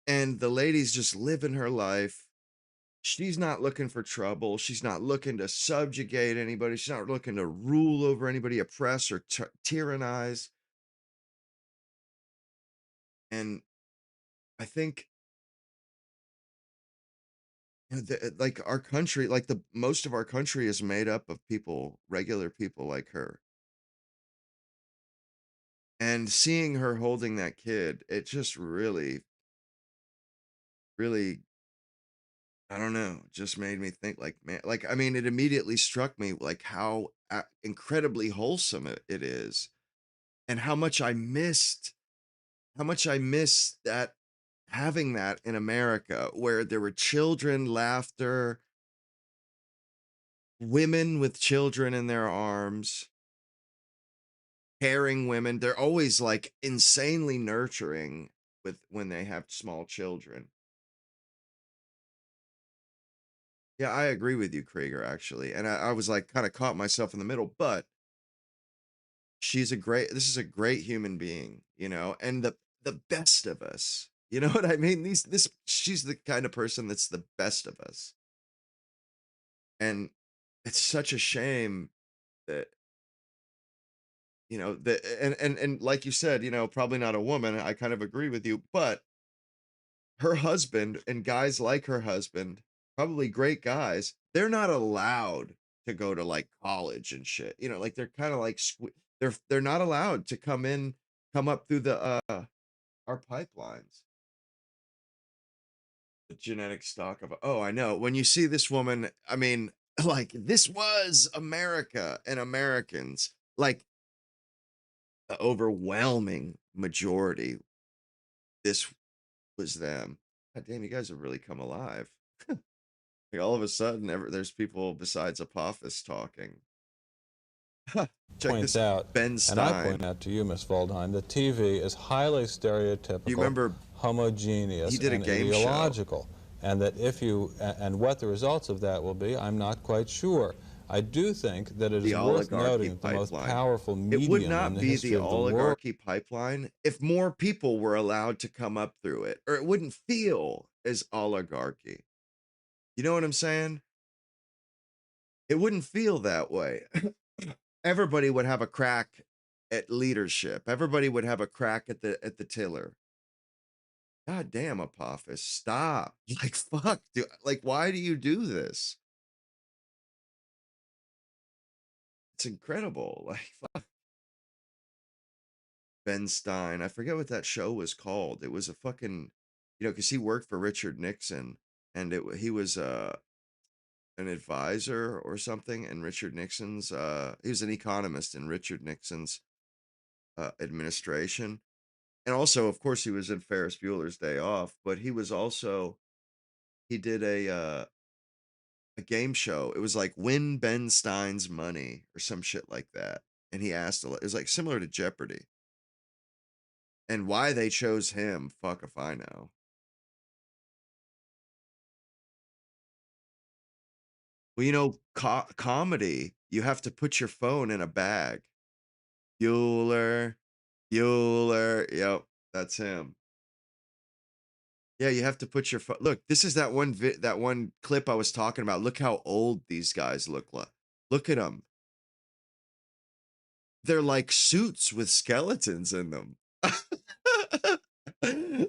And the lady's just living her life. She's not looking for trouble. She's not looking to subjugate anybody. She's not looking to rule over anybody, oppress or tyrannize. And I think like our country, like most of our country is made up of people, regular people like her. And seeing her holding that kid, it just really, really, I don't know, just made me think like, man, like, I mean, it immediately struck me like how incredibly wholesome it is, and how much I missed that, having that in America where there were children, laughter, women with children in their arms, caring women. They're always like insanely nurturing with when they have small children. Yeah, I agree with you, Krieger, actually. And I was like kind of caught myself in the middle, but this is a great human being, you know, and the best of us. You know what I mean? She's the kind of person that's the best of us. And it's such a shame that, you know, that, and like you said, you know, probably not a woman. I kind of agree with you, but her husband and guys like her husband, probably great guys, they're not allowed to go to like college and shit. You know, like they're kind of like they're not allowed to come up through the our pipelines. The genetic stock of, oh, I know. When you see this woman, I mean, like this was America and Americans, like the overwhelming majority, this was them. God damn, you guys have really come alive. Like all of a sudden, there's people besides Apophis talking. Check points this out, Ben Stein. and I point out to you, Miss Waldheim, that TV is highly stereotypical, you remember, homogeneous, he did a and game ideological. show. And that and what the results of that will be, I'm not quite sure. I do think that it is worth noting that the most powerful medium it would not in the be history the of the oligarchy pipeline if more people were allowed to come up through it, or it wouldn't feel as oligarchy. You know what I'm saying? It wouldn't feel that way. Everybody would have a crack at leadership. Everybody would have a crack at the tiller. God damn, Apophis, stop. Like, fuck, dude. Like, why do you do this? It's incredible. Like, fuck. Ben Stein. I forget what that show was called. It was a fucking, you know, because he worked for Richard Nixon, and he was an advisor or something in Richard Nixon's, he was an economist in Richard Nixon's administration. And also, of course, he was in Ferris Bueller's Day Off, but he did a game show. It was like Win Ben Stein's Money or some shit like that. And he asked it was like similar to Jeopardy. And why they chose him, fuck if I know. Well, you know, comedy, you have to put your phone in a bag. Bueller, yep, that's him. Yeah, you have to put your phone. Look, this is that one clip I was talking about. Look how old these guys look like. Look at them. They're like suits with skeletons in them.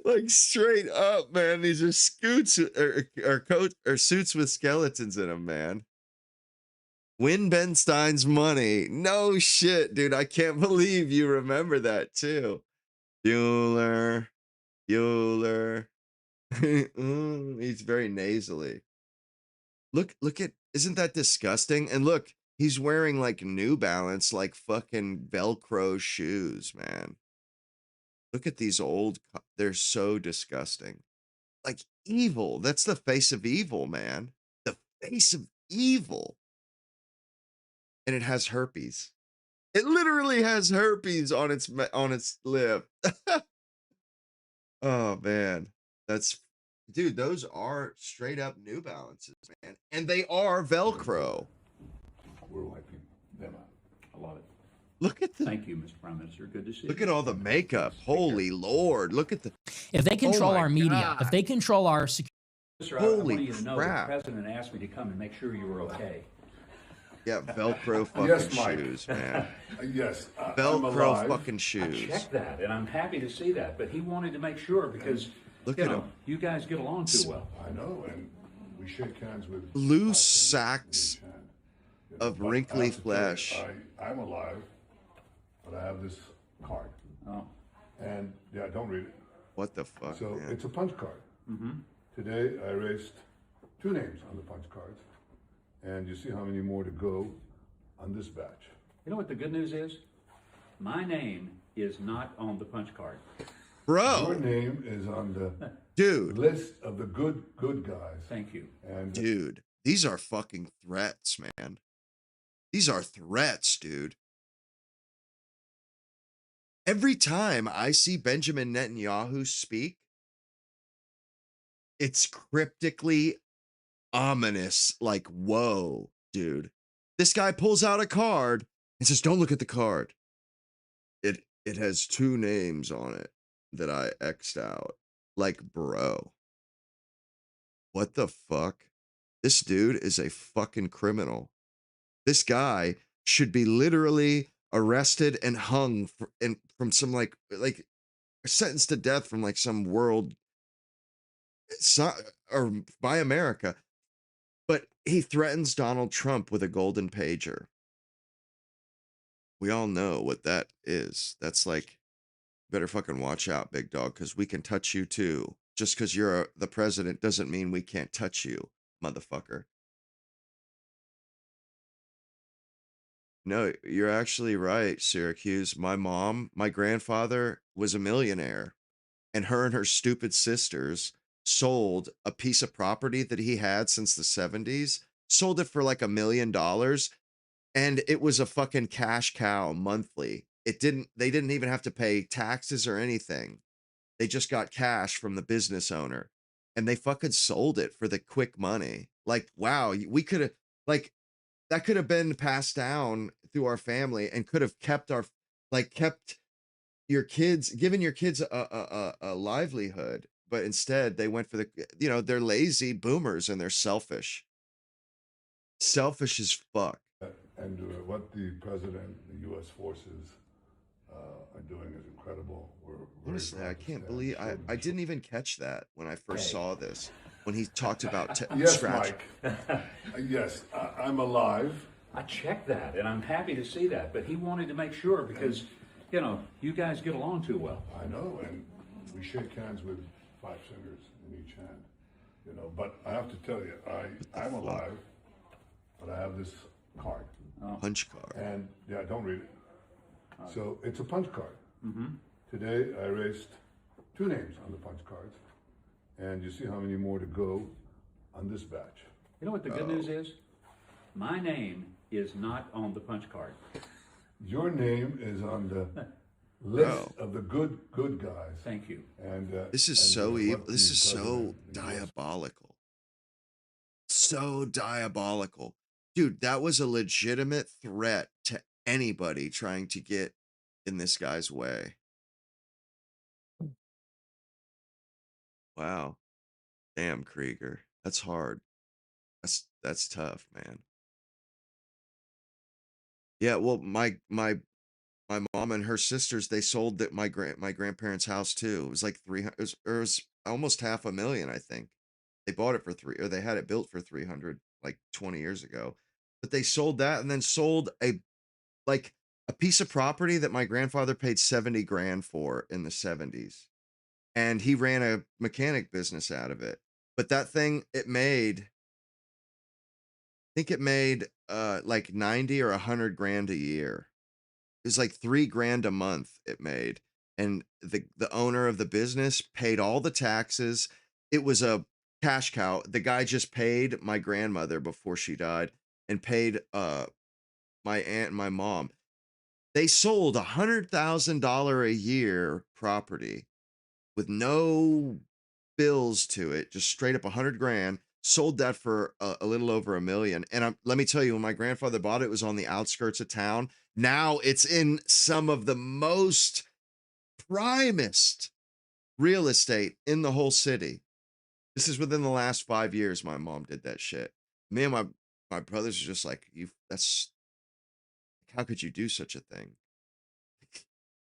Like straight up, man. These are suits or suits with skeletons in them, man. Win Ben Stein's Money. No shit, dude. I can't believe you remember that too. Bueller. He's very nasally. Look at, isn't that disgusting? And look, he's wearing like New Balance, like fucking Velcro shoes, man. Look at these they're so disgusting. Like evil. That's the face of evil, man. The face of evil. And it has herpes. It literally has herpes on its lip. Oh man. Dude, those are straight up New Balances, man. And they are Velcro. We're wiping them out. I love it. Look at the. Thank you, Mr. Prime Minister. Good to see you. Look at all the makeup. Holy Lord. Look at the. If they control our media, if they control our security. I want you to know that the president asked me to come and make sure you were okay. Yeah, Velcro fucking shoes, man. Yes. Velcro fucking shoes. I checked that, and I'm happy to see that. But he wanted to make sure because, look at him. You guys get along too well. I know, and we shake hands with loose sacks of wrinkly flesh. I'm alive, but I have this card. Oh. And, yeah, don't read it. What the fuck, So man? it's a punch card. Mm-hmm. Today I erased 2 names on the punch cards. And you see how many more to go on this batch. You know what the good news is? My name is not on the punch card. Bro! Your name is on the dude list of the good guys. Thank you. And dude, these are fucking threats, man. These are threats, dude. Every time I see Benjamin Netanyahu speak, it's cryptically ominous. Like, whoa, dude. This guy pulls out a card and says, don't look at the card. It has 2 names on it that I X'd out. Like, bro. What the fuck? This dude is a fucking criminal. This guy should be literally arrested and hung from some like sentenced to death from like some world or by America. But he threatens Donald Trump with a golden pager. We all know what that is. That's like, better fucking watch out, big dog, because we can touch you too. Just because you're the president doesn't mean we can't touch you, motherfucker. No, you're actually right, Syracuse. My grandfather was a millionaire, and her stupid sisters sold a piece of property that he had since the 70s, sold it for like $1 million, and it was a fucking cash cow monthly. They didn't even have to pay taxes or anything. They just got cash from the business owner, and they fucking sold it for the quick money. Like, wow, we could have, like, that could have been passed down through our family and could have kept your kids, given your kids a livelihood. But instead they went for they're lazy boomers and they're selfish as fuck. And what the president, the U.S. forces are doing is incredible. Honestly, I can't believe I didn't even catch that when I first saw this. When he talked about yes, scratch. Mike. Yes, I'm alive. I checked that, and I'm happy to see that. But he wanted to make sure because, you guys get along too well. I know, and we shake hands with 5 fingers in each hand. But I have to tell you, I'm alive, but I have this card. Punch card. And, yeah, don't read it. So it's a punch card. Mm-hmm. Today I erased 2 names on the punch cards. And you see how many more to go on this batch. You know what the good news is? My name is not on the punch card. Your name is on the list of the good guys. Thank you. And this is so evil. This is so diabolical. So diabolical. Dude, that was a legitimate threat to anybody trying to get in this guy's way. Wow. Damn, Krieger. That's hard. That's tough, man. Yeah, well, my mom and her sisters, they sold my grandparents' house too. It was like 300, it was almost $500,000, I think. They bought it for they had it built for 300 like 20 years ago. But they sold that and then sold a piece of property that my grandfather paid 70 grand for in the 70s. And he ran a mechanic business out of it. But that thing, I think it made like 90 or 100 grand a year. It was like $3 grand a month it made. And the owner of the business paid all the taxes. It was a cash cow. The guy just paid my grandmother before she died and paid my aunt and my mom. They sold $100,000 a year property with no bills to it, just straight up 100 grand, sold that for a little over $1 million. And let me tell you, when my grandfather bought it, it was on the outskirts of town. Now it's in some of the most primest real estate in the whole city. This is within the last 5 years. My mom did that shit. Me and my brothers are just like, how could you do such a thing?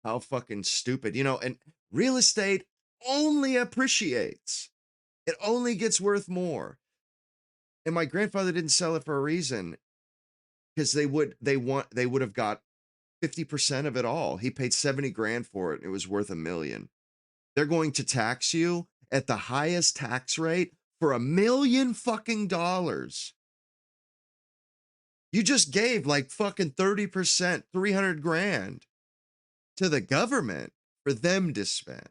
How fucking stupid, and real estate only appreciates. It only gets worth more. And my grandfather didn't sell it for a reason, because they would have got 50% of it all. He paid 70 grand for it. And it was worth $1 million. They're going to tax you at the highest tax rate for $1 million fucking dollars. You just gave like fucking 30%, 300 grand to the government for them to spend.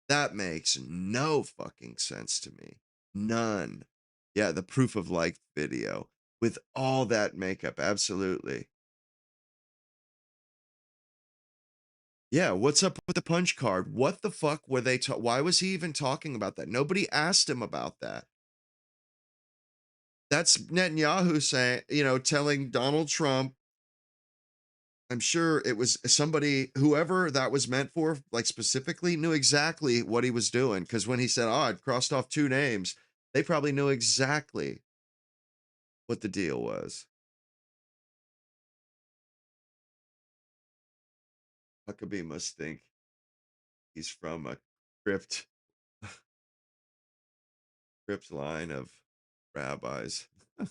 That makes no fucking sense to me. None. Yeah, the proof of life video with all that makeup. Absolutely. Yeah, what's up with the punch card? What the fuck were they why was he even talking about that? Nobody asked him about that. That's Netanyahu saying, telling Donald Trump, I'm sure it was somebody, whoever that was meant for, like specifically knew exactly what he was doing. Because when he said, I'd crossed off 2 names, they probably knew exactly what the deal was. Huckabee must think he's from a crypt line of rabbis or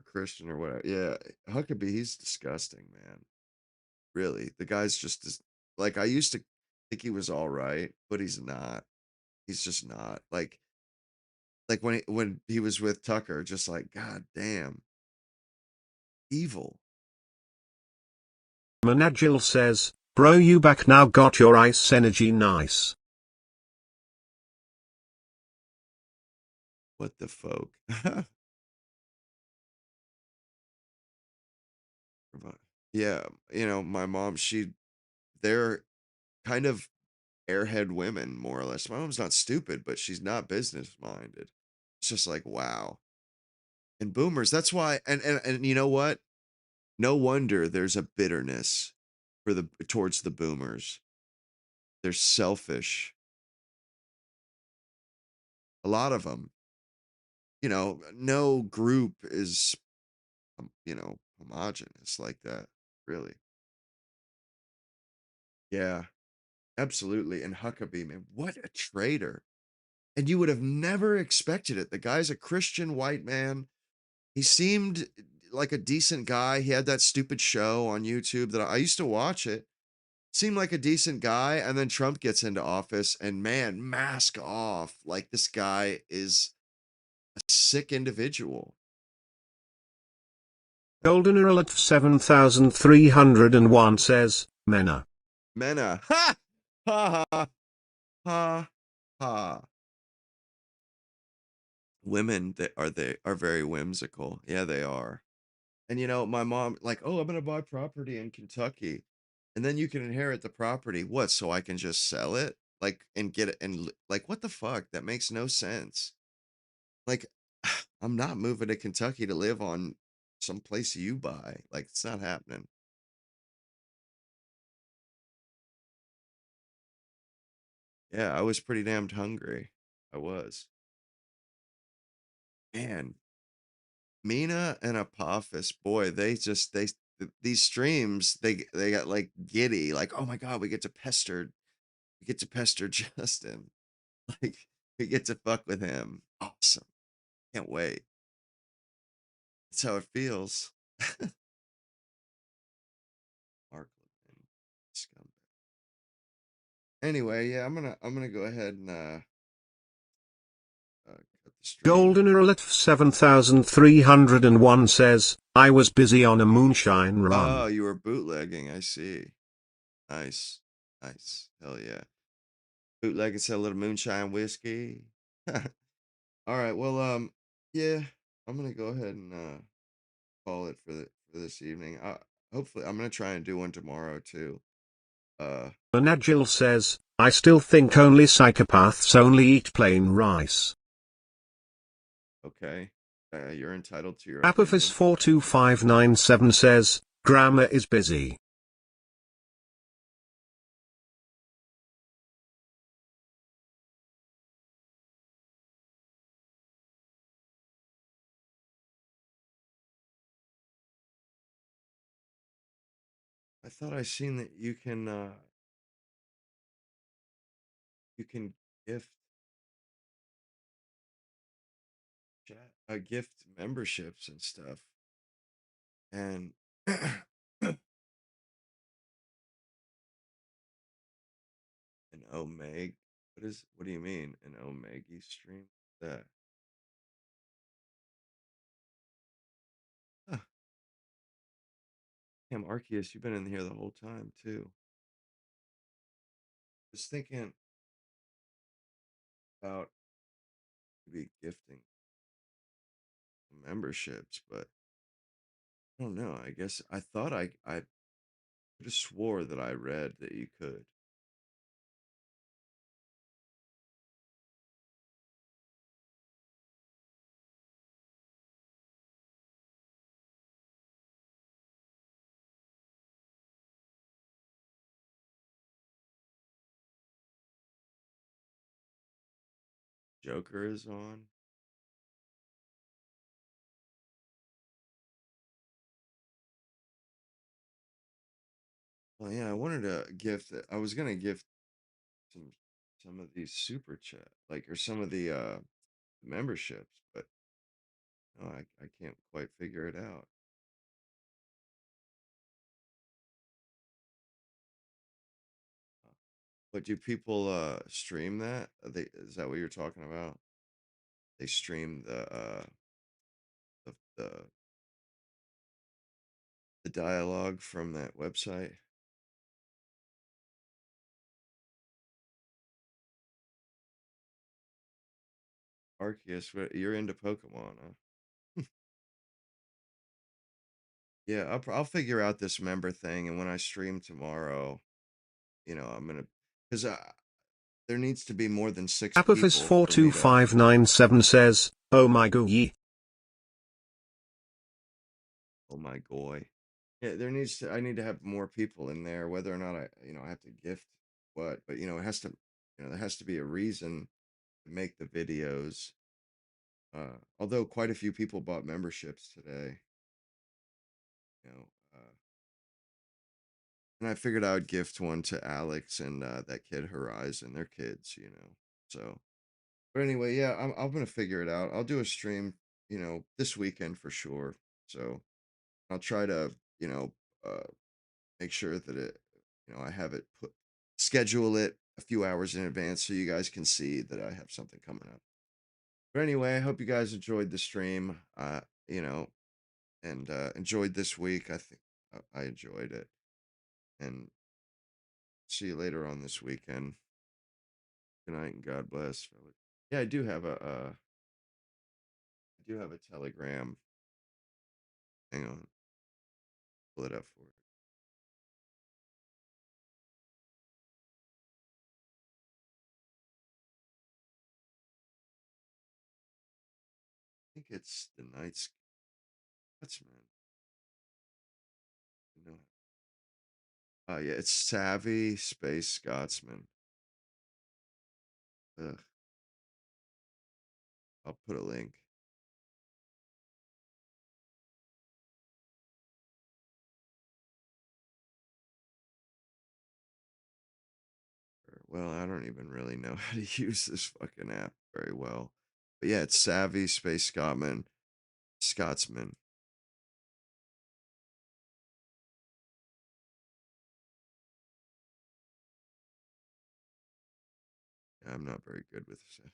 Christian or whatever. Yeah, Huckabee, he's disgusting, man. Really, the guy's just like, I used to think he was all right, but he's not. He's just not. Like when he was with Tucker, just like, god damn, evil. Managil says, bro, you back now, got your ice energy nice. What the folk? Yeah, my mom, they're kind of airhead women, more or less. My mom's not stupid, but she's not business minded. It's just like, wow. And boomers, that's why, and you know what? No wonder there's a bitterness towards the boomers. They're selfish. A lot of them. No group is, homogenous like that, really. Yeah, absolutely. And Huckabee, man, what a traitor. And you would have never expected it. The guy's a Christian white man. He seemed like a decent guy. He had that stupid show on YouTube that I used to watch it. Seemed like a decent guy. And then Trump gets into office and man, mask off. Like this guy is a sick individual. Golden Earl at 7,301 says, Mena. Mena. Ha! Ha ha. Ha ha. Women they are very whimsical. Yeah, they are. And my mom, like, oh, I'm gonna buy property in Kentucky, and then you can inherit the property. What? So I can just sell it, like, and get it, and like, what the fuck? That makes no sense. Like, I'm not moving to Kentucky to live on some place you buy. Like, it's not happening. Yeah, I was pretty damned hungry. I was. Man, Mina and Apophis, boy, these streams, they got like giddy, like, oh my god, we get to pester Justin. Like, we get to fuck with him. Awesome. Can't wait. That's how it feels. Mark Levin, scumbag. Anyway, yeah, I'm gonna go ahead and cut the stream. Golden Earl at 7,301 says, I was busy on a moonshine run. Oh, you were bootlegging, I see. Nice. Nice. Hell yeah. Bootlegging, sell a little moonshine whiskey. All right, well, yeah, I'm gonna go ahead and call it for this evening. Hopefully, I'm gonna try and do one tomorrow too. Managil says, I still think only psychopaths only eat plain rice. Okay, you're entitled to your Apophis 42597 says, grammar is busy. I thought I seen that you can gift gift memberships and stuff. And Omeg. What do you mean? An Omegi stream? That. Huh. Damn, Arceus, you've been in here the whole time too. Was thinking about maybe gifting memberships, but I don't know. I guess I thought I could have swore that I read that you could. Joker is on. Well, yeah, I wanted to gift. I was gonna gift some of these super chat, like, or some of the memberships, but no, I can't quite figure it out. But do people stream that? Is that what you're talking about? They stream the the dialogue from that website. Arceus, you're into Pokemon, huh? Yeah, I'll figure out this member thing, and when I stream tomorrow, I'm gonna, because there needs to be more than 6 Apophis people for me to. 42597 says, "Oh my gooey." Oh my goy. Yeah, I need to have more people in there, whether or not I have to gift what, but it has to, there has to be a reason to make the videos. Although quite a few people bought memberships today, you know, uh, and I figured I would gift one to Alex and that kid Horizon. They're kids. So, but anyway, yeah, I'm gonna figure it out. I'll do a stream, this weekend for sure. So I'll try to, uh, make sure that I have it schedule it a few hours in advance so you guys can see that I have something coming up. But anyway, I hope you guys enjoyed the stream. You know, and enjoyed this week. I think I enjoyed it, and see you later on this weekend. Good night and God bless. Yeah, I do have a Telegram. Hang on, pull it up for it. I think it's the Night Scotsman. No. Oh yeah, it's Savvy Space Scotsman. Ugh. I'll put a link. Well, I don't even really know how to use this fucking app very well. But yeah, it's Savvy Space Scotsman. Yeah, I'm not very good with this at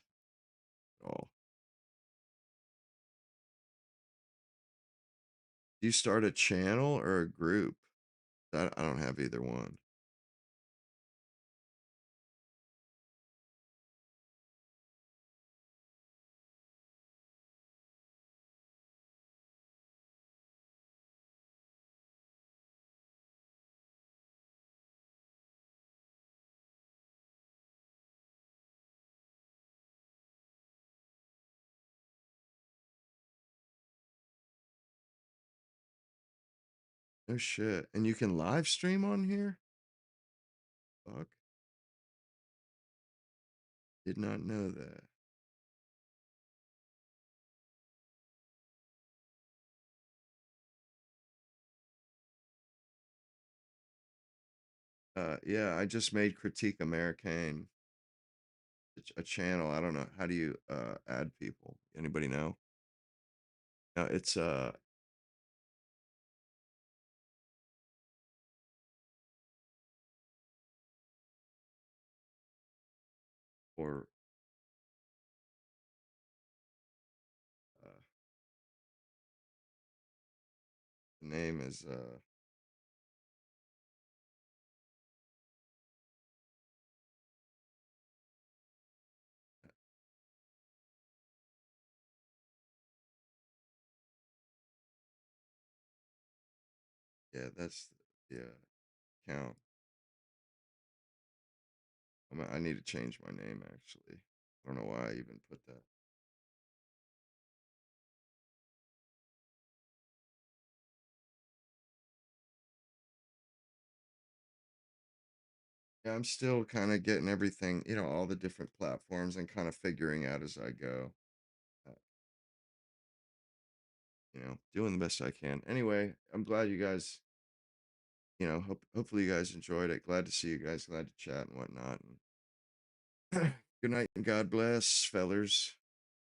all. Do you start a channel or a group? I don't have either one. No shit. And you can live stream on here? Fuck. Did not know that. Yeah, I just made Critique Américain a channel. I don't know. How do you add people? Anybody know? No, it's or the name is yeah, that's yeah, count. I need to change my name actually. I don't know why I even put that. Yeah, I'm still kind of getting everything, all the different platforms and kind of figuring out as I go. Uh, doing the best I can. Anyway, I'm glad you guys, hopefully you guys enjoyed it. Glad to see you guys. Glad to chat and whatnot. And good night and God bless, fellers.